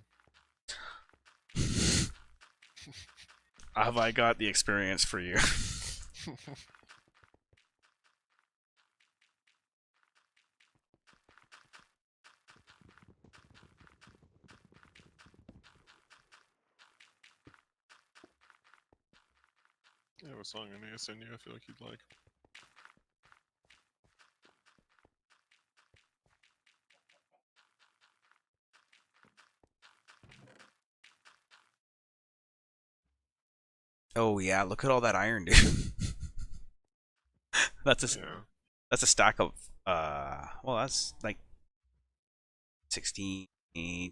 Have I got the experience for you? I have a song I need to send you I feel like you'd like. Oh yeah, look at all that iron, dude. that's a Yeah. that's a stack of well that's like 16,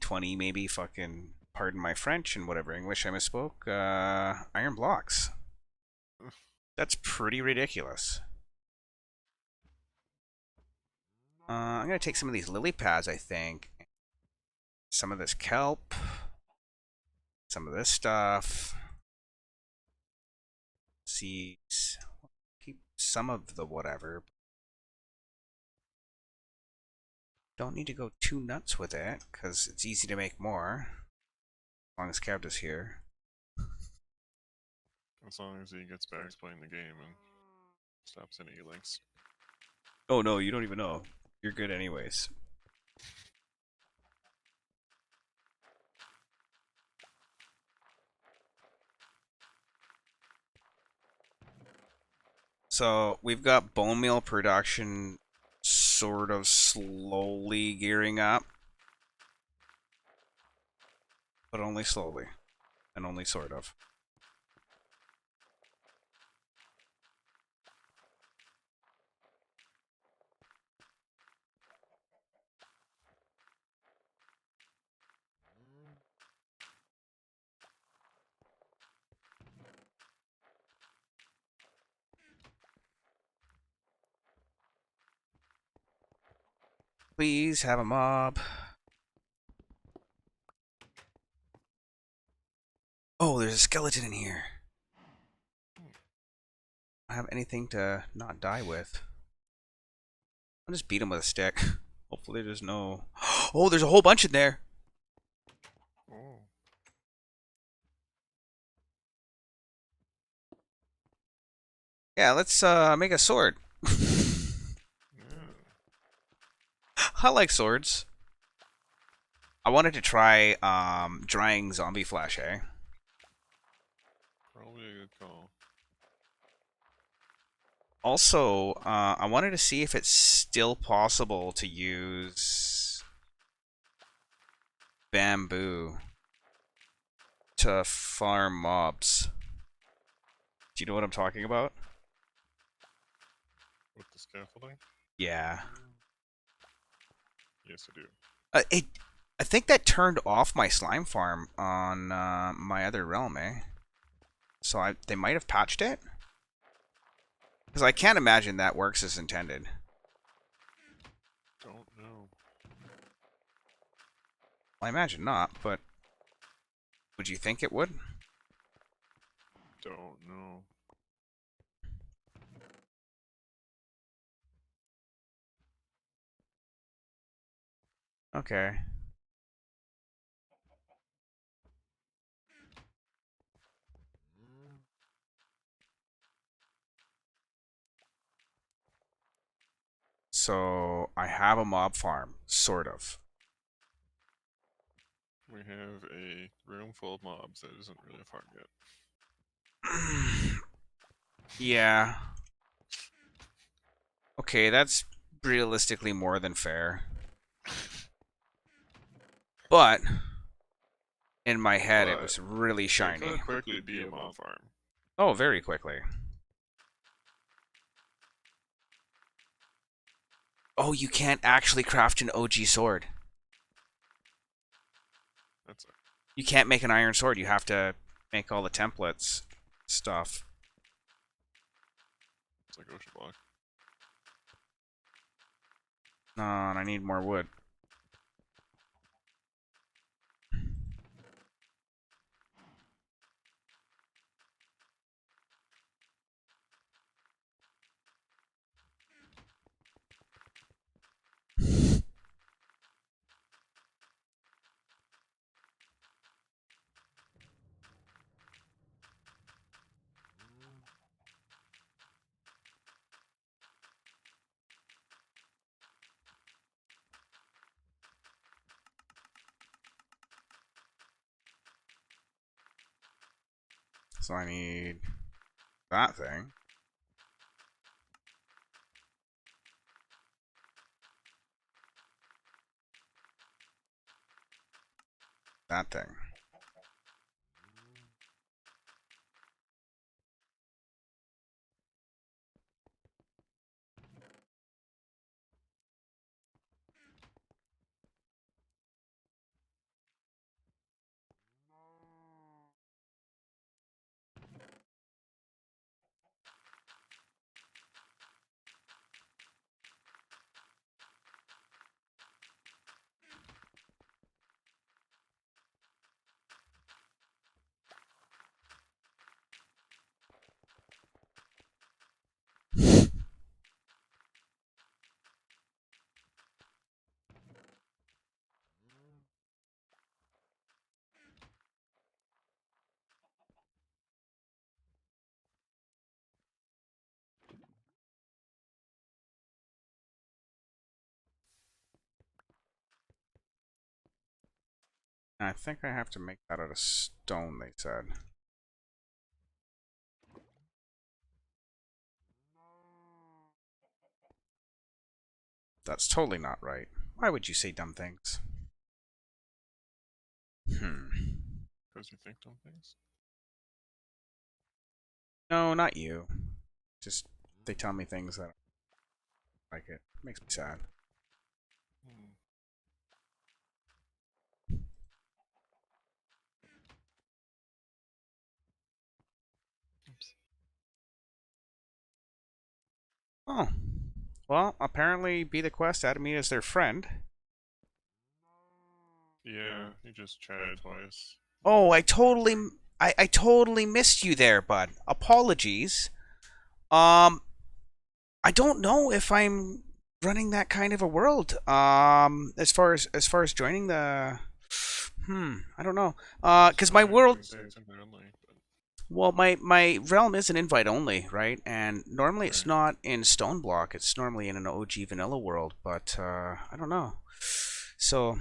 20 maybe, fucking pardon my French and whatever English I misspoke, iron blocks. That's pretty ridiculous. I'm gonna take some of these lily pads, I think. Some of this kelp. Some of this stuff. Seeds. Keep some of the whatever. Don't need to go too nuts with it, because it's easy to make more. As long as Kev is here. As long as he gets back to playing the game and stops sending you links. Oh no, you don't even know. You're good anyways. So we've got bone meal production sort of slowly gearing up, but only slowly and only sort of. Please have a mob. Oh, there's a skeleton in here. I don't have anything to not die with. I'll just beat him with a stick. Hopefully there's no... Oh, there's a whole bunch in there. Oh. Yeah, let's make a sword. Yeah. I like swords. I wanted to try drying zombie flesh, eh? Probably a good call. Also, I wanted to see if it's still possible to use bamboo to farm mobs. Do you know what I'm talking about? With the scaffolding? Yeah. Yes, I do. It. I think that turned off my slime farm on my other realm, eh? So they might have patched it? Because I can't imagine that works as intended. Don't know. Well, I imagine not, but would you think it would? Don't know. Okay. So I have a mob farm, sort of. We have a room full of mobs that isn't really a farm yet. Yeah. Okay, that's realistically more than fair. But in my head, it But was really it shiny. could quickly be a mob farm. Oh, very quickly. Oh, you can't actually craft an OG sword. That's a, You can't make an iron sword. You have to make all the templates stuff. it's like ocean block. No, and I need more wood. So I need that thing. That thing. I think I have to make that out of stone, they said. That's totally not right. Why would you say dumb things? Because you think dumb things. No, not you. Just they tell me things that I don't like it. Makes me sad. Hmm. Oops. Oh. Well, apparently Be the Quest added me as their friend. Yeah, you just chatted twice. Oh, I totally missed you there, bud. Apologies. Um I don't know if I'm running that kind of a world. As far as joining the I don't know. Cuz my You world can say it's invite only, but well my realm is an invite only, right? And normally it's right. not in Stone Block. It's normally in an OG vanilla world, but I don't know. So,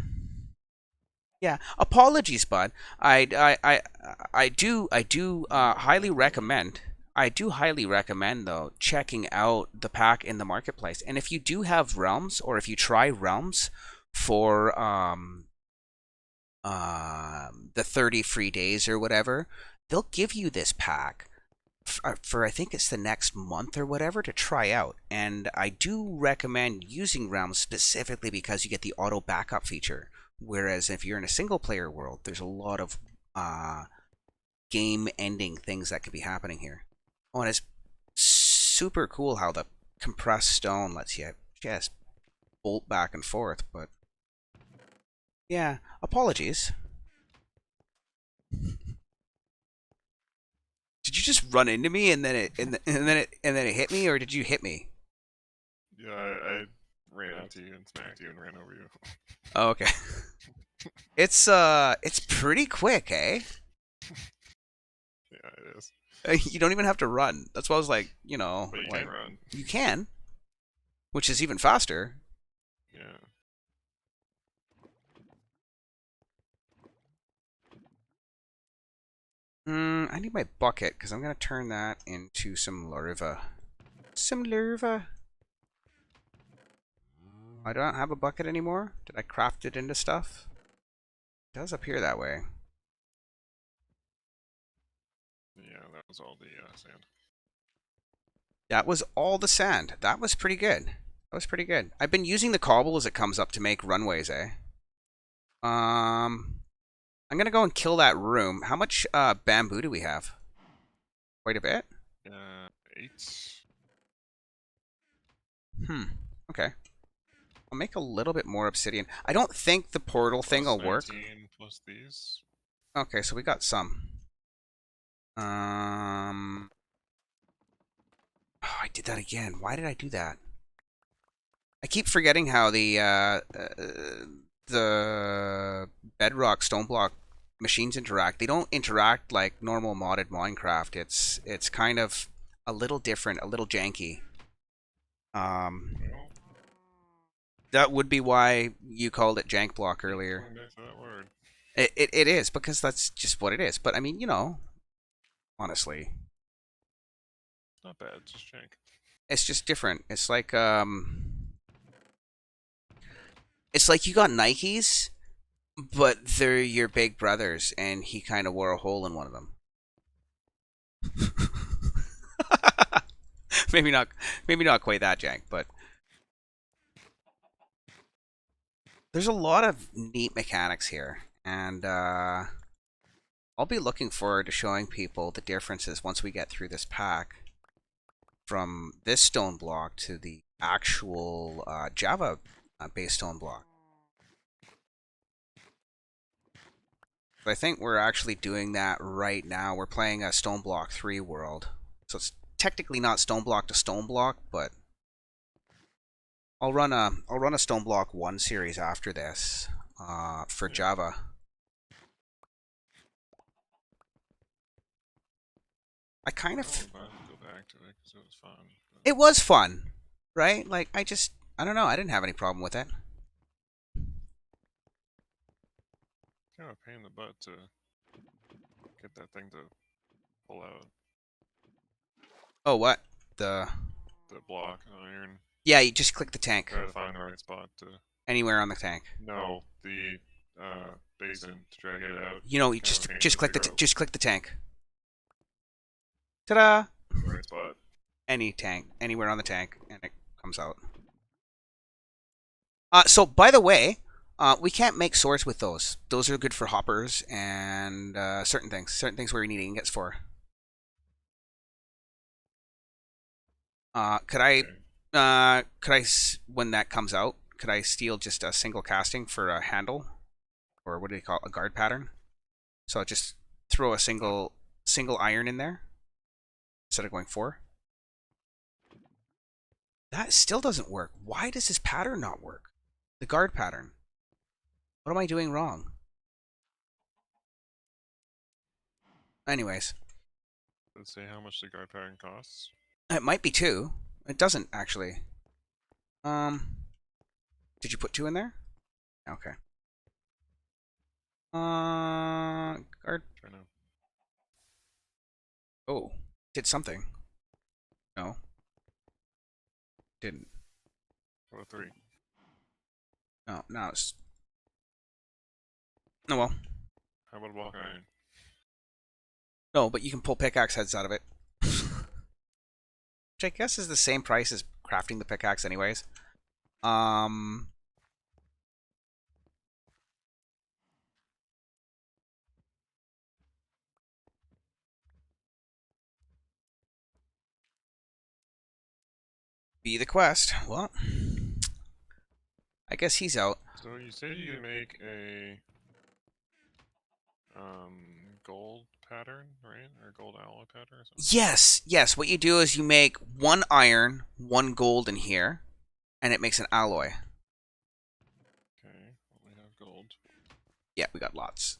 yeah, apologies, bud. I do highly recommend. I do highly recommend though checking out the pack in the marketplace. And if you do have realms, or if you try realms for the 30 free days or whatever, they'll give you this pack for I think it's the next month or whatever to try out. And I do recommend using realms specifically because you get the auto backup feature. Whereas if you're in a single player world, there's a lot of uh, game ending things that could be happening here. Oh, and it's super cool how the compressed stone lets you just bolt back and forth. But yeah, apologies. Did you just run into me and then it hit me, or did you hit me? Yeah, I ran into you and smacked you and ran over you. Oh, okay. It's pretty quick, eh? Yeah, it is. You don't even have to run. That's why I was like, But you can like run. you can, which is even faster. Yeah. I need my bucket because I'm gonna turn that into some larva. Some larva. I don't have a bucket anymore. Did I craft it into stuff? It does appear that way. Yeah, that was all the sand. That was all the sand. That was pretty good. That was pretty good. I've been using the cobble as it comes up to make runways, eh? I'm gonna go and kill that room. How much bamboo do we have? Quite a bit. 8. Okay. I'll make a little bit more obsidian. I don't think the portal thing Plus will work. 19 plus these. Okay, so we got some. Um, oh, I did that again. Why did I do that? I keep forgetting how the bedrock stone block machines interact. They don't interact like normal modded Minecraft. It's kind of a little different, a little janky. Um, Well, that would be why you called it jank block keep earlier. going back to that word. It is because that's just what it is. But I mean, honestly, Not bad, just jank. it's just different. It's like you got Nikes, but they're your big brothers, and he kind of wore a hole in one of them. maybe not, maybe not quite that jank, but there's a lot of neat mechanics here, and I'll be looking forward to showing people the differences once we get through this pack from this stone block to the actual Java based stone block. But I think we're actually doing that right now. We're playing a Stone Block 3 world. So it's technically not Stone Block to Stone Block, but I'll run a Stone Block 1 series after this for Yeah. Java. I kind Well, of I'm glad to go back to it because it was fun. But it was fun, right? Like I don't know, I didn't have any problem with it. kind of a pain in the butt to get that thing to pull out Oh, what? The the block iron. Yeah, you just click the tank. Try to find the right spot to. Anywhere on the tank. No, the basin to try to get it out. You know, It's you kind of a pain to just click the figure out just click the tank. Ta-da! the right spot. Any tank, anywhere on the tank, and it comes out. So by the way, we can't make swords with those. Those are good for hoppers and certain things where we need ingots for. Could I, Okay. when that comes out, could I steal just a single casting for a handle, or what do they call it, a guard pattern? So I just throw a single iron in there instead of going 4. That still doesn't work. Why does this pattern not work? The guard pattern. What am I doing wrong? Anyways, Let's say how much the guard pattern costs. it might be 2. It doesn't actually. Did you put 2 in there? Okay. Guard. Try now. Oh, did something. No, didn't. What a 3. No, no, it's. No, well. How about a block iron? No, but you can pull pickaxe heads out of it. Which I guess is the same price as crafting the pickaxe anyways. Be the quest. Well, I guess he's out. So you said you can make a gold pattern, right? Or gold alloy pattern or something? Yes, yes. What you do is you make 1 iron, 1 gold in here, and it makes an alloy. Okay, we have gold. Yeah, we got lots.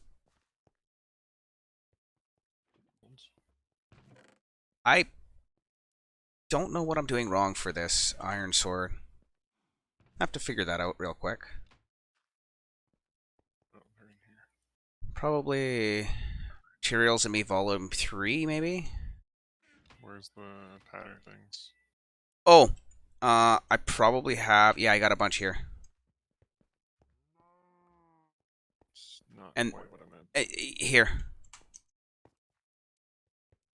I don't know what I'm doing wrong for this iron sword. I have to figure that out real quick. Oh, they're in here. Probably materials in me volume 3, maybe? Where's the pattern things? Oh, I probably have. Yeah, I got a bunch here. It's not And quite what I meant. here,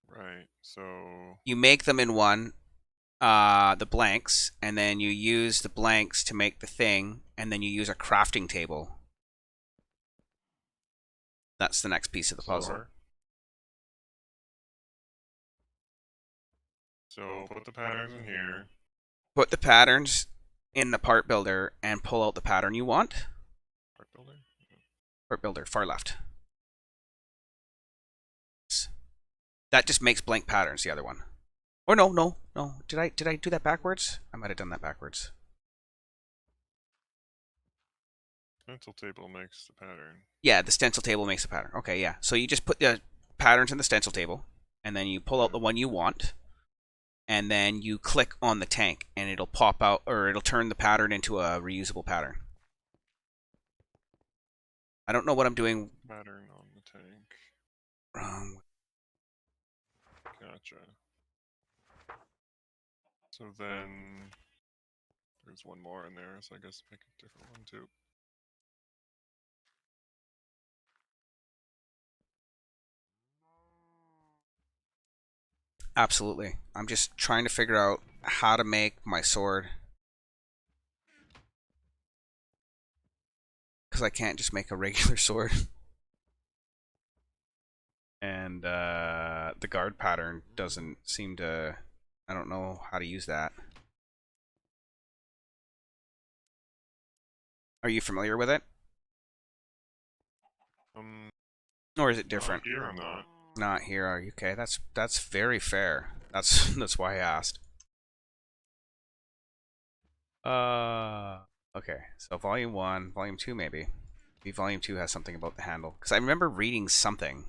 Right, so you make them in one, the blanks, and then you use the blanks to make the thing, and then you use a crafting table. That's the next piece of the puzzle. So put the patterns in here. Put the patterns in the part builder and pull out the pattern you want. Part builder. Part builder, far left. That just makes blank patterns, the other one. Or no. Did I do that backwards? I might have done that backwards. Stencil table makes the pattern. Yeah, the stencil table makes a pattern. Okay, yeah. So you just put the patterns in the stencil table, and then you pull out the one you want, and then you click on the tank, and it'll pop out, or it'll turn the pattern into a reusable pattern. I don't know what I'm doing Pattern on the tank. wrong. Gotcha. So then there's one more in there, so I guess make a different one too. Absolutely. I'm just trying to figure out how to make my sword. Because I can't just make a regular sword. And the guard pattern doesn't seem to... I don't know how to use that. Are you familiar with it? Or is it different? Here I'm not. Not here, are you? Okay, that's very fair. That's why I asked. Okay. So volume 1, volume 2 maybe. Maybe volume 2 has something about the handle. Because I remember reading something.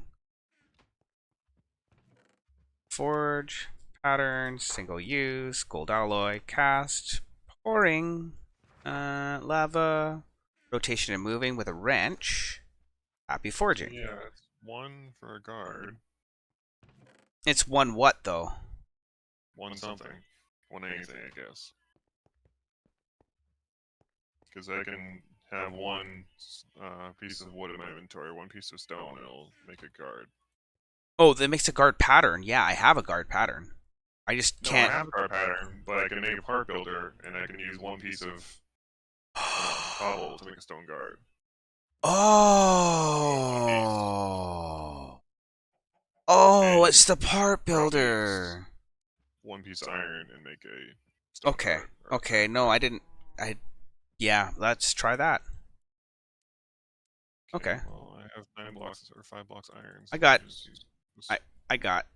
Forge, patterns, single use, gold alloy, cast, pouring, lava, rotation and moving with a wrench. Happy forging. Yeah, it's 1 for a guard. It's 1 what though? 1 something. 1 anything, I guess. because I can have one piece of wood in my inventory, one piece of stone, and it'll make a guard. Oh, that makes a guard pattern. Yeah, I have a guard pattern. I just No, I can't. have a guard pattern, but I can make a park builder, and I can use one piece of cobble to make a stone guard. Oh. Oh, And you it's the can part probably use builder. one piece of iron and make a stone Okay. guard or a Okay. No, I didn't. I. Yeah, let's try that. Okay. Well, I have 9 blocks or 5 blocks iron, I so got. I'll just use I. this. I got.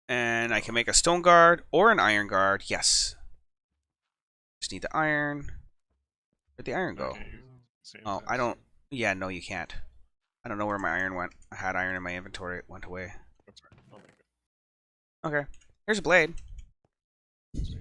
And I Oh, can make a stone guard or an iron guard. Yes. Just need the iron. Where'd the iron I go? can't use sand Oh, I tax. don't. Yeah, no, you can't. I don't know where my iron went. I had iron in my inventory. It went away. That's right. I'll make it. Okay. Here's a blade. Sweet.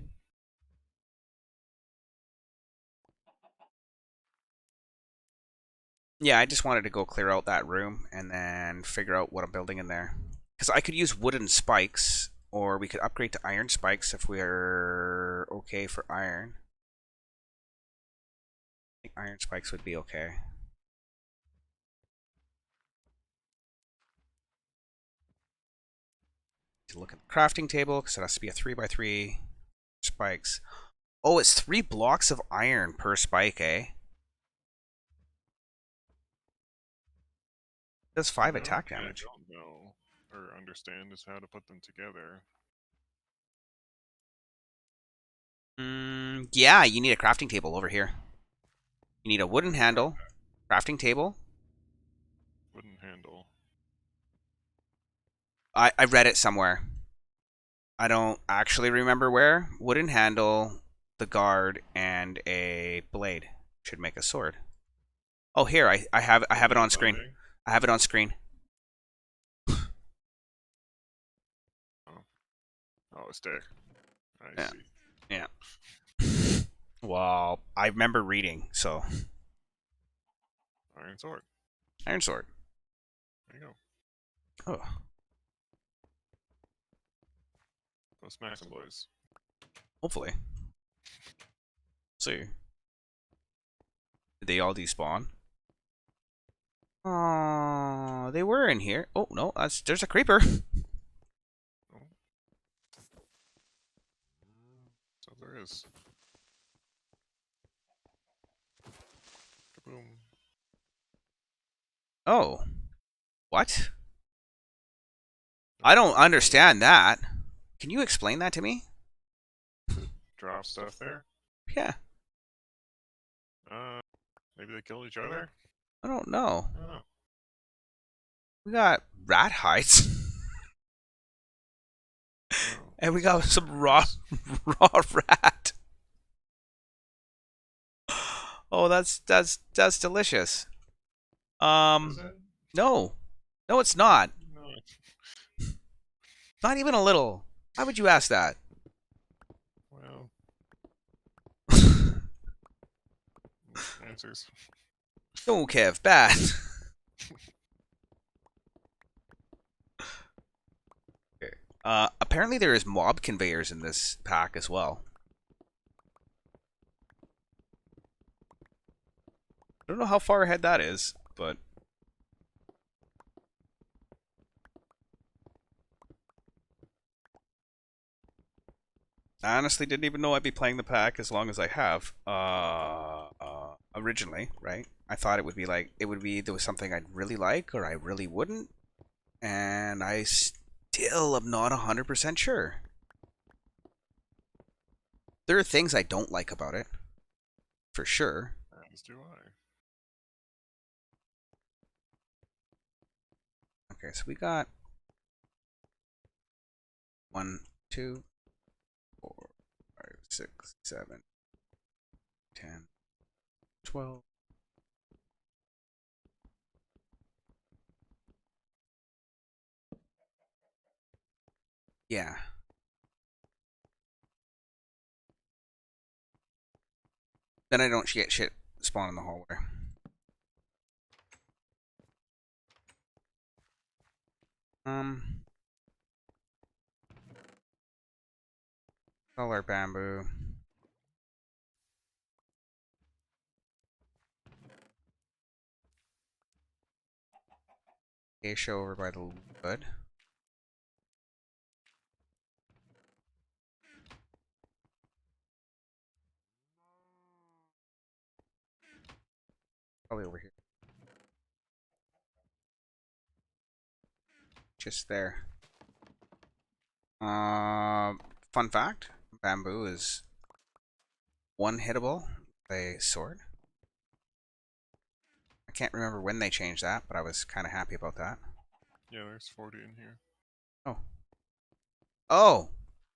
Yeah, I just wanted to go clear out that room and then figure out what I'm building in there. Because I could use wooden spikes, or we could upgrade to iron spikes if we're okay for iron. I think iron spikes would be okay. To look at the crafting table, because it has to be a 3x3 spikes. Oh, it's 3 blocks of iron per spike, eh? Does 5 One attack thing I damage. don't know or understand is how to put them together. Yeah, you need a crafting table over here. You need a wooden handle, crafting table. Wooden handle. I read it somewhere. I don't actually remember where. Wooden handle, the guard, and a blade should make a sword. Oh, here I have it on screen. Binding? I have it on screen. Oh, a stick. I Yeah, see. yeah. Well, I remember reading, so Iron sword. iron sword. There you go. Oh, Go smack some boys. hopefully. See, did they all despawn? Oh, they were in here. Oh no, there's a creeper. Oh. So there is. Kaboom. Oh, what? I don't understand that. Can you explain that to me? Drop stuff there. Yeah, Uh, maybe they killed each other. I don't know. I don't know. We got rat hides. Oh, And we got some raw raw rat. Oh, that's delicious. is it? No. No, it's not. No. Not even a little. Why would you ask that? Well, answers. No, Kev, bad. Apparently there is mob conveyors in this pack as well. I don't know how far ahead that is, but I honestly didn't even know I'd be playing the pack as long as I have. Originally, right? I thought it would be like there was something I'd really like or I really wouldn't, and I still am not 100% sure. There are things I don't like about it, for sure. As do I. Okay, so we got 1, 2, 4, 5, 6, 7, 10, 12. Yeah. Then I don't get shit spawn in the hallway. Color bamboo. Acacia over by the wood. Probably over here. Just there. Fun fact: bamboo is one-hittable with a sword. I can't remember when they changed that, but I was kind of happy about that. Yeah, there's 40 in here. Oh. Oh!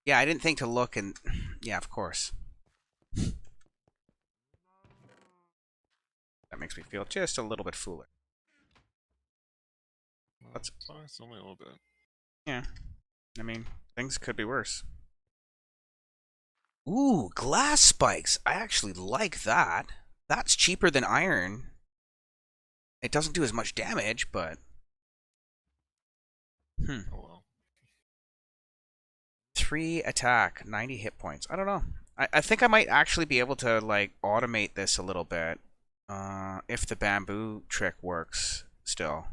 Yeah, I didn't think to look and... Yeah, of course. That makes me feel just a little bit foolish. Well, That's... it's only a little bit. Yeah. I mean, things could be worse. Ooh, glass spikes. I actually like that. That's cheaper than iron. It doesn't do as much damage, but... Oh well. 3 attack, 90 hit points. I don't know. I think I might actually be able to, like, automate this a little bit. If the bamboo trick works still.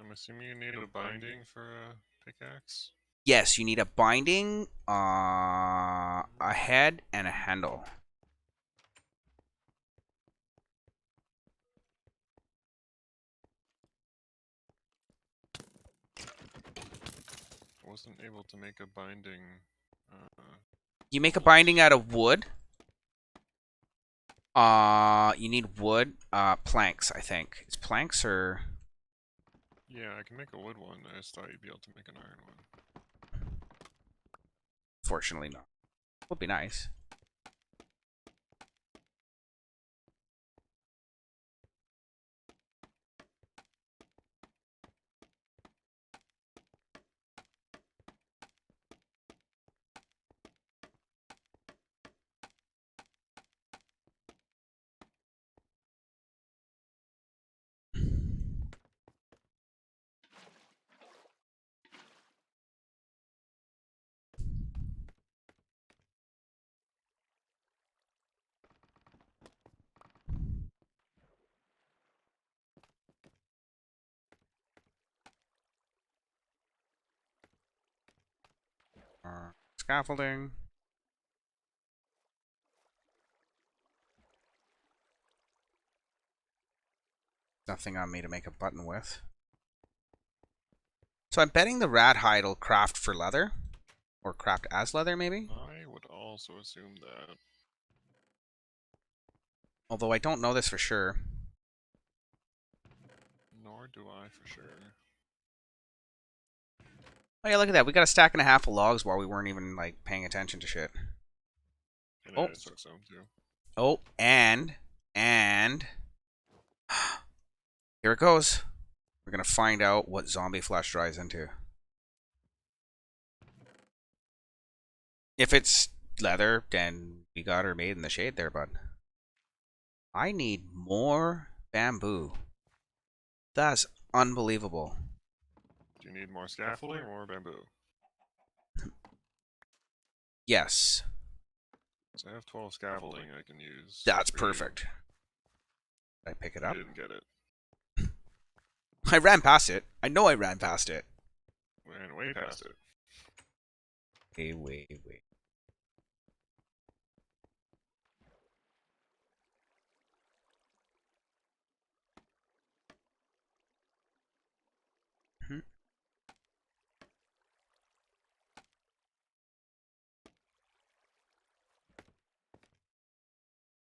I'm assuming you need a binding for a pickaxe? Yes, you need a binding, a head, and a handle. I wasn't able to make a binding. Uh, You make a binding out of wood. You need wood, planks, I think. It's planks or... yeah, I can make a wood one. I just thought you'd be able to make an iron one. Fortunately, no. Would be nice. Scaffolding. Nothing on me to make a button with. So I'm betting the rat hide will craft for leather. Or craft as leather, maybe? I would also assume that. Although I don't know this for sure. Nor do I for sure. Oh yeah, look at that. We got a stack and a half of logs while we weren't even, like, paying attention to shit. And Oh. I just took some too. Oh, and... Here it goes. We're gonna find out what zombie flesh dries into. If it's leather, then we got her made in the shade there, bud. I need more bamboo. That's unbelievable. Do you need more scaffolding or more bamboo? Yes. So I have 12 scaffolding I can use. That's for you. perfect. Did I pick it I up? didn't get it. I ran past it. I know I ran past it. Ran way past it. Wait. Hmm.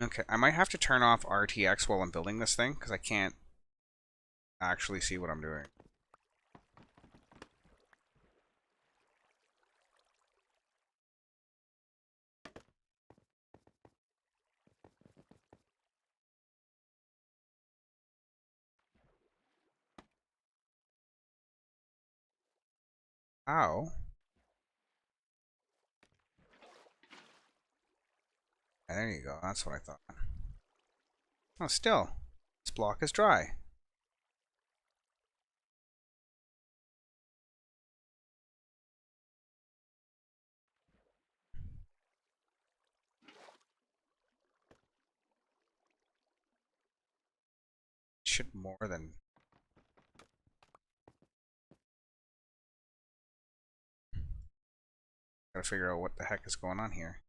Okay, I might have to turn off RTX while I'm building this thing, because I can't actually see what I'm doing. Ow. There you go, that's what I thought. Oh, still. This block is dry. Should more than... Gotta figure out what the heck is going on here.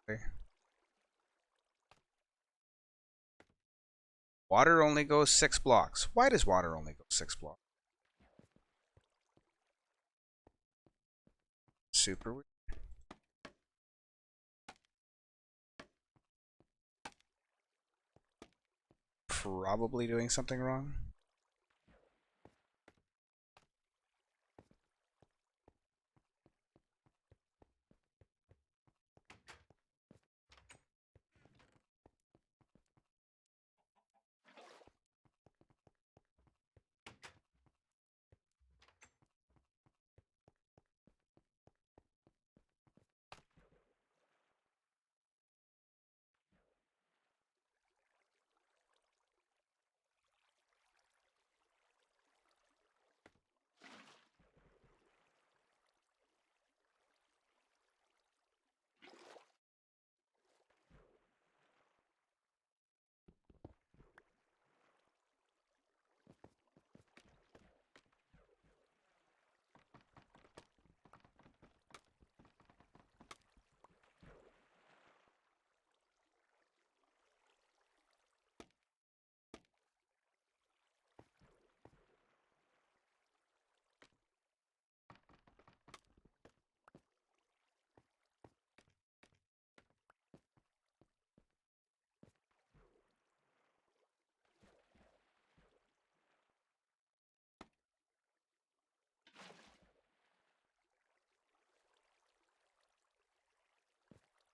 Okay. Water only goes 6 blocks. Why does water only go 6 blocks? Super weird. Probably doing something wrong.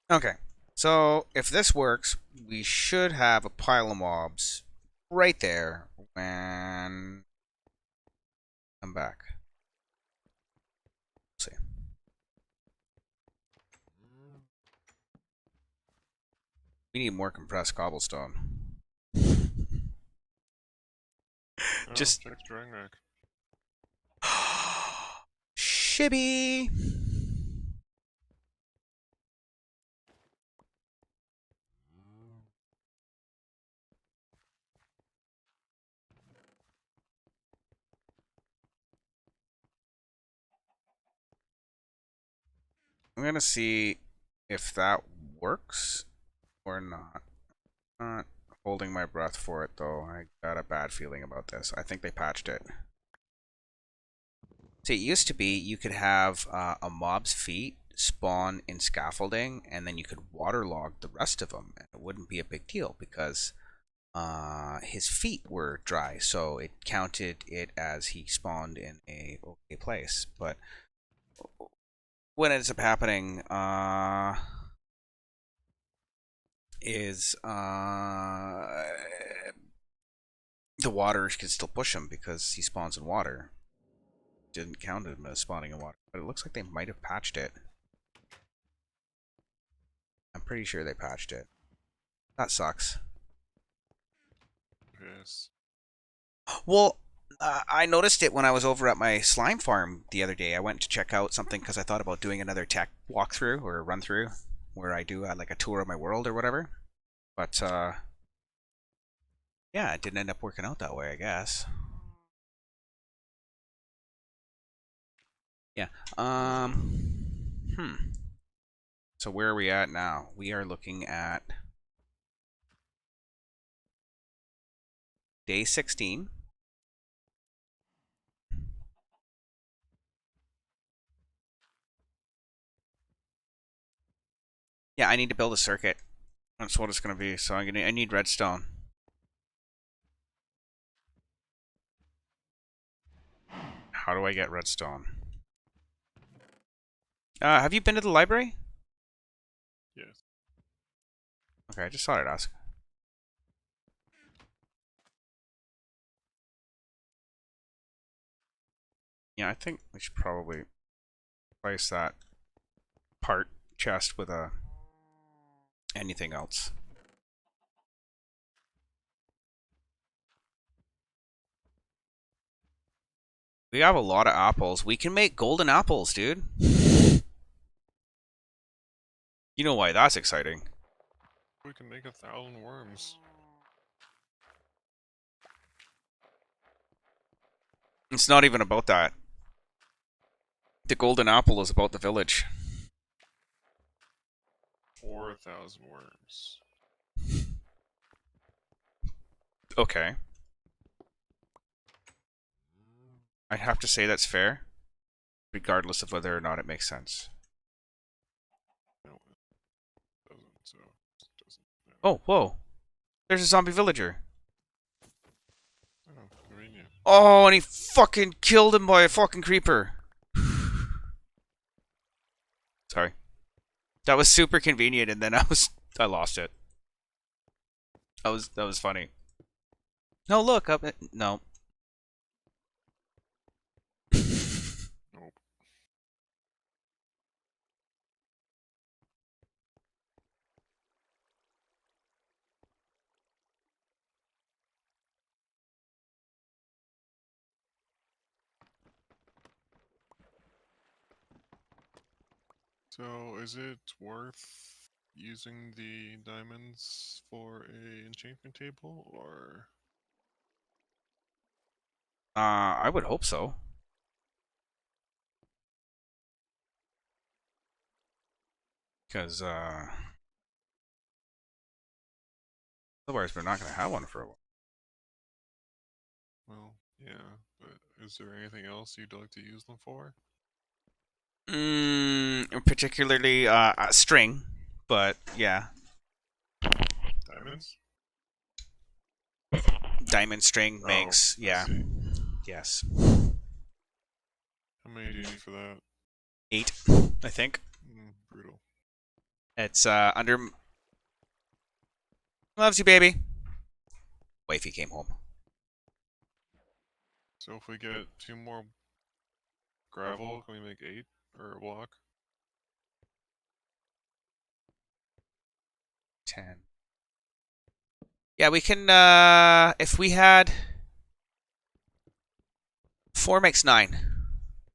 Okay, so if this works, we should have a pile of mobs right there when I'm back. Let's see. We need more compressed cobblestone. Oh, Just check the dragon rack. shibby. I'm gonna see if that works or not. Not holding my breath for it though. I got a bad feeling about this. I think they patched it. See, it used to be you could have a mob's feet spawn in scaffolding, and then you could waterlog the rest of them, and it wouldn't be a big deal because his feet were dry, so it counted it as he spawned in a okay place. But what ends up happening is the water can still push him because he spawns in water. Didn't count him as spawning in water, but it looks like they might have patched it. I'm pretty sure they patched it. That sucks. Yes. Well, I noticed it when I was over at my slime farm the other day. I went to check out something because I thought about doing another tech walkthrough or run through where I do like a tour of my world or whatever. But yeah, it didn't end up working out that way, I guess. Yeah. Hmm. So where are we at now? We are looking at day 16. Yeah, I need to build a circuit. That's what it's gonna be. So I need redstone. How do I get redstone? Have you been to the library? Yes. Okay, I just thought I'd ask. Yeah, I think we should probably replace that part chest with a anything else. We have a lot of apples. We can make golden apples, dude. You know why that's exciting. We can make 1,000 worms. It's not even about that. The golden apple is about the village. 4,000 worms. Okay. I'd have to say that's fair, regardless of whether or not it makes sense. No, it doesn't. So it doesn't. No. Oh, whoa. There's a zombie villager. Oh, convenient. Oh, and he fucking killed him by a fucking creeper. Sorry. That was super convenient, and then I lost it. That was funny. No, look up. No. Nope. So is it worth using the diamonds for a enchantment table, or I would hope so. Because, otherwise we're not going to have one for a while. well, yeah, but is there anything else you'd like to use them for? Particularly, string. But, yeah. Diamonds? Diamond string Oh, makes, I yeah. see. Yes. How many do you need for that? 8, I think. Brutal. It's, under... Loves you, baby. Wifey came home. So if we get 2 more gravel, can we make 8 or a block? 10. Yeah, we can, if we had... 4 makes 9.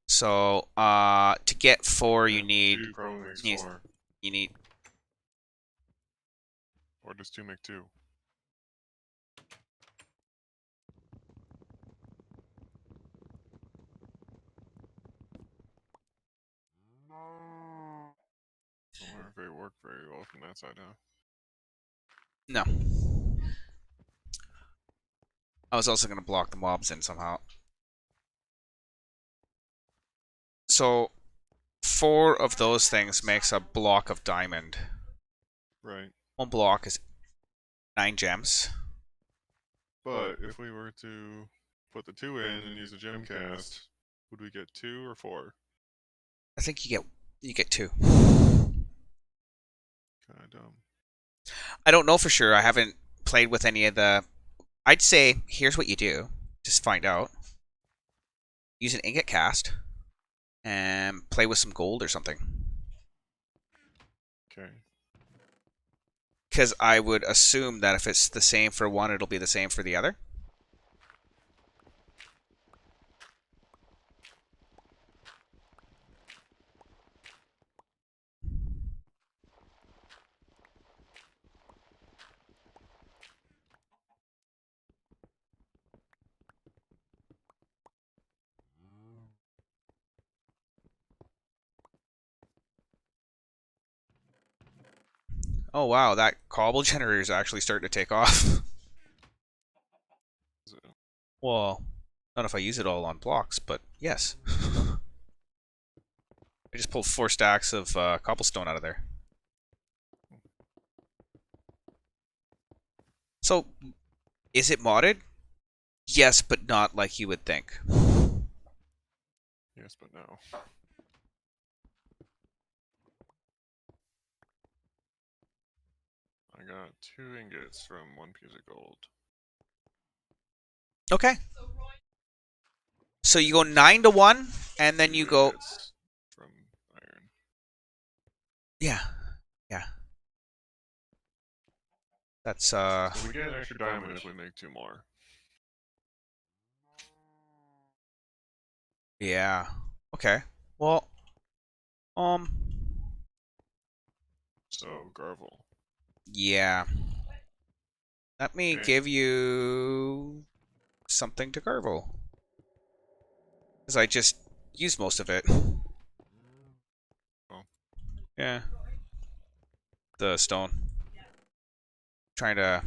So, to get 4, Yeah, 2 probably makes you 4. you need, Or does 2 make 2? I wonder if they work very well from that side now. no. I was also going to block the mobs in somehow. So, 4 of those things makes a block of diamond. Right. 1 block is 9 gems. But if we were to put the 2 in and use a gem cast, would we get 2 or 4? I think you get 2. Kinda dumb. I don't know for sure. I haven't played with any of the... I'd say, here's what you do. Just find out. Use an ingot cast. And play with some gold or something. Okay. Because I would assume that if it's the same for one, it'll be the same for the other. Oh wow, that cobble generator is actually starting to take off. So, Well, not if I use it all on blocks, but yes. I just pulled 4 stacks of cobblestone out of there. So, is it modded? Yes, but not like you would think. yes, but no. I got 2 ingots from 1 piece of gold. Okay. So you go 9 to 1, and then 2 you go... ingots from iron. Yeah. Yeah. That's, So we get an extra diamond if we make 2 more. Yeah. Okay. Well, um... So, Garvel. yeah. Let me Okay. give you something to gargle. Because I just used most of it. Oh. Yeah. The stone. Trying to...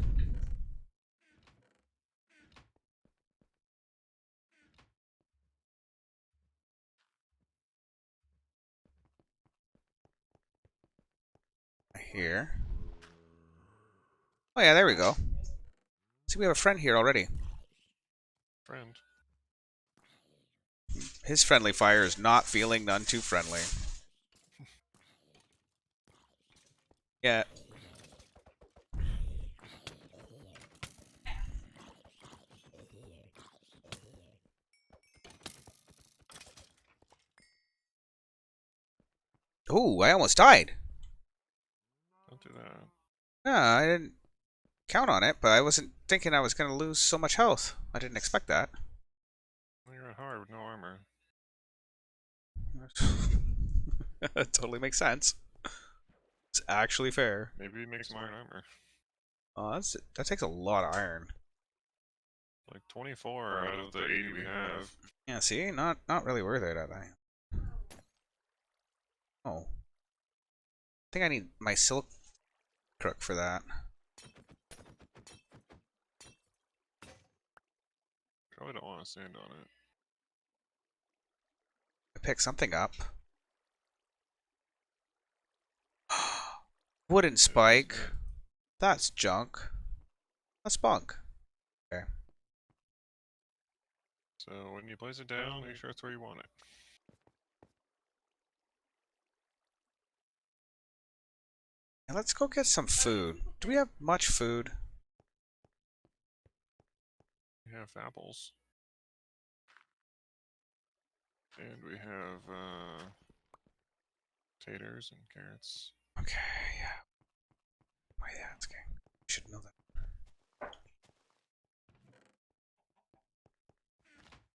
Here. Oh yeah, there we go. See, we have a friend here already. Friend. His friendly fire is not feeling none too friendly. Yeah. Ooh, I almost died. Don't do that. Yeah, I didn't count on it, but I wasn't thinking I was going to lose so much health. I didn't expect that. Well, you're at hard with no armor. That totally makes sense. It's actually fair. Maybe make some iron armor. Oh, that takes a lot of iron. Like 24 out of the 80 we have. Yeah, see, not really worth it. I oh, I think I need my silk crook for that. Probably don't want to stand on it. I pick something up. Wooden spike. That's junk. That's bunk. Okay. So when you place it down, make sure it's where you want it. Now let's go get some food. Do we have much food? We have apples. And we have taters and carrots. Okay, yeah. Why that's okay. Should know that.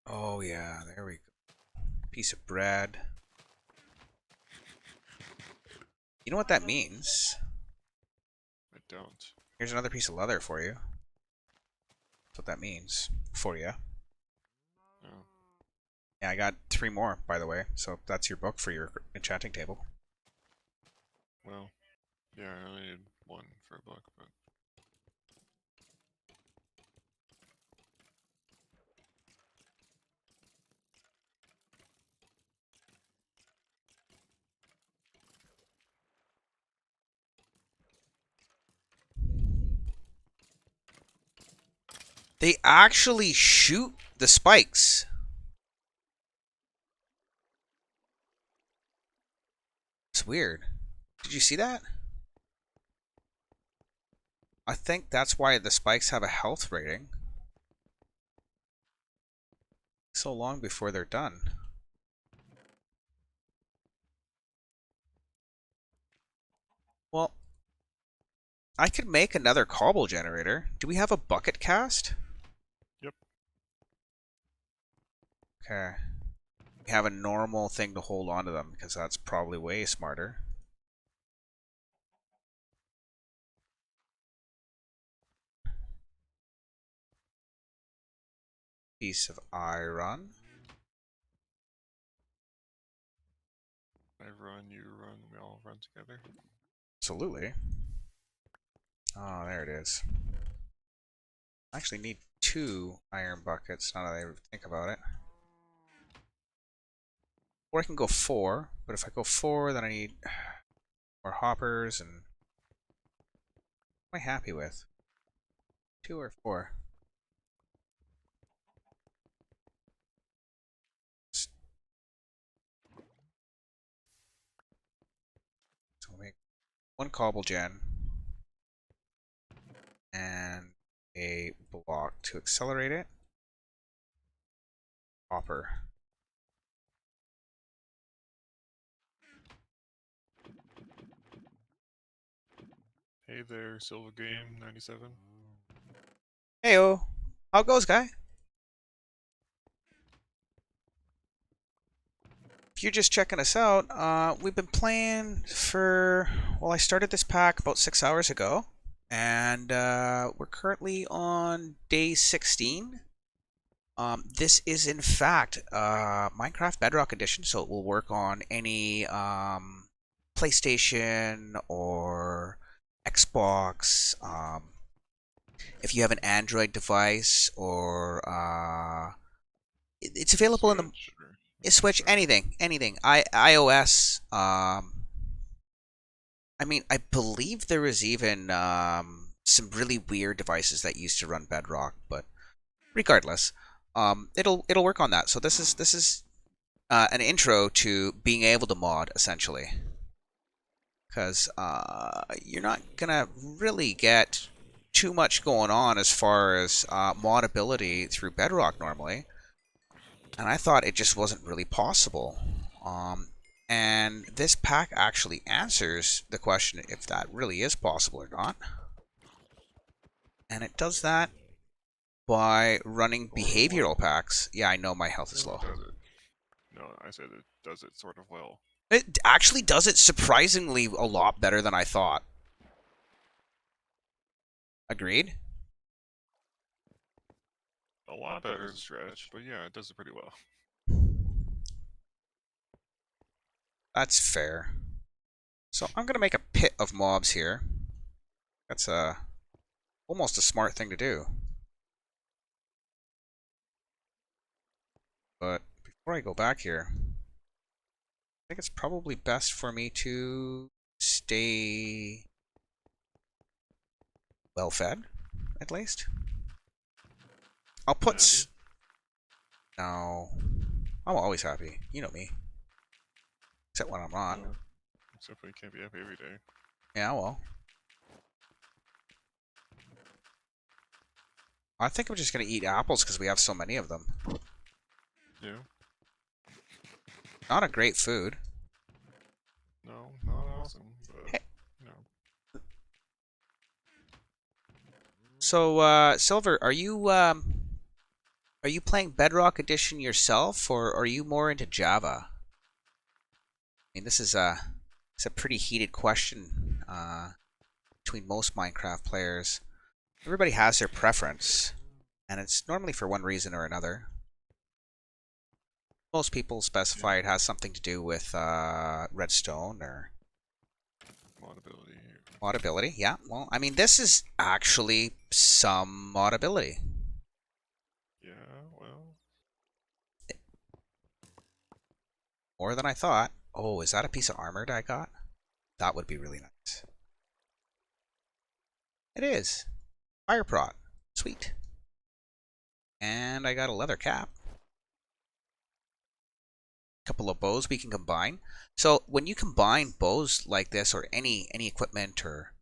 Oh yeah, there we go. Piece of bread. You know what that means? I don't. Here's another piece of leather for you. That's what that means for you. Oh. Yeah, I got 3 more, by the way. So that's your book for your enchanting table. Well, yeah, I only need 1 for a book, but They actually shoot the spikes. It's weird. Did you see that? I think that's why the spikes have a health rating. So long before they're done. Well, I could make another cobble generator. Do we have a bucket cast? yep. Okay. We have a normal thing to hold on to them because that's probably way smarter. Piece of iron. I run, you run, we all run together. Absolutely. Oh, there it is. I actually need 2 iron buckets now that I think about it. Or I can go 4, but if I go 4, then I need more hoppers and... What am I happy with? 2 or 4? So we'll make 1 cobble gen and a block to accelerate it. Hopper. Hey there, Silver Game 97. Heyo! How it goes, guy? If you're just checking us out, we've been playing for... Well, I started this pack about 6 hours ago. And we're currently on day 16. This is in fact Minecraft Bedrock Edition, so it will work on any PlayStation or Xbox. If you have an Android device or it's available in the Switch or Switch, sorry. anything. iOS. I mean, I believe there was even some really weird devices that used to run Bedrock, but regardless, it'll work on that. So this is an intro to being able to mod essentially, because you're not gonna really get too much going on as far as modability through Bedrock normally, and I thought it just wasn't really possible. Um, and this pack actually answers the question if that really is possible or not, and it does that by running Sort of behavioral well. packs. Yeah, I know my health is No, it low. does it. No, I said it does it sort of well. It actually does it surprisingly a lot better than I thought. Agreed? A lot better is a stretch, but yeah, it does it pretty well. That's fair. So I'm going to make a pit of mobs here. That's almost a smart thing to do. But before I go back here, I think it's probably best for me to stay well fed, at least. I'll put... Happy? No. I'm always happy. You know me. Except when I'm not. No. Except we can't be happy every day. Yeah, well. I think I'm just going to eat apples because we have so many of them. Yeah. Not a great food. No, not awesome, but Hey, you know. so Silver, are you playing Bedrock Edition yourself, or are you more into Java? I mean, it's a pretty heated question between most Minecraft players. Everybody has their preference, and it's normally for one reason or another. Most people Yeah. specify it has something to do with redstone or Modability. modability. Yeah, well, I mean, this is actually some modability. Yeah, well. More than I thought. Oh, is that a piece of armor that I got? That would be really nice. It is. Fire prot. Sweet. And I got a leather cap. A couple of bows we can combine. So when you combine bows like this, or any equipment or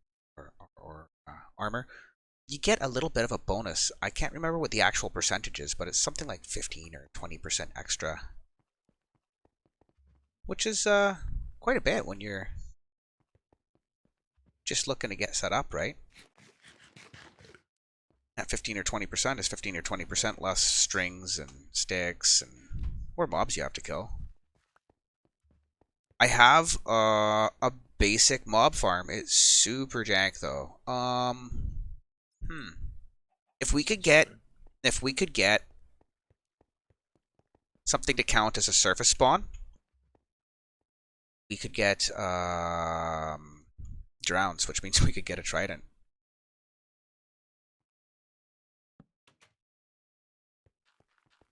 armor, you get a little bit of a bonus. I can't remember what the actual percentage is, but it's something like 15 or 20% extra, which is quite a bit when you're just looking to get set up, right? At 15 or 20% is 15 or 20% less strings and sticks and more mobs you have to kill. I have a basic mob farm. It's super jank though. Hmm. If we could Say. get if we could get something to count as a surface spawn, we could get drowns, which means we could get a trident.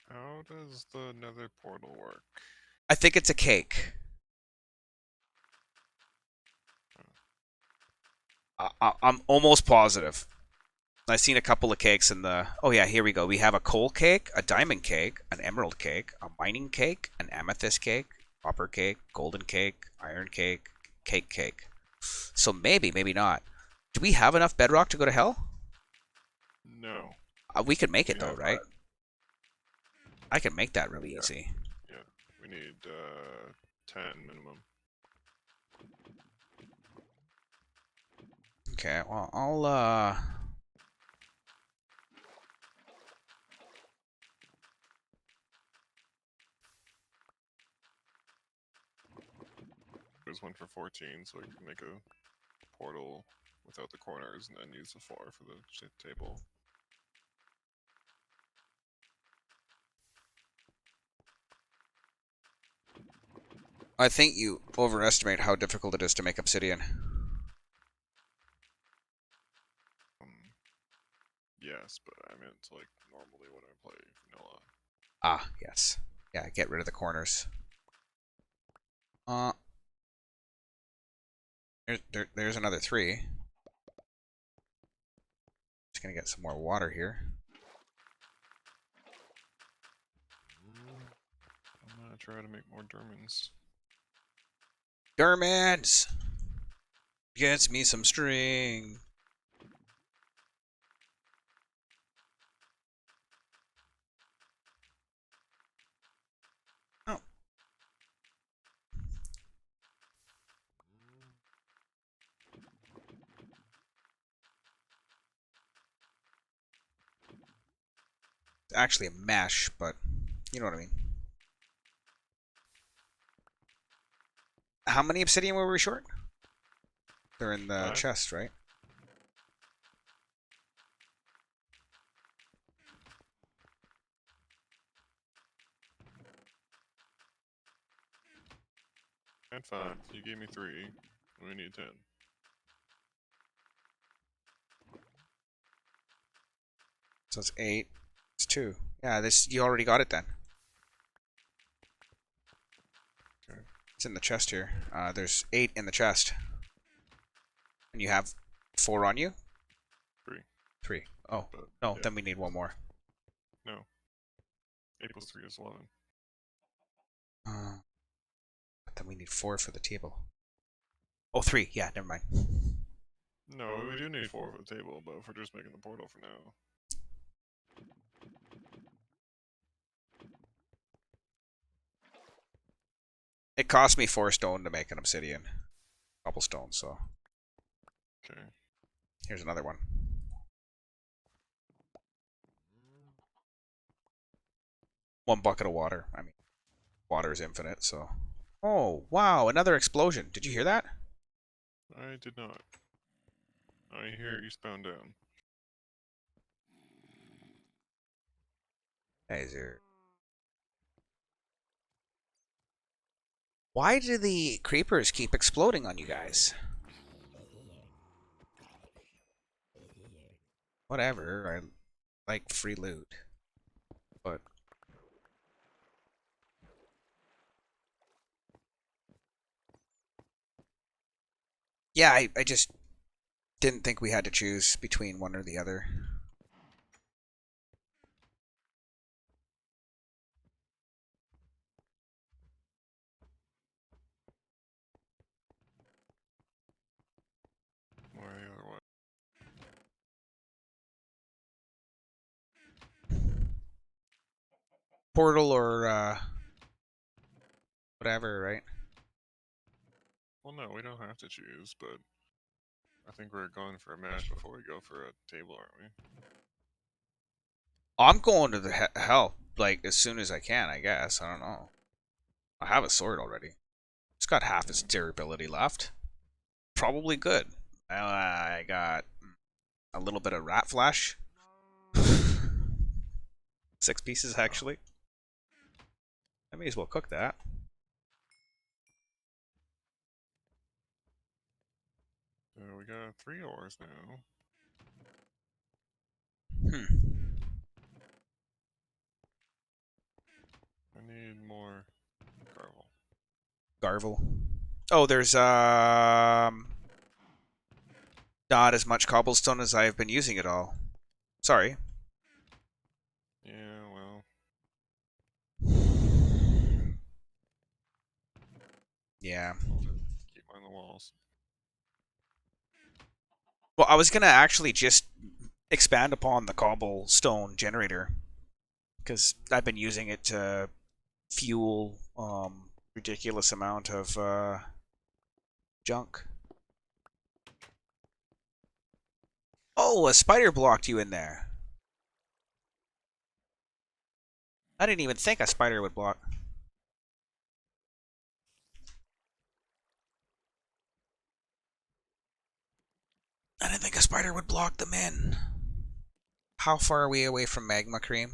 How does the nether portal work? I think it's a cake. I'm almost positive. I've seen a couple of cakes in the. Oh yeah, here we go. We have a coal cake, a diamond cake, an emerald cake, a mining cake, an amethyst cake, copper cake, golden cake, iron cake, cake cake. So maybe, maybe not. Do we have enough bedrock to go to hell? No. We could make it We though, have right? I can make that really yeah, easy. yeah. We need 10 minimum. Okay, well I'll There's one for 14, so we can make a portal without the corners and then use the 4 for the table. I think you overestimate how difficult it is to make obsidian. Yes, but I meant like normally when I play vanilla. Ah, yes. Yeah, get rid of the corners. Uh, there's another 3. Just gonna get some more water here. I'm gonna try to make more Germans. Dermans! Gets me some string. Oh. It's actually a mesh, but you know what I mean. How many obsidian were we short? They're in the 5. chest, right? And 5. You gave me 3. We need 10. So it's 8. It's 2. Yeah, this you already got it then. Okay. It's in the chest here. There's 8 in the chest. And you have 4 on you? 3. 3. Oh, But no, yeah. then we need one more. No. 8 plus 3 is 11. But then we need 4 for the table. Oh, 3. Yeah, never mind. No, we do need 4 for the table, but if we're just making the portal for now. It cost me 4 stone to make an obsidian. Cobblestone, so. Okay. Here's another one. One bucket of water. I mean, water is infinite, so. Oh, wow, another explosion. Did you hear that? I did not. I hear eastbound down. Hey, is there... Why do the creepers keep exploding on you guys? Whatever, I like free loot. But... Yeah, I just didn't think we had to choose between one or the other. Why the other Portal or, whatever, right? Well, no, we don't have to choose, but I think we're going for a match before we go for a table, aren't we? I'm going to the hell, like, as soon as I can, I guess. I don't know. I have a sword already. It's got half its durability left. Probably good. I got a little bit of rat flesh. 6 pieces, actually. I may as well cook that. So we got 3 ores now. Hmm. I need more gravel. Garvel. Oh, there's not as much cobblestone as I've been using it all. Sorry. Yeah, well, Yeah. I'll just keep on the walls. Well, I was gonna actually just expand upon the cobblestone generator because I've been using it to fuel ridiculous amount of junk. Oh, a spider blocked you in there. I didn't even think a spider would block. I didn't think a spider would block them in. How far are we away from magma cream?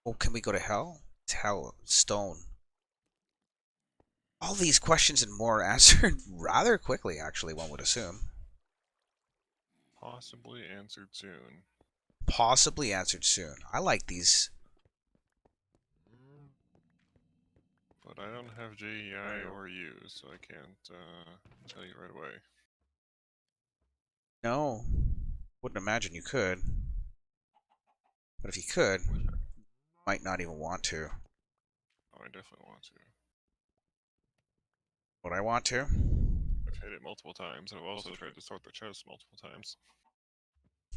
Oh, can we go to hell? It's hell. Stone. All these questions and more answered rather quickly, actually, one would assume. Possibly answered soon. Possibly answered soon. I like these. But I don't have JEI or U, so I can't tell you right away. No. Wouldn't imagine you could. But if you could, Wish I. might not even want to. Oh, I definitely want to. Would I want to? I've hit it multiple times, and I've also tried to sort the chest multiple times.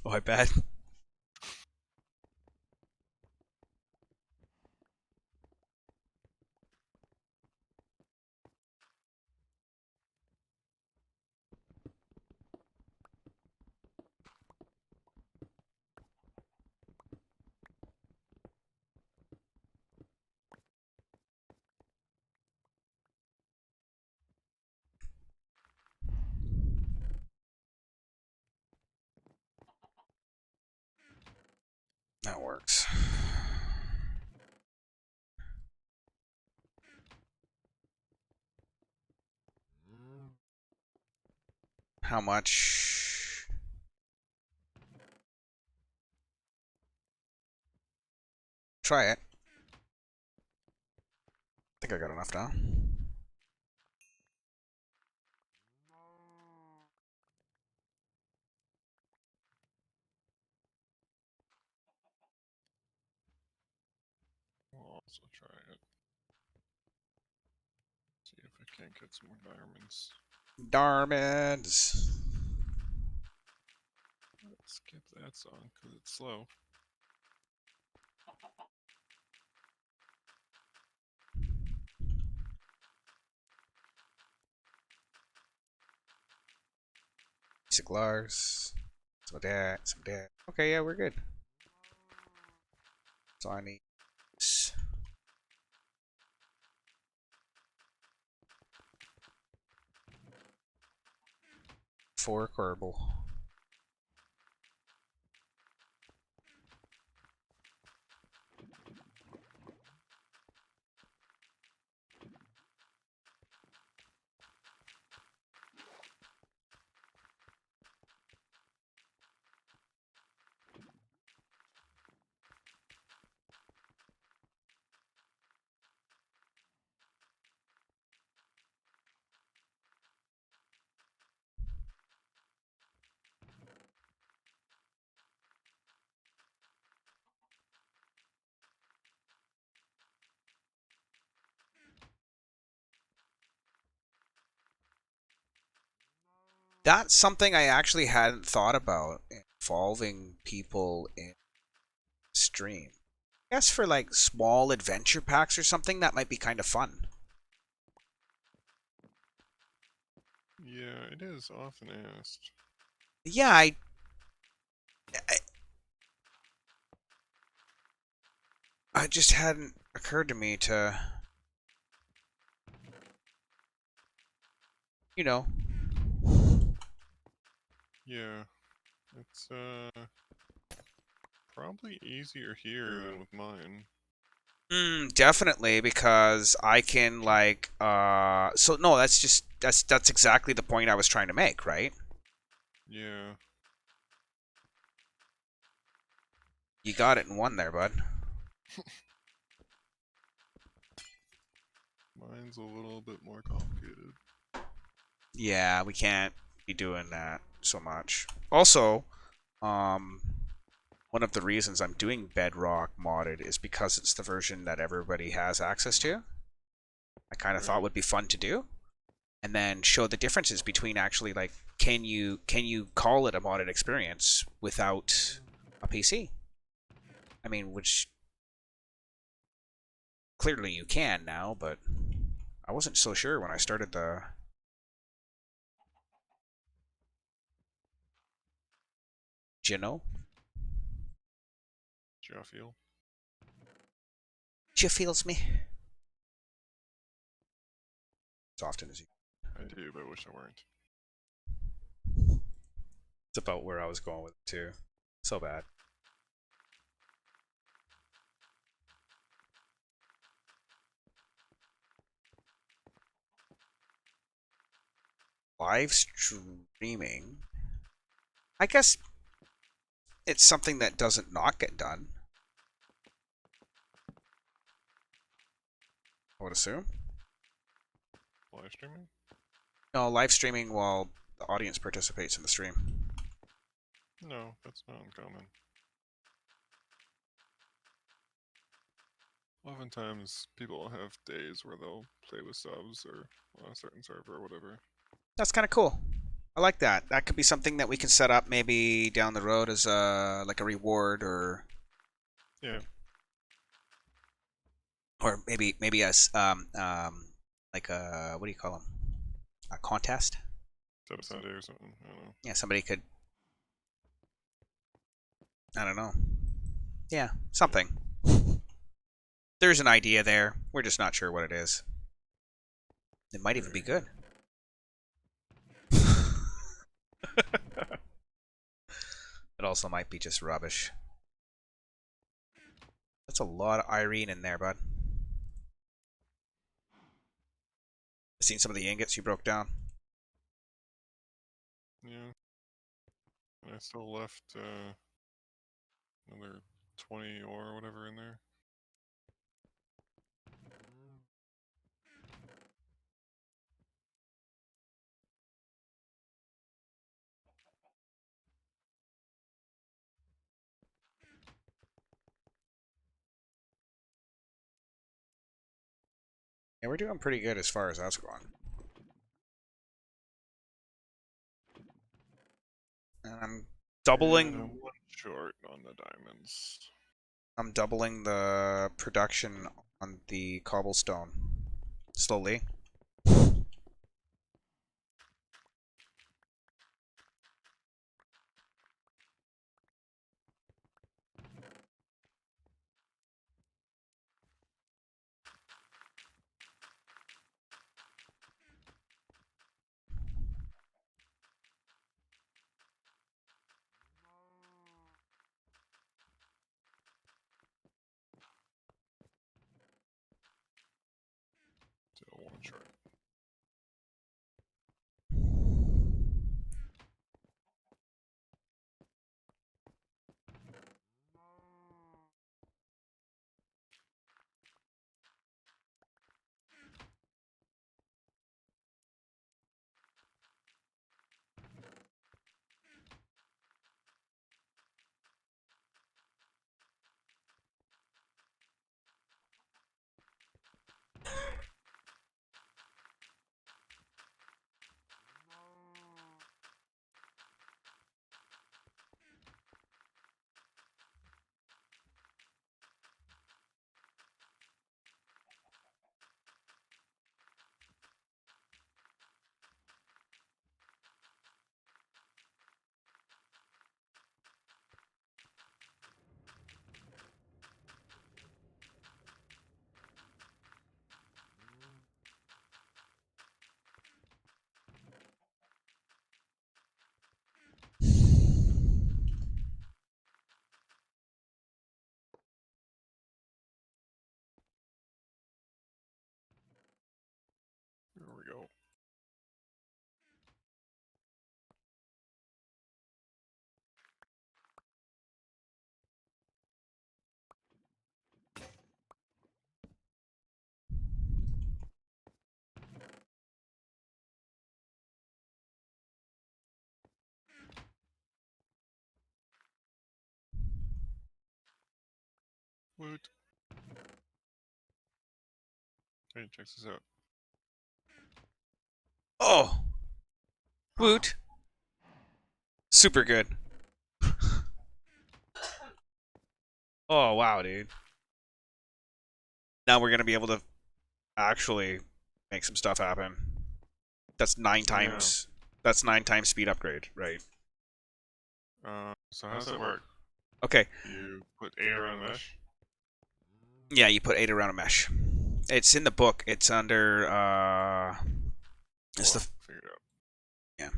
Oh, I bet. That works. How much? Try it. I think I got enough now. I'll also try it. See if I can't get some more diamonds. Darmans. Let's skip that song because it's slow. Ciglars. Some of that. Some of that. Okay, yeah, we're good. So I need 4 Kerbal. That's something I actually hadn't thought about, involving people in stream. I guess for like small adventure packs or something, that might be kind of fun. Yeah, it is often asked. Yeah, I, I just hadn't occurred to me to, you know. Yeah, it's probably easier here than with mine. Definitely, because I can like so no, that's exactly the point I was trying to make, right? Yeah, You got it in one there, bud. mine's a little bit more complicated. Yeah, we can't be doing that so much. Also, um one of the reasons I'm doing Bedrock modded is because it's the version that everybody has access to. I kind of thought Right. would be fun to do, and then show the differences between actually like can you call it a modded experience without a PC? I mean, which clearly you can now, but I wasn't so sure when I started the. Do you know? Do you feel? She feels me as often as you. I do, but I wish I weren't. It's about where I was going with it too. So bad. live streaming. I guess it's something that doesn't not get done. I would assume. Live streaming? No, live streaming while the audience participates in the stream. No, that's not uncommon. Oftentimes, people have days where they'll play with subs or on a certain server or whatever. That's kind of cool. I like that. That could be something that we can set up maybe down the road as like a reward Yeah, or maybe as like a, what do you call them? A contest. set a Sunday or something. I don't know. Yeah, somebody could. I don't know. Yeah, something. There's an idea there. We're just not sure what it is. It might even be good. It also might be just rubbish. That's a lot of Irene in there, bud. Seen some of the ingots you broke down. Yeah, and I still left another 20 or whatever in there. Yeah, we're doing pretty good as far as that's going. And And doubling I'm one short on the diamonds. I'm doubling the production on the cobblestone. Slowly. Still one short. There we go. Woot. Hey, check this out. Oh! Woot! Super good. Oh, wow, dude. Now we're going to be able to actually make some stuff happen. That's 9 times. Yeah. That's 9 times speed upgrade, right? So how's that work? Okay. You put 8 around the mesh? Yeah, you put 8 around a mesh. It's in the book. It's under it's Well, the figure it out. yeah.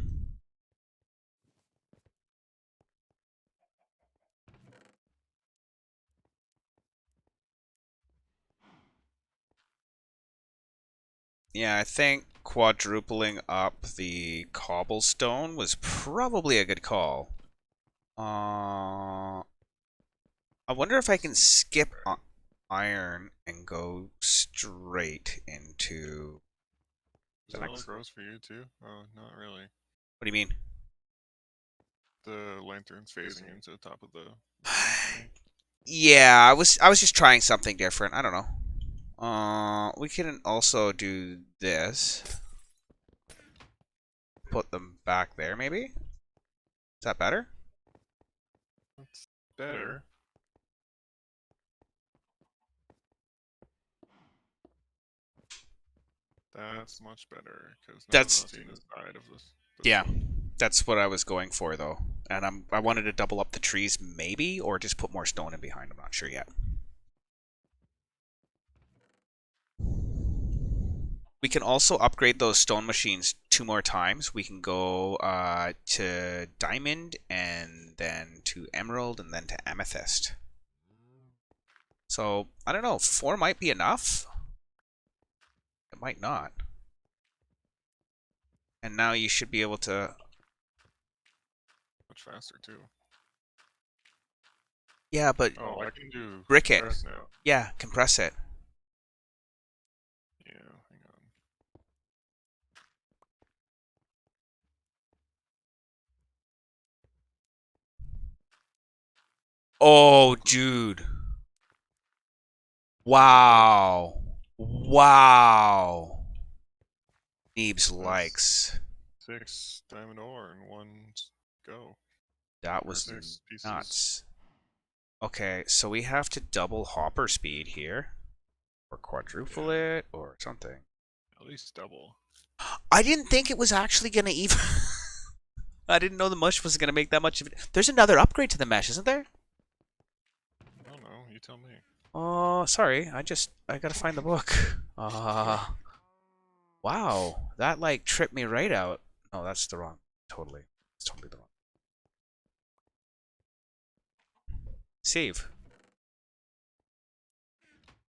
Yeah, I think quadrupling up the cobblestone was probably a good call. I wonder if I can skip iron and go straight into Does the that only next. grows for you too? Oh, not really. What do you mean? The lantern's facing into the top of the thing for me. Yeah, I was just trying something different. I don't know. We can also do this. Put them back there, maybe? Is that better? That's better. That's much better because now I'm That's not seeing the side of this yeah. one. That's what I was going for though. And I wanted to double up the trees maybe or just put more stone in behind. I'm not sure yet. We can also upgrade those stone machines 2 more times. We can go to diamond and then to emerald and then to amethyst. So I don't know. 4 might be enough. It might not. And now you should be able to. Much faster too. Yeah, but Oh, I can do brick it. compress now. Yeah, compress it. Yeah, hang on. Oh, dude. Wow. Wow. Neebs That's likes. 6 diamond ore in one go. That Or was 6 pieces. nuts. Okay, so we have to double hopper speed here. Or quadruple Yeah, it, or something. at least double. I didn't think it was actually gonna even... I didn't know the mesh was gonna make that much of it. There's another upgrade to the mesh, isn't there? I don't know, you tell me. Oh, sorry. I gotta find the book. Wow. That, like, tripped me right out. No, that's the wrong... Totally. It's totally the wrong. Save.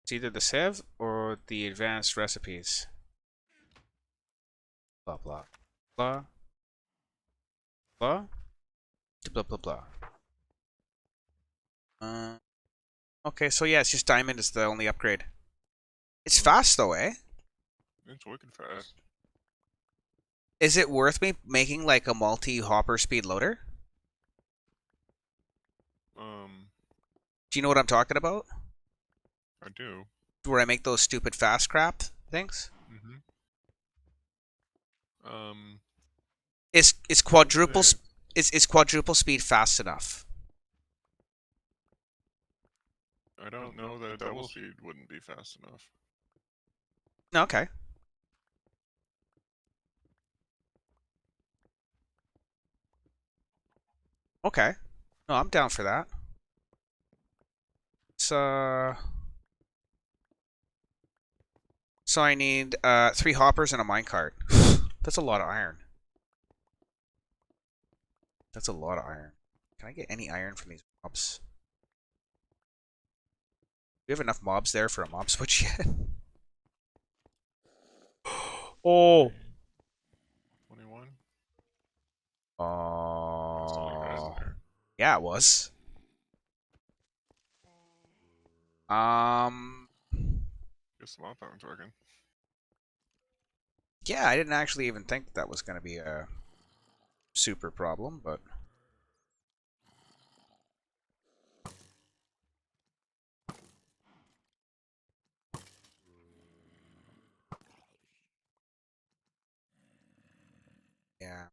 It's either the save or the advanced recipes. Blah, blah. Blah. Blah. Blah, blah, blah. Okay, so yeah, it's just diamond is the only upgrade. It's fast though, eh? It's wicked fast. Is it worth me making like a multi-hopper speed loader? Um, Do you know what I'm talking about? I do. Where I make those stupid fast crap things? Mm-hmm. Um, Is I would quadruple say, is quadruple speed fast enough? I don't know that double speed wouldn't be fast enough. Okay. Okay. No, I'm down for that. So so I need 3 hoppers and a minecart. That's a lot of iron. That's a lot of iron. Can I get any iron from these mobs? Do we have enough mobs there for a mob switch yet? Oh. 21? That's only grass in there. Yeah, it was. Um, Guess the mod pattern's working. yeah, I didn't actually even think that was going to be a super problem, but yeah.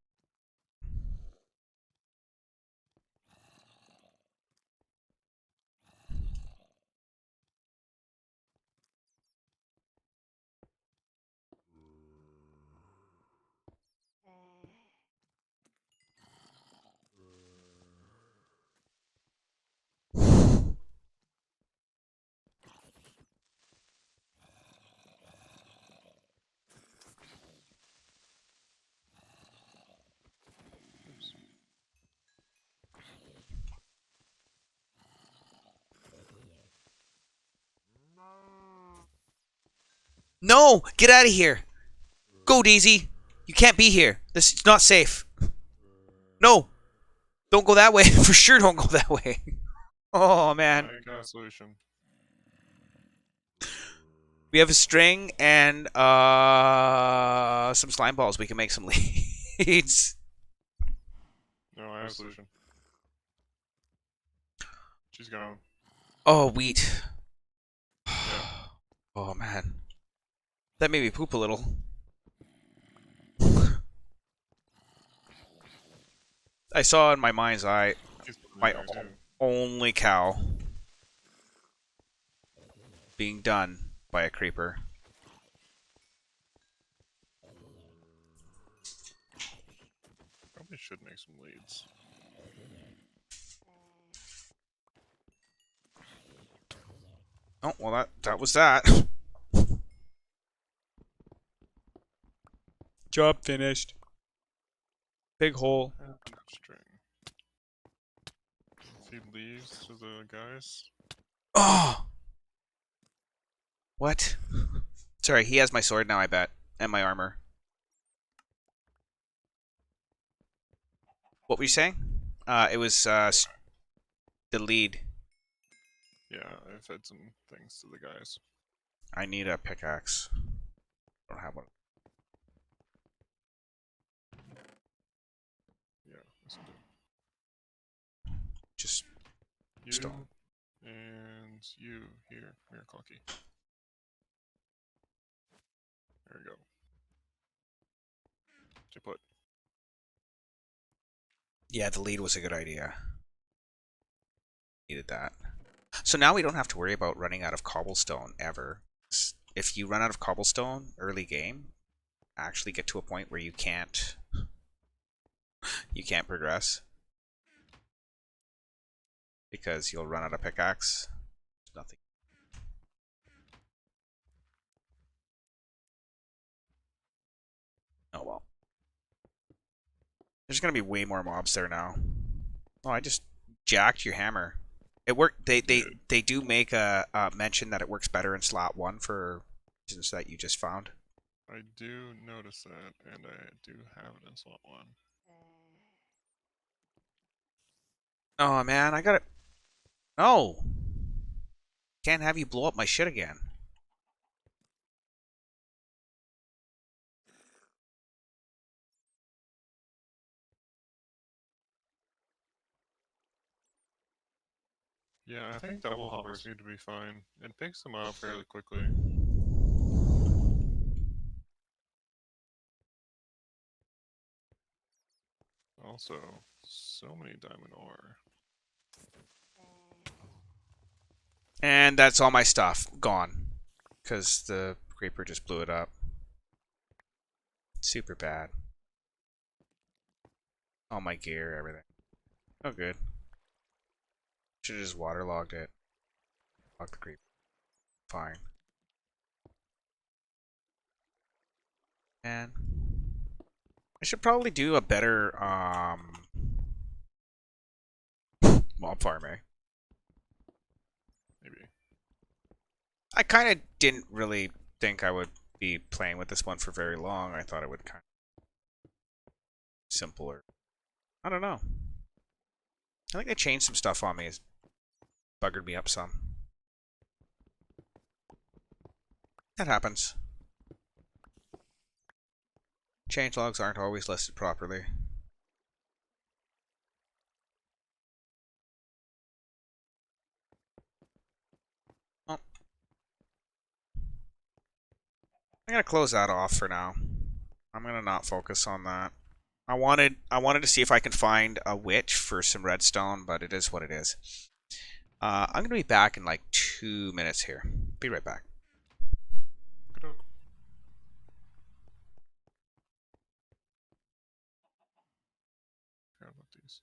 Oops. No, get out of here. go, Daisy. You can't be here. This is not safe. No, don't go that way. For sure, don't go that way. Oh man. I got a solution. We have a string and some slime balls. We can make some leads. No, I have a solution. She's gone. Oh, wheat. Yeah. Oh man. That made me poop a little. I saw in my mind's eye She's put my there too. only cow being done by a creeper. Probably should make some leads. Oh, well that was that. Job finished. Big hole. String. Feed leaves to the guys. Oh! What? Sorry, he has my sword now, I bet. And my armor. What were you saying? It was, the lead. Yeah, I fed some things to the guys. I need a pickaxe. I don't have one. Yeah, listen to Just you stone. and you here. Here, Clocky. There we go. Stay put. Yeah, the lead was a good idea. Needed that. So now we don't have to worry about running out of cobblestone ever. If you run out of cobblestone early game, actually get to a point where you can't progress because you'll run out of pickaxe. Nothing. Oh well. There's gonna be way more mobs there now. Oh, I just jacked your hammer. It worked. They do make a mention that it works better in slot 1 for reasons that you just found. I do notice that, and I do have it in slot 1. Oh man, I got it. No, can't have you blow up my shit again. Yeah, I think double hoppers need to be fine. It picks them up fairly quickly. Also, so many diamond ore. And that's all my stuff gone because the creeper just blew it up. Super bad. All my gear, everything. Oh, good. Should have just waterlogged it. Log the creeper. Fine. And I should probably do a better mob farming. Maybe. I kind of didn't really think I would be playing with this one for very long. I thought it would kind of simpler. I don't know. I think they changed some stuff on me. It's buggered me up some. That happens. Changelogs aren't always listed properly. Well, I'm gonna close that off for now. I'm gonna not focus on that. I wanted to see if I can find a witch for some redstone, but it is what it is. I'm gonna be back in like 2 minutes here. Be right back. Good. Forgot about these.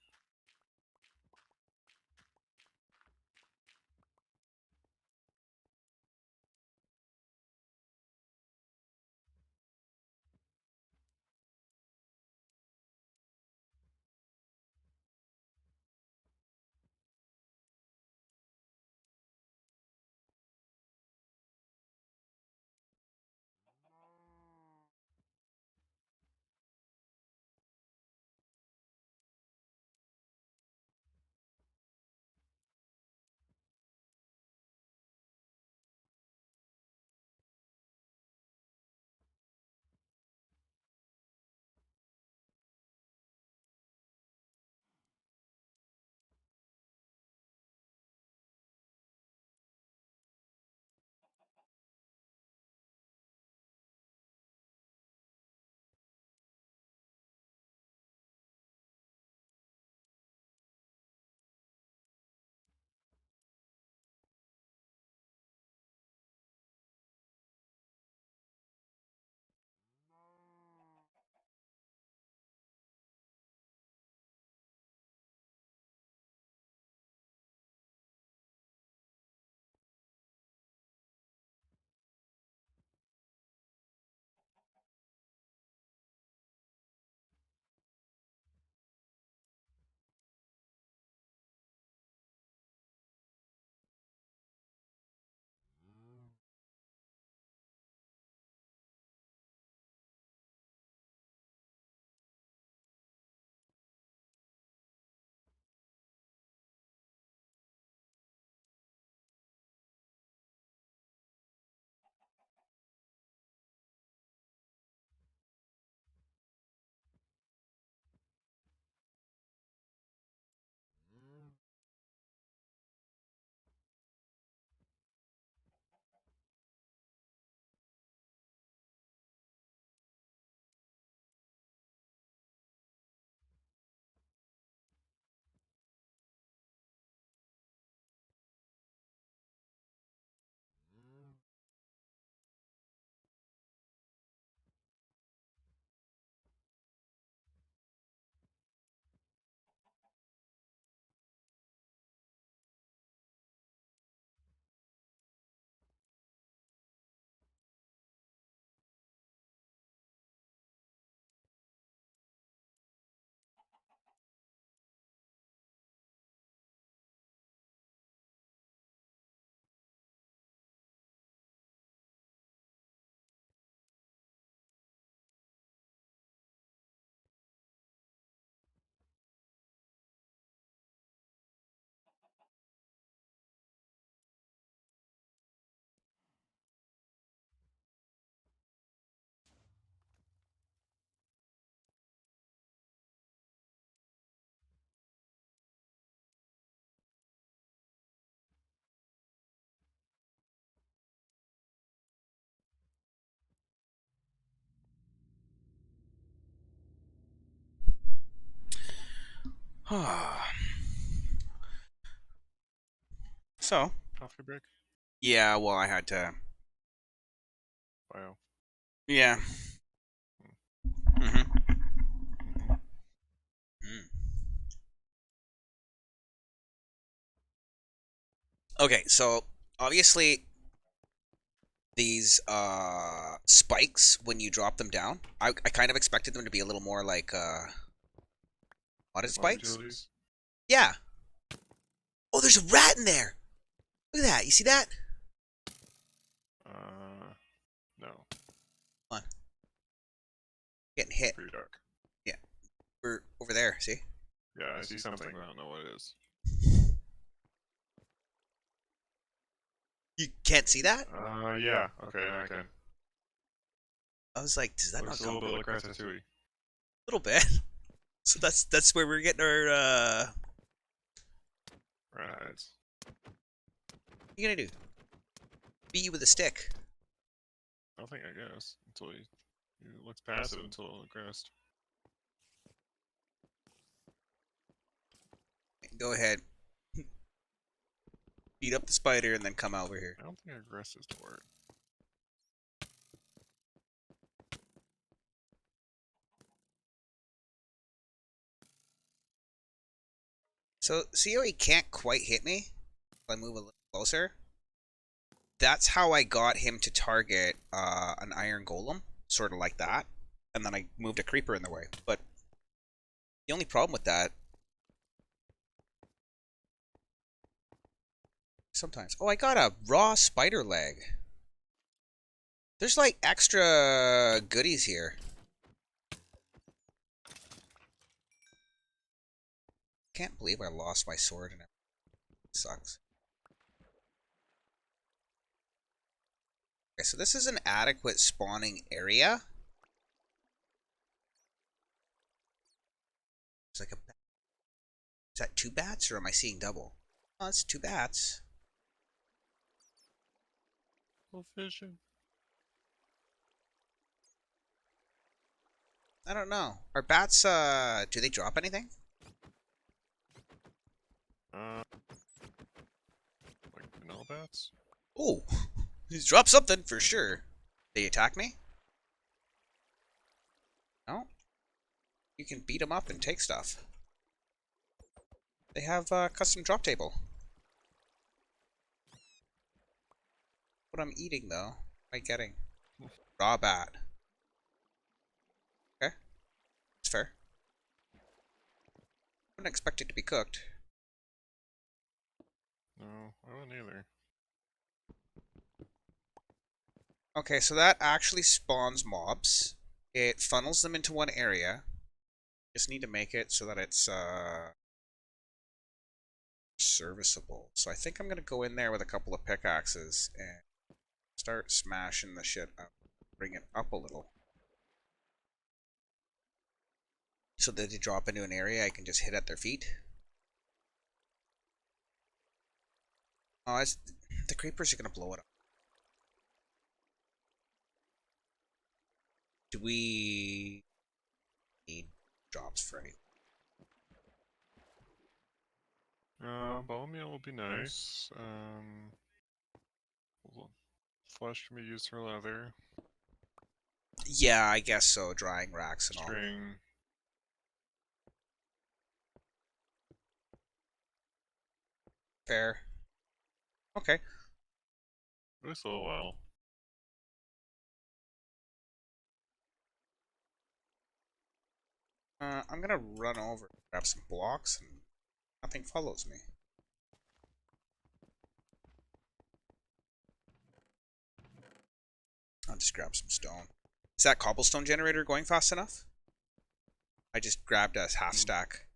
So, Coffee break? yeah, well, I had to. Wow. Yeah. Mm-hmm. Okay, so obviously these spikes when you drop them down, I kind of expected them to be a little more like what Like more spikes? utilities? Yeah. Oh, there's a rat in there. Look at that. You see that? No. Come on, getting hit. Pretty dark. Yeah, we're over there. See? Yeah, I see something, but I don't know what it is. You can't see that? Yeah. Okay, now I can. I was like, does that not Looks a come? little bit like Ratatouille. A little bit. So that's where we're getting our. Right. What are you gonna do? Beat you with a stick? Nothing, I guess. Until he looks passive until aggressed. Go ahead, beat up the spider, and then come over here. I don't think aggressed is the word. So see how he can't quite hit me? If I move a little closer. That's how I got him to target an iron golem, sort of like that, and then I moved a creeper in the way. But the only problem with that, sometimes, oh, I got a raw spider leg. There's like extra goodies here. Can't believe I lost my sword and everything. It sucks. Okay, so this is an adequate spawning area. It's like a. Is that two bats or am I seeing double? Oh, it's two bats. Full vision. I don't know. Are bats, do they drop anything? Uh, like vanilla bats? Oh, he's dropped something for sure. They attack me? No? You can beat them up and take stuff. They have a custom drop table. What I'm eating, though, what am I getting? Raw bat. Okay, it's fair. Wouldn't expect it to be cooked. No, I wouldn't either. Okay, so that actually spawns mobs. It funnels them into one area. Just need to make it so that it's serviceable. So I think I'm gonna go in there with a couple of pickaxes and start smashing the shit up. Bring it up a little. So that they drop into an area I can just hit at their feet. Oh, the creepers are gonna blow it up. Do we need drops for anything? Bone meal would be nice. Flesh can be used for leather. Yeah, I guess so. Drying racks and all. String. Fair. Okay. At least a little while. I'm gonna run over, grab some blocks, and nothing follows me. I'll just grab some stone. Is that cobblestone generator going fast enough? I just grabbed a half stack.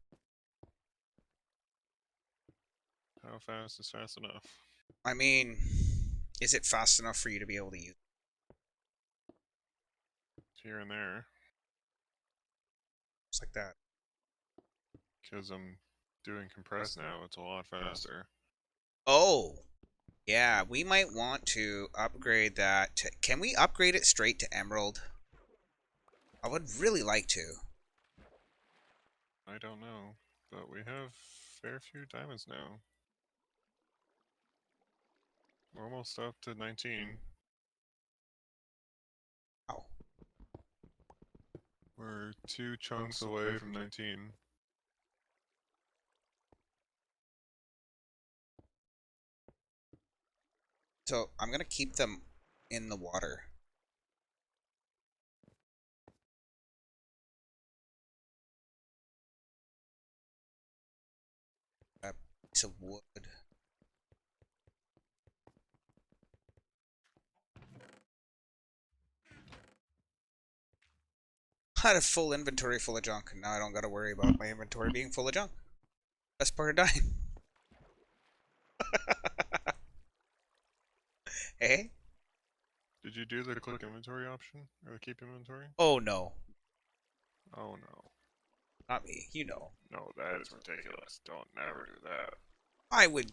How fast is fast enough? I mean, is it fast enough for you to be able to use Here and there. just like that? Because I'm doing compress now, it's a lot faster. Oh, yeah, we might want to upgrade that to... Can we upgrade it straight to emerald? I would really like to. I don't know. but we have fair few diamonds now. We're almost up to 19. Oh. We're 2 chunks away from 19. So I'm gonna keep them in the water. A piece of wood. I had a full inventory full of junk, and now I don't gotta worry about my inventory being full of junk. Best part of dying. Hey? Did you do the click inventory option? Or the keep inventory? Oh no. Oh no. Not me. You know. No, that is ridiculous. Don't never do that. I would...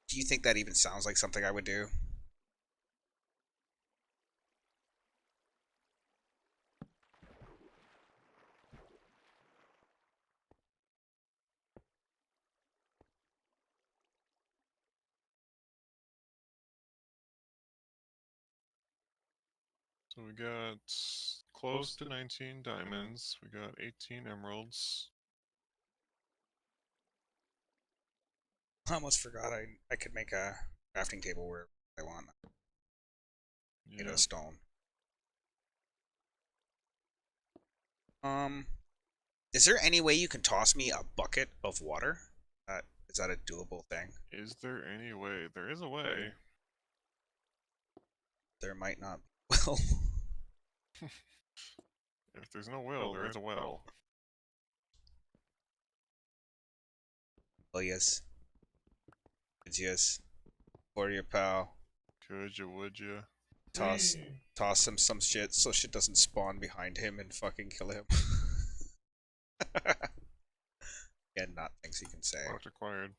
Do you think that even sounds like something I would do? So we got close to 19 diamonds. We got 18 emeralds. I almost forgot I could make a crafting table where I want. Made out Yeah. of stone. Um... Is there any way you can toss me a bucket of water? Is that a doable thing? Is there any way? There is a way. There might not be. Well, If there's no will, there is a well. oh yes. It's yes. For your pal. Could you, would you? Toss him some shit so shit doesn't spawn behind him and fucking kill him. Yeah, not things he can say. Marked acquired.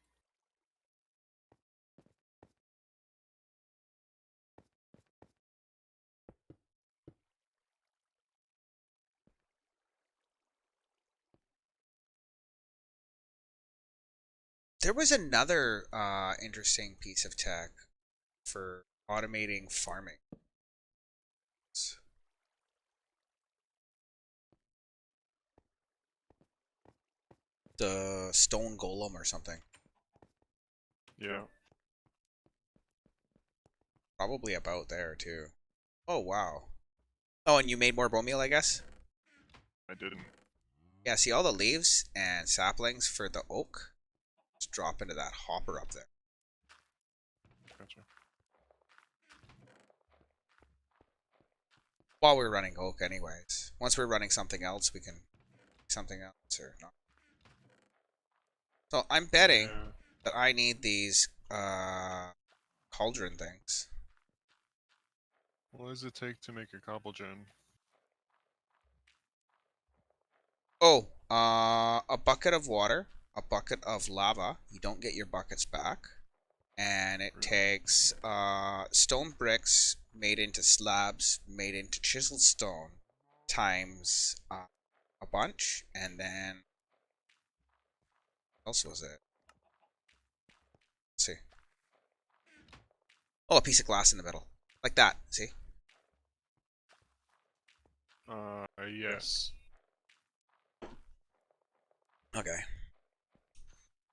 There was another interesting piece of tech for automating farming. The stone golem or something. Yeah, Probably about there too. Oh wow. Oh, and you made more bone meal, I guess? I didn't. Yeah, see all the leaves and saplings for the oak? Just drop into that hopper up there. Gotcha. While we're running oak anyways. Once we're running something else, we can something else or not. So I'm betting Yeah. that I need these cauldron things. What does it take to make a cobble gem? Oh, a bucket of water, a bucket of lava. You don't get your buckets back. And it Really? takes stone bricks made into slabs, made into chiseled stone, times a bunch, and then what else was it? Let's see. Oh, a piece of glass in the middle, like that. See? Yes. Okay.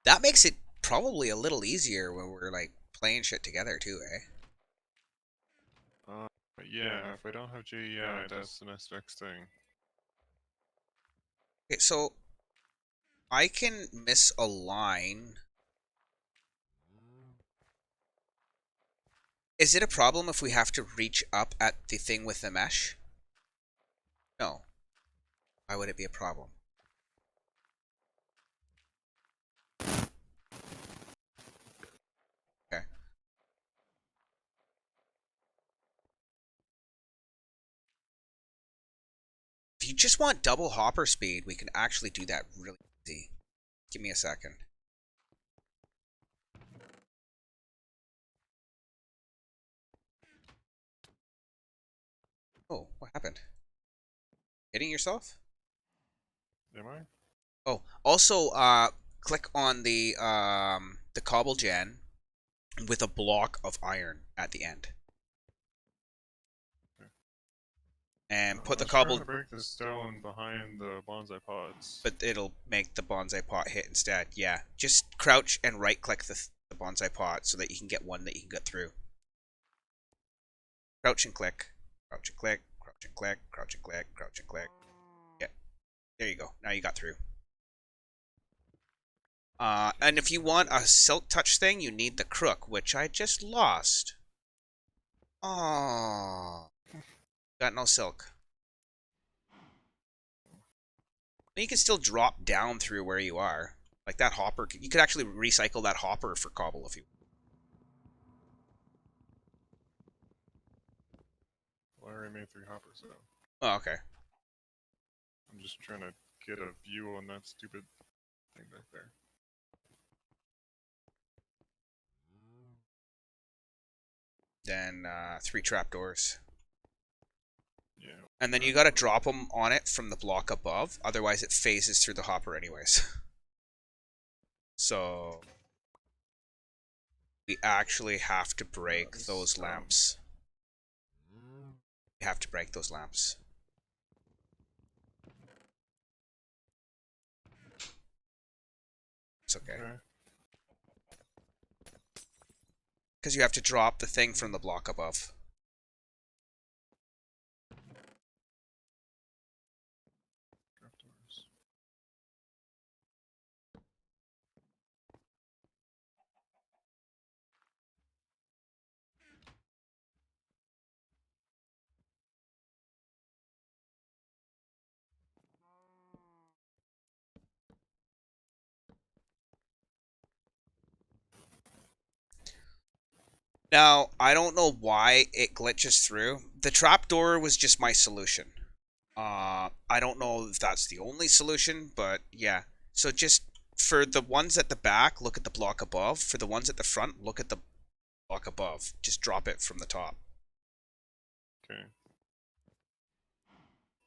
That makes it probably a little easier when we're like playing shit together too, eh? Uh, yeah, if I don't have GEI, that's the next thing. Okay, so I can misalign. Is it a problem if we have to reach up at the thing with the mesh? No. Why would it be a problem? Okay. If you just want double hopper speed, we can actually do that really easy. Give me a second. Oh, what happened? Hitting yourself? Am I? Oh, also, click on the cobble gen with a block of iron at the end, Okay. and put I the was trying cobble. to break the stone behind the bonsai pods. But it'll make the bonsai pot hit instead. Yeah, just crouch and right click the bonsai pot so that you can get one that you can get through. Crouch and click, crouch and click, crouch and click, crouch and click, crouch and click. Yeah, there you go. Now you got through. And if you want a silk touch thing, you need the crook, which I just lost. Oh, got no silk. You can still drop down through where you are. Like that hopper, you could actually recycle that hopper for cobble if you. Well, I already made 3 hoppers, so Oh, okay. I'm just trying to get a view on that stupid thing back there. Then 3 trapdoors. Yeah. And then you gotta drop them on it from the block above, otherwise it phases through the hopper anyways. So we actually have to break those lamps. We have to break those lamps. It's okay. Because you have to drop the thing from the block above. Trapdoors. Now, I don't know why it glitches through. The trapdoor was just my solution. I don't know if that's the only solution, but yeah. So just for the ones at the back, look at the block above. For the ones at the front, look at the block above. Just drop it from the top. Okay.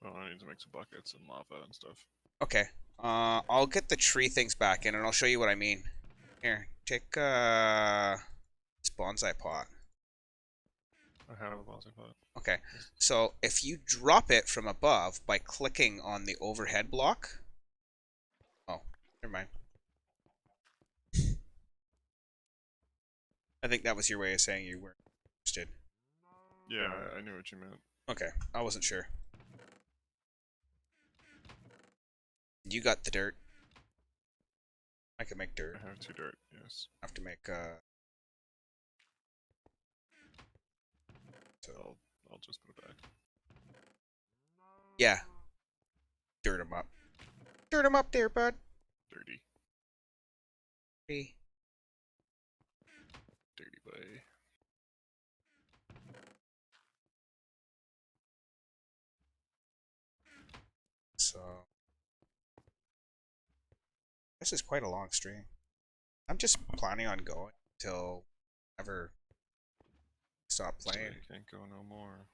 Well, I need to make some buckets and lava and stuff. Okay. I'll get the tree things back in, and I'll show you what I mean. Here, take this bonsai pot. I have a bonsai pot. Okay. So if you drop it from above by clicking on the overhead block. Oh, never mind. I think that was your way of saying you weren't interested. Yeah, I knew what you meant. Okay, I wasn't sure. You got the dirt. I can make dirt. I have 2 dirt, yes. I have to make So I'll just put it back. yeah. Dirt 'em up. Dirt 'em up there, bud. Dirty. Hey. Dirty boy. So this is quite a long stream. I'm just planning on going until ever stop playing. You can't go no more.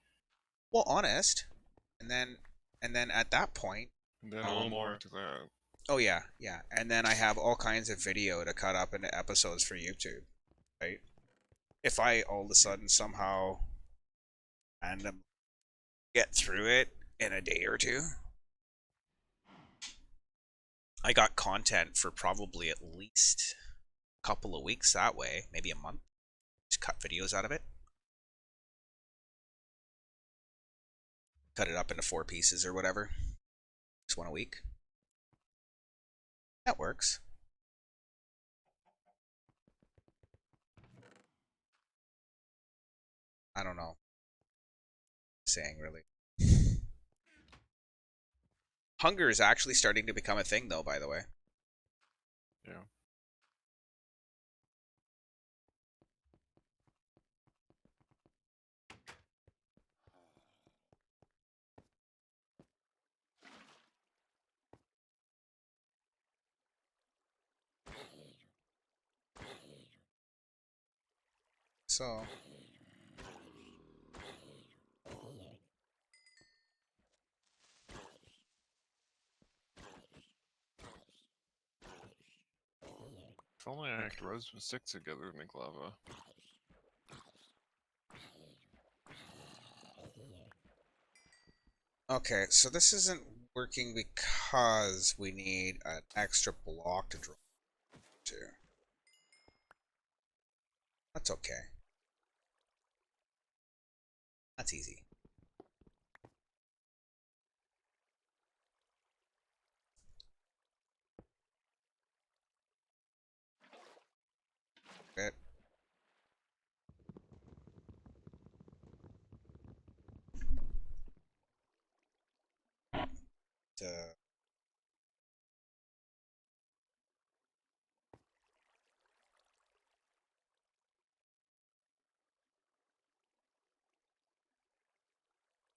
Well, honest, and then at that point, And then a little more after that. oh yeah, yeah, and then I have all kinds of video to cut up into episodes for YouTube, right? If I all of a sudden somehow random get through it in a day or two, I got content for probably at least a couple of weeks that way, maybe a month. Just cut videos out of it. Cut it up into 4 pieces or whatever. Just one a week. That works. I don't know. Saying really. Hunger is actually starting to become a thing though, by the way. Yeah. So If only I could res with sticks together to make lava. Okay, so this isn't working because we need an extra block to draw to. That's okay. That's easy. Bit. Uh,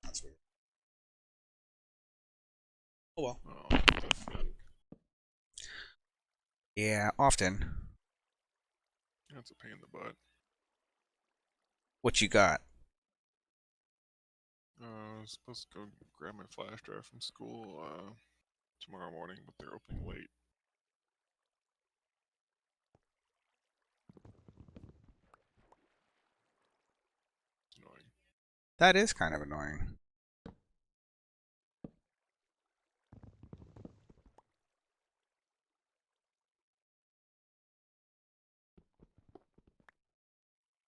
that's weird. Oh well. Oh, definitely. Yeah, often. That's a pain in the butt. What you got? I was supposed to go grab my flash drive from school tomorrow morning, but they're opening late. It's annoying. That is kind of annoying.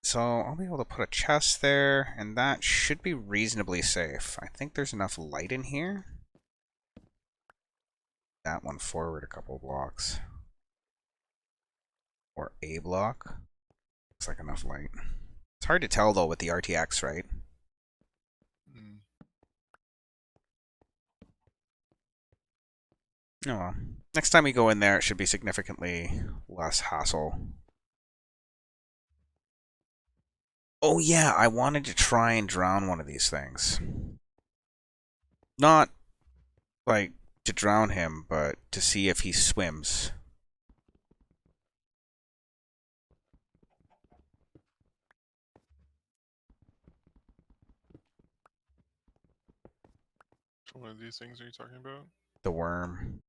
So I'll be able to put a chest there, and that should be reasonably safe. I think there's enough light in here. That one forward a couple blocks. Or a block. Looks like enough light. It's hard to tell though with the RTX, right? Mm. Oh well. Next time we go in there, it should be significantly less hassle. Oh yeah, I wanted to try and drown one of these things. Not like to drown him, but to see if he swims. Which one of these things are you talking about? The worm.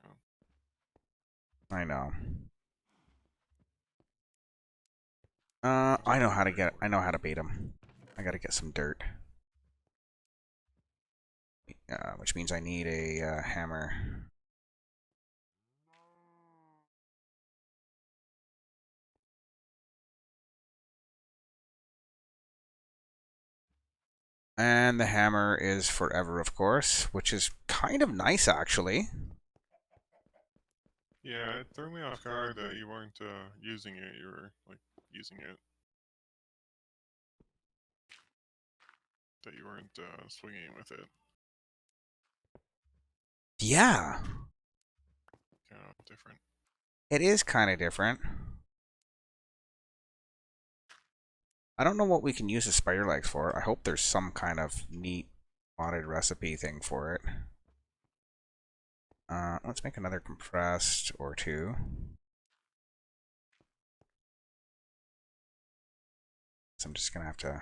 Oh. I know. There's I a know big how to green get. one I know how to here. bait him. I gotta get some dirt. Which means I need a hammer. And the hammer is forever, of course, which is kind of nice, actually. Yeah, it threw me off guard that you weren't using it. You were like using it. That you weren't swinging with it. Yeah, Kind of different. it is kind of different. I don't know what we can use the spider legs for. I hope there's some kind of neat modded recipe thing for it. Let's make another compressed or two. So I'm just gonna have to.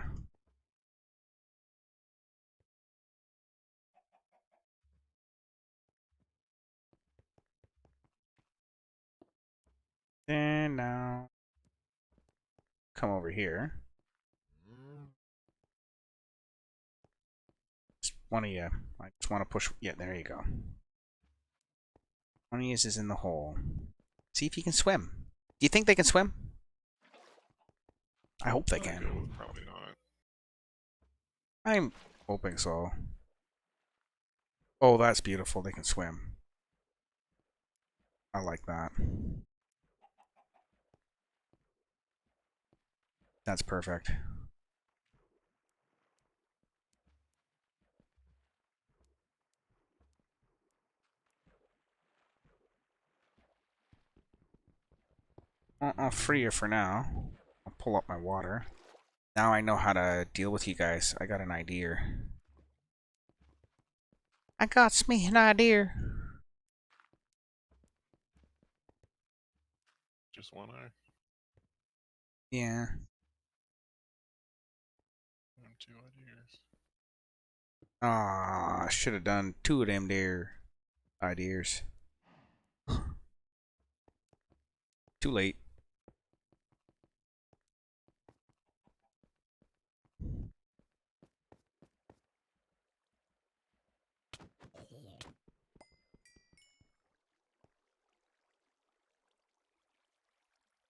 And now come over here. Just one of you. I just want to push. Yeah, there you go. One of you is in the hole. See if you can swim. Do you think they can swim? I hope they I go can. with probably not. I'm hoping so. Oh, that's beautiful. They can swim. I like that. That's perfect. I'll free you for now. I'll pull up my water. Now I know how to deal with you guys. I got an idea. I got me an idea. Just one eye. Yeah. And two ideas. Ah, should have done two of them there ideas. Too late.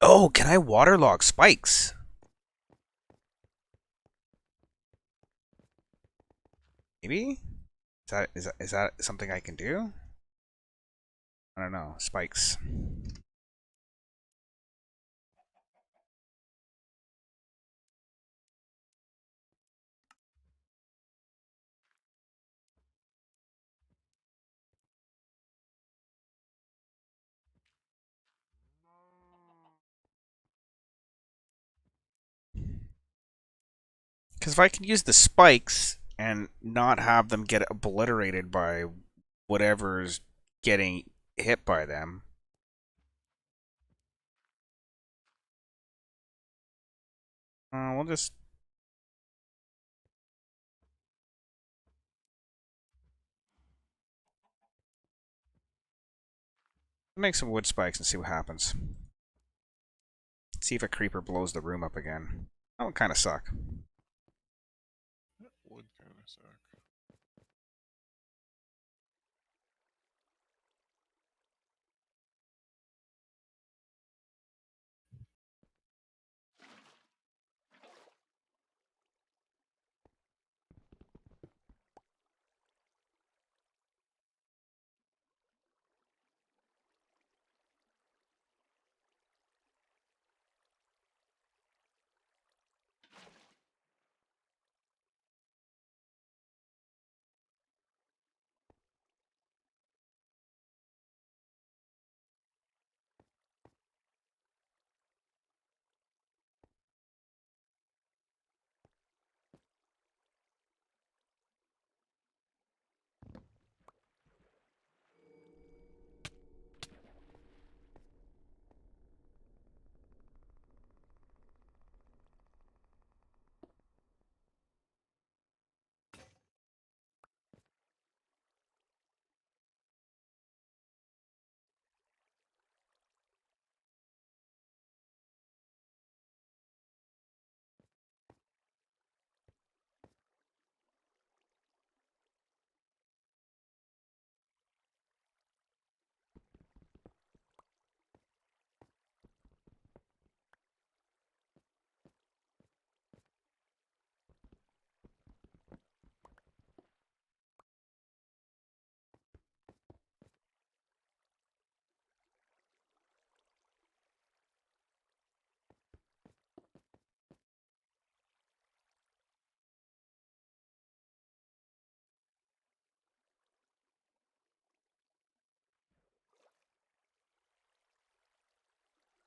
Oh, can I waterlog spikes? Maybe? Is that something I can do? I don't know. Spikes. Because if I can use the spikes and not have them get obliterated by whatever's getting hit by them. We'll just make some wood spikes and see what happens. See if a creeper blows the room up again. That would kind of suck. That would kind of suck.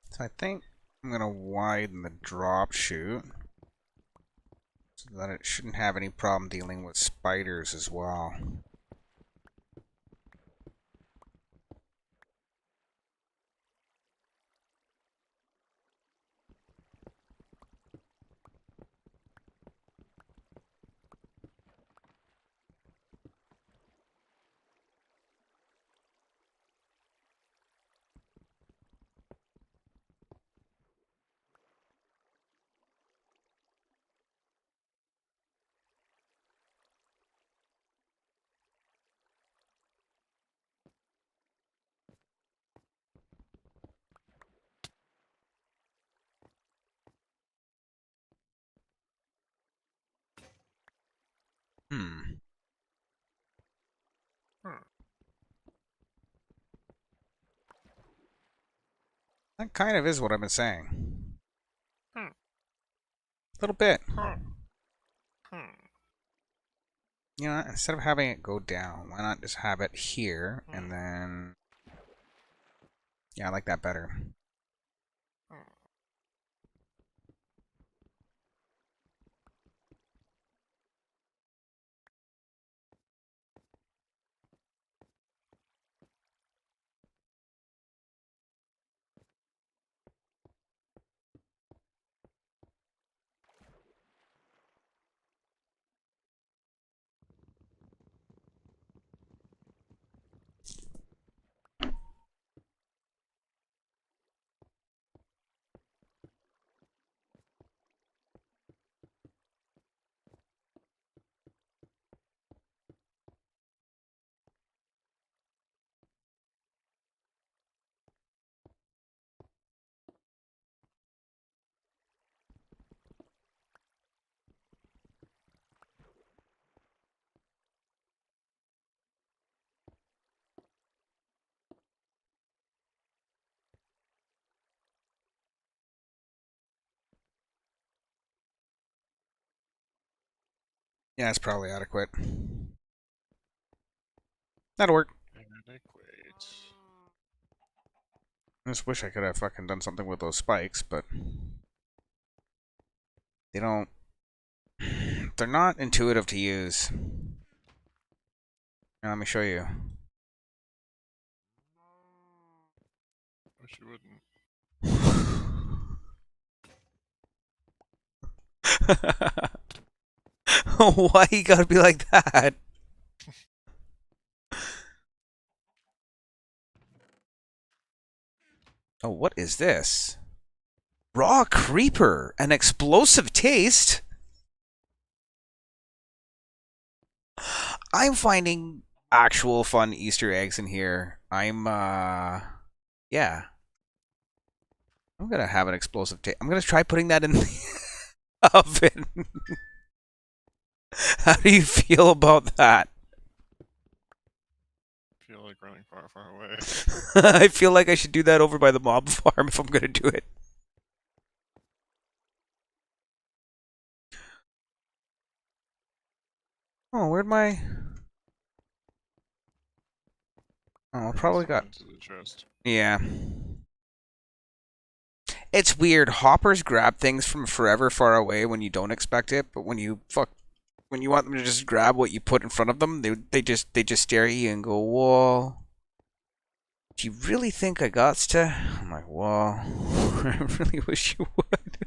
So I think I'm going to widen the drop chute so that it shouldn't have any problem dealing with spiders as well. Hmm. Huh. That kind of is what I've been saying. Huh. A little bit. Huh. Huh. You know, instead of having it go down, why not just have it here and Huh. then... Yeah, I like that better. Huh. Yeah, it's probably adequate. That'll work. Adequate. I just wish I could have fucking done something with those spikes, but they don't. They're not intuitive to use. Now, let me show you. Wish you wouldn't. Why you gotta be like that? Oh, what is this? Raw creeper, an explosive taste. I'm finding actual fun Easter eggs in here. Yeah. I'm gonna have an explosive taste. I'm gonna try putting that in the oven. How do you feel about that? I feel like running far, far away. I feel like I should do that over by the mob farm if I'm gonna do it. Oh, where'd my... Oh, I Bring probably this one got... into the chest. Yeah. It's weird. Hoppers grab things from forever far away when you don't expect it, but when you want them to just grab what you put in front of them, they just stare at you and go, "Whoa. Do you really think I got to?" I'm like, "Whoa. I really wish you would."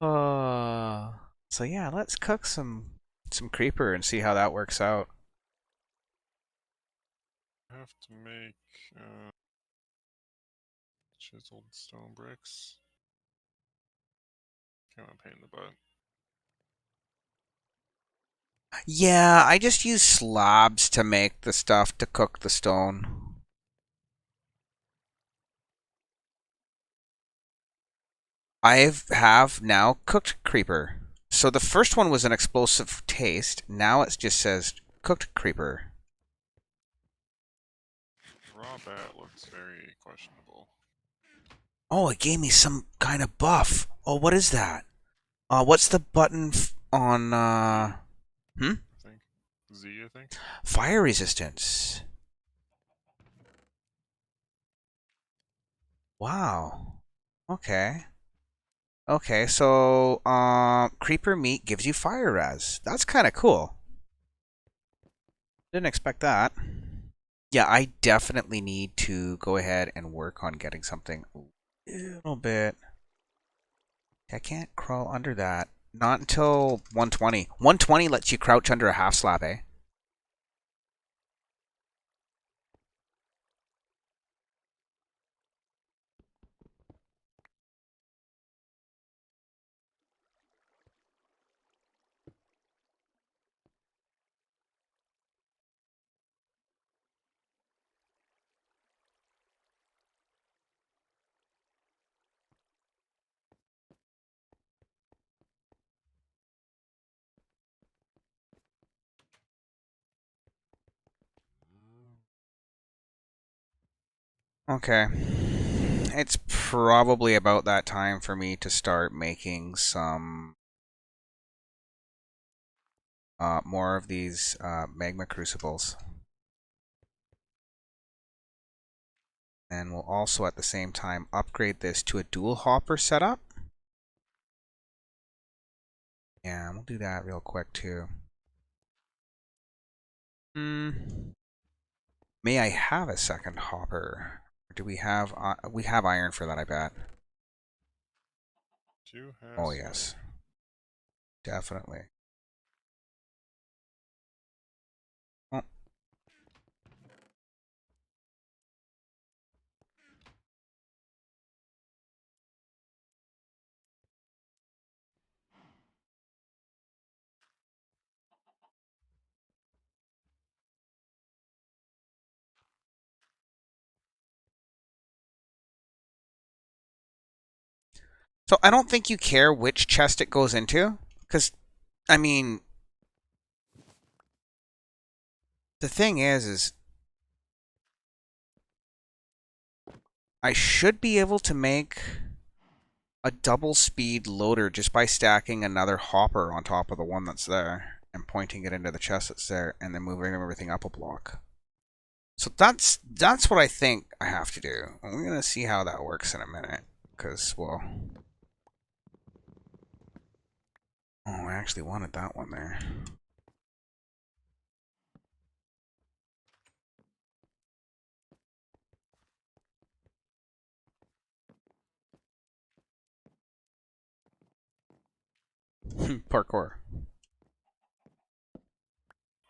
Oh, So yeah, let's cook some creeper and see how that works out. I have to make chiseled stone bricks. Kind of a pain in the butt. Yeah, I just use slabs to make the stuff to cook the stone. I have now cooked creeper. So the first one was an explosive taste. Now it just says cooked creeper. Raw bat looks very questionable. Oh, it gave me some kind of buff. Oh, what is that? What's the button on hmm? I think. Z, I think. Fire resistance. Wow. Okay. Okay, so creeper meat gives you fire res. That's kind of cool. Didn't expect that. Yeah, I definitely need to go ahead and work on getting something a little bit. I can't crawl under that. Not until 120. 120 lets you crouch under a half slab, eh? Okay. It's probably about that time for me to start making some more of these magma crucibles. And we'll also at the same time upgrade this to a dual hopper setup. Yeah, we'll do that real quick too. May I have a second hopper? Or do we have iron for that, I bet. Do have Oh some. yes. Definitely. Well, so I don't think you care which chest it goes into, because I mean, the thing is I should be able to make a double speed loader just by stacking another hopper on top of the one that's there and pointing it into the chest that's there and then moving everything up a block. So that's what I think I have to do. I'm gonna see how that works in a minute, because well, oh, I actually wanted that one there. Parkour.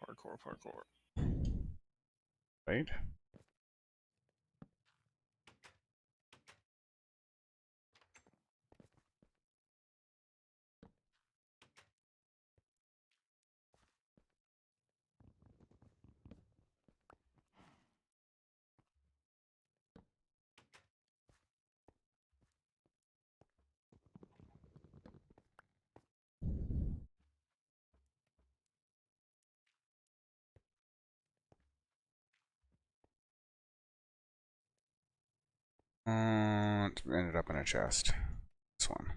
Parkour, parkour. Right? It ended up in a chest. This one.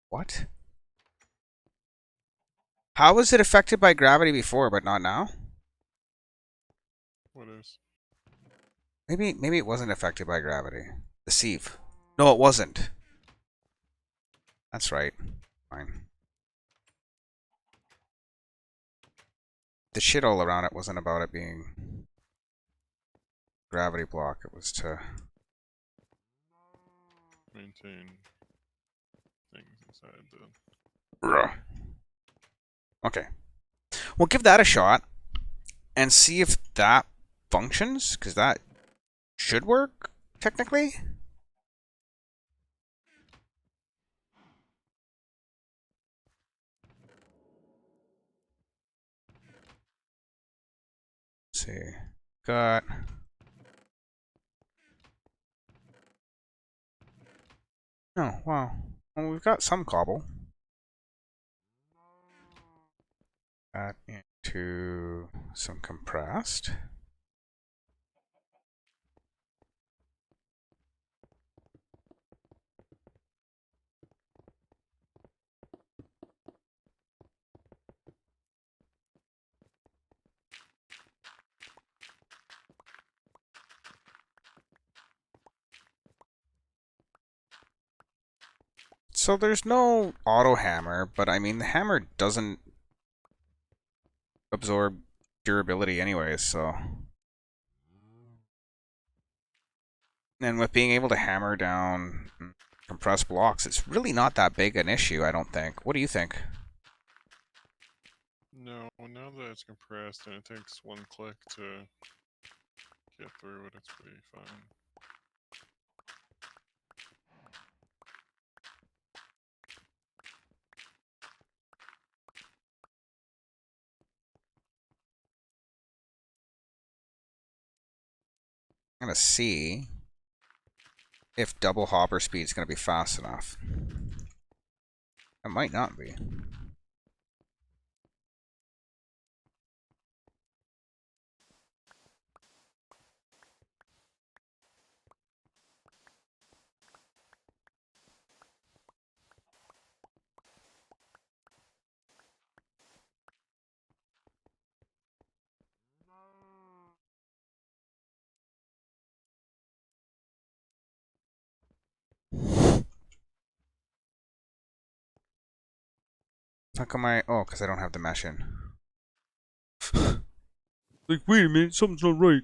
What? How was it affected by gravity before, but not now? What is? Maybe it wasn't affected by gravity. The sieve. No, it wasn't. That's right. Fine. The shit all around it wasn't about it being gravity block. It was to Maintain things inside the. Okay. We'll give that a shot and see if that functions, because that should work, technically. Let's see. Got. Oh, wow. Well, we've got some cobble. That into some compressed. So there's no auto hammer, but I mean the hammer doesn't absorb durability anyways, so. And with being able to hammer down compressed blocks, it's really not that big an issue, I don't think. What do you think? No, now that it's compressed and it takes one click to get through it, it's pretty fine. I'm gonna see if double hopper speed is gonna be fast enough. It might not be. How come I... Oh, because I don't have the mesh in. Like, wait a minute, something's not right.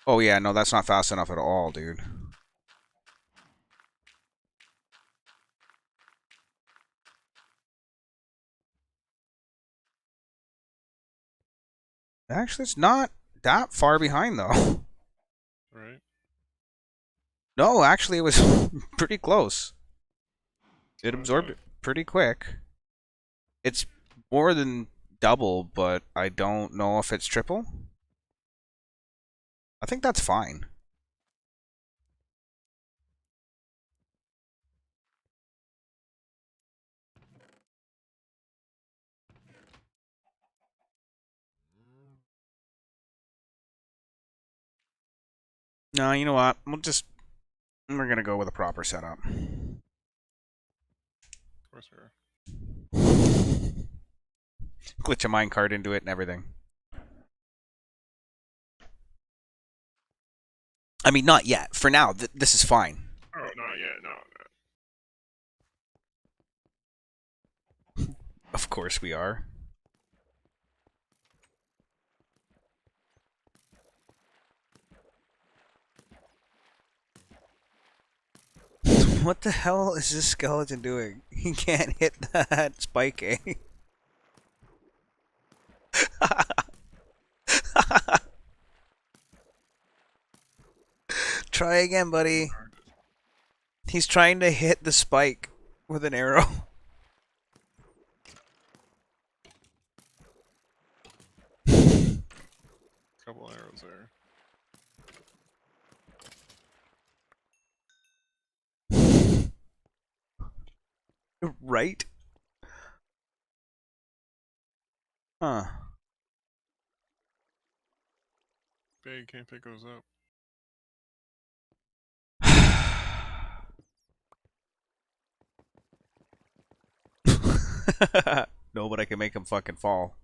Oh yeah, no, that's not fast enough at all, dude. Actually, it's not that far behind, though. Right? No, actually, it was pretty close. It absorbed it pretty quick. It's more than double, but I don't know if it's triple. I think that's fine. No, you know what? We're gonna go with a proper setup. Of course, we are. Glitch a minecart into it and everything. I mean, not yet. For now, this is fine. Oh, not yet. No. Of course we are. What the hell is this skeleton doing? He can't hit that spike, eh? Try again, buddy. He's trying to hit the spike with an arrow. Couple arrows there. Right? Huh. Big, can't pick those up. No, but I can make him fucking fall.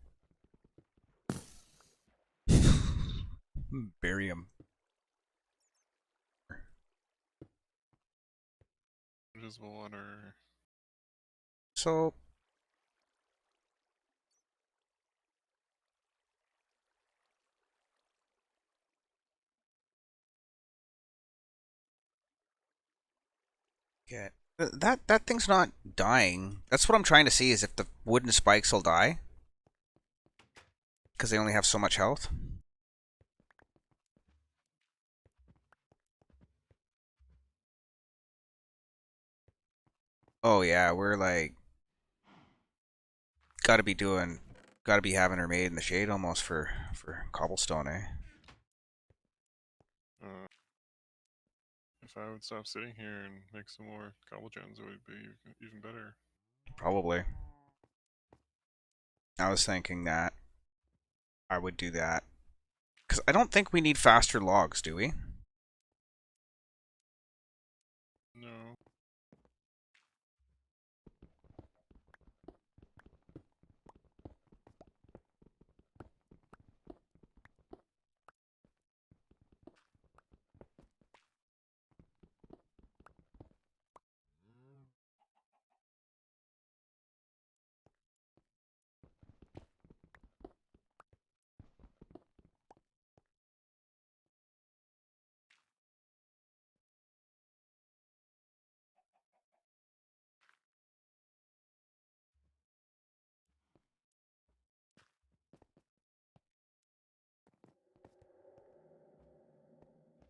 Bury him. Invisible water. So, get that thing's not dying. That's what I'm trying to see is if the wooden spikes will die because they only have so much health. Oh yeah, we're like gotta be having her made in the shade almost for cobblestone, eh? If I would stop sitting here and make some more cobble gems, it would be even better. Probably. I was thinking that I would do that because I don't think we need faster logs, do we? No.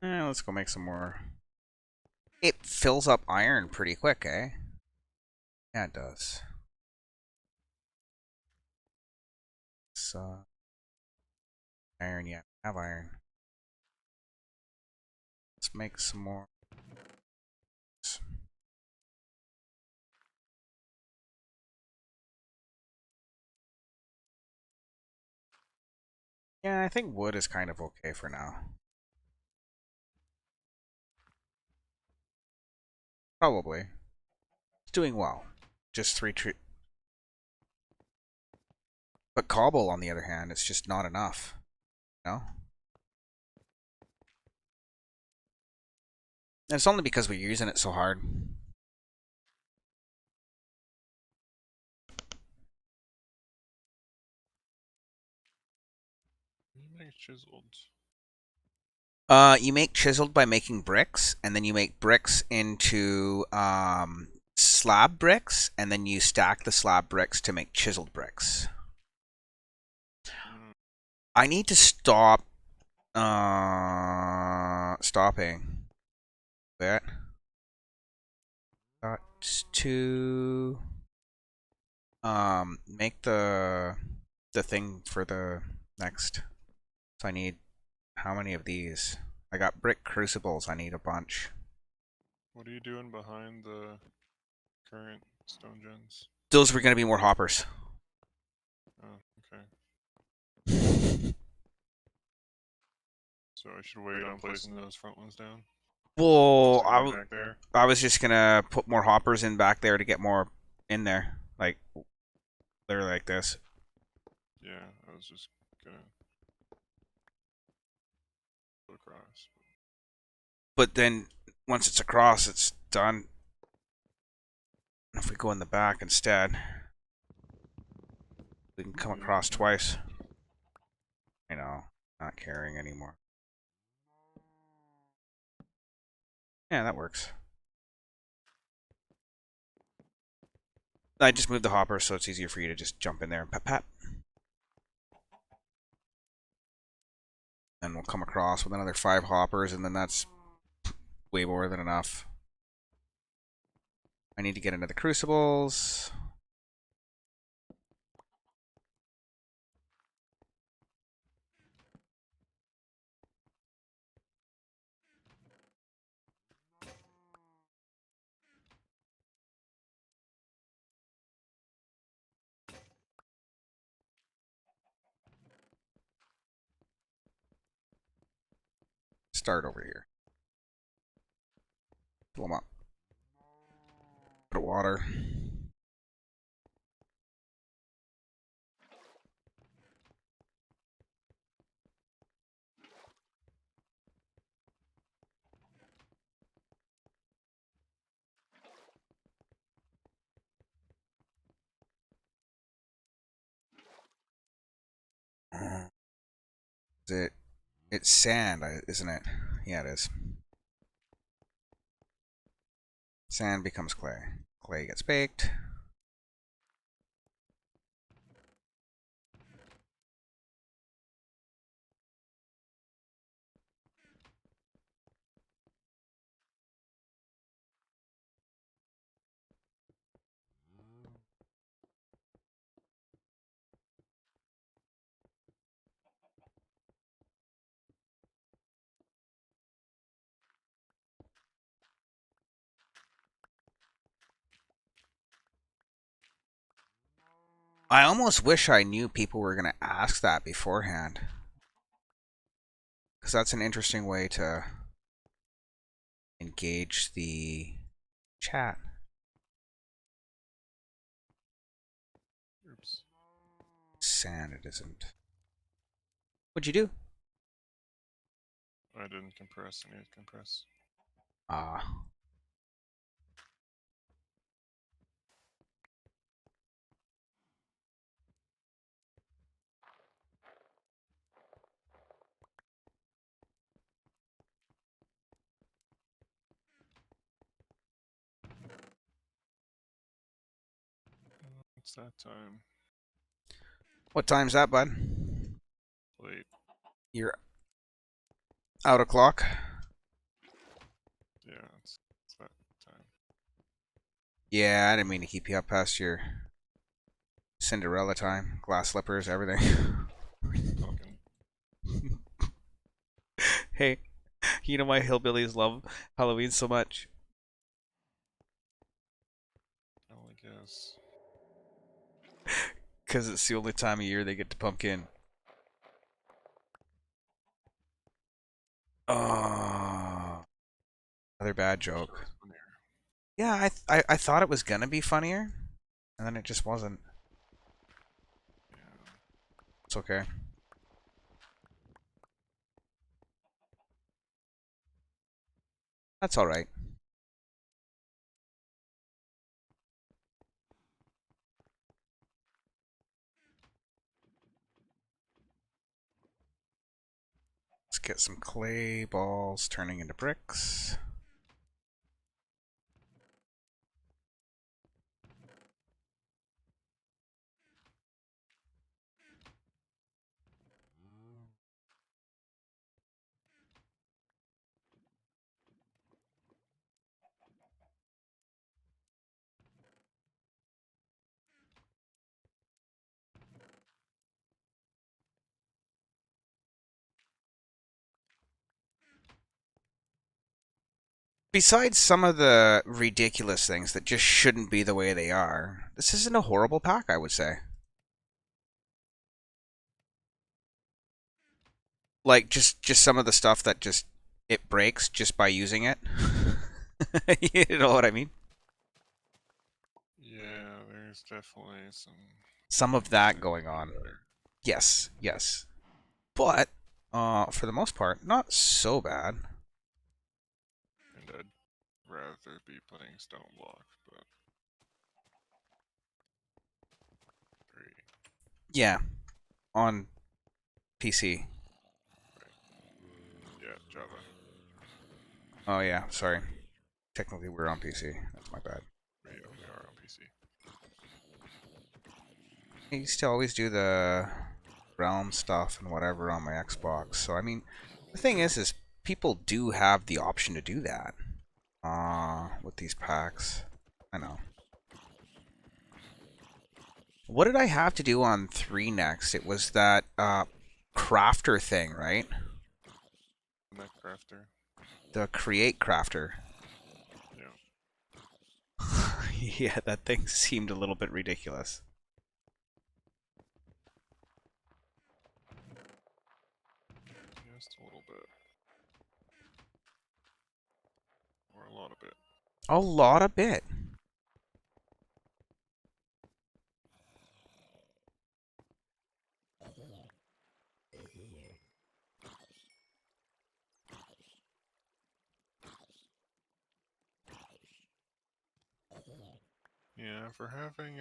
Let's go make some more. It fills up iron pretty quick, eh? Yeah, it does. So, iron, yeah, have iron. Let's make some more. Yeah, I think wood is kind of okay for now. Probably. It's doing well. Just 3 tree. But cobble, on the other hand, it's just not enough. No? And it's only because we're using it so hard. You make chiseled. You make chiseled by making bricks, and then you make bricks into slab bricks, and then you stack the slab bricks to make chiseled bricks. I need to stop stopping that. to make the thing for the next. So I need how many of these? I got brick crucibles. I need a bunch. What are you doing behind the current stone gens? Those were going to be more hoppers. Oh, okay. So I should wait on placing those front ones down. Well, Send me back there. I was just gonna put more hoppers in back there to get more in there, like literally like this. Yeah, I was just gonna go across. But then once it's across, it's done. If we go in the back instead, we can come across twice. You know, not caring anymore. Yeah, that works. I just moved the hopper so it's easier for you to just jump in there and pat pat. And we'll come across with another 5 hoppers, and then that's way more than enough. I need to get into the crucibles. Start over here. Fill them up. Put water. Is it? It's sand, isn't it? Yeah, it is. Sand becomes clay. Clay gets baked. I almost wish I knew people were going to ask that beforehand. Because that's an interesting way to engage the chat. Oops. Sand, it isn't. What'd you do? I didn't compress. I need to compress. Ah. It's that time. What time's that, bud? Late. You're out of clock. Yeah, it's that time. Yeah, I didn't mean to keep you up past your Cinderella time. Glass slippers, everything. Talking. Hey, you know why hillbillies love Halloween so much? Well, I guess. Because it's the only time of year they get to pumpkin. Oh, another bad joke. Yeah, I thought it was gonna be funnier, and then it just wasn't. Yeah. It's okay. That's all right. Let's get some clay balls turning into bricks. Besides some of the ridiculous things that just shouldn't be the way they are, this isn't a horrible pack, I would say. Like just some of the stuff that just it breaks just by using it. You know what I mean? Yeah, there's definitely Some of things that that could going be on. better. Yes, yes. But for the most part, not so bad. And I'd rather be playing stone block, but 3. Yeah, on PC. Right. Yeah, Java. Oh yeah, sorry. Technically we're on PC. That's my bad. We are on PC. I used to always do the realm stuff and whatever on my Xbox. So I mean, the thing is people do have the option to do that. With these packs. I know. What did I have to do on 3 next? It was that crafter thing, right? Netcrafter. The create crafter. Yeah. Yeah, that thing seemed a little bit ridiculous. Just a little bit. Or a lot of it. A lot of bit. Yeah, for having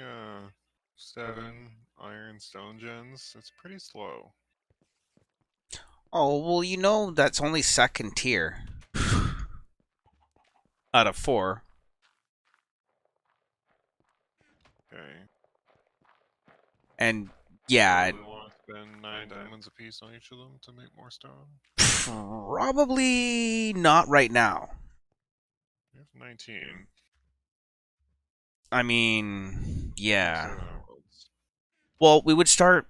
7 iron stone gens, it's pretty slow. Oh, well, you know that's only second tier out of 4. Okay. And Do you yeah, really want to spend 9 diamonds apiece on each of them to make more stone? probably not right now. We have 19. I mean, We have yeah. 7 emeralds. Well, we would start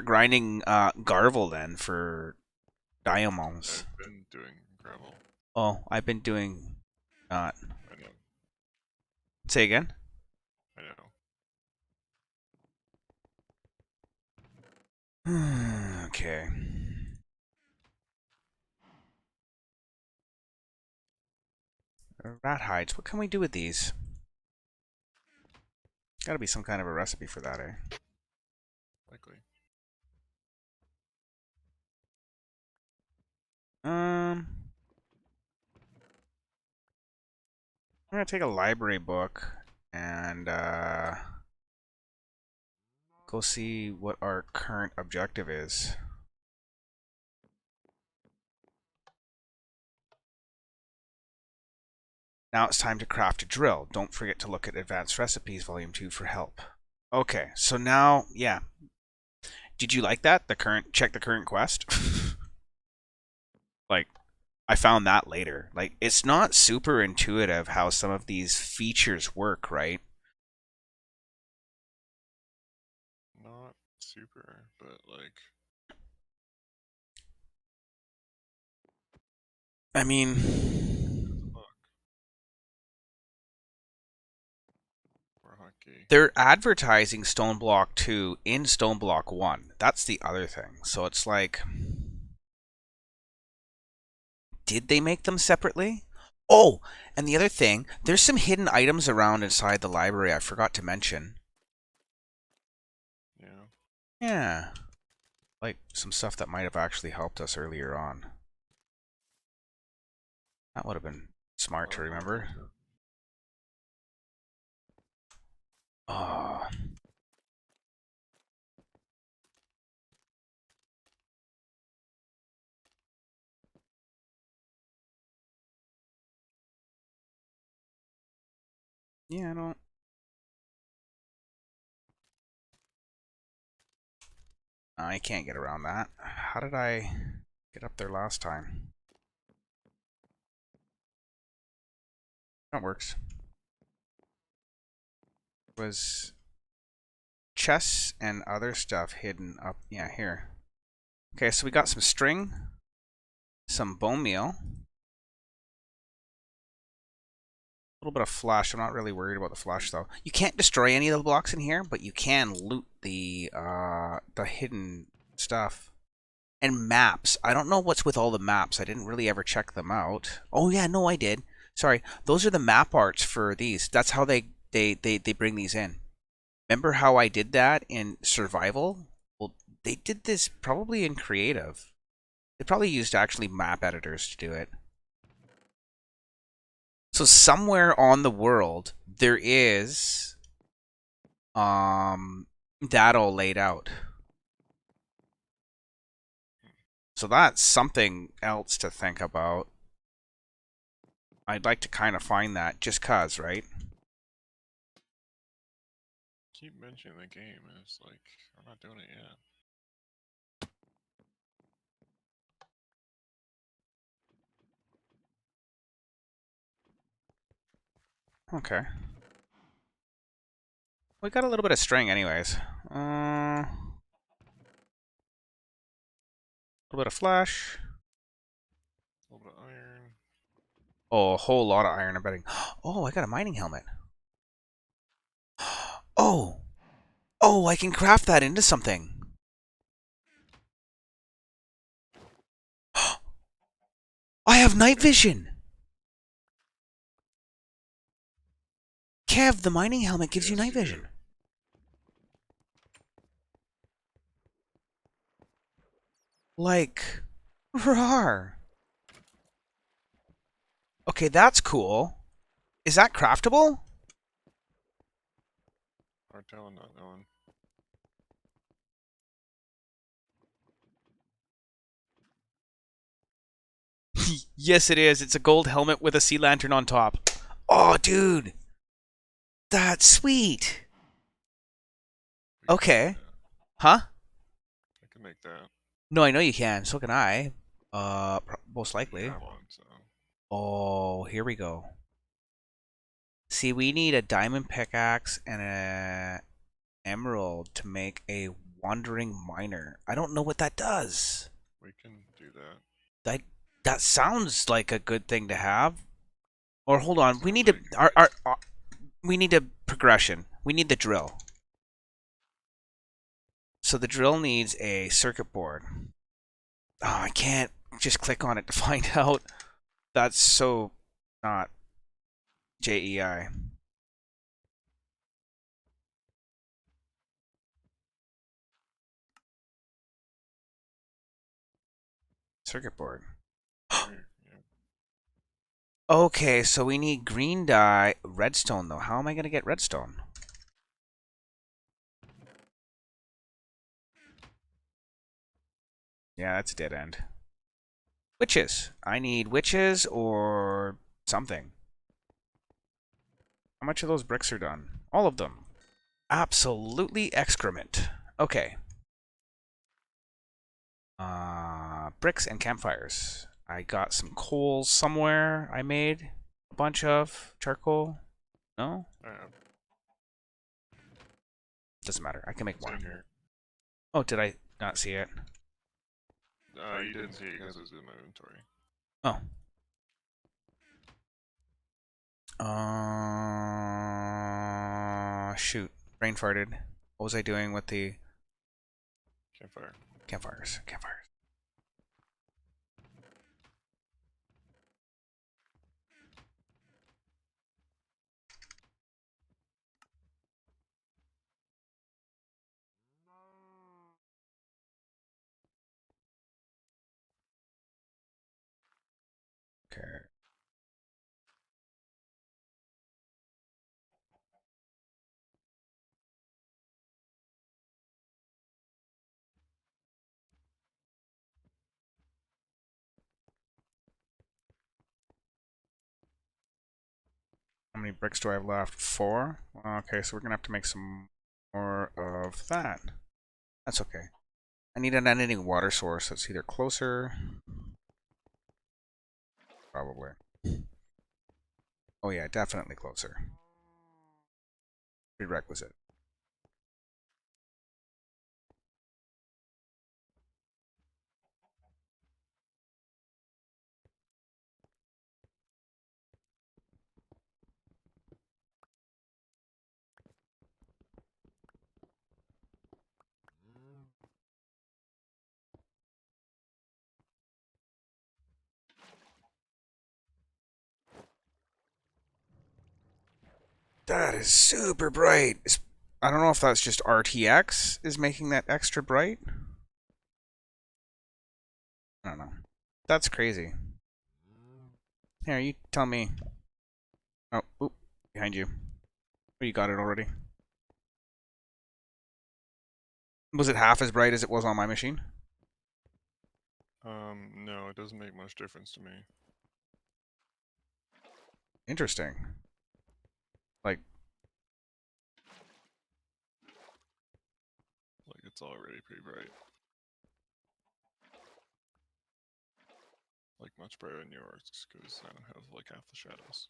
grinding Garvel then for diamonds. I've been doing gravel. Oh, I've been doing not. I know. Say again? I know. Okay. Rat hides. What can we do with these? Got to be some kind of a recipe for that, eh? Likely. I'm gonna take a library book and go see what our current objective is. Now it's time to craft a drill. Don't forget to look at Advanced Recipes Volume 2 for help. Okay, so now, yeah. Did you like that? Check the current quest? Like, I found that later. Like, it's not super intuitive how some of these features work, right? Not super, but like. I mean, Fuck. We're hotkey. they're advertising Stone Block 2 in Stone Block 1. That's the other thing. So it's like, did they make them separately? Oh, and the other thing, there's some hidden items around inside the library I forgot to mention. Yeah. Yeah, like some stuff that might have actually helped us earlier on. That would have been smart to remember. Oh, yeah, I can't get around that. How did I get up there last time? That works. Was chests and other stuff hidden up? Yeah, here. Okay, so we got some string, some bone meal, little bit of flash. I'm not really worried about the flash though. You can't destroy any of the blocks in here, but you can loot the hidden stuff. And maps. I don't know what's with all the maps. I didn't really ever check them out. Oh yeah, no, I did. Sorry, those are the map arts for these. That's how they bring these in. Remember how I did that in survival? Well, they did this probably in creative. They probably used actually map editors to do it. So somewhere on the world there is data all laid out. So that's something else to think about. I'd like to kind of find that just cause, right? Keep mentioning the game, and it's like I'm not doing it yet. Okay. We got a little bit of string anyways. A little bit of flash. A little bit of iron. Oh, a whole lot of iron, I'm betting. Oh, I got a mining helmet. Oh! Oh, I can craft that into something. I have night vision! Kev, the mining helmet gives you Yes, night you vision. do. Like, rawr. Okay, that's cool. Is that craftable? Hard telling, not knowing. Yes, it is. It's a gold helmet with a sea lantern on top. Oh, dude. That's sweet. We can make Okay. that. Huh? I can make that. No, I know you can. So can I. Most I already likely. have one, so Oh, here we go. See, we need a diamond pickaxe and a emerald to make a wandering miner. I don't know what that does. we can do that. That that sounds like a good thing to have. Or hold on, we Sounds need to like our we need a progression. We need the drill. So the drill needs a circuit board. Oh, I can't just click on it to find out. That's so not JEI. Circuit board. here, yeah. Okay, so we need green dye, redstone though. How am I gonna get redstone? Yeah, that's a dead end. Witches. I need witches or something. How much of those bricks are done? All of them. Absolutely excrement. Okay. Bricks and campfires. I got some coal somewhere. I made a bunch of charcoal. No? Doesn't matter. I can make It's more. in here. Oh, did I not see it? You didn't see it because it was in my inventory. Oh. Shoot. Brain farted. What was I doing with the Campfire. campfires? Campfires. Okay. How many bricks do I have left? 4? Okay, so we're gonna have to make some more of that. That's okay. I need an unending water source that's either closer. Probably. Oh yeah, definitely closer. Prerequisite. That is super bright. I don't know if that's just RTX is making that extra bright. I don't know. That's crazy. Here, you tell me. Oh, oop, behind you. Oh, you got it already. Was it half as bright as it was on my machine? No, it doesn't make much difference to me. Interesting. Like, Like, it's already pretty bright. Like, much brighter than yours, because I don't have, like, half the shadows.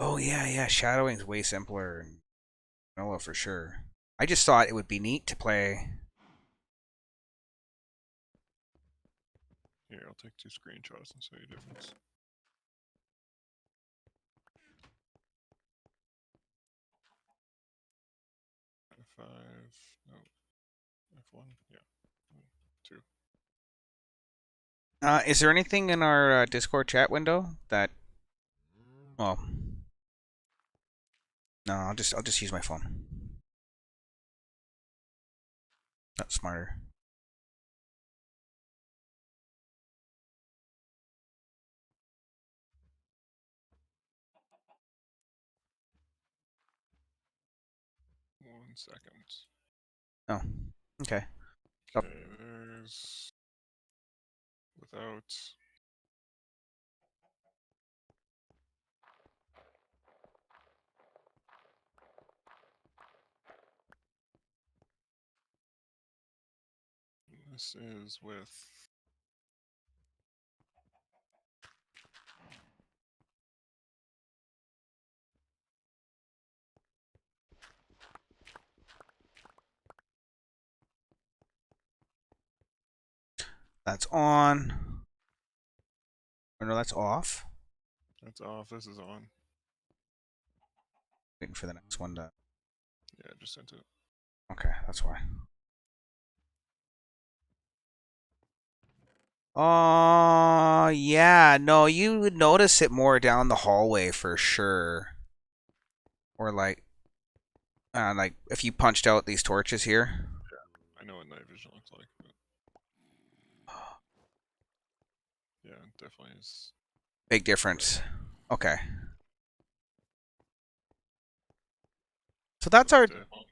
oh yeah, shadowing's way simpler in vanilla for sure. I just thought it would be neat to play. Here, I'll take 2 screenshots and show you the difference. F5, no, F1, yeah, 2. Is there anything in our Discord chat window that? Well, no. I'll just use my phone. That's smarter. One second. Oh, okay. Oh, Okay, there's without. This is with. that's on. Or no, that's off. That's off. This is on. Waiting for the next one to. Yeah, I just sent it. Okay, that's why. Oh, yeah. No, you would notice it more down the hallway for sure. Or like if you punched out these torches here. I know what night vision looks like, but yeah, it definitely is. Big difference. Okay. So that's our What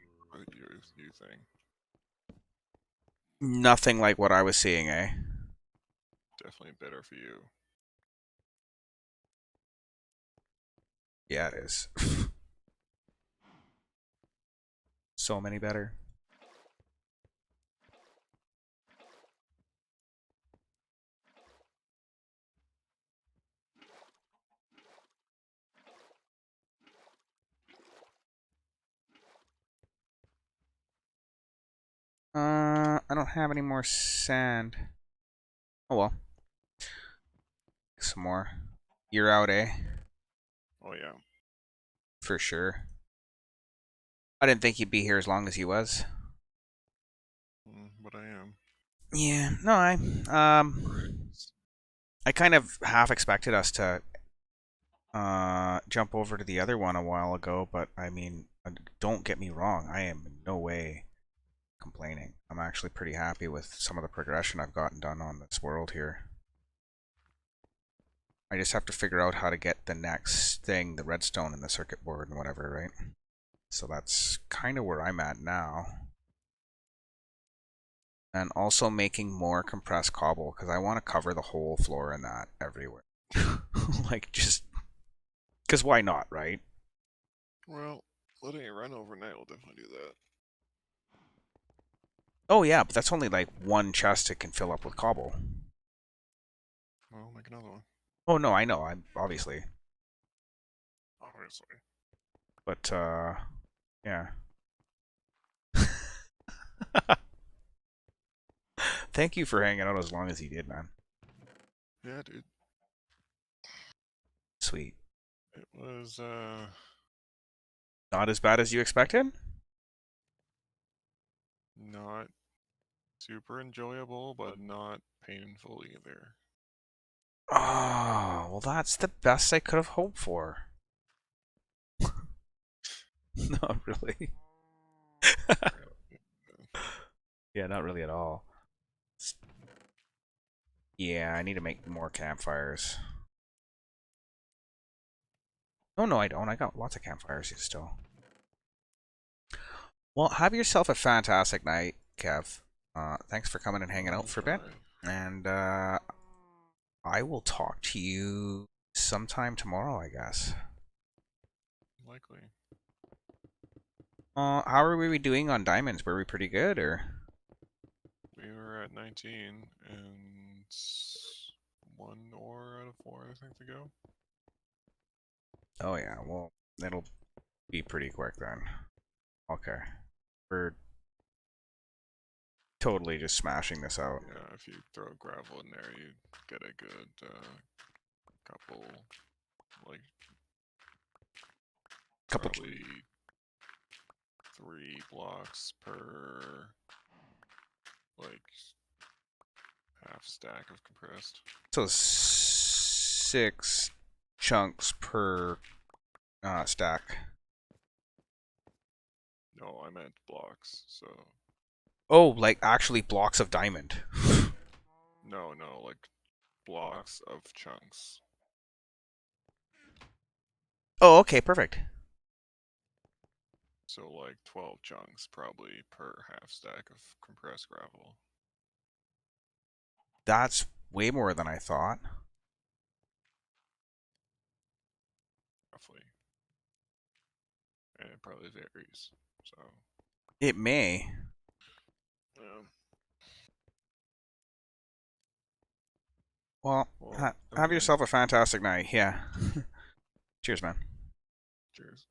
you think? nothing like what I was seeing, eh? Definitely better for you. Yeah, it is. So many better. I don't have any more sand. Oh well. Some more. You're out, eh? Oh yeah. For sure. I didn't think you'd be here as long as you was. But I am. Yeah, no, I kind of half expected us to jump over to the other one a while ago, but I mean, don't get me wrong, I am in no way complaining. I'm actually pretty happy with some of the progression I've gotten done on this world here. I just have to figure out how to get the next thing, the redstone in the circuit board and whatever, right? So that's kind of where I'm at now. And also making more compressed cobble because I want to cover the whole floor in that everywhere. Like just because why not, right? Well, letting it run overnight will definitely do that. Oh yeah, but that's only like one chest it can fill up with cobble. Well, make another one. Oh no, I know, I'm obviously. Obviously. But yeah. Thank you for hanging out as long as you did, man. Yeah, dude. Sweet. It was Not as bad as you expected? not super enjoyable, but not painful either. Oh, well, that's the best I could have hoped for. Not really. Yeah, not really at all. Yeah, I need to make more campfires. Oh, no, I don't. I got lots of campfires here still. Well, have yourself a fantastic night, Kev. Thanks for coming and hanging out for a bit. Anytime. And I will talk to you sometime tomorrow, I guess. Likely. How are we doing on diamonds? Were we pretty good, or? We were at 19 and one ore out of four, I think, to go. Oh yeah, well, it'll be pretty quick then. Okay. We're totally just smashing this out. Yeah, if you throw gravel in there, you get a good couple, like Couple. probably 3 blocks per like half stack of compressed. So 6 chunks per stack. No, I meant blocks. So Oh, like actually blocks of diamond. no, like blocks of chunks. Oh, okay, perfect. So like 12 chunks probably per half stack of compressed gravel. That's way more than I thought. Roughly. And it probably varies. So It may. yeah. Well, Well, have a have good night. yourself a fantastic night. Yeah. Cheers, man. Cheers.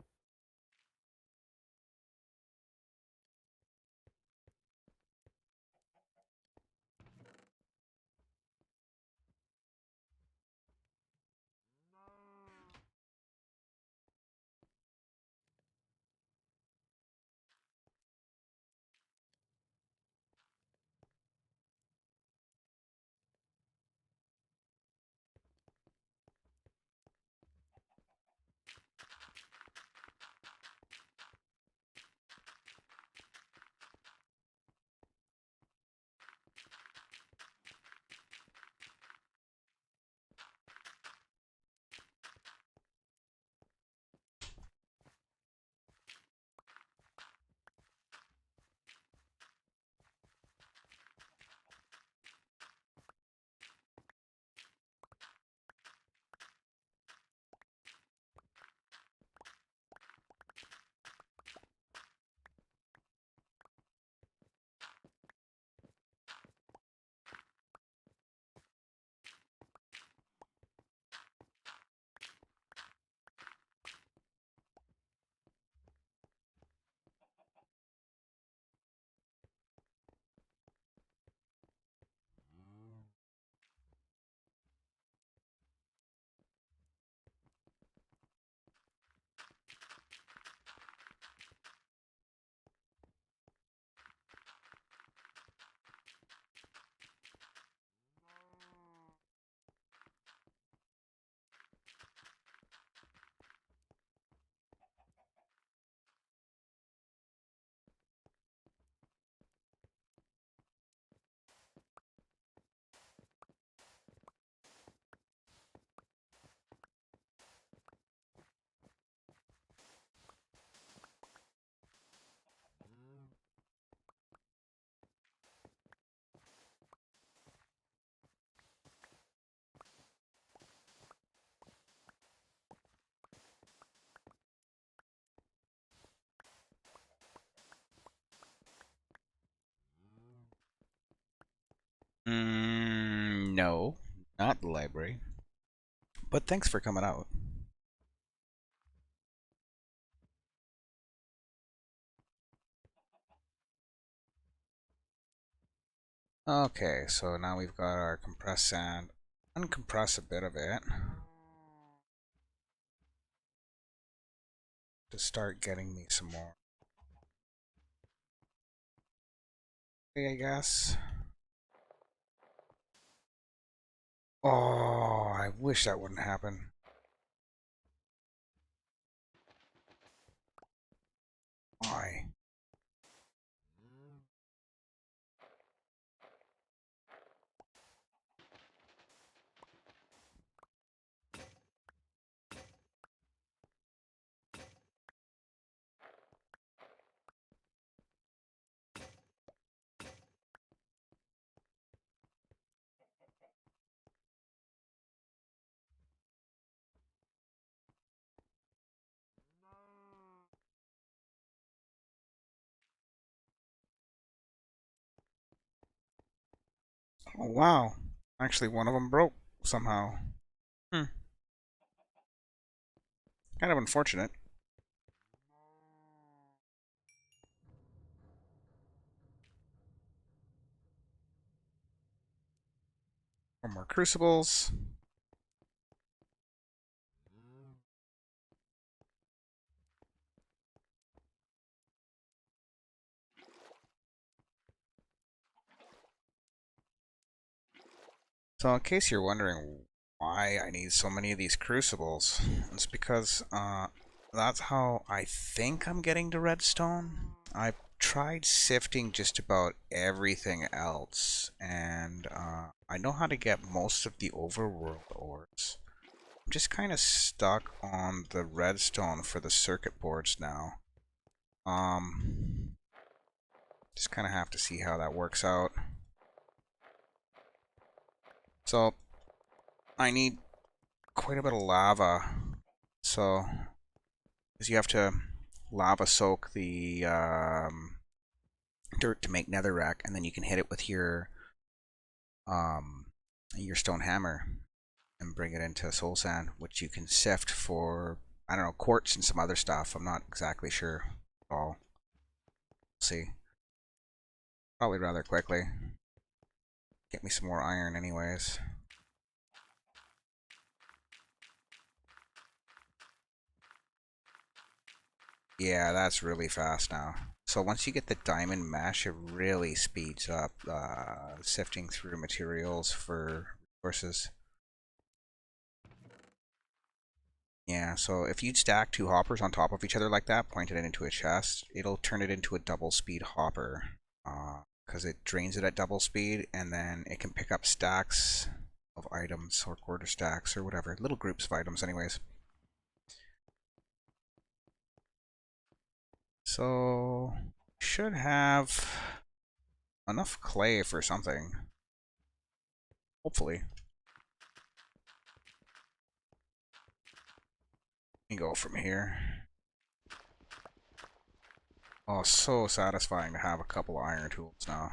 No, not the library. But thanks for coming out. Okay, so now we've got our compressed sand. Uncompress a bit of it to start getting me some more. Okay, I guess. Oh, I wish that wouldn't happen. Why? Oh, wow. Actually, one of them broke somehow. Hmm. Kind of unfortunate. One more crucibles. So, in case you're wondering why I need so many of these crucibles, it's because that's how I think I'm getting to redstone. I've tried sifting just about everything else, and I know how to get most of the overworld ores. I'm just kind of stuck on the redstone for the circuit boards now. Um, just kind of have to see how that works out. So, I need quite a bit of lava. So, because you have to lava soak the dirt to make netherrack, and then you can hit it with um, your stone hammer and bring it into soul sand, which you can sift for, I don't know, quartz and some other stuff. I'm not exactly sure at all. We'll see. Probably rather quickly. Get me some more iron anyways. Yeah, that's really fast now. So once you get the diamond mesh, it really speeds up sifting through materials for resources. Yeah, so if you stack two hoppers on top of each other like that, pointed it into a chest, it'll turn it into a double speed hopper. Because it drains it at double speed, and then it can pick up stacks of items, or quarter stacks, or whatever. Little groups of items anyways. So, should have enough clay for something. Hopefully. We go from here. Oh, so satisfying to have a couple of iron tools now.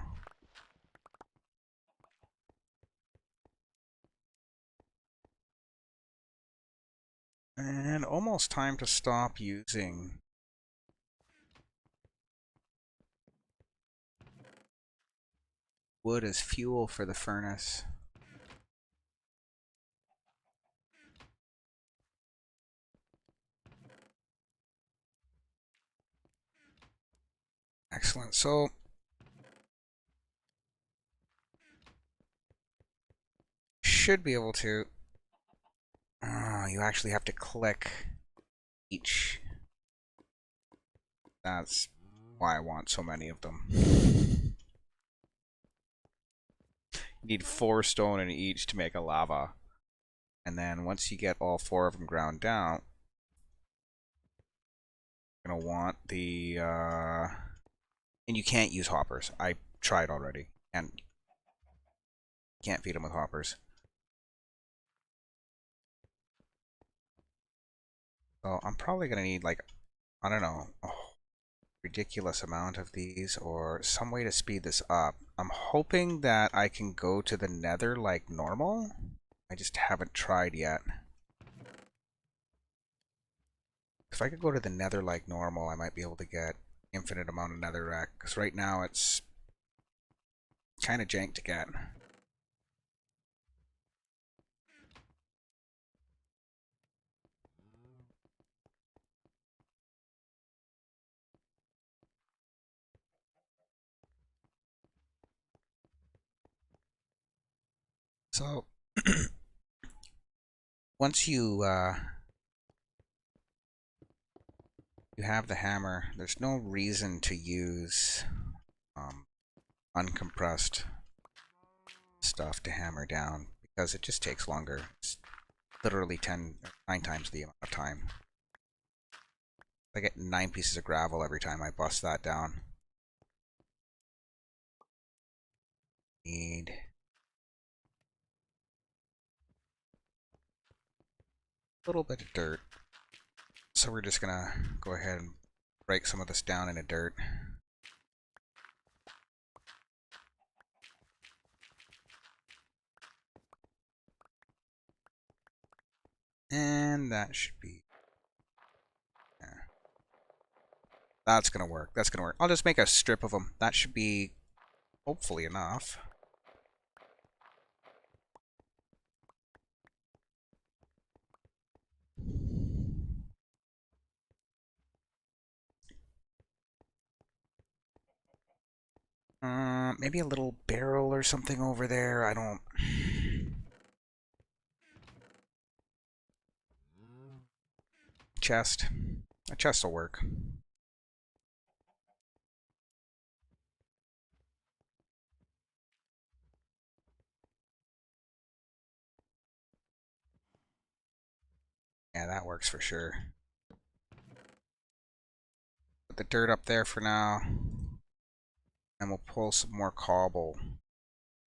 And almost time to stop using wood as fuel for the furnace. Excellent. So, should be able to. You actually have to click each. That's why I want so many of them. You need 4 stone in each to make a lava. And then once you get all 4 of them ground down, you're gonna want the and you can't use hoppers. I tried already, and can't feed them with hoppers. So I'm probably gonna need, like, I don't know, a ridiculous amount of these, or some way to speed this up. I'm hoping that I can go to the nether like normal. I just haven't tried yet. If I could go to the nether like normal, I might be able to get infinite amount of netherrack, because right now it's kind of jank to get. So once you have the hammer, there's no reason to use um, uncompressed stuff to hammer down because it just takes longer. It's literally 9 times the amount of time. I get 9 pieces of gravel every time I bust that down. Need a little bit of dirt. So we're just gonna go ahead and break some of this down into dirt. And that should be... yeah. That's gonna work. That's gonna work. I'll just make a strip of them. That should be hopefully enough. Maybe a little barrel or something over there. I don't... Chest. A chest will work. Yeah, that works for sure. Put the dirt up there for now. And we'll pull some more cobble.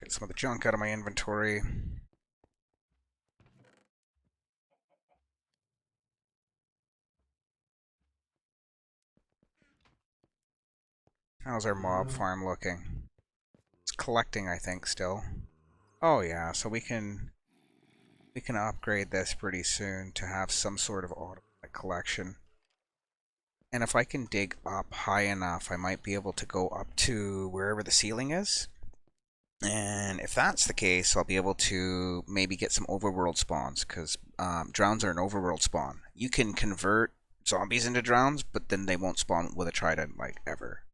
Get some of the junk out of my inventory. How's our mob farm looking? It's collecting, I think, still. Oh yeah, so we can upgrade this pretty soon to have some sort of automatic collection. And if I can dig up high enough, I might be able to go up to wherever the ceiling is. And if that's the case, I'll be able to maybe get some overworld spawns, because drowns are an overworld spawn. You can convert zombies into drowns, but then they won't spawn with a trident, like, ever.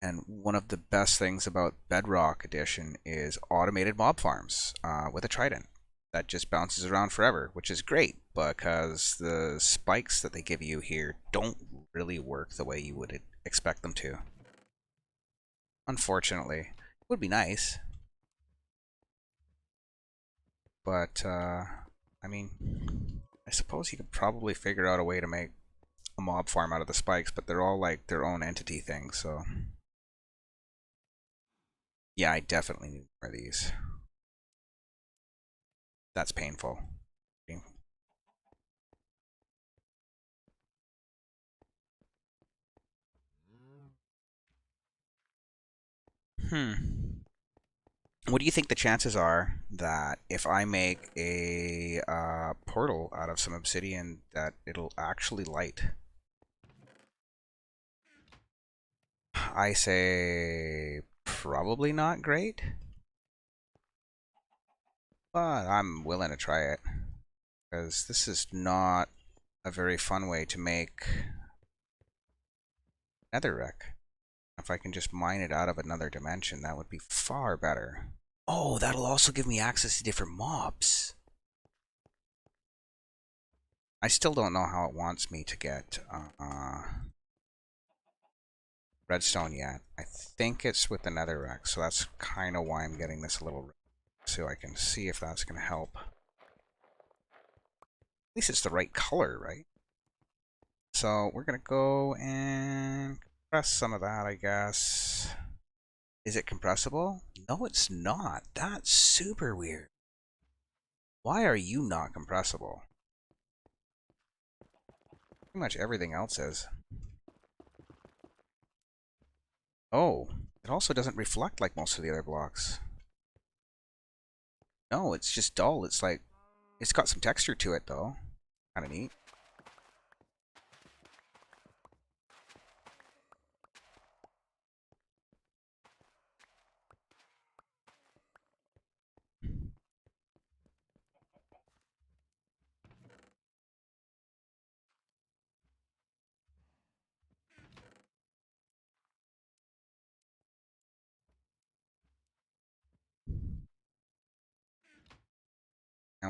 And one of the best things about Bedrock Edition is automated mob farms with a trident that just bounces around forever, which is great because the spikes that they give you here don't really work the way you would expect them to. Unfortunately, it would be nice, but I mean, I suppose you could probably figure out a way to make a mob farm out of the spikes, but they're all like their own entity things, so yeah, I definitely need more of these. That's painful. Hmm. What do you think the chances are that if I make a portal out of some obsidian that it'll actually light? I say probably not great, but I'm willing to try it because this is not a very fun way to make netherrack. If I can just mine it out of another dimension, that would be far better. Oh, that'll also give me access to different mobs. I still don't know how it wants me to get redstone yet. I think it's with the netherrack, so that's kind of why I'm getting this a little, so I can see if that's going to help. At least it's the right color, right? So we're going to go and compress some of that, I guess. Is it compressible? No, it's not. That's super weird. Why are you not compressible? Pretty much everything else is. Oh, it also doesn't reflect like most of the other blocks. No, it's just dull. It's like, it's got some texture to it though. Kind of neat.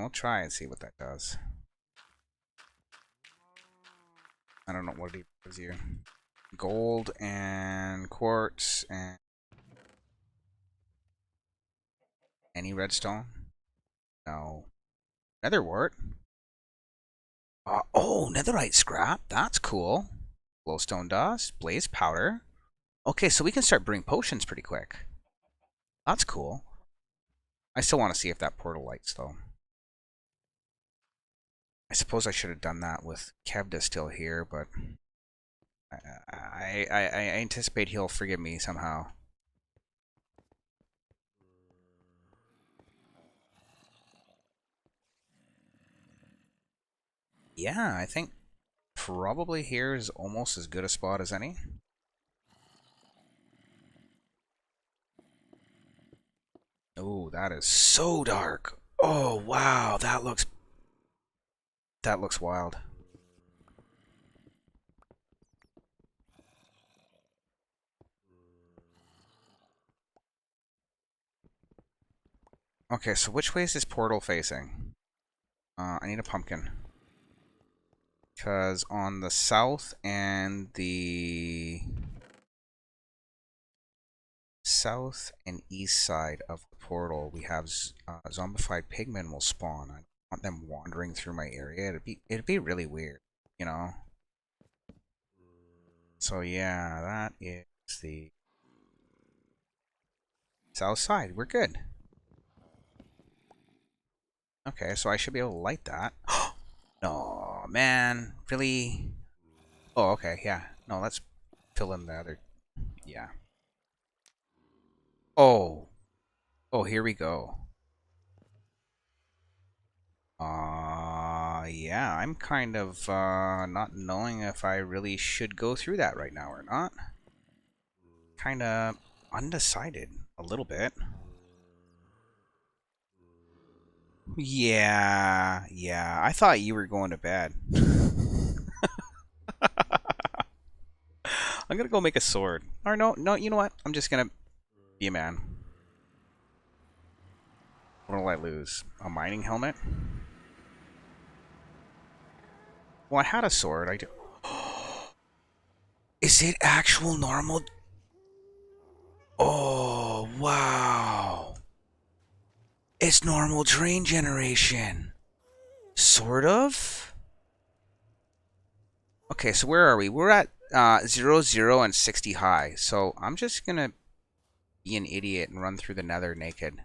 And we'll try and see what that does. I don't know what it gives you. Gold and quartz and any redstone? No. Nether wart? Oh, netherite scrap. That's cool. Glowstone dust, blaze powder. Okay, so we can start brewing potions pretty quick. That's cool. I still want to see if that portal lights, though. I suppose I should have done that with Kevda still here, but I anticipate he'll forgive me somehow. Yeah, I think probably here is almost as good a spot as any. Oh, that is so dark. Oh, wow, that looks wild. Okay, so which way is this portal facing? I need a pumpkin. Because on the south and the south and east side of the portal, we have zombified pigmen will spawn. I want them wandering through my area. It'd be really weird, you know. So yeah, that is the south side. We're good. Okay, so I should be able to light that. No, man, really? Oh, okay, yeah. No, let's fill in the other. Yeah. Oh, oh, here we go. Yeah, I'm kind of not knowing if I really should go through that right now or not. Kind of undecided a little bit. Yeah, yeah. I thought you were going to bed. I'm gonna go make a sword. Or no, no. You know what? I'm just gonna be a man. What'll I lose? A mining helmet? Well, I had a sword. I do. Is it actual normal? Oh, wow. It's normal drain generation. Sort of? Okay, so where are we? We're at 0, 0, and 60 high. So I'm just going to be an idiot and run through the nether naked.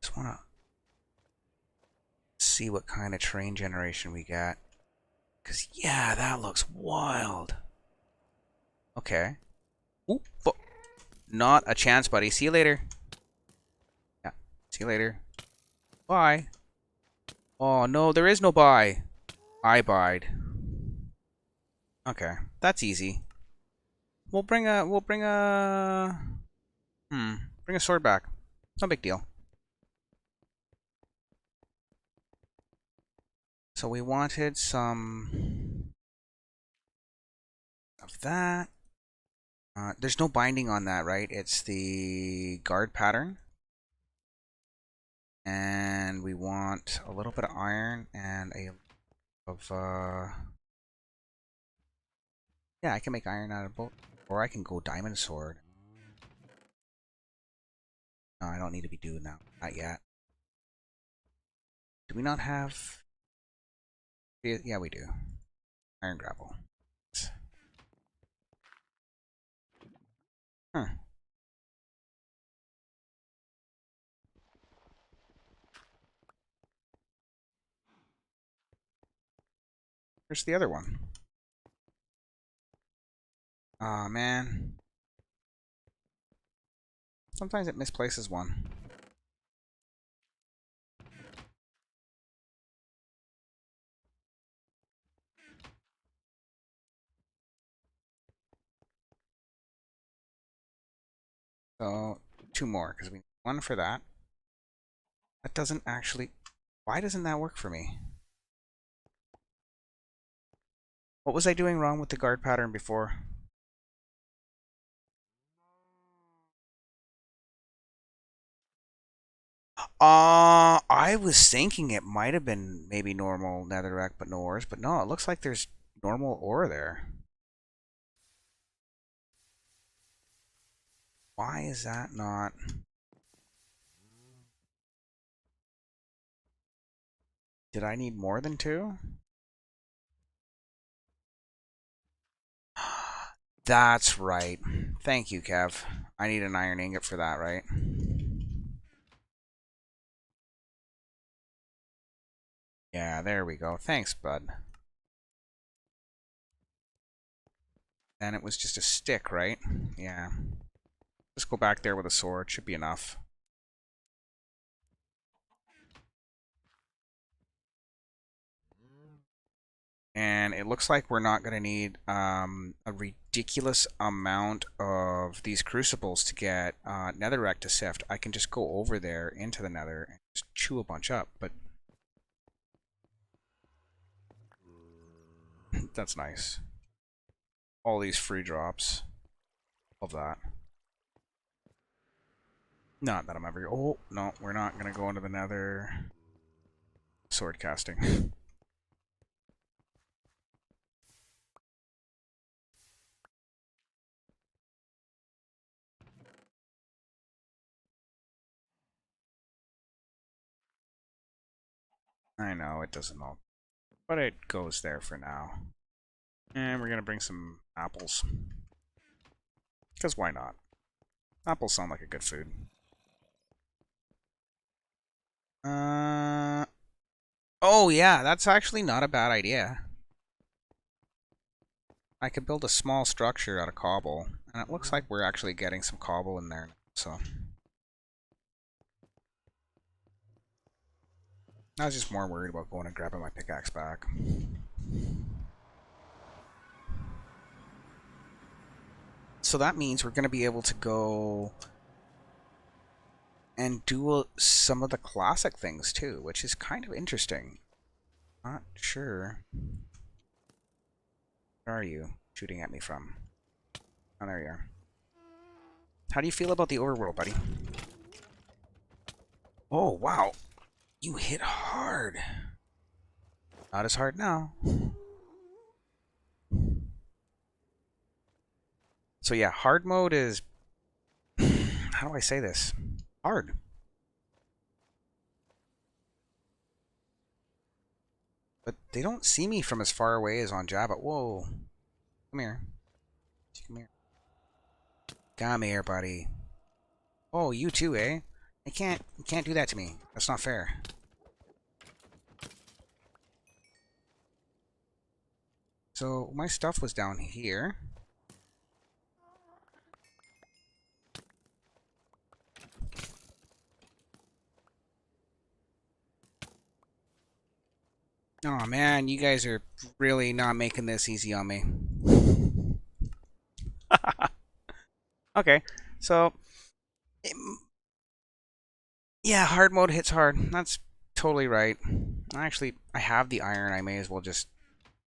Just want to see what kind of terrain generation we got. Because, yeah, that looks wild. Okay. Oop, not a chance, buddy. See you later. Yeah, see you later. Bye. Oh, no, there is no bye. I buyed. Okay, that's easy. Bring a sword back. No big deal. So we wanted some of that. There's no binding on that, right? It's the guard pattern. And we want a little bit of iron and a of yeah, I can make iron out of both. Or I can go diamond sword. No, I don't need to be doing that. Not yet. Do we not have... Yeah, we do. Iron gravel. Huh. Where's the other one? Aw, man. Sometimes it misplaces one. So, two more, because we need one for that. That doesn't actually... Why doesn't that work for me? What was I doing wrong with the guard pattern before? I was thinking it might have been maybe normal netherrack, but no ores. But no, it looks like there's normal ore there. Why is that not? Did I need more than two? That's right. Thank you, Kev. I need an iron ingot for that, right? Yeah, there we go. Thanks, bud. And it was just a stick, right? Yeah. Just go back there with a sword. Should be enough. And it looks like we're not going to need a ridiculous amount of these crucibles to get netherrack to sift. I can just go over there into the nether and just chew a bunch up, but that's nice. All these free drops. Love that. Not that I'm ever... Oh, no, we're not going to go into the nether. Sword casting. I know, it doesn't all... But it goes there for now. And we're going to bring some apples. Because why not? Apples sound like a good food. Oh yeah, that's actually not a bad idea. I could build a small structure out of cobble, and it looks like we're actually getting some cobble in there, so... I was just more worried about going and grabbing my pickaxe back. So that means we're going to be able to go and do some of the classic things too, which is kind of interesting. Not sure. Where are you shooting at me from? Oh, there you are. How do you feel about the overworld, buddy? Oh, wow. You hit hard. Not as hard now. So yeah, hard mode is... How do I say this? Hard. But they don't see me from as far away as on Java. Whoa. Come here. Come here. Come here, buddy. Oh, you too, eh? You can't do that to me. That's not fair. So my stuff was down here. Oh man, you guys are really not making this easy on me. Okay, so yeah, hard mode hits hard. That's totally right. Actually, I have the iron. I may as well just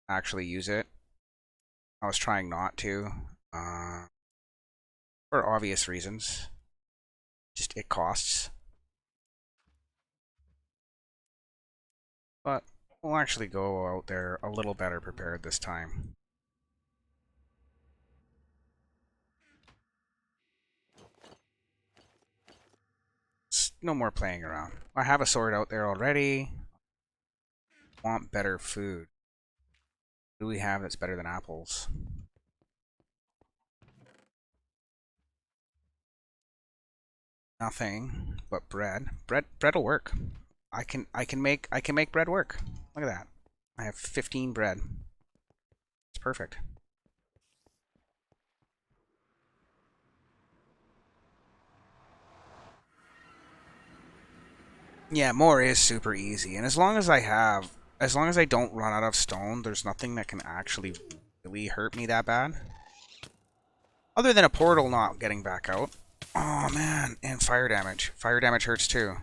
actually use it. I was trying not to, for obvious reasons. Just it costs. But we'll actually go out there a little better prepared this time. It's no more playing around. I have a sword out there already. Want better food. What do we have that's better than apples? Nothing but bread. Bread'll work. I can make bread work. Look at that. I have 15 bread. It's perfect. Yeah, more is super easy. And as long as I don't run out of stone, there's nothing that can actually really hurt me that bad. Other than a portal not getting back out. Oh man, and fire damage. Fire damage hurts too.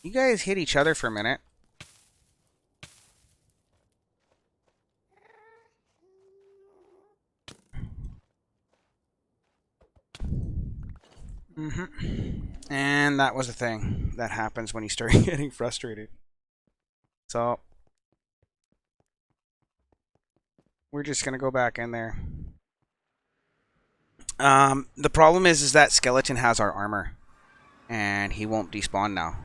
You guys hit each other for a minute. And that was the thing that happens when you start getting frustrated. So we're just gonna go back in there. The problem is that skeleton has our armor, and he won't despawn now.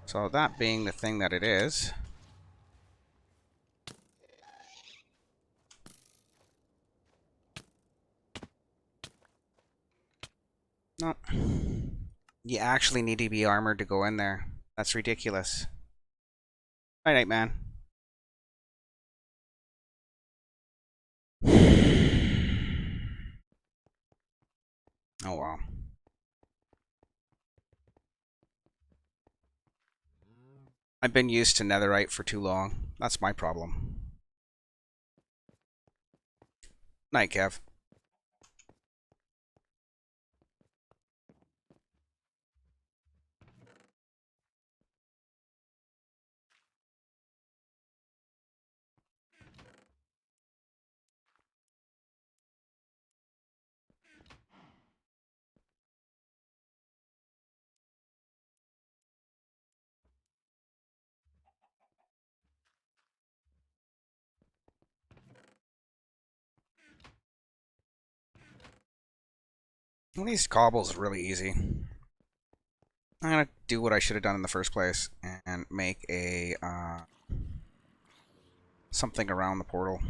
So that being the thing that it is, no, you actually need to be armored to go in there. That's ridiculous. Night, night, man. Oh well. I've been used to netherite for too long. That's my problem. Night, Kev. Well, these cobbles are really easy. I'm gonna do what I should have done in the first place and make a something around the portal.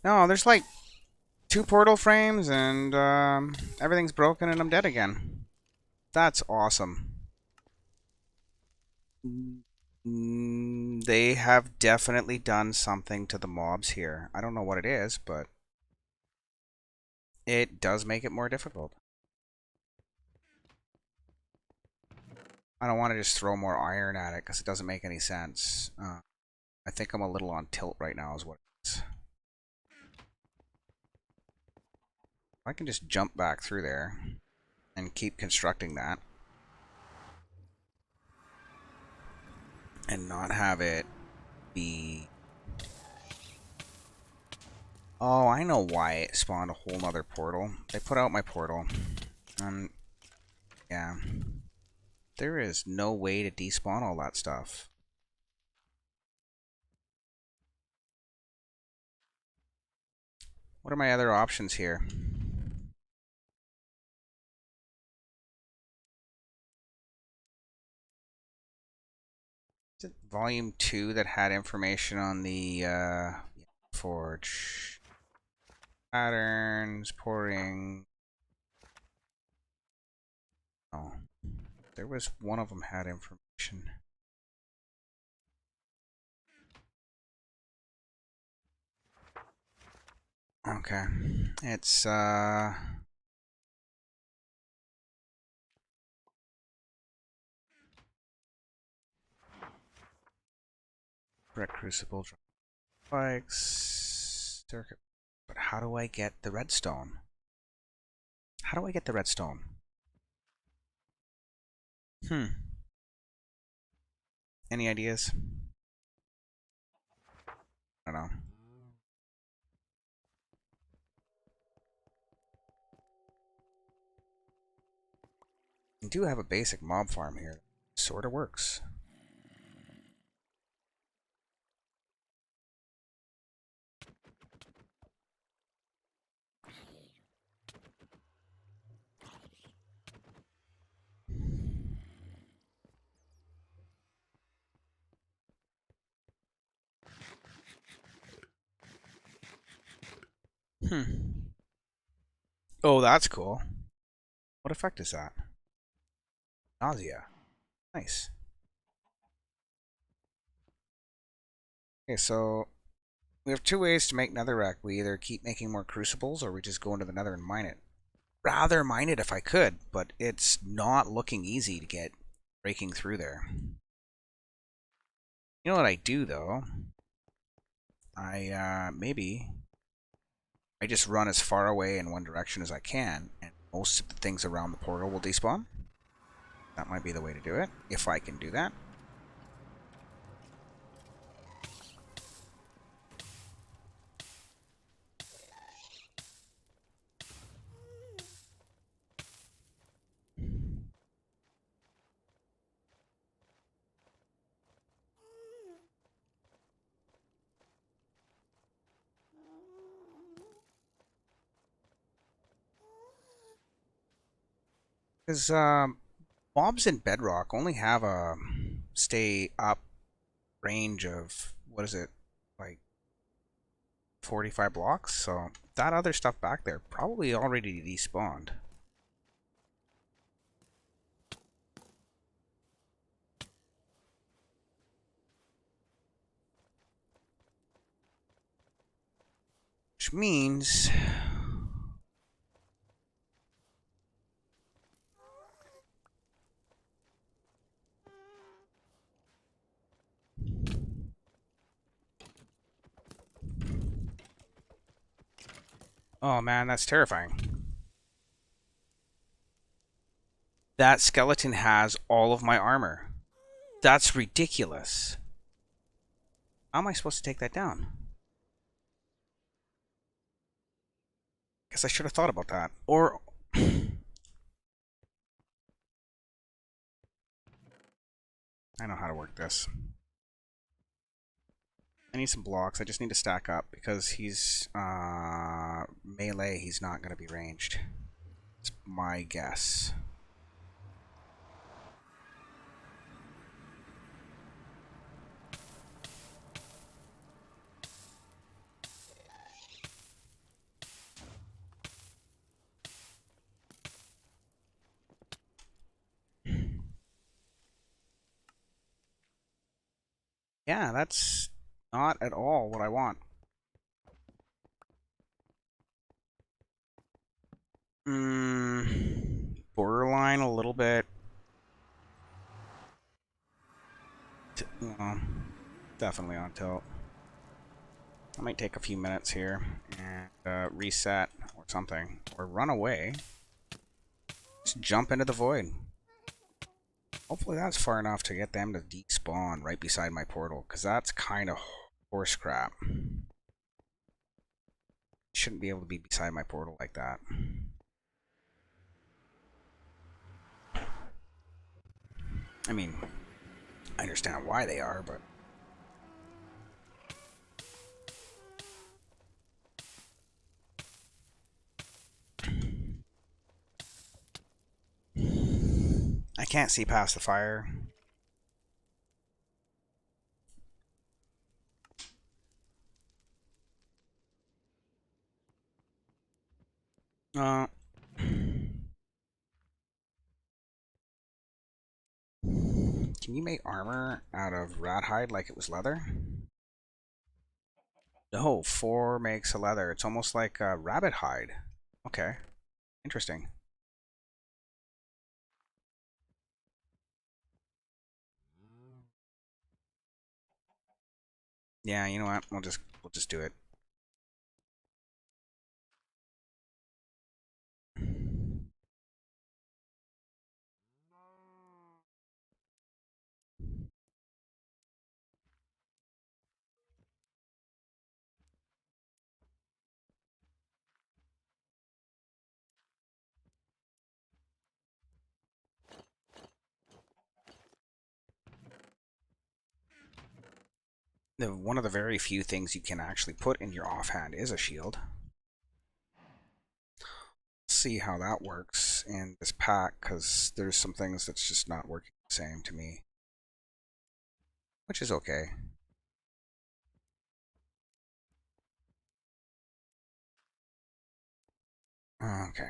No, there's like 2 portal frames and everything's broken and I'm dead again. That's awesome. They have definitely done something to the mobs here. I don't know what it is, but it does make it more difficult. I don't want to just throw more iron at it because it doesn't make any sense. I think I'm a little on tilt right now is what it is. I can just jump back through there and keep constructing that and not have it be... Oh, I know why it spawned a whole nother portal. They put out my portal. Yeah. There is no way to despawn all that stuff. What are my other options here? Is it volume 2 that had information on the forge patterns, pouring? Oh, there was one of them had information. Okay, it's brick crucible spikes circuit. But how do I get the redstone? How do I get the redstone? Any ideas? I don't know. I do have a basic mob farm here. Sort of works. Oh, that's cool. What effect is that? Nausea. Nice. Okay, so we have 2 ways to make netherrack. We either keep making more crucibles or we just go into the nether and mine it. Rather mine it if I could, but it's not looking easy to get breaking through there. You know what I do though? I maybe I just run as far away in one direction as I can, and most of the things around the portal will despawn. That might be the way to do it, if I can do that. Because mobs in bedrock only have a stay up range of, what is it, like 45 blocks? So that other stuff back there probably already despawned. Which means... Oh man, that's terrifying. That skeleton has all of my armor. That's ridiculous. How am I supposed to take that down? Guess I should have thought about that. Or... I know how to work this. I need some blocks. I just need to stack up because he's melee. He's not going to be ranged. It's my guess. Yeah, that's not at all what I want. Borderline a little bit. Well, definitely on tilt. I might take a few minutes here and reset or something. Or run away. Just jump into the void. Hopefully that's far enough to get them to despawn right beside my portal, because that's kind of horse crap. Shouldn't be able to be beside my portal like that. I mean, I understand why they are, but... I can't see past the fire. Uh... Can you make armor out of rat hide like it was leather? No, 4 makes a leather. It's almost like a rabbit hide. Okay, interesting. Yeah, you know what? We'll just do it. One of the very few things you can actually put in your offhand is a shield. See how that works in this pack, because there's some things that's just not working the same to me, which is okay. Okay.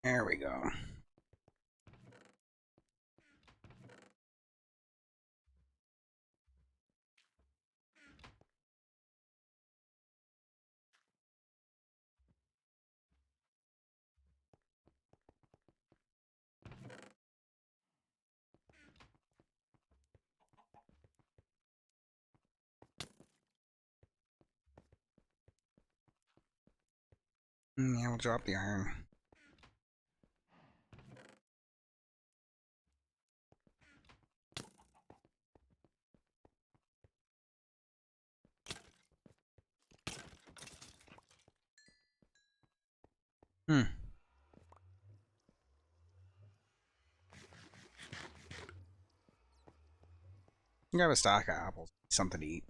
There we go. Yeah, we'll drop the iron. Hmm. Grab a stack of apples. Something to eat.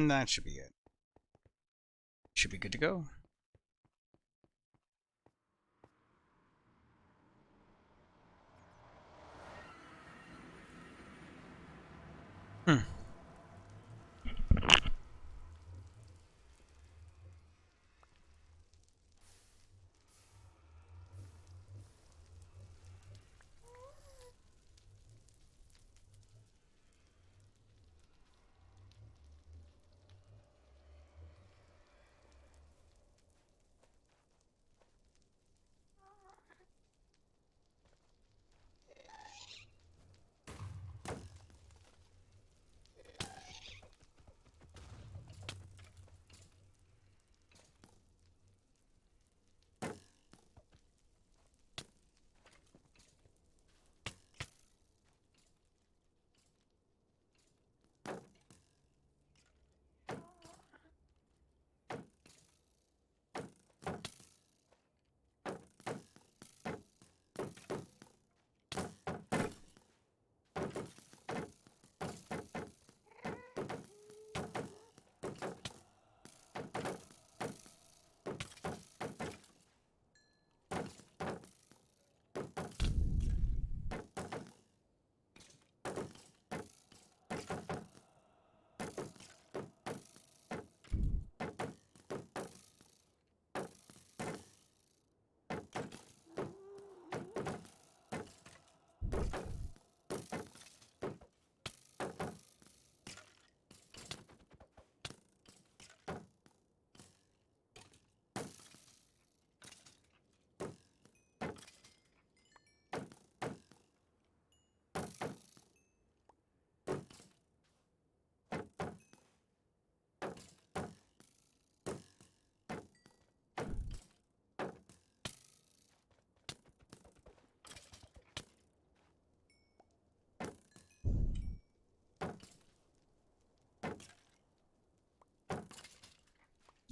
That should be it. Should be good to go. Hmm.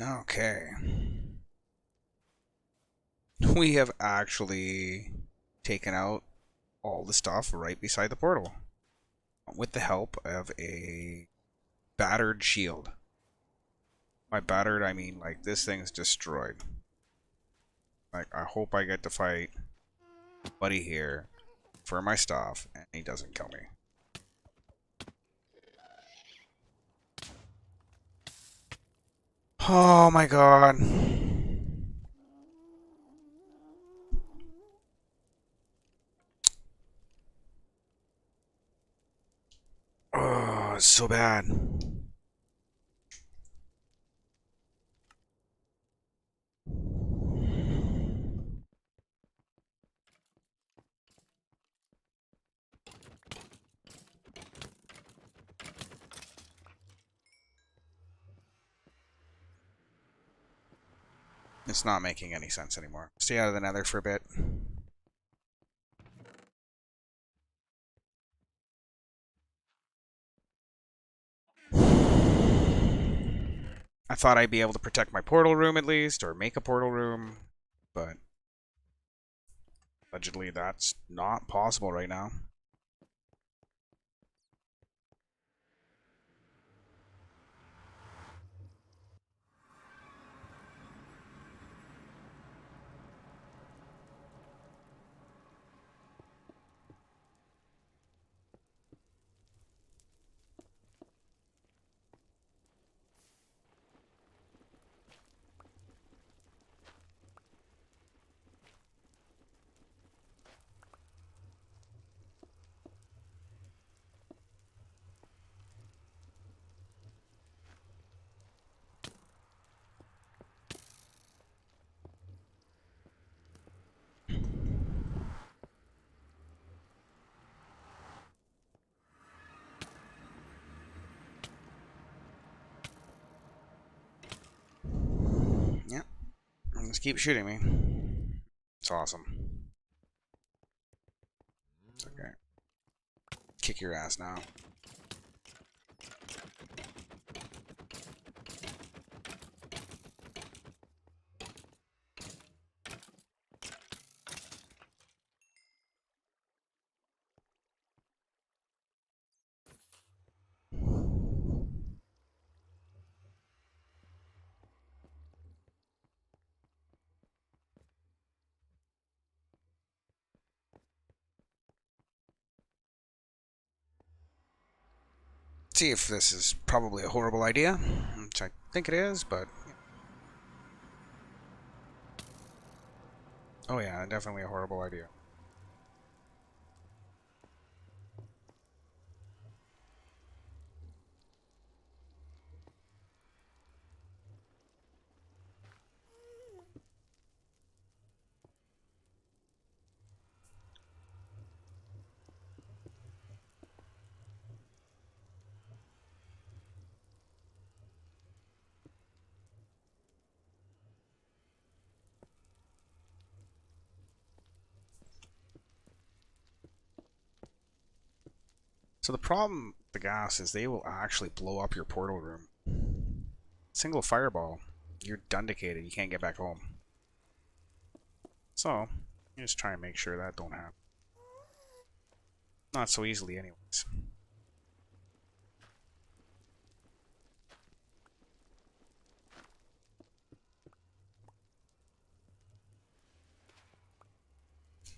Okay. We have actually taken out all the stuff right beside the portal with the help of a battered shield. By battered, I mean like this thing's destroyed. Like, I hope I get to fight Buddy here for my stuff and he doesn't kill me. Oh my god. Oh, it's so bad. It's not making any sense anymore. Stay out of the nether for a bit. I thought I'd be able to protect my portal room at least, or make a portal room, but allegedly that's not possible right now. Just keep shooting me. It's awesome. It's okay. Kick your ass now. See if this is probably a horrible idea, which I think it is, but... Oh yeah, definitely a horrible idea. So the problem with the gas is they will actually blow up your portal room. Single fireball, you're dundicated, you can't get back home. So, you just try and make sure that don't happen. Not so easily anyways.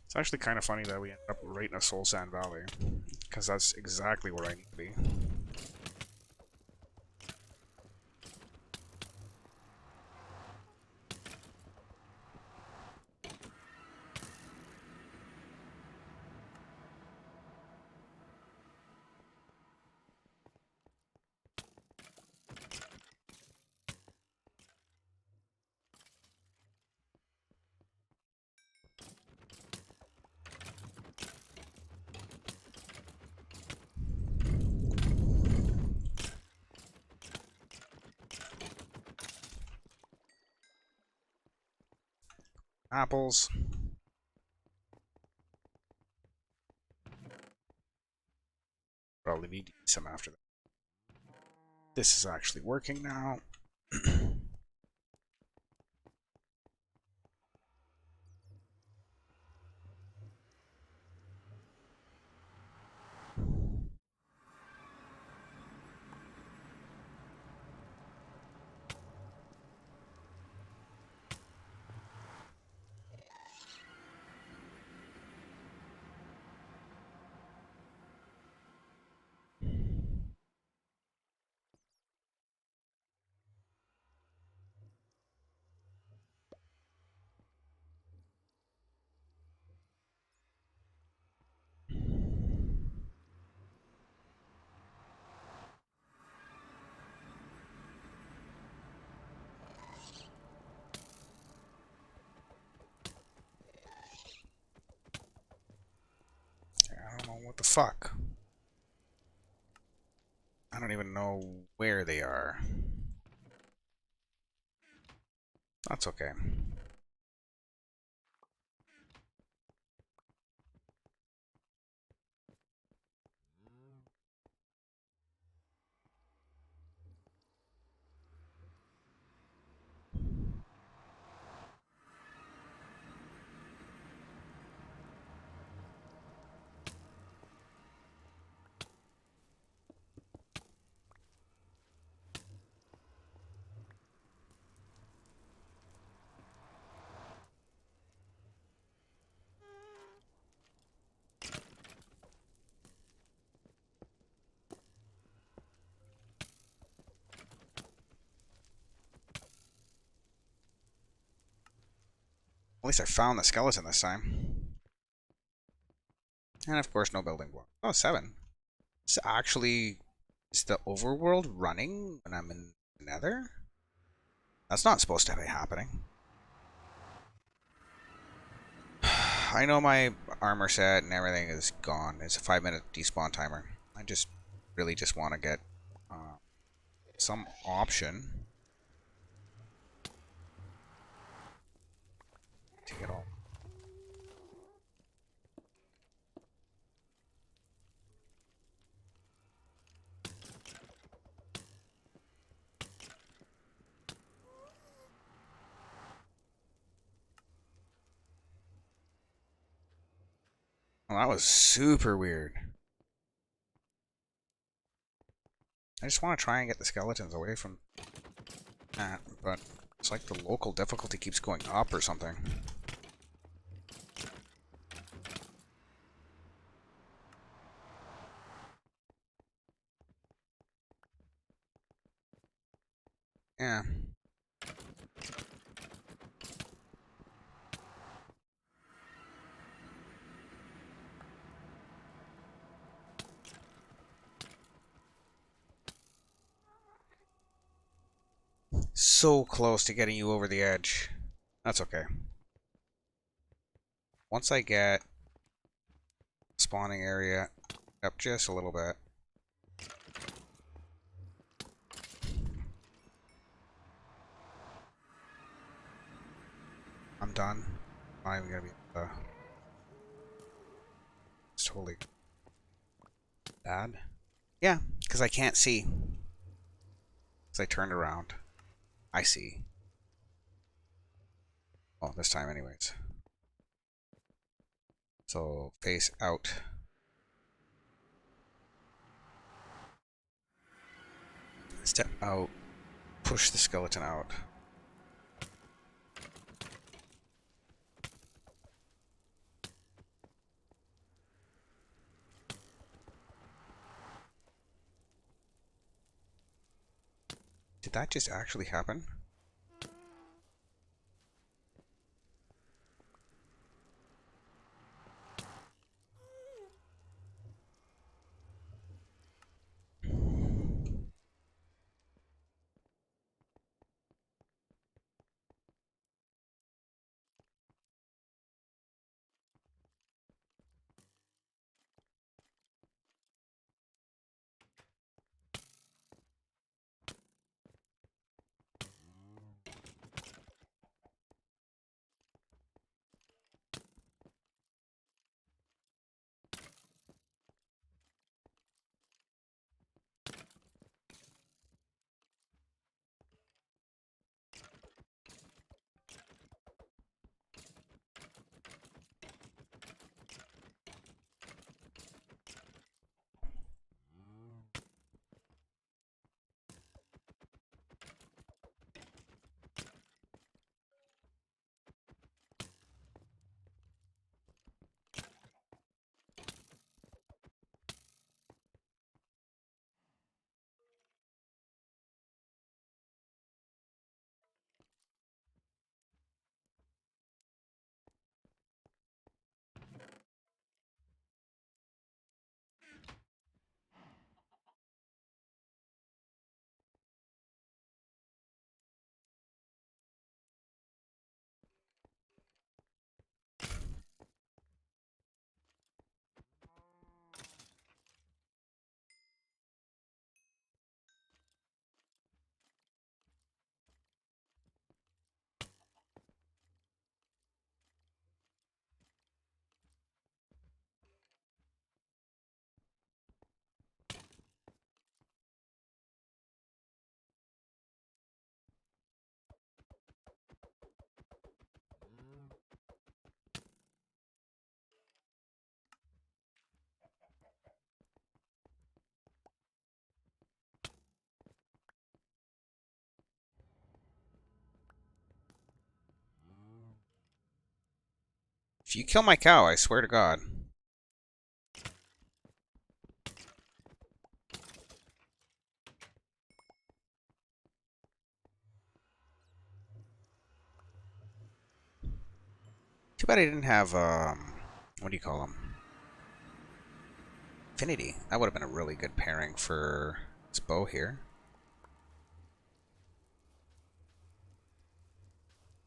It's actually kind of funny that we ended up right in a Soul Sand Valley, because that's exactly where I need to be. Apples. Probably need to eat some after that. This is actually working now. I don't know what the fuck. I don't even know where they are. That's okay. At least I found the skeleton this time. And of course, no building block. Oh, 7. Is actually... Is the overworld running when I'm in Nether? That's not supposed to be happening. I know my armor set and everything is gone. It's a 5-minute despawn timer. I just really just want to get some option Well, that was super weird. I just want to try and get the skeletons away from that, but it's like the local difficulty keeps going up or something. Yeah. So close to getting you over the edge. That's okay. Once I get spawning area up just a little bit. I'm done. I'm not even gonna be it's totally bad. Yeah, because I can't see. Because I turned around. I see. Oh, this time anyways. So face out. Step out. Push the skeleton out. Did that just actually happen? If you kill my cow, I swear to God. Too bad I didn't have, what do you call them? Affinity. That would have been a really good pairing for this bow here.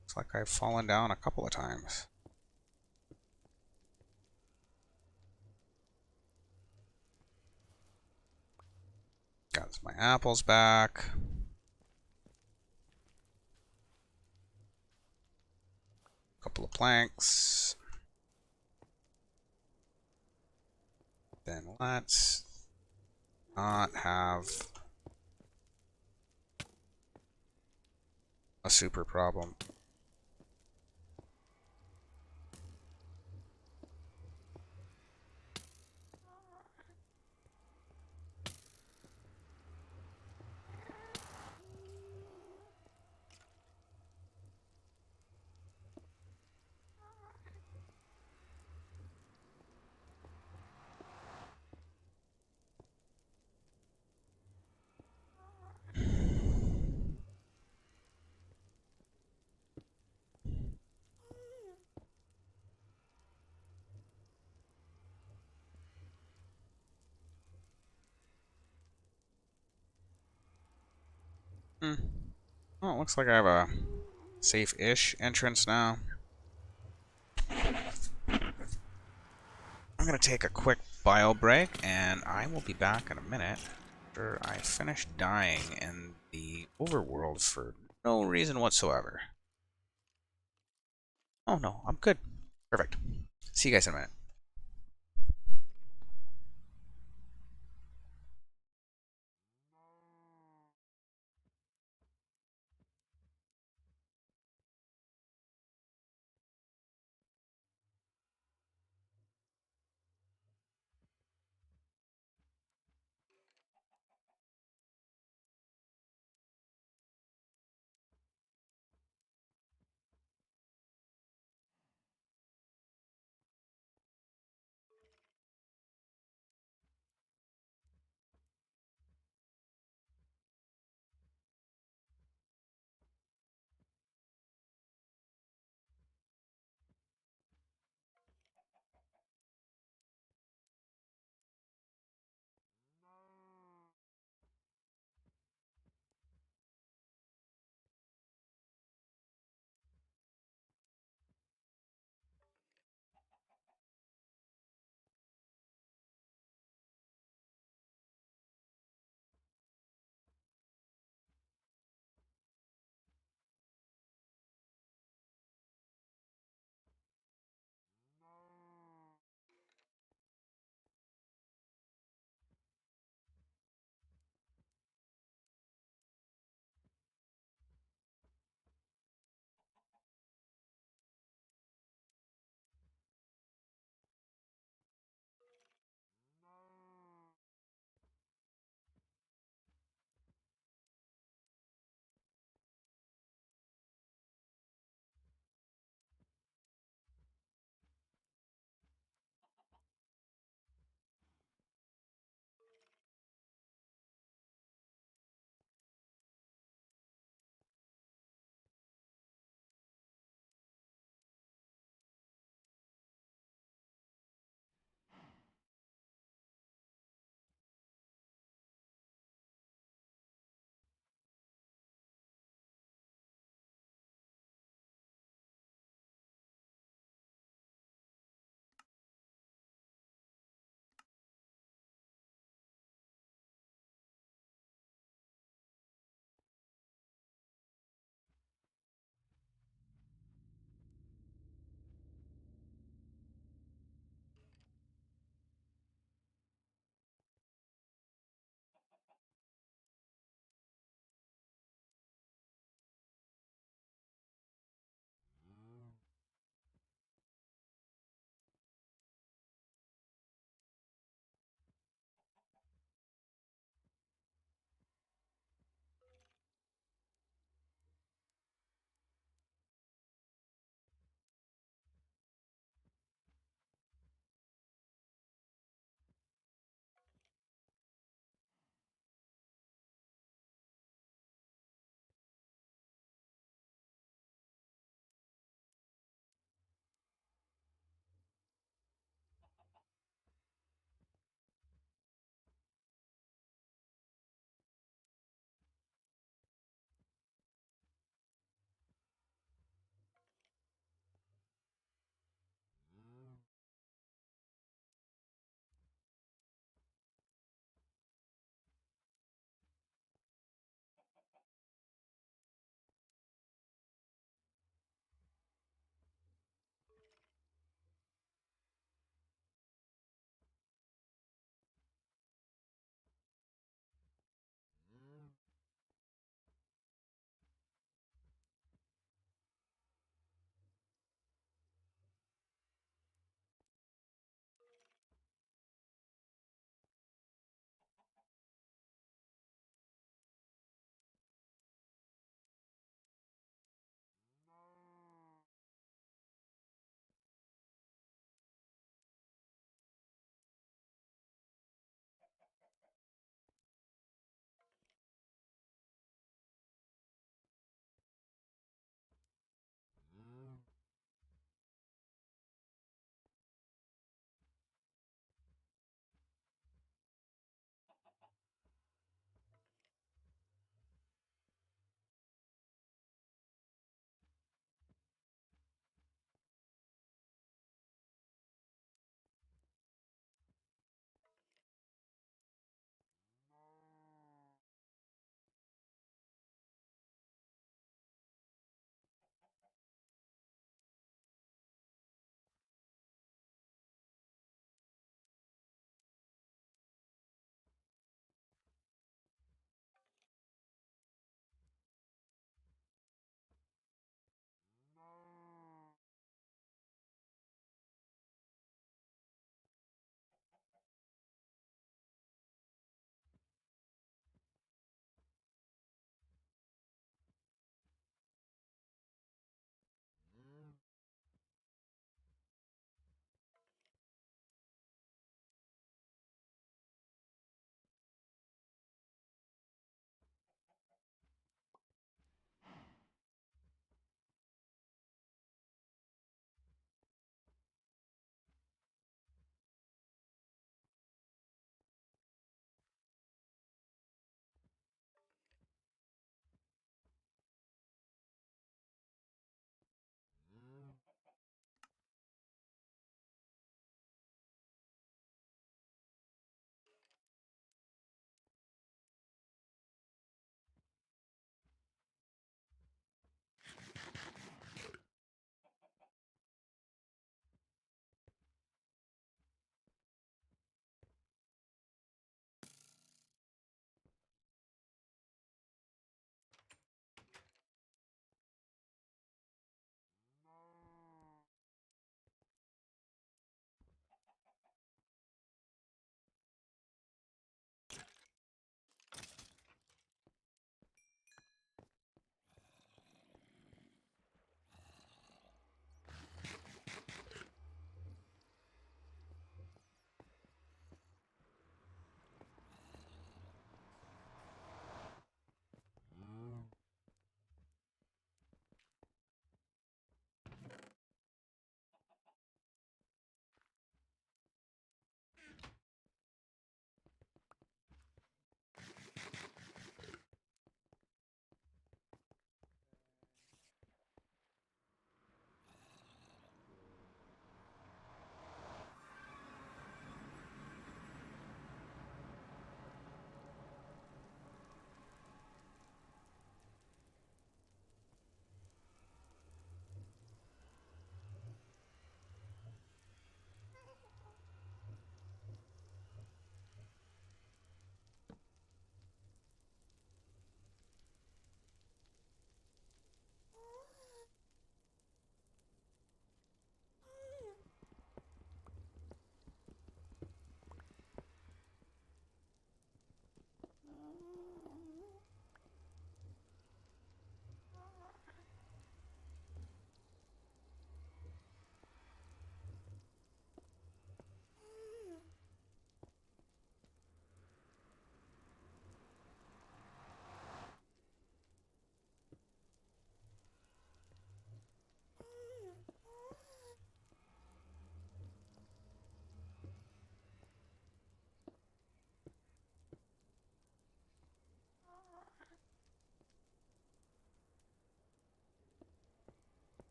Looks like I've fallen down a couple of times. Got my apples back. Couple of planks. Then let's not have a super problem. Hmm. Oh, it looks like I have a safe-ish entrance now. I'm gonna take a quick bio break, and I will be back in a minute after I finish dying in the overworld for no reason whatsoever. Oh no, I'm good. Perfect. See you guys in a minute.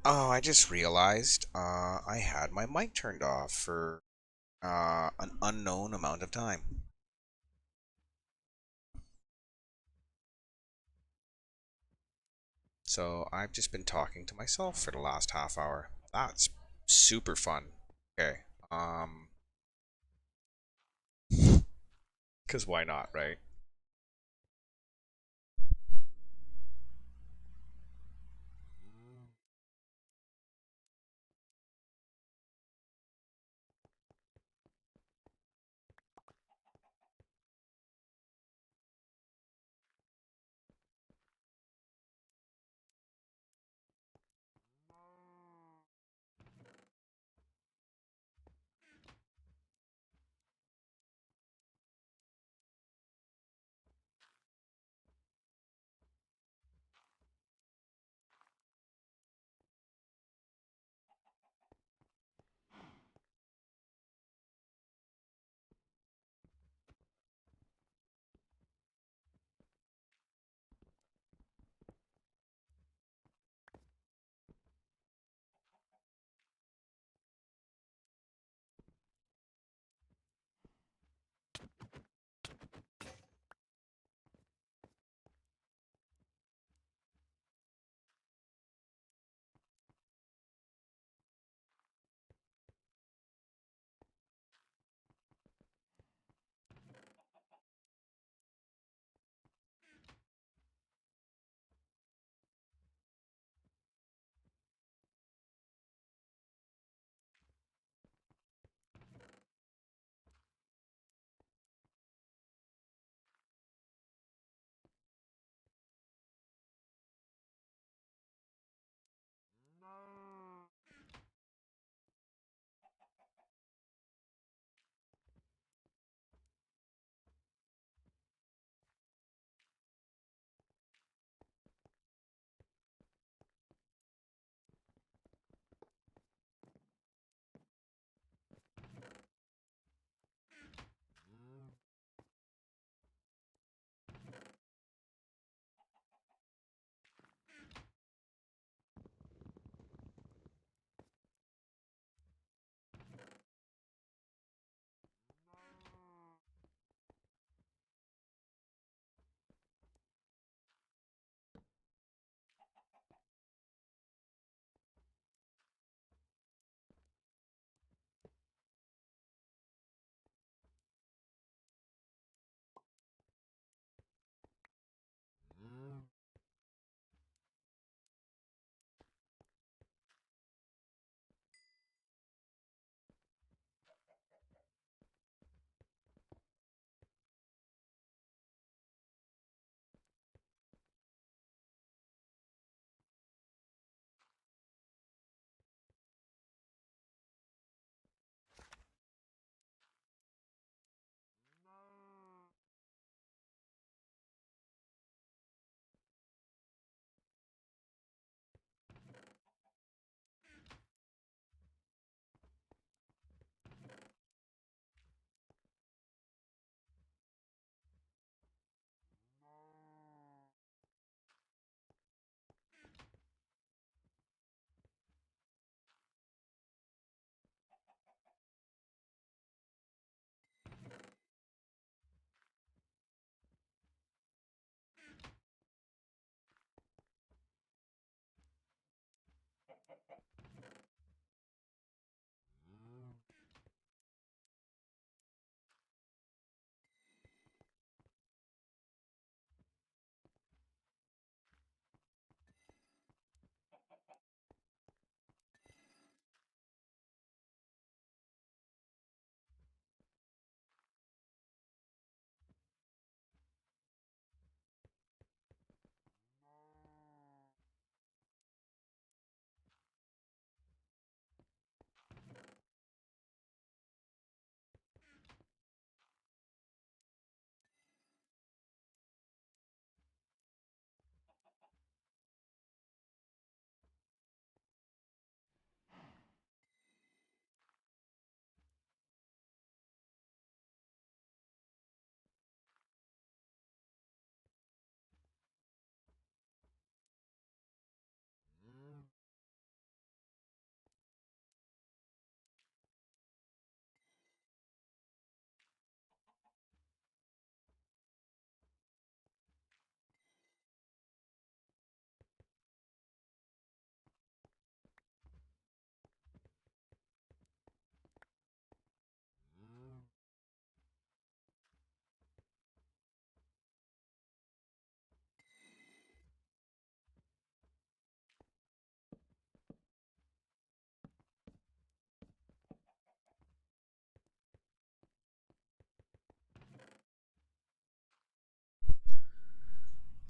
Oh, I just realized I had my mic turned off for an unknown amount of time. So I've just been talking to myself for the last half hour. That's super fun. Okay. Um, because why not, right?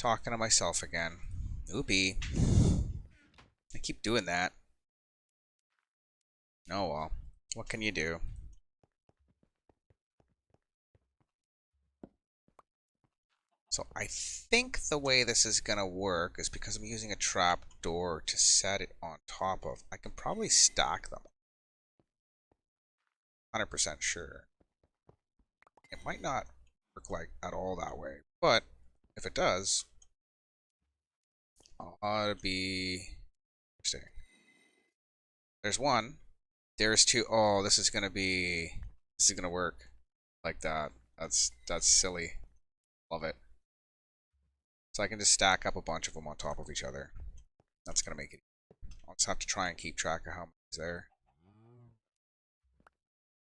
Talking to myself again. Oopie. I keep doing that. Oh well. What can you do? So I think the way this is gonna work is because I'm using a trap door to set it on top of. I can probably stack them. 100% sure. It might not work like at all that way, but if it does, ought to be interesting. There's one. There's two. Oh, this is gonna be. This is gonna work like that. That's silly. Love it. So I can just stack up a bunch of them on top of each other. That's gonna make it. I'll just have to try and keep track of how many is there.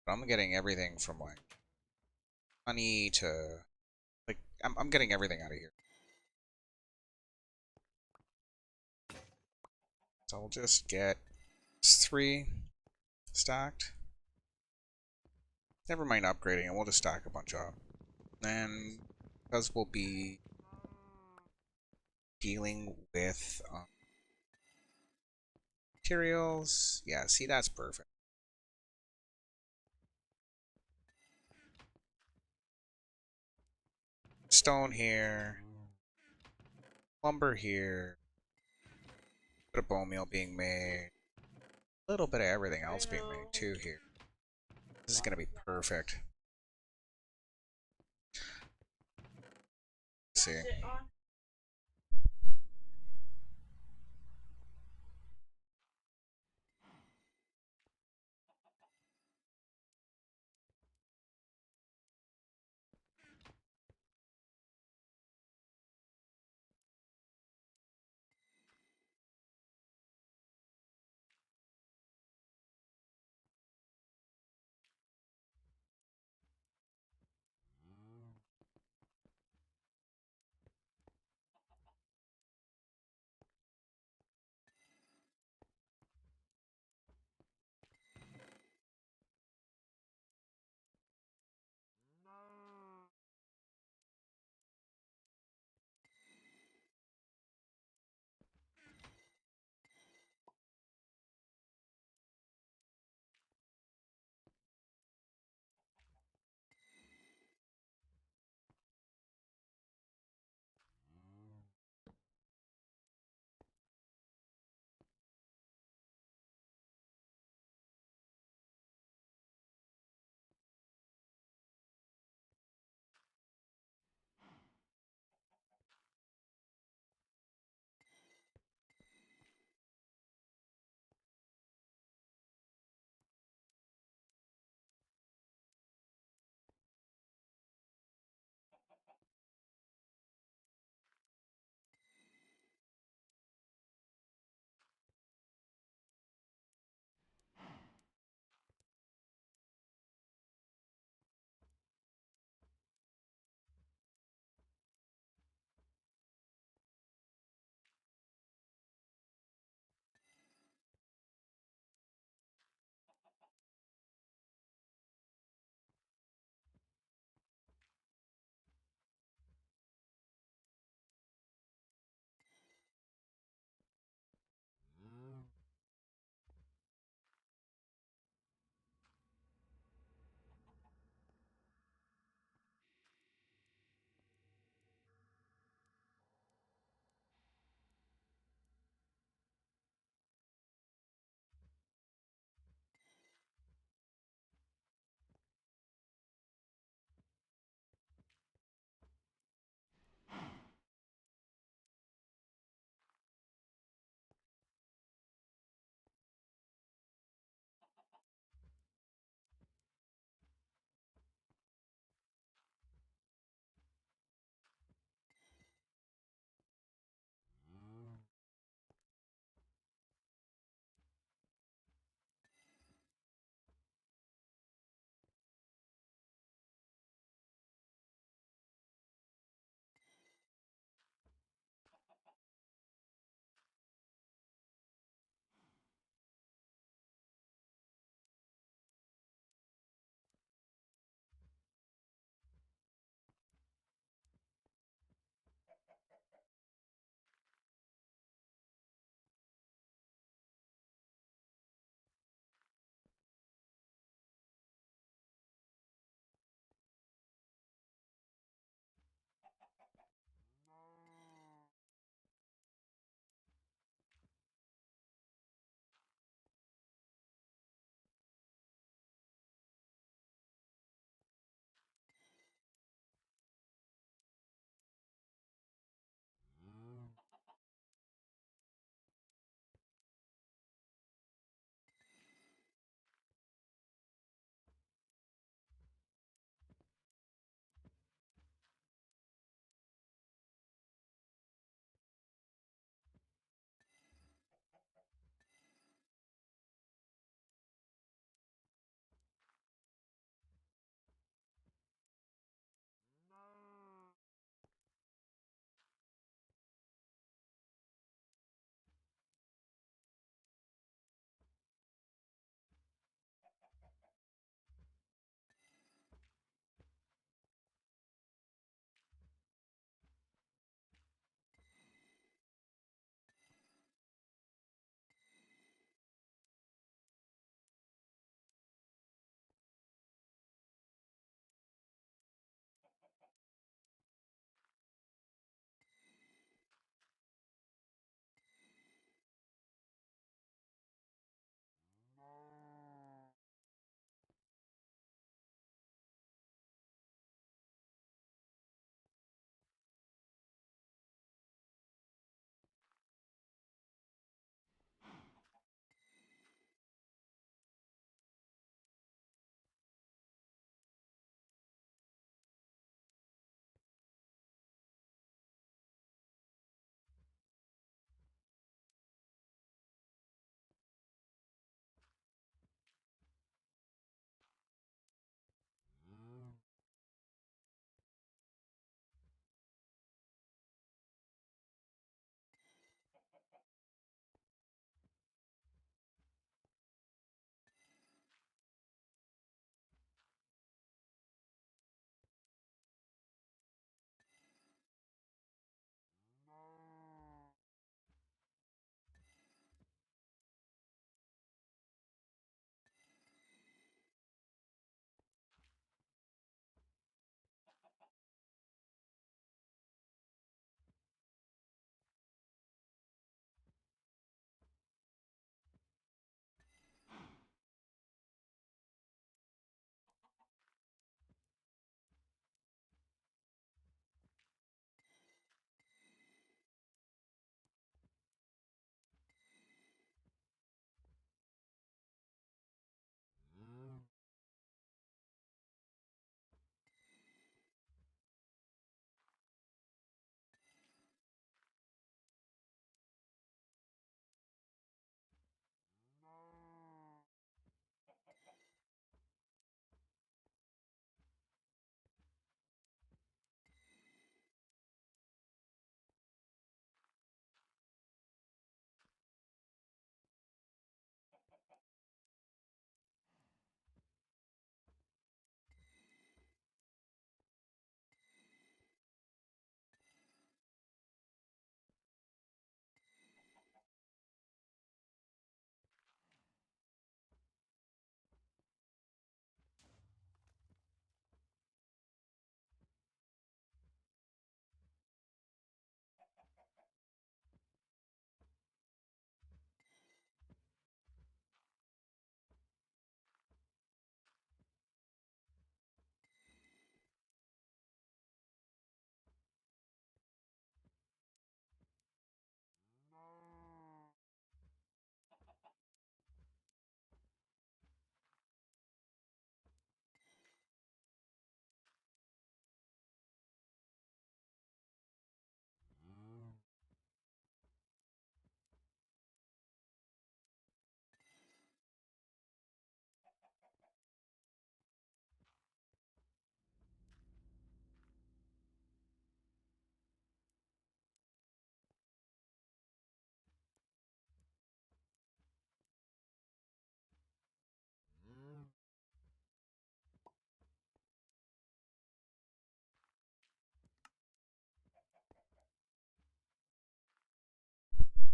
But I'm getting everything from like honey to like I'm getting everything out of here. So I'll just get 3 stacked. Never mind upgrading, and we'll just stack a bunch up. Then because we'll be dealing with materials. Yeah, see, that's perfect. Stone here, lumber here, bit of bone meal being made, a little bit of everything else being made too here. This is gonna be perfect. Let's see.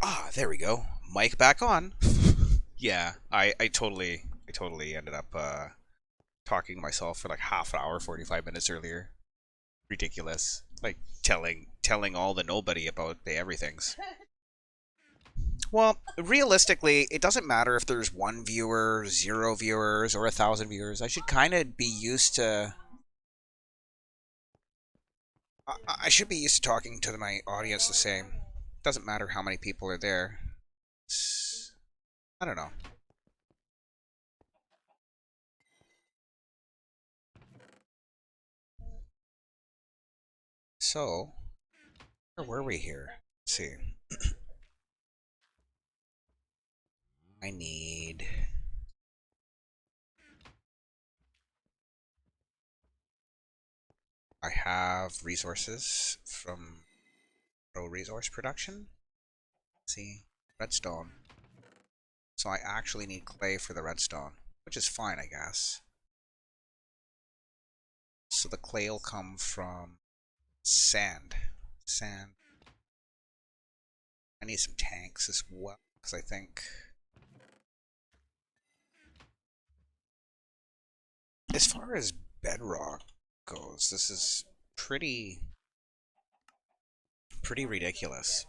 Ah, there we go. Mic back on. Yeah, I totally ended up talking to myself for like half an hour, 45 minutes earlier. Ridiculous. Like telling all the nobody about the everythings. Well, realistically, it doesn't matter if there's one viewer, zero viewers, or 1,000 viewers. I should kind of be used to. I should be used to talking to my audience the same. Doesn't matter how many people are there. I don't know. So, where were we here? Let's see. I need. I have resources from Pro Resource Production. Let's see. Redstone. So I actually need clay for the redstone, which is fine, I guess. So the clay will come from sand. Sand. I need some tanks as well, because I think as far as bedrock goes, this is pretty ridiculous.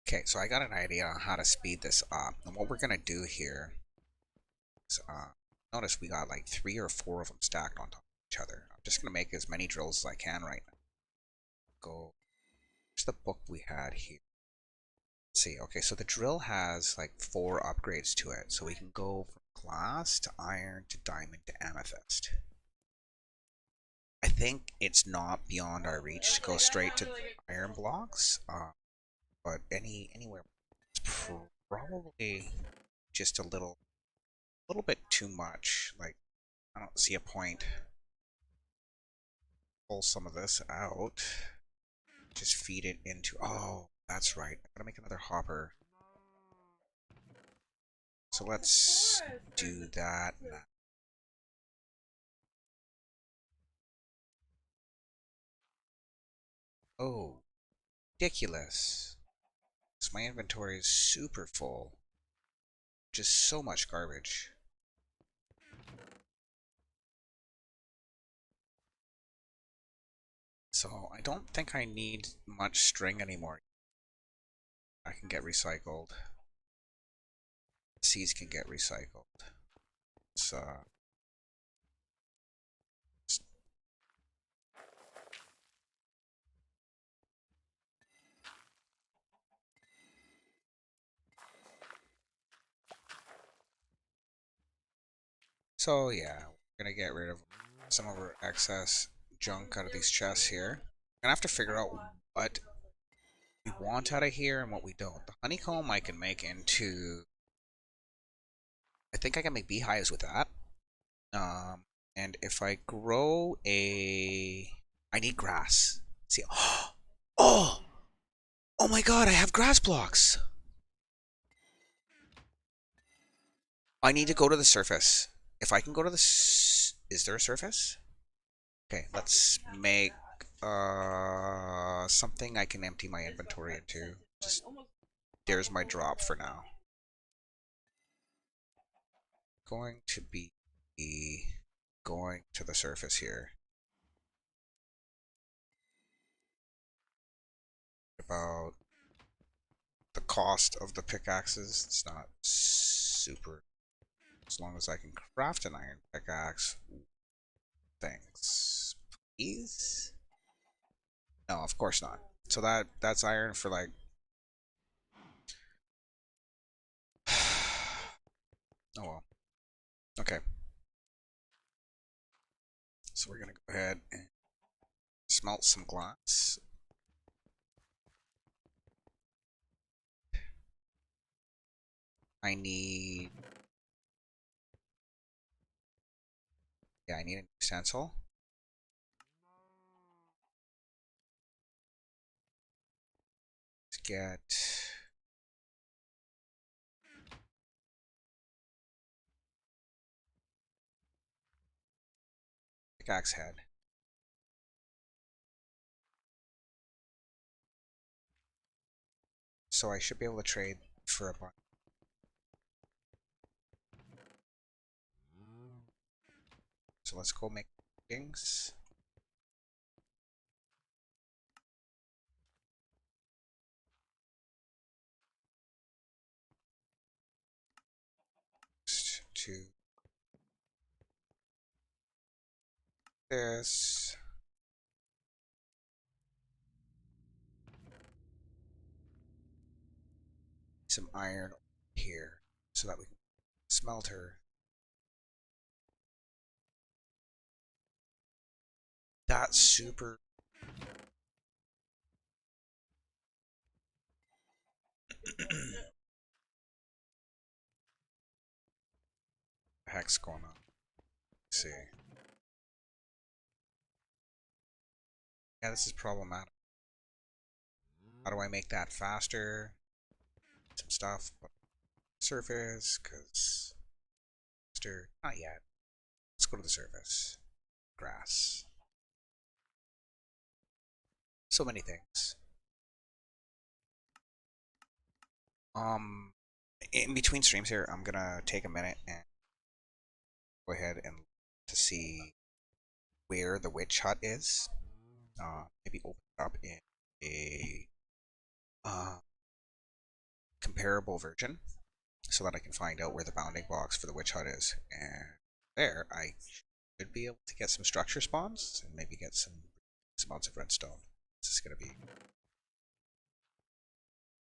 Okay, so I got an idea on how to speed this up. And what we're gonna do here is, notice we got like 3 or 4 of them stacked on top of each other. I'm just gonna make as many drills as I can right now. Go. Where's the book we had here? Let's see. Okay, so the drill has like 4 upgrades to it, so we can go from glass to iron to diamond to amethyst. I think it's not beyond our reach to go straight to iron blocks, but anywhere it's probably just a little bit too much. Like, I don't see a point. Pull some of this out. Just feed it into. Oh, that's right. I gotta make another hopper. So let's do that now. Oh, ridiculous. So my inventory is super full. Just so much garbage. So I don't think I need much string anymore. I can get recycled. Seeds can get recycled. So, so yeah, we're gonna get rid of some of our excess junk out of these chests here. Gonna have to figure out what we want out of here and what we don't. The honeycomb I can make into. I think I can make beehives with that. Um, and if I grow a, I need grass. See, oh, oh my God, I have grass blocks. I need to go to the surface. If I can go to the, is there a surface? Okay, let's make something I can empty my inventory into. Just there's my drop for now. Going to be going to the surface here. About the cost of the pickaxes, it's not super. As long as I can craft an iron pickaxe. Thanks. Please? No, of course not. So that's iron for like. Oh well. Okay. So we're gonna go ahead and smelt some glass. I need. Yeah, I need a new stencil. get pickaxe head. So I should be able to trade for a bunch. So let's go make things. To this. Some iron here so that we can smelter. That's super. The heck's going on? Let's see. Yeah, this is problematic. How do I make that faster? Some stuff, but surface, because not yet. Let's go to the surface. Grass. So many things. In between streams here, I'm gonna take a minute and go ahead and to see where the witch hut is. Maybe open it up in a comparable version so that I can find out where the bounding box for the witch hut is. And there, I should be able to get some structure spawns and maybe get some amounts of redstone. This is gonna be,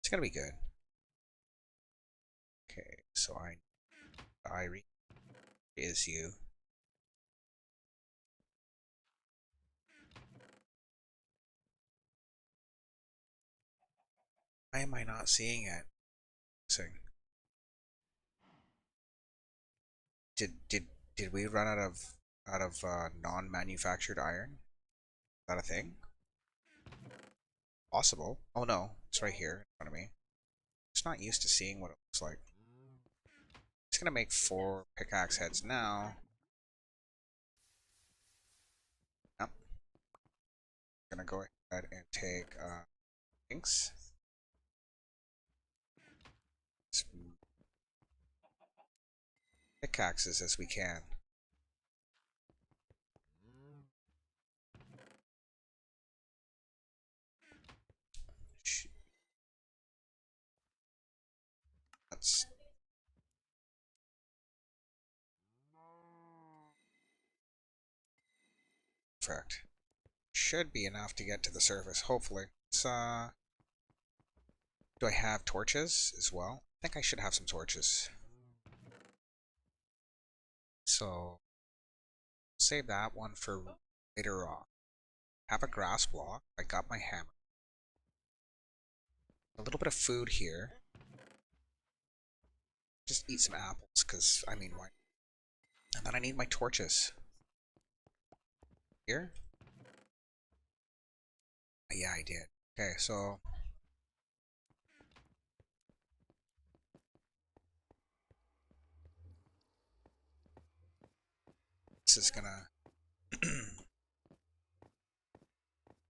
it's gonna be good. Okay, so I is you. Why am I not seeing it? Did we run out of non-manufactured iron? Is that a thing? Possible. Oh no, it's right here in front of me. Just not used to seeing what it looks like. It's gonna make 4 pickaxe heads now. Yep. Gonna go ahead and take inks. As pickaxes as we can. That's perfect. Should be enough to get to the surface, hopefully. Do I have torches as well? I think I should have some torches. So save that one for later on. Have a grass block. I got my hammer. A little bit of food here. Just eat some apples, because, I mean, why? And then I need my torches. Here? Yeah, I did. Okay, so this is gonna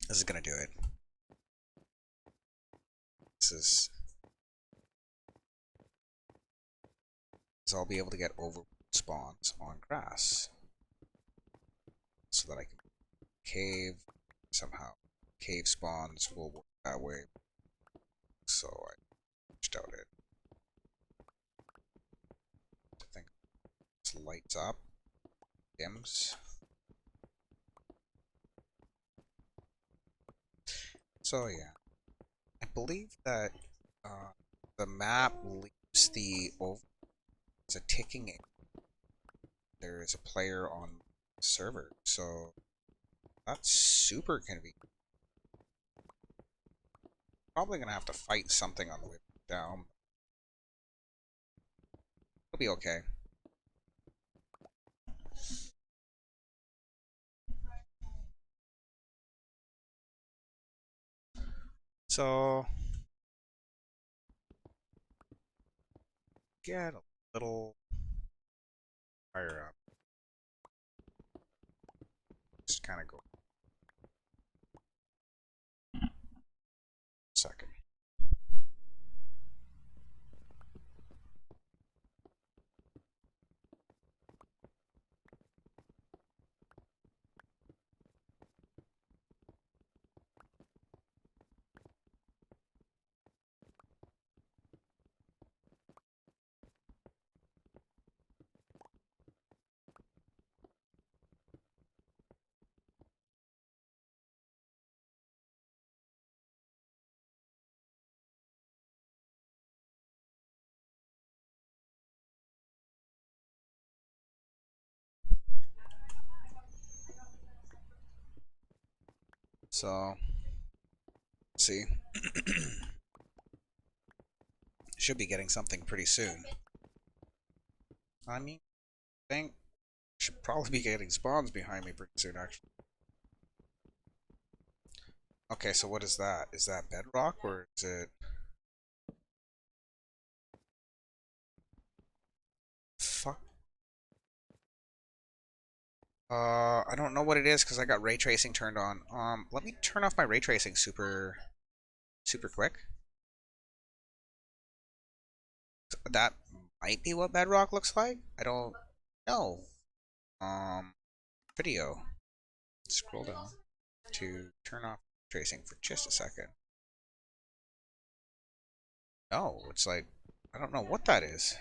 this is gonna do it. This is so I'll be able to get over spawns on grass. So that I can cave somehow. Cave spawns will work that way. So I pushed out it. I think this lights up. Dims. So yeah. I believe that the map leaves the over as a ticking. There is a player on the server, so that's super convenient. Probably gonna have to fight something on the way down. It'll be okay. So get a little higher up. Just kind of go second. So, see, should be getting something pretty soon. I mean, I think should probably be getting spawns behind me pretty soon, actually. Okay, so what is that? Is that bedrock or is it? Fuck. I don't know what it is because I got ray tracing turned on. Let me turn off my ray tracing super quick. That might be what bedrock looks like. I don't know. Video. Scroll down to turn off tracing for just a second. No, it's like I don't know what that is.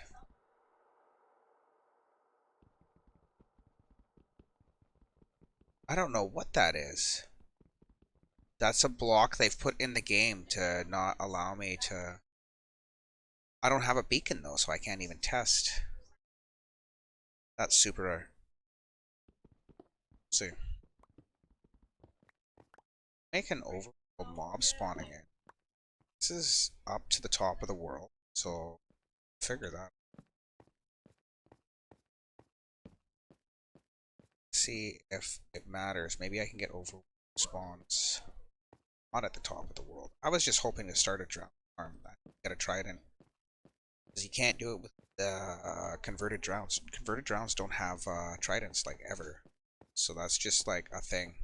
I don't know what that is. That's a block they've put in the game to not allow me to. I don't have a beacon though, so I can't even test. That's super. See, make an overworld mob spawning in. This is up to the top of the world, so figure that. See if it matters. Maybe I can get over spawns. Not at the top of the world. I was just hoping to start a drown farm. Get a trident. Because you can't do it with the converted drowns. Converted drowns don't have tridents, like, ever. So that's just, like, a thing.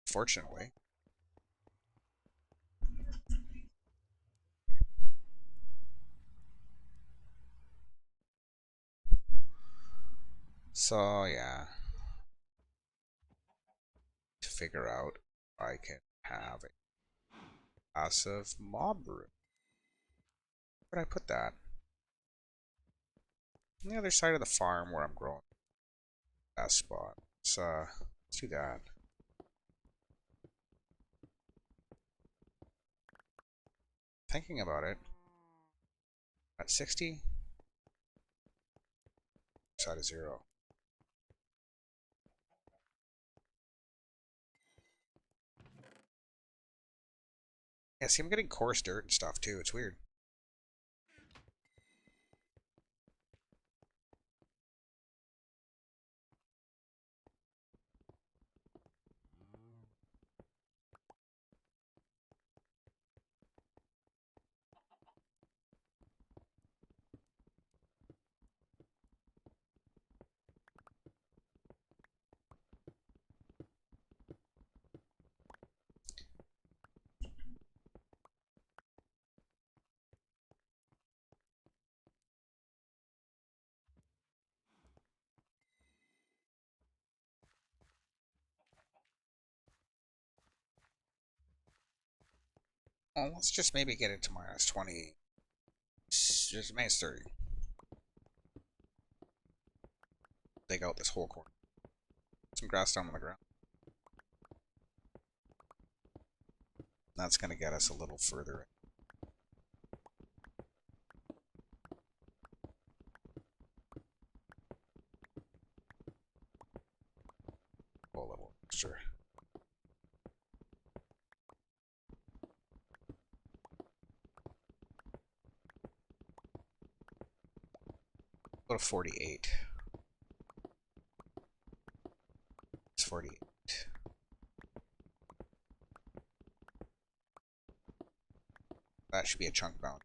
Fortunately. So, yeah. To figure out if I can have a passive mob room. Where would I put that? On the other side of the farm where I'm growing. That spot. So, let's do that. Thinking about it. At 60? Side of 0. Yeah, see, I'm getting coarse dirt and stuff too. It's weird. Well, let's just maybe get it to minus 20. Just minus 30. Dig out this whole corner. Some grass down on the ground. That's going to get us a little further. A little extra. Go to 48. It's 48. That should be a chunk bound.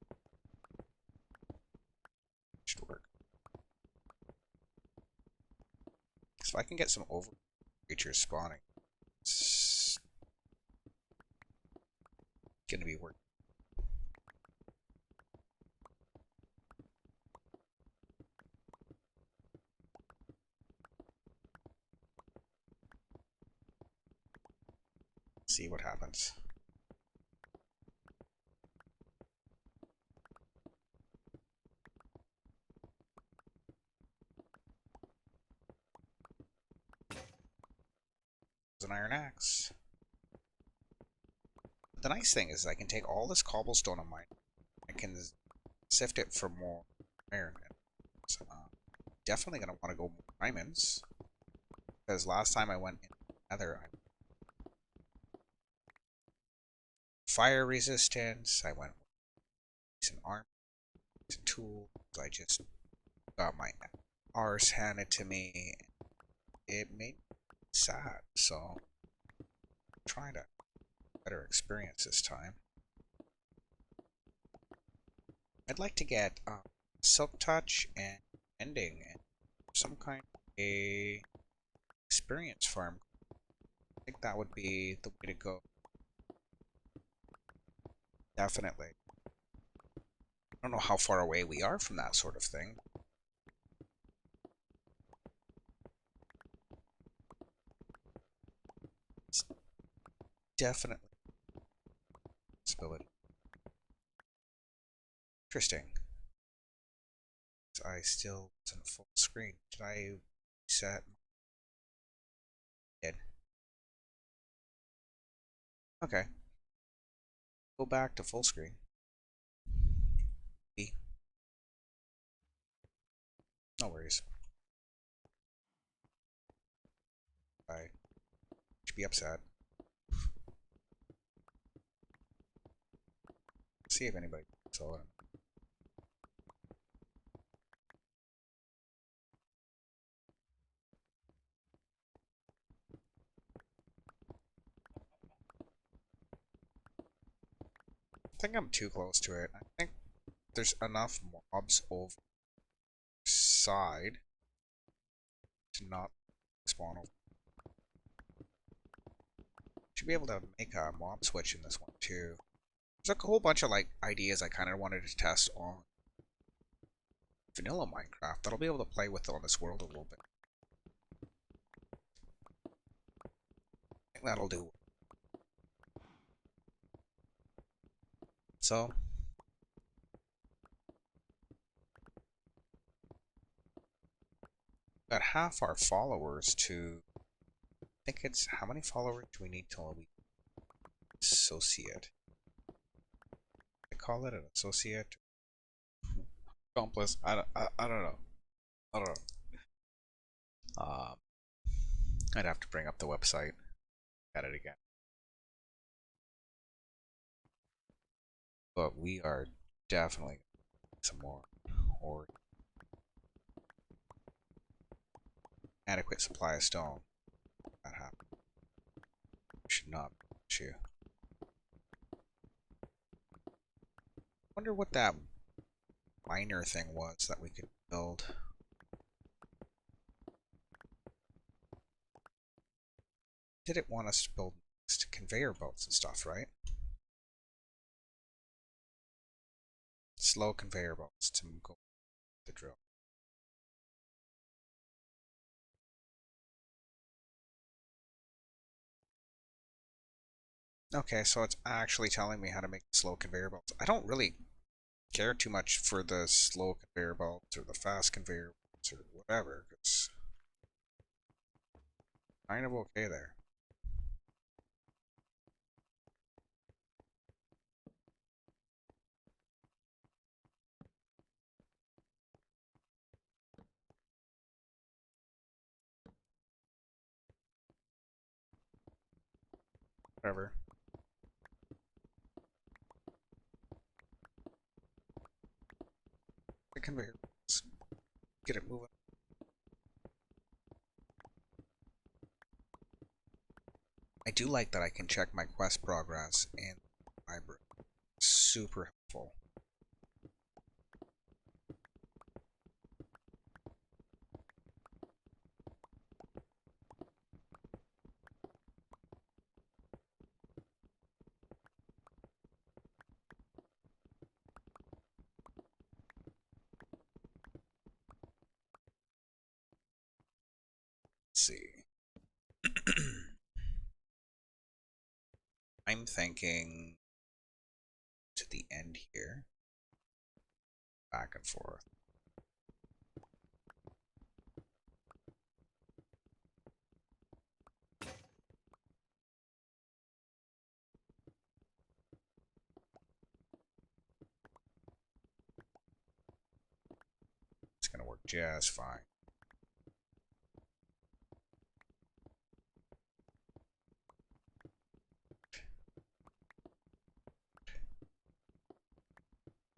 Should If I can get some over creatures spawning, it's gonna be worth. See what happens. There's an iron axe. The nice thing is I can take all this cobblestone of mine. I can sift it for more iron. So, definitely gonna want to go more diamonds. Because last time I went in Nether, I fire resistance. I went with some armor, some tools. I just got my arse handed to me. It made me sad. So I'm trying to better experience this time. I'd like to get silk touch and ending and some kind of a experience farm. I think that would be the way to go. Definitely. I don't know how far away we are from that sort of thing. It's definitely a possibility. Interesting. I still wasn't full screen. Did I reset? Did. Okay. Go back to full screen. B. No worries. I should be upset. See if anybody saw it. I think I'm too close to it. I think there's enough mobs over side to not spawn over. Should be able to make a mob switch in this one too. There's a whole bunch of like ideas I kind of wanted to test on vanilla Minecraft that I'll be able to play with on this world a little bit. I think that'll do. So, got half our followers to. I think it's how many followers do we need till we associate? I call it an associate. Accomplice. I don't know. I don't know. I'd have to bring up the website. At it again. But we are definitely some more or adequate supply of stone. That happened. Should not be an issue. Wonder what that miner thing was that we could build. Did it want us to build next? Conveyor belts and stuff, right? Slow conveyor belts to go the drill. Okay, so it's actually telling me how to make slow conveyor belts. I don't really care too much for the slow conveyor belts or the fast conveyor belts or whatever, because kind of okay there. Whatever. The conveyor belts. Get it moving. I do like that I can check my quest progress in the library. Super helpful. see. I'm thinking to the end here. Back and forth. It's gonna work just fine.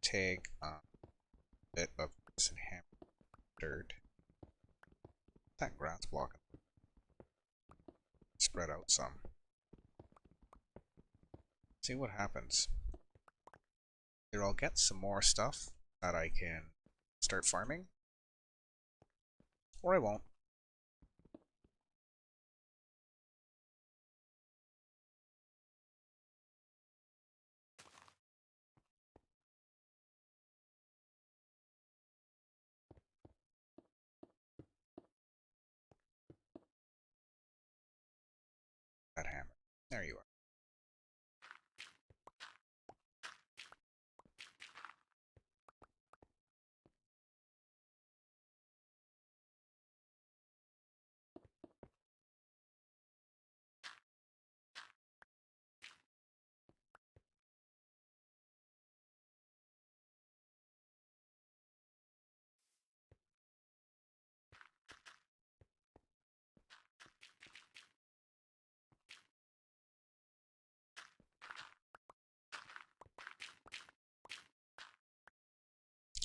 Take a bit of this and hammer dirt. That grass block. Spread out some. See what happens. Either I'll get some more stuff that I can start farming, or I won't. That hammer. There you are.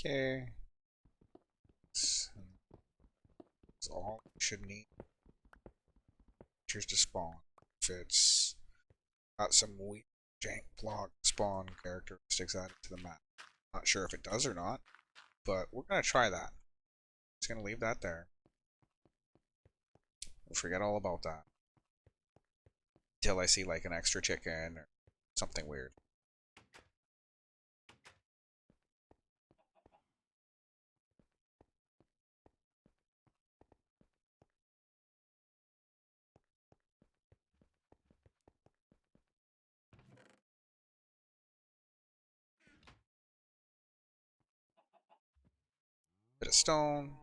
Okay. That's all we should need. Cheers to spawn. If it's got some weak jank block spawn characteristics added to the map. Not sure if it does or not, but we're gonna try that. Just gonna leave that there. We'll forget all about that. Until I see like an extra chicken or something weird. Bit of stone.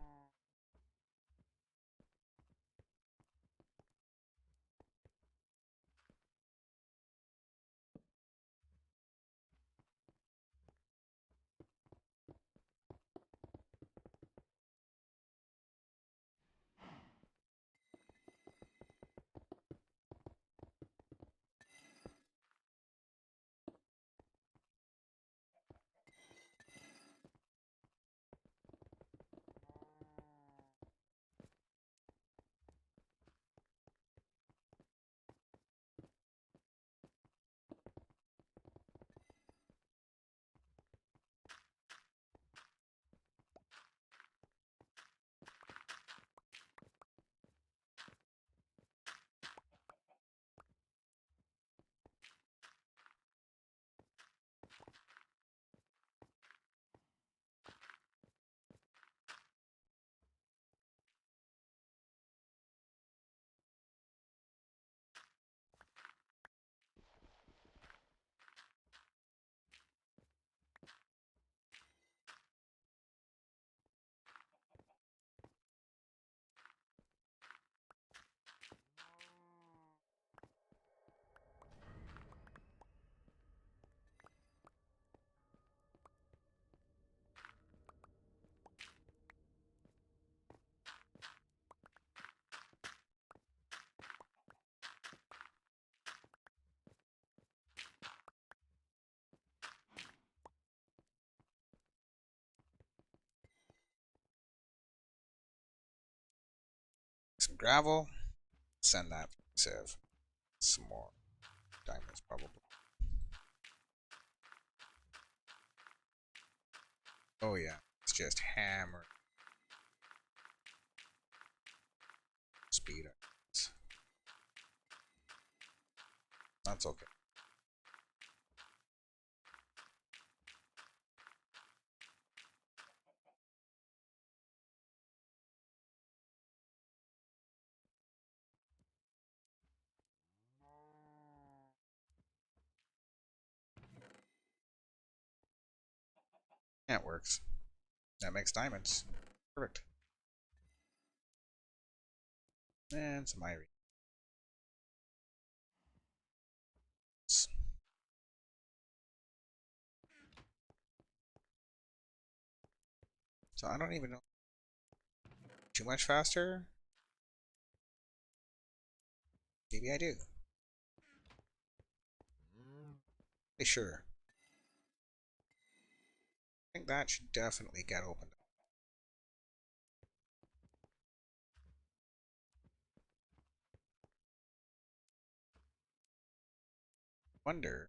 Some gravel. Send that. Save some more diamonds probably. Oh yeah, it's just hammer speed. That's okay. Yeah, it works. That makes diamonds. Perfect. And some iron. So I don't even know too much faster. Maybe I do. Hey, sure. I think that should definitely get opened up. Wonder.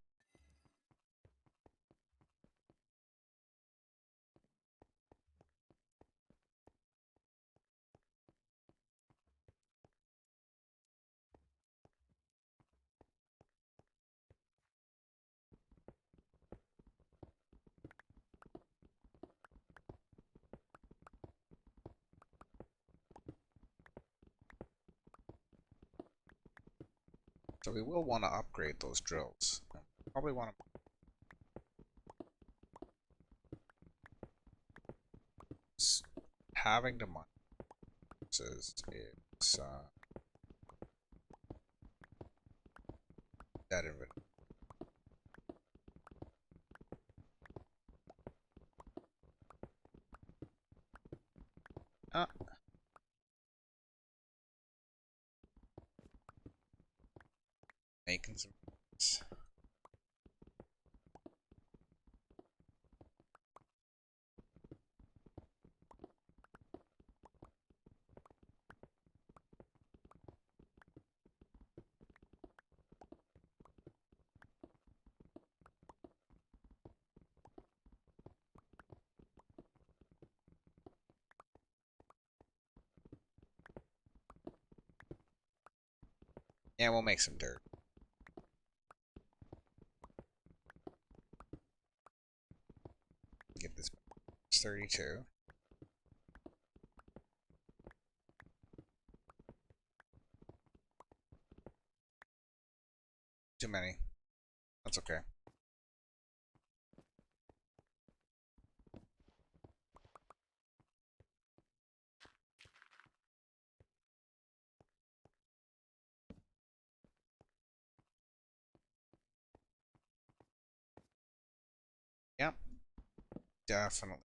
So we will want to upgrade those drills. Probably want to having the money is that inventory. Ah, making some. Yeah, we'll make some dirt. Get this 32. Too many. That's okay. Yep, definitely.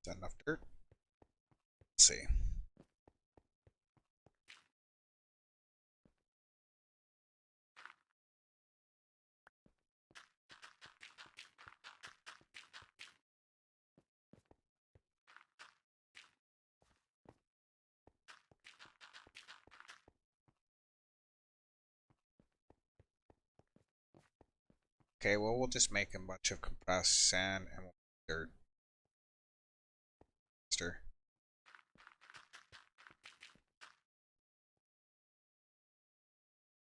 Is that enough dirt? Let's see. Okay, well, we'll just make a bunch of compressed sand and dirt.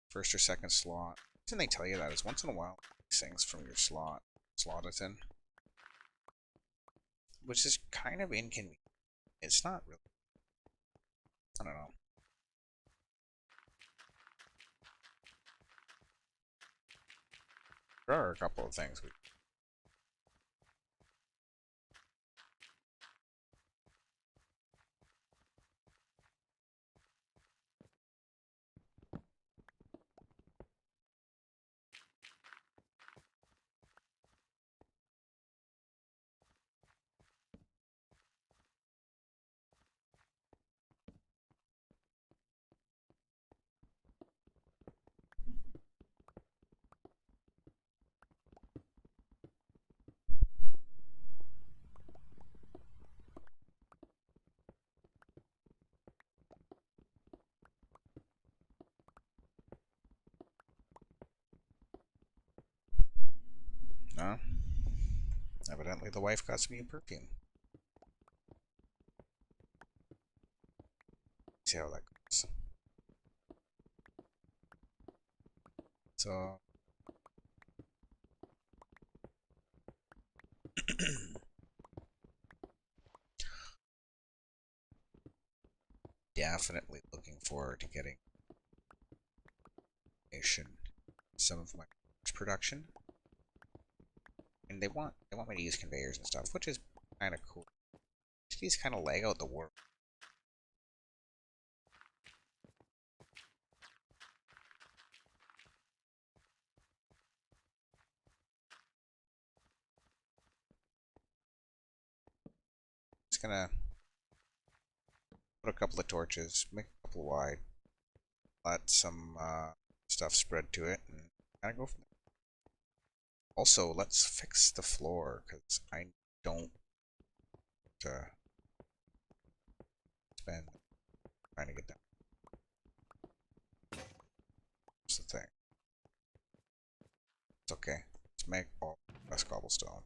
First or second slot. The reason they tell you that is once in a while, these things from your slot it's in, which is kind of inconvenient. It's not really. I don't know. There are a couple of things we. Huh? Evidently the wife got some new perfume. See how that goes. So definitely looking forward to getting some of my production. And they want me to use conveyors and stuff, which is kind of cool. These kind of lag out the work. Just gonna put a couple of torches, make a couple wide, let some stuff spread to it, and kind of go from there. Also, let's fix the floor because I don't spend trying to get that. That's the thing. It's okay. Let's make all less cobblestone.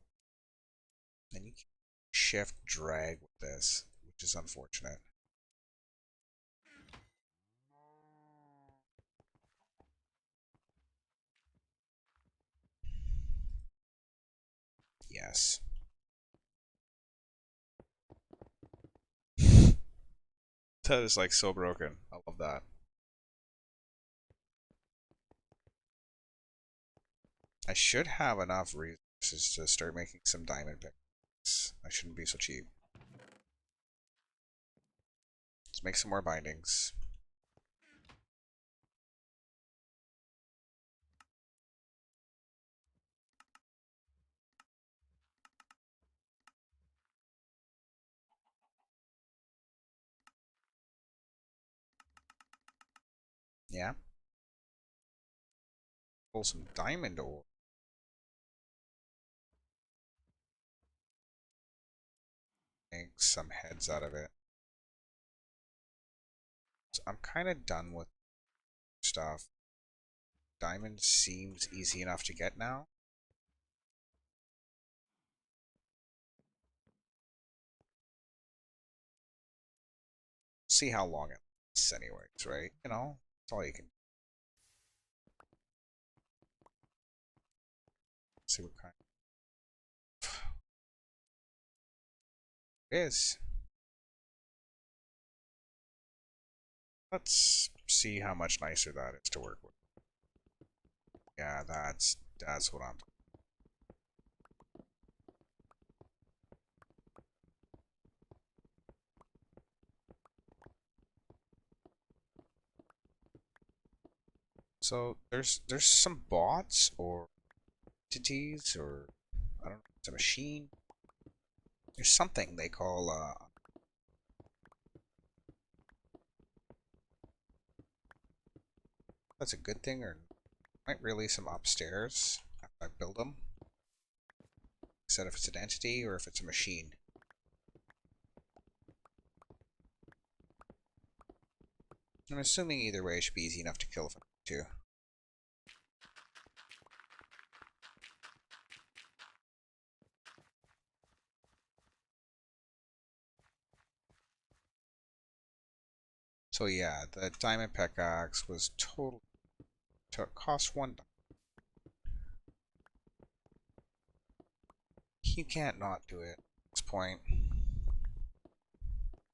And you can shift drag with this, which is unfortunate. Yes. That is like so broken. I love that. I should have enough resources to start making some diamond picks. I shouldn't be so cheap. Let's make some more bindings. Yeah. Pull some diamond ore. Make some heads out of it. So I'm kind of done with stuff. Diamond seems easy enough to get now. See how long it lasts anyways, right? You know, that's all you can see what kind it is. Let's see how much nicer that is to work with. Yeah, that's what I'm. So there's some bots or entities or I don't know, it's a machine. There's something they call that's a good thing or might release them upstairs after I build them. Said if it's an entity or if it's a machine. I'm assuming either way it should be easy enough to kill if I need to. So yeah, the diamond pickaxe was total cost $1. You can't not do it at this point.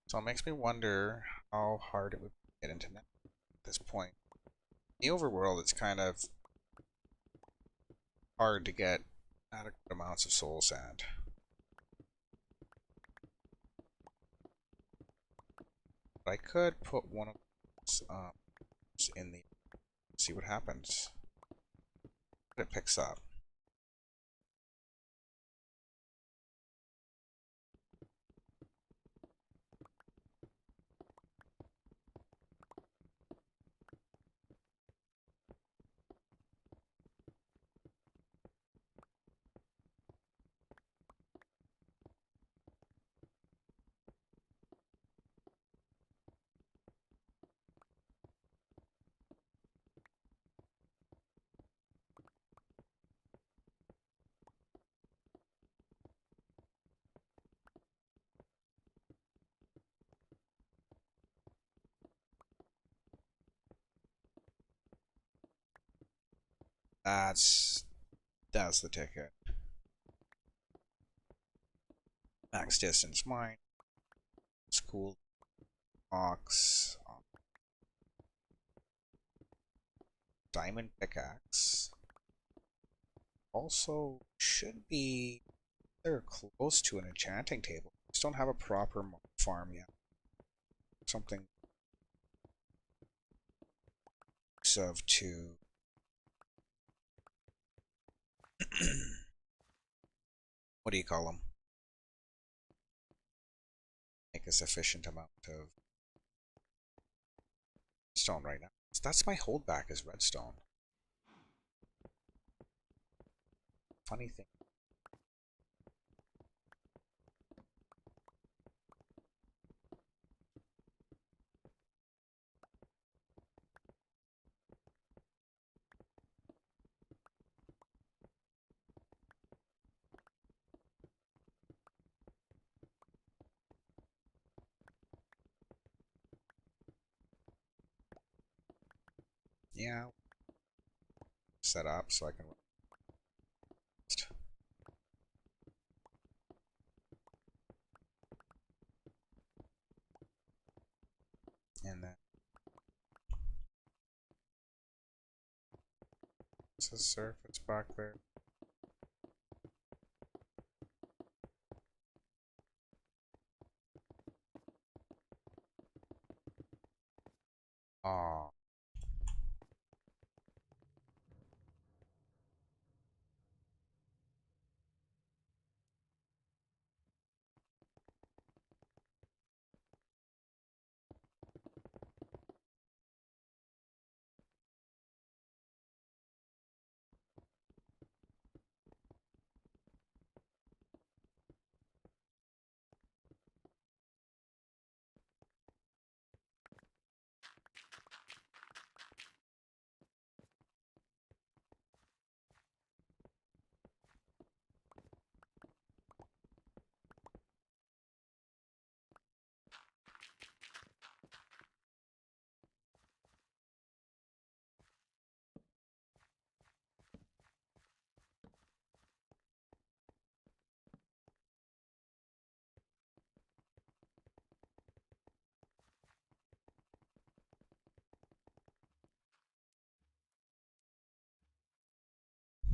So it makes me wonder how hard it would get into net at this point. In the overworld, it's kind of hard to get adequate amounts of soul sand. But I could put one of those in the see what happens. What it picks up. That's the ticket. Max distance mine. School box. Diamond pickaxe. Also should be they're close to an enchanting table. Just don't have a proper farm yet. Something of to what do you call them? Make a sufficient amount of stone right now. That's my holdback is redstone. Funny thing. Yeah, set up so I can. And then it's a surface back there. Aw.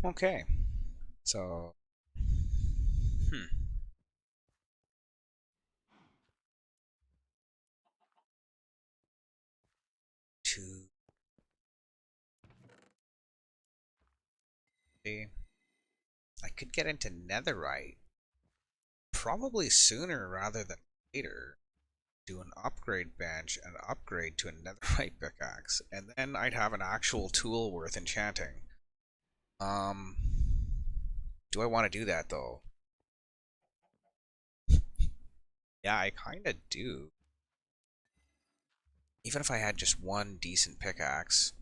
Okay. So two I could get into netherite probably sooner rather than later. Do an upgrade bench and upgrade to a netherite pickaxe, and then I'd have an actual tool worth enchanting. Um, do I want to do that though? Yeah, I kind of do. Even if I had just one decent pickaxe.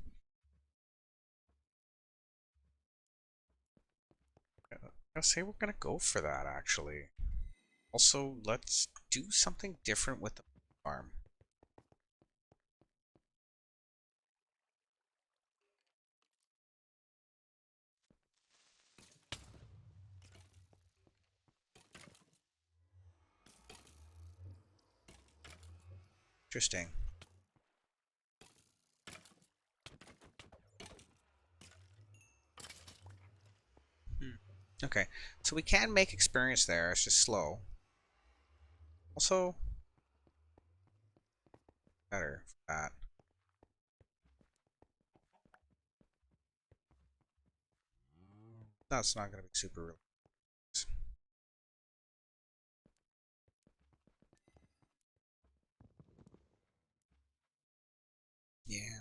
I'll say we're gonna go for that actually. Also, let's do something different with the farm. Interesting. Okay, so we can make experience there, it's just slow. Also, better for that. No, it's not going to be super real. Yeah.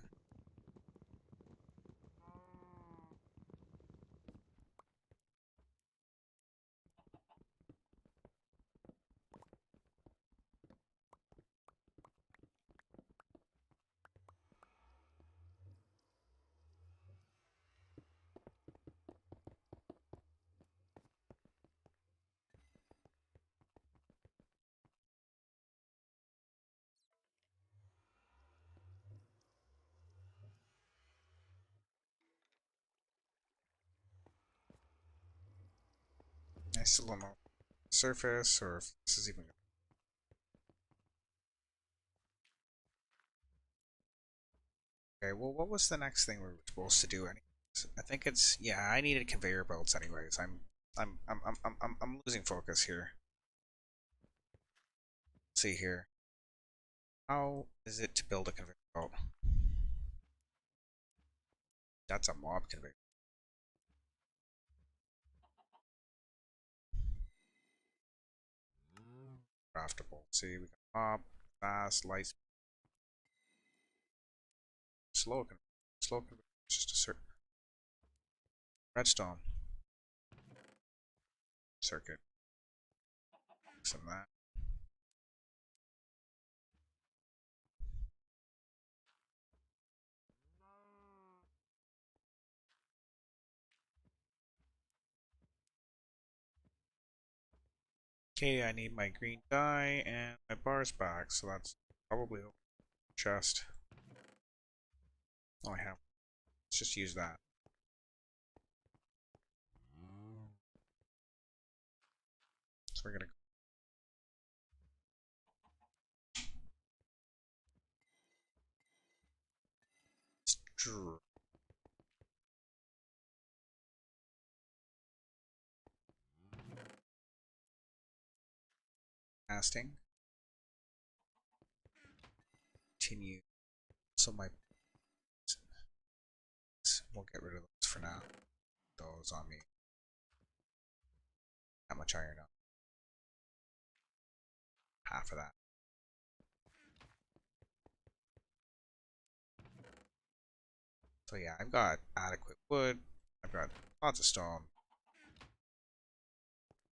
still don't know surface or if this is even. Okay, well, what was the next thing we were supposed to do? Anyways? I think it's yeah. I needed conveyor belts, anyways. I'm losing focus here. Let's see here. How is it to build a conveyor belt? That's a mob conveyor. Craftable. See, we got mob, fast, light, slow conveyor. Slow conveyor. Just a certain redstone circuit. Some of that. Okay, I need my green dye and my bars back, so that's probably a chest. Oh, I have. Let's just use that. So we're gonna go casting. Continue. So my we'll get rid of those for now. Those on me. How much iron up? Half of that. So yeah, I've got adequate wood. I've got lots of stone.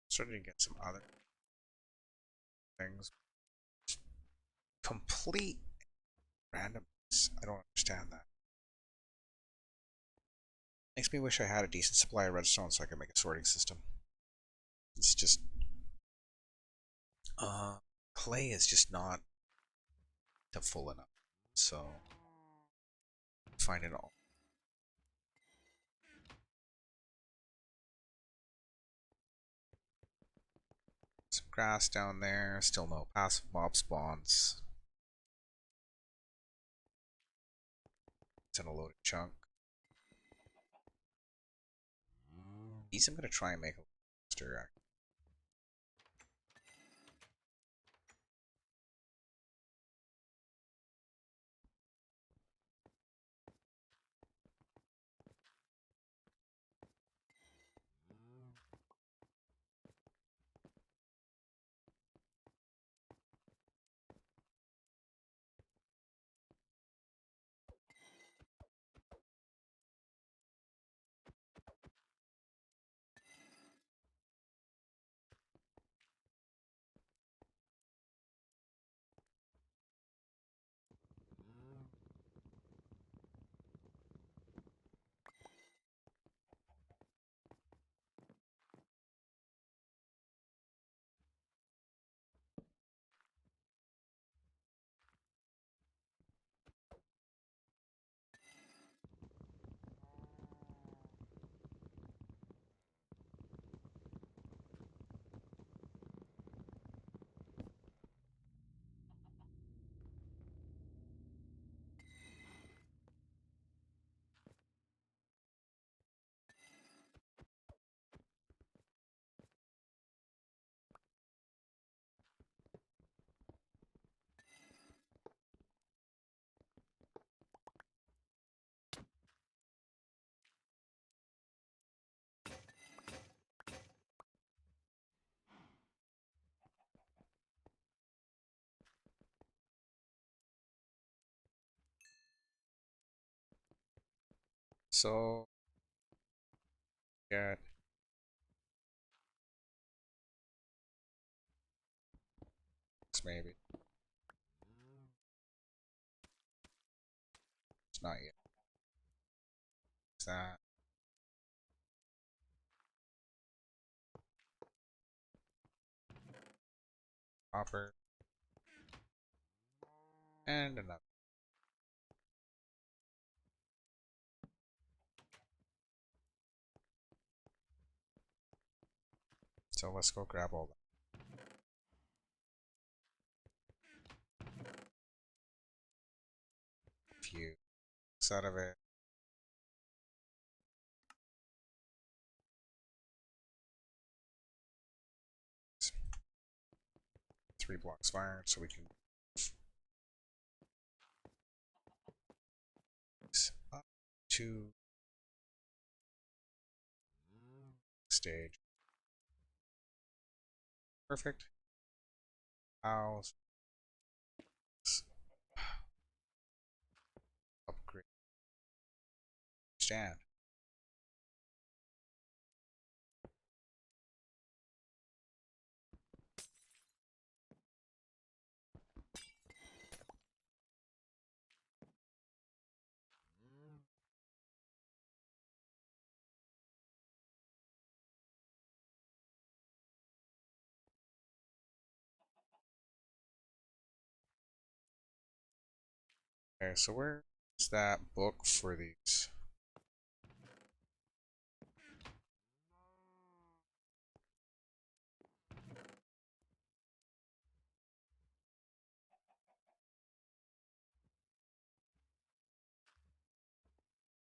Starting to get some other things. Complete randomness. I don't understand that. Makes me wish I had a decent supply of redstone so I could make a sorting system. It's just clay is just not full enough. So find it all. Some grass down there. Still no passive mob spawns. It's in a loaded chunk. These I'm gonna try and make a monster. So yeah, maybe it's not yet. It's that copper and another. So let's go grab all that. Few out of it. Three blocks fired, so we can up to stage. Perfect. House. Upgrade. Stand. Okay, so where's that book for these?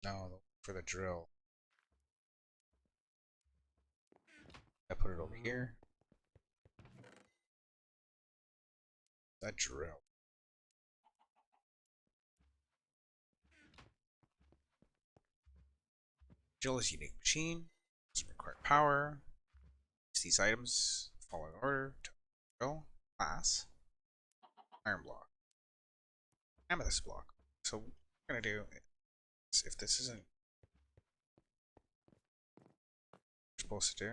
No, for the drill. I put it over here. That drill. Drill is a unique machine. Doesn't require power. Use these items. Following order. Drill. Glass. Iron block. Amethyst block. So what we're gonna do is, if this isn't what we're supposed to do,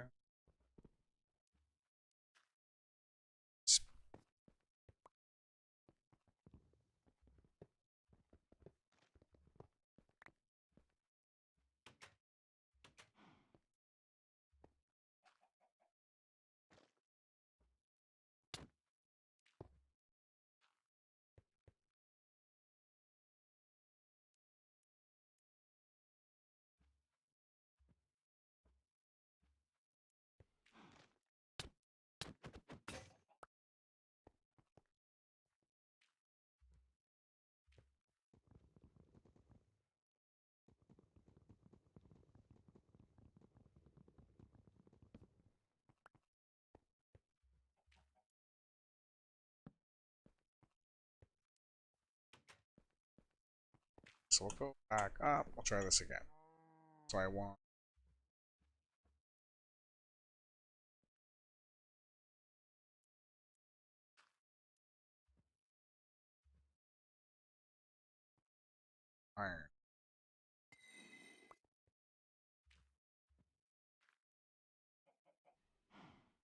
so we'll go back up. We'll try this again. So I want iron.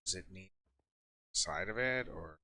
Does it need side of it or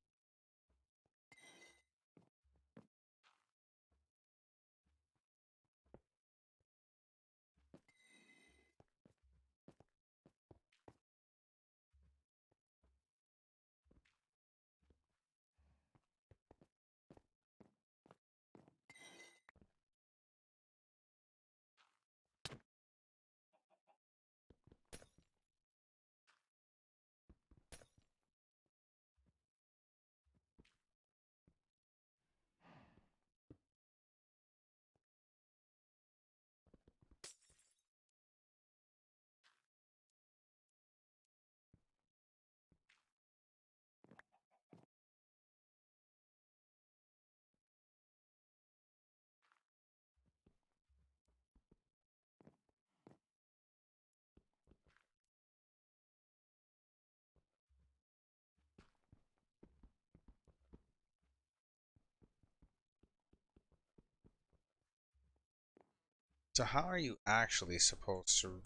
so how are you actually supposed to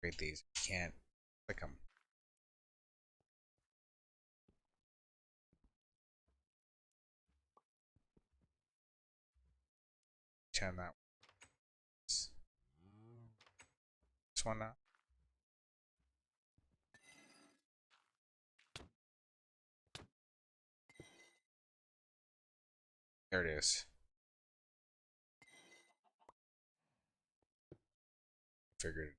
read these? You can't click them. Turn that this one now. There it is. Figured it.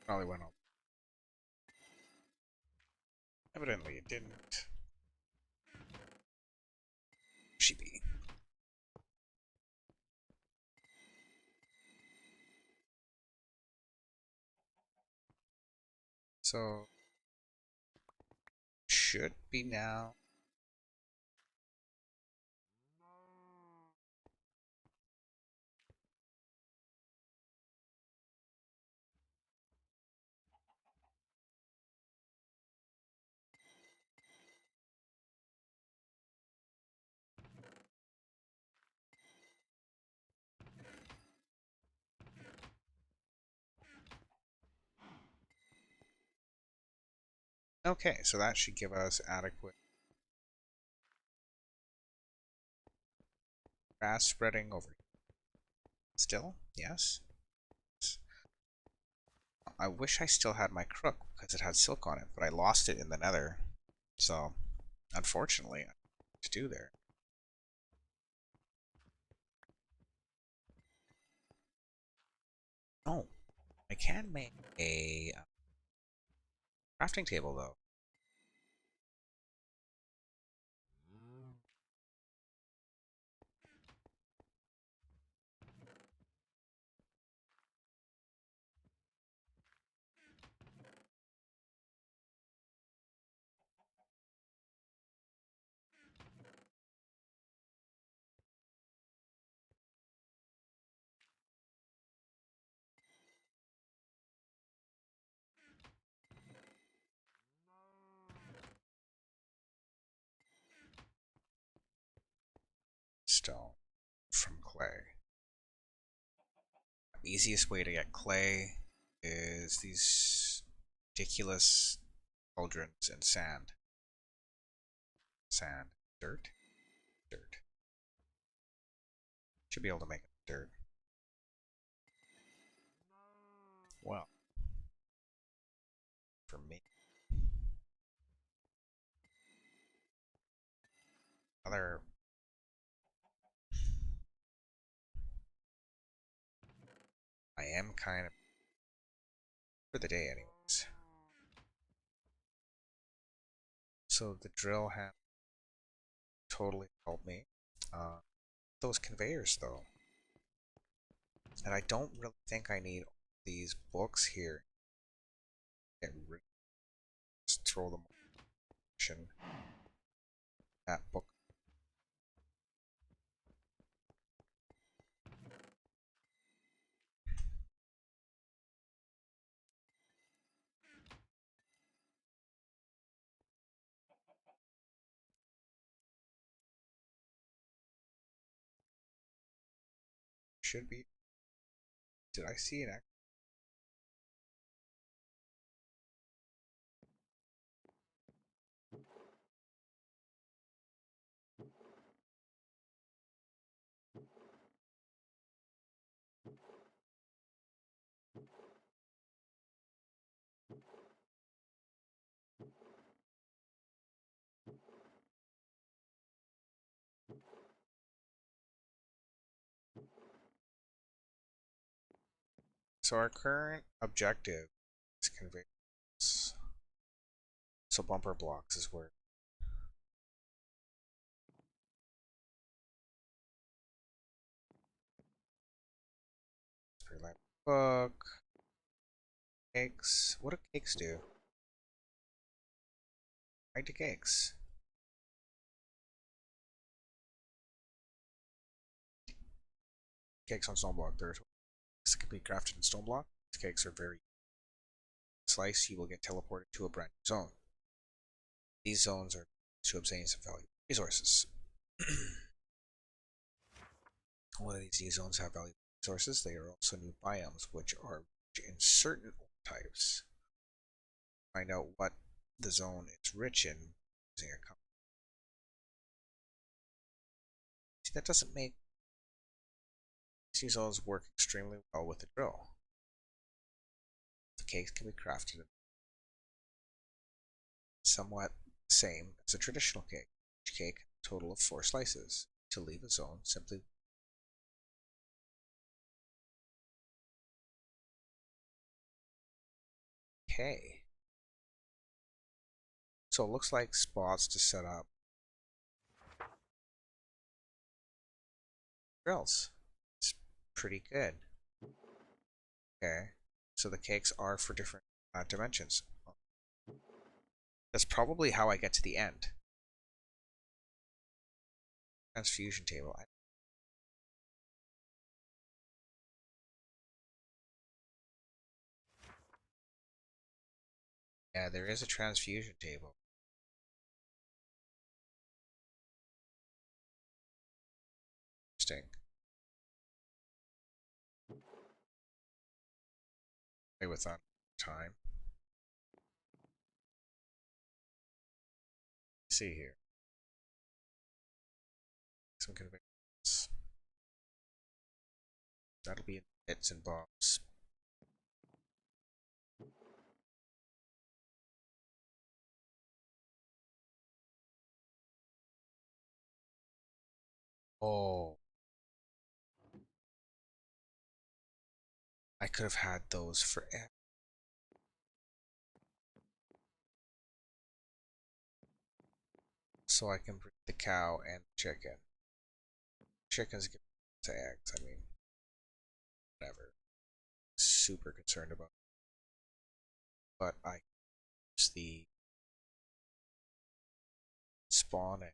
Probably went on. Evidently it didn't. She be. So should be now. Okay, so that should give us adequate grass spreading over here. Still, yes. I wish I still had my crook because it had silk on it, but I lost it in the nether. So, unfortunately, I have to do there. Oh, I can make a crafting table though. Stone from clay. The easiest way to get clay is these ridiculous cauldrons and sand. Sand. Dirt? Dirt. Should be able to make it dirt. Well, for me. Other. I am kind of. For the day, anyways. So the drill has totally helped me. Those conveyors, though. And I don't really think I need these books here. Get rid. Just throw them in that book. Should be. Did I see an? So our current objective is conveyors. So bumper blocks is where. Like book. Cakes. What do cakes do? Right to cakes. Cakes on stone block. There's this can be crafted in stone block. These cakes are very slice. You will get teleported to a brand new zone. These zones are to obtain some valuable resources. One of these new zones have valuable resources. They are also new biomes, which are in certain types. Find out what the zone is rich in using a compass. See, that doesn't make these zones work extremely well with the drill. The cakes can be crafted somewhat the same as a traditional cake. Each cake has a total of 4 slices. To leave a zone, simply Okay. So it looks like spots to set up grills. It's pretty good. Okay. So the cakes are for different dimensions. That's probably how I get to the end. Transfusion table. Yeah, there is a transfusion table. Interesting. Play with that time. Let's see here. Some convictions. That'll be in bits and bobs. Oh, I could have had those forever. So I can breed the cow and the chicken. Chickens give to eggs. I mean, whatever. Super concerned about. But I use the spawn egg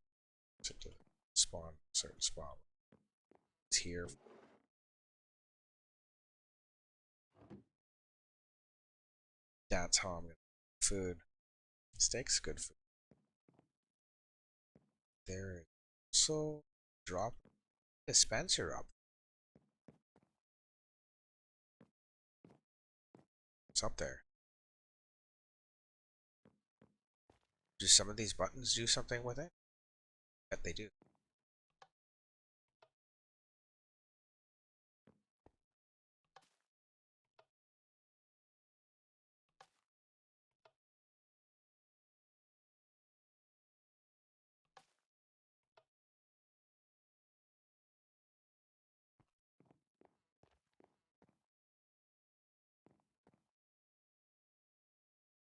to spawn certain spawn. It's here. That's how I'm gonna food. Steak's good food. There is also drop dispenser up. It's up there. Do some of these buttons do something with it? Bet they do.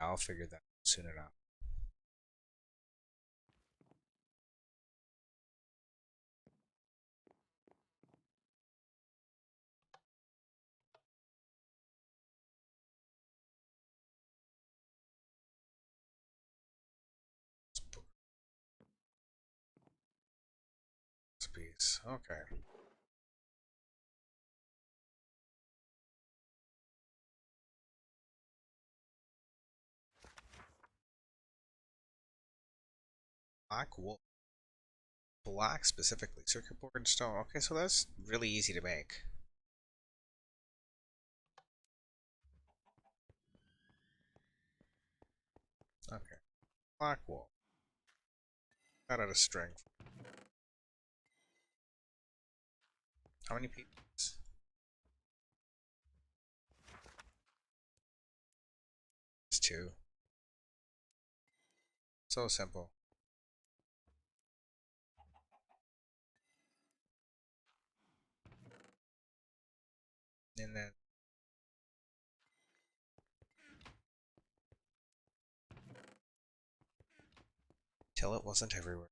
I'll figure that out soon enough. Piece. Okay. Black wool. Black specifically. Circuit board and stone. Okay, so that's really easy to make. Okay. Black wool. Got out of strength. How many pieces? It's two. So simple. And then till it wasn't everywhere.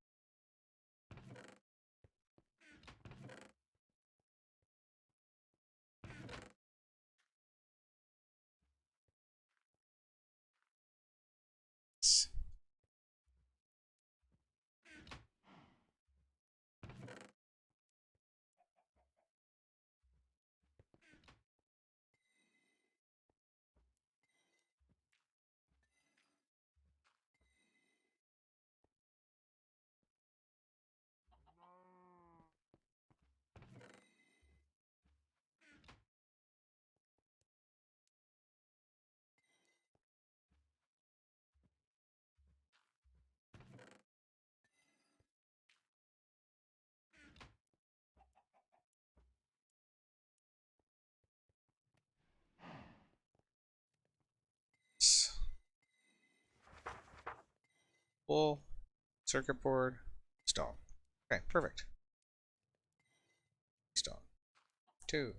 Wool, circuit board, stone. Okay, perfect. Stone. Two.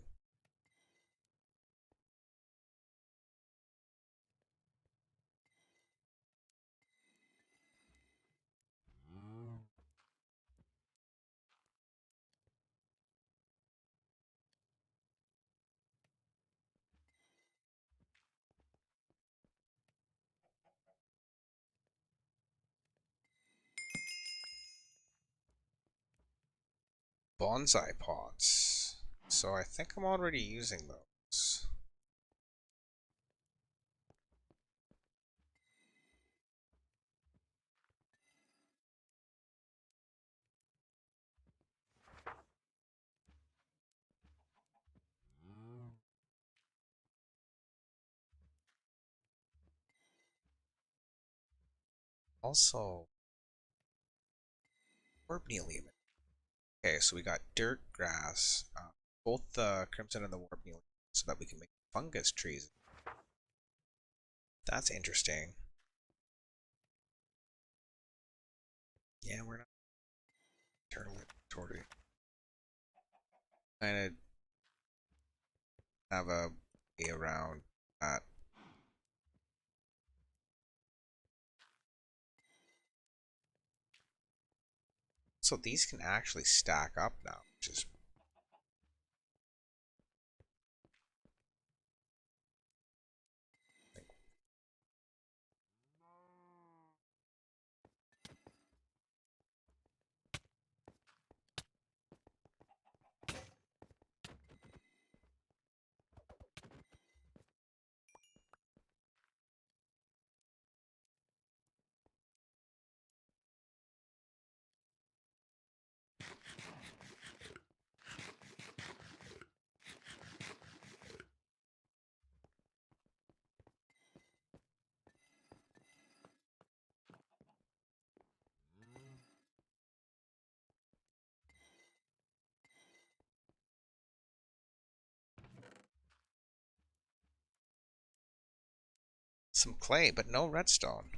Bonsai pots. So I think I'm already using those. Also, Warbnelium. Okay, so we got dirt, grass, both the crimson and the Warbnelium, so that we can make fungus trees. That's interesting. Yeah, we're not internal inventory. Kind of have a way around that. So these can actually stack up now, which is some clay, but no redstone.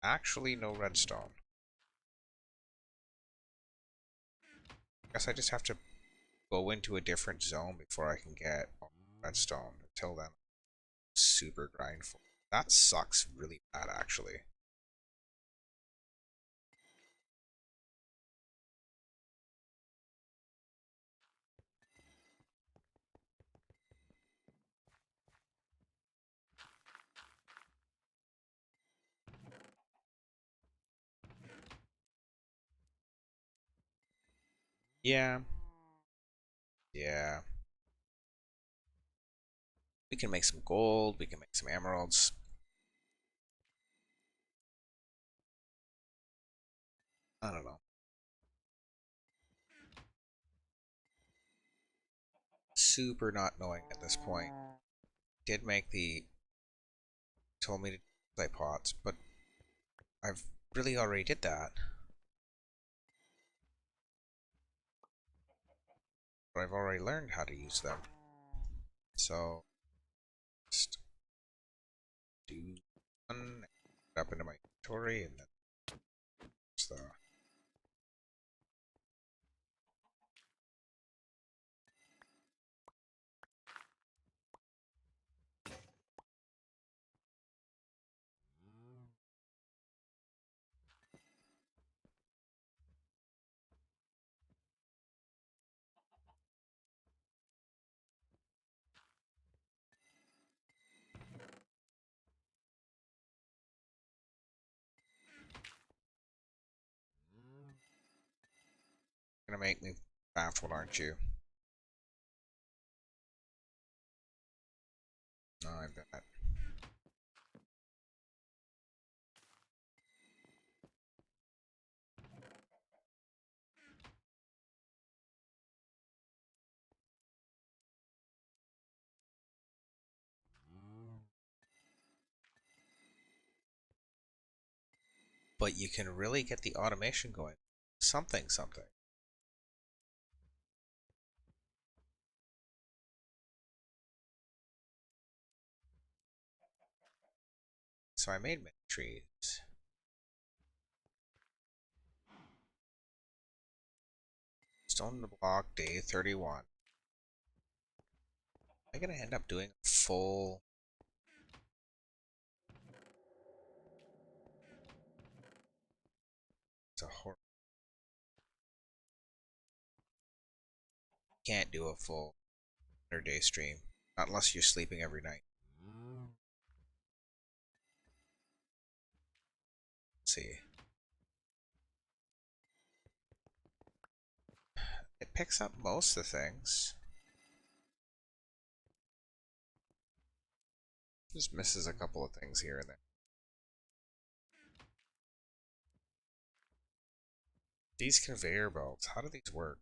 Actually, no redstone. Guess I just have to go into a different zone before I can get redstone. Until then, super grindful. That sucks really bad, actually. Yeah. Yeah. We can make some gold. We can make some emeralds. I don't know. Super not knowing at this point. Did make the told me to play pots, but I've really already did that. But I've already learned how to use them. So just do one, put up into my inventory, and then there's the gonna make me baffled, aren't you? No, I bet. But you can really get the automation going. Something, something. So I made many trees. Stone the block, day 31. I'm gonna end up doing a full. It's a horror. Can't do a full 100-day stream. Not unless you're sleeping every night. Let's see. It picks up most of the things. Just misses a couple of things here and there. These conveyor belts, how do these work?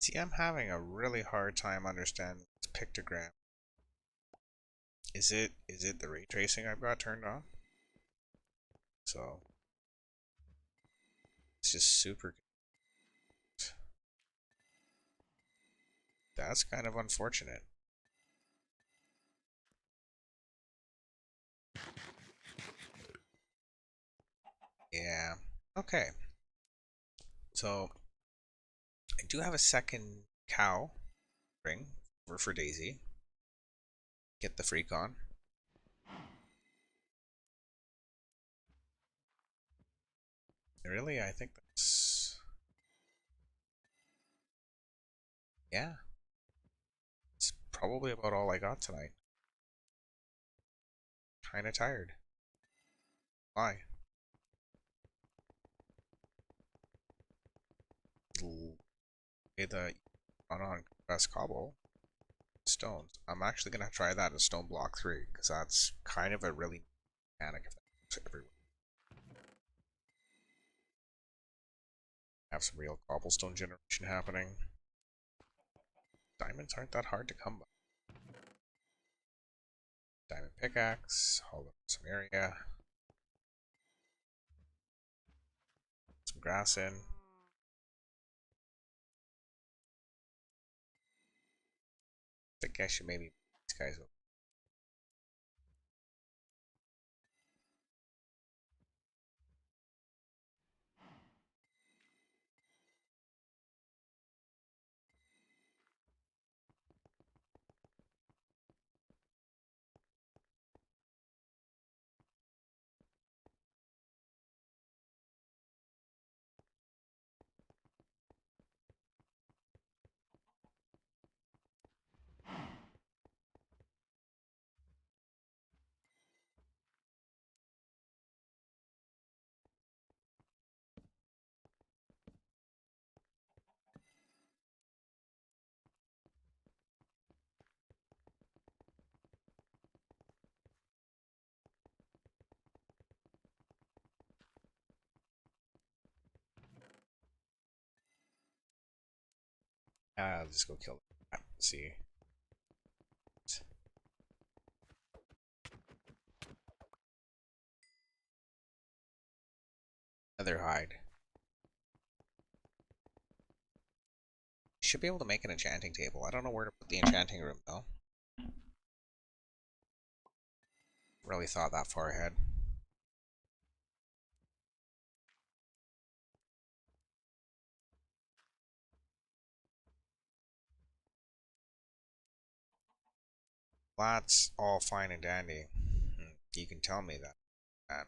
See, I'm having a really hard time understanding this pictogram. Is it the ray tracing I've got turned on? So it's just super. That's kind of unfortunate. Yeah. Okay. So I do have a second cow ring for Daisy. Get the freak on. Really, I think that's, yeah. It's probably about all I got tonight. Kinda tired. Why? Lay the on best cobble stones. I'm actually gonna try that in stone block 3 because that's kind of a really mechanic if that works everywhere. Have some real cobblestone generation happening. Diamonds aren't that hard to come by. Diamond pickaxe, haul up some area, some grass in. I think I should maybe these guys up. I'll just go kill them. See. Another hide. Should be able to make an enchanting table. I don't know where to put the enchanting room though. Really thought that far ahead. That's all fine and dandy. You can tell me that.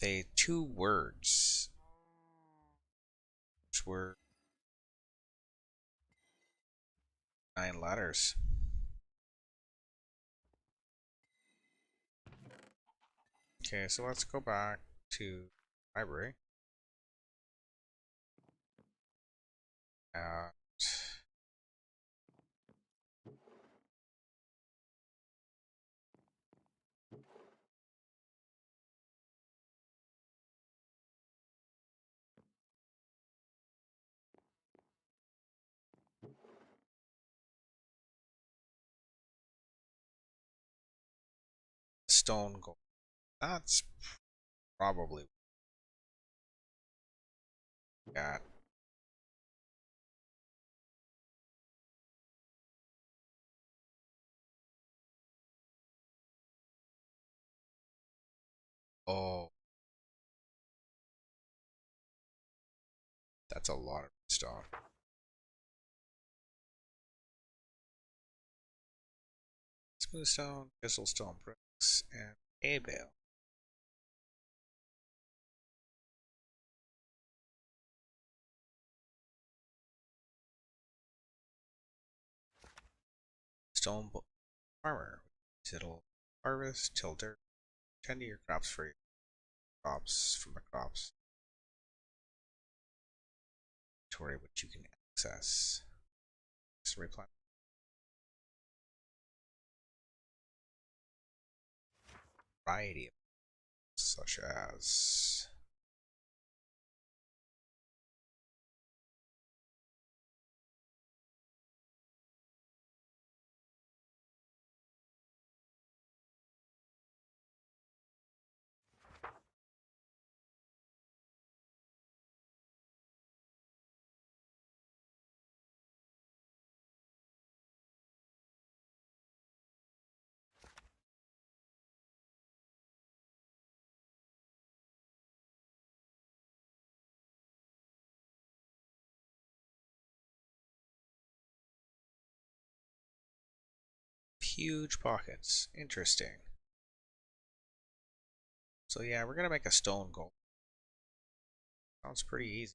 They two words, which were 9 letters. Okay, so let's go back to library. Uh, stone gold. That's probably got. Oh, that's a lot of stone. Smooth stone, chisel stone bricks, and hay bale. Stone farmer. It'll harvest, till dirt, tend to your crops for your crops from the crops. Inventory which you can access. So replant. Variety of such as huge pockets. Interesting. So yeah, we're gonna make a stone golem. Sounds pretty easy.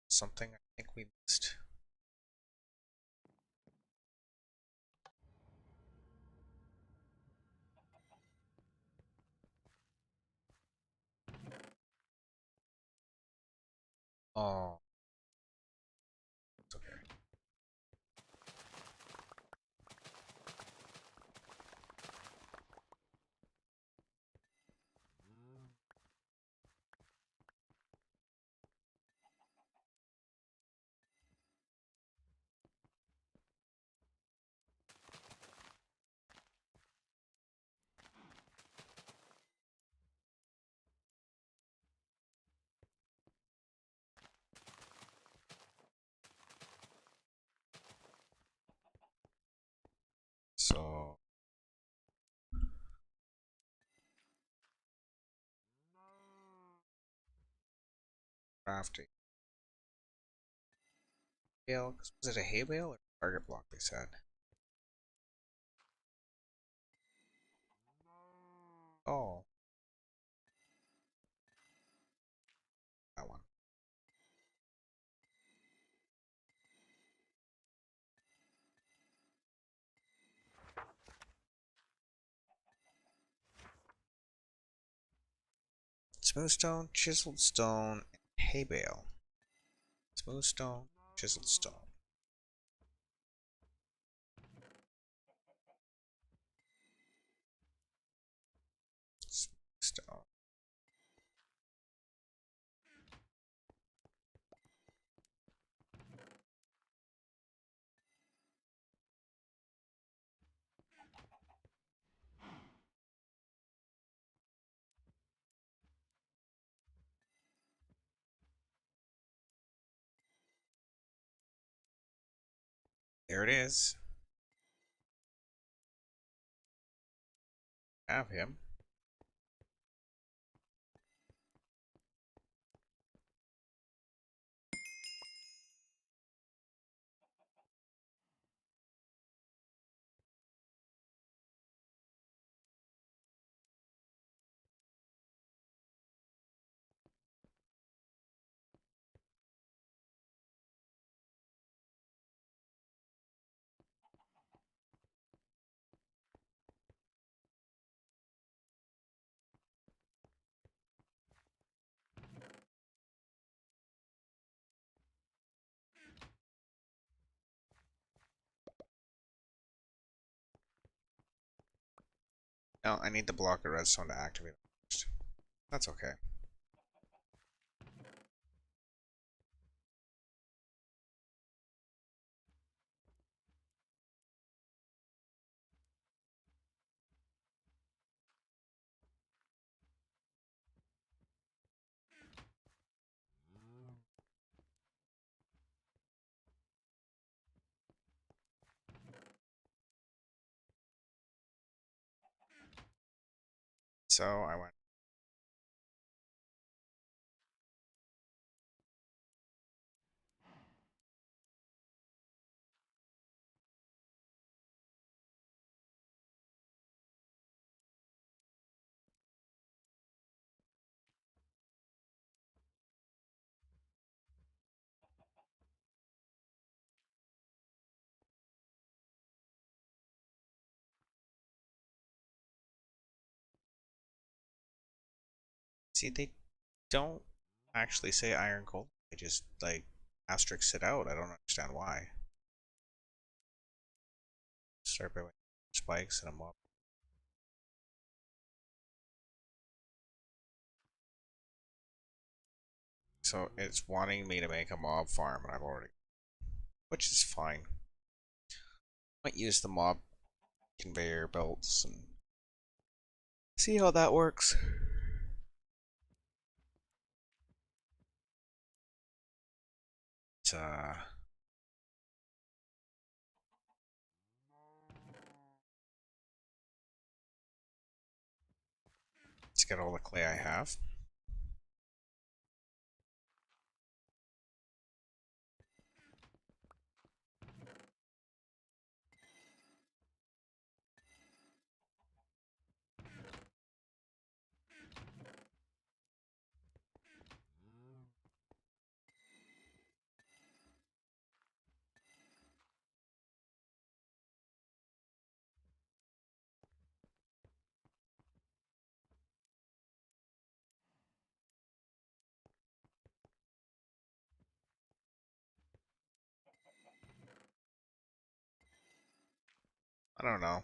Something I think we missed. Oh, it's okay. So crafting. Bale, was it a hay bale or target block they said? Oh, that one. Smooth stone, chiseled stone, and hay bale. Smooth stone, chiseled stone. Smooth stone. There it is. Have him. No, I need the block of redstone to activate it first. That's okay. So I went. See, they don't actually say iron gold. They just like asterisk it out. I don't understand why. Start by spikes and a mob. So it's wanting me to make a mob farm, and I've already, which is fine. Might use the mob conveyor belts and see how that works. It's, let's get all the clay I have. I don't know.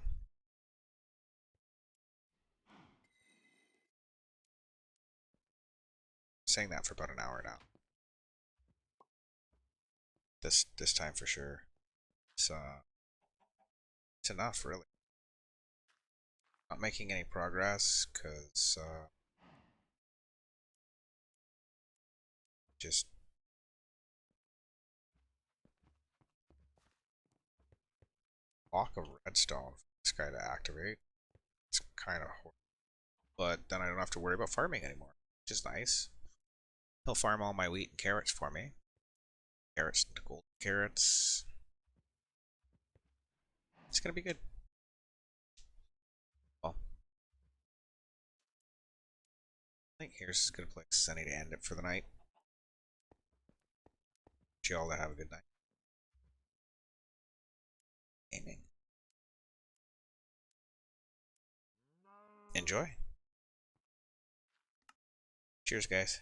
Saying that for about an hour now. This time for sure. So it's enough, really. Not making any progress because just block of redstone for this guy to activate. It's kind of horrible. But then I don't have to worry about farming anymore, which is nice. He'll farm all my wheat and carrots for me. Carrots and gold carrots. It's gonna be good. Well, I think here's as good a place as any to end it for the night. You all to have a good night. Gaming. Enjoy. Cheers, guys.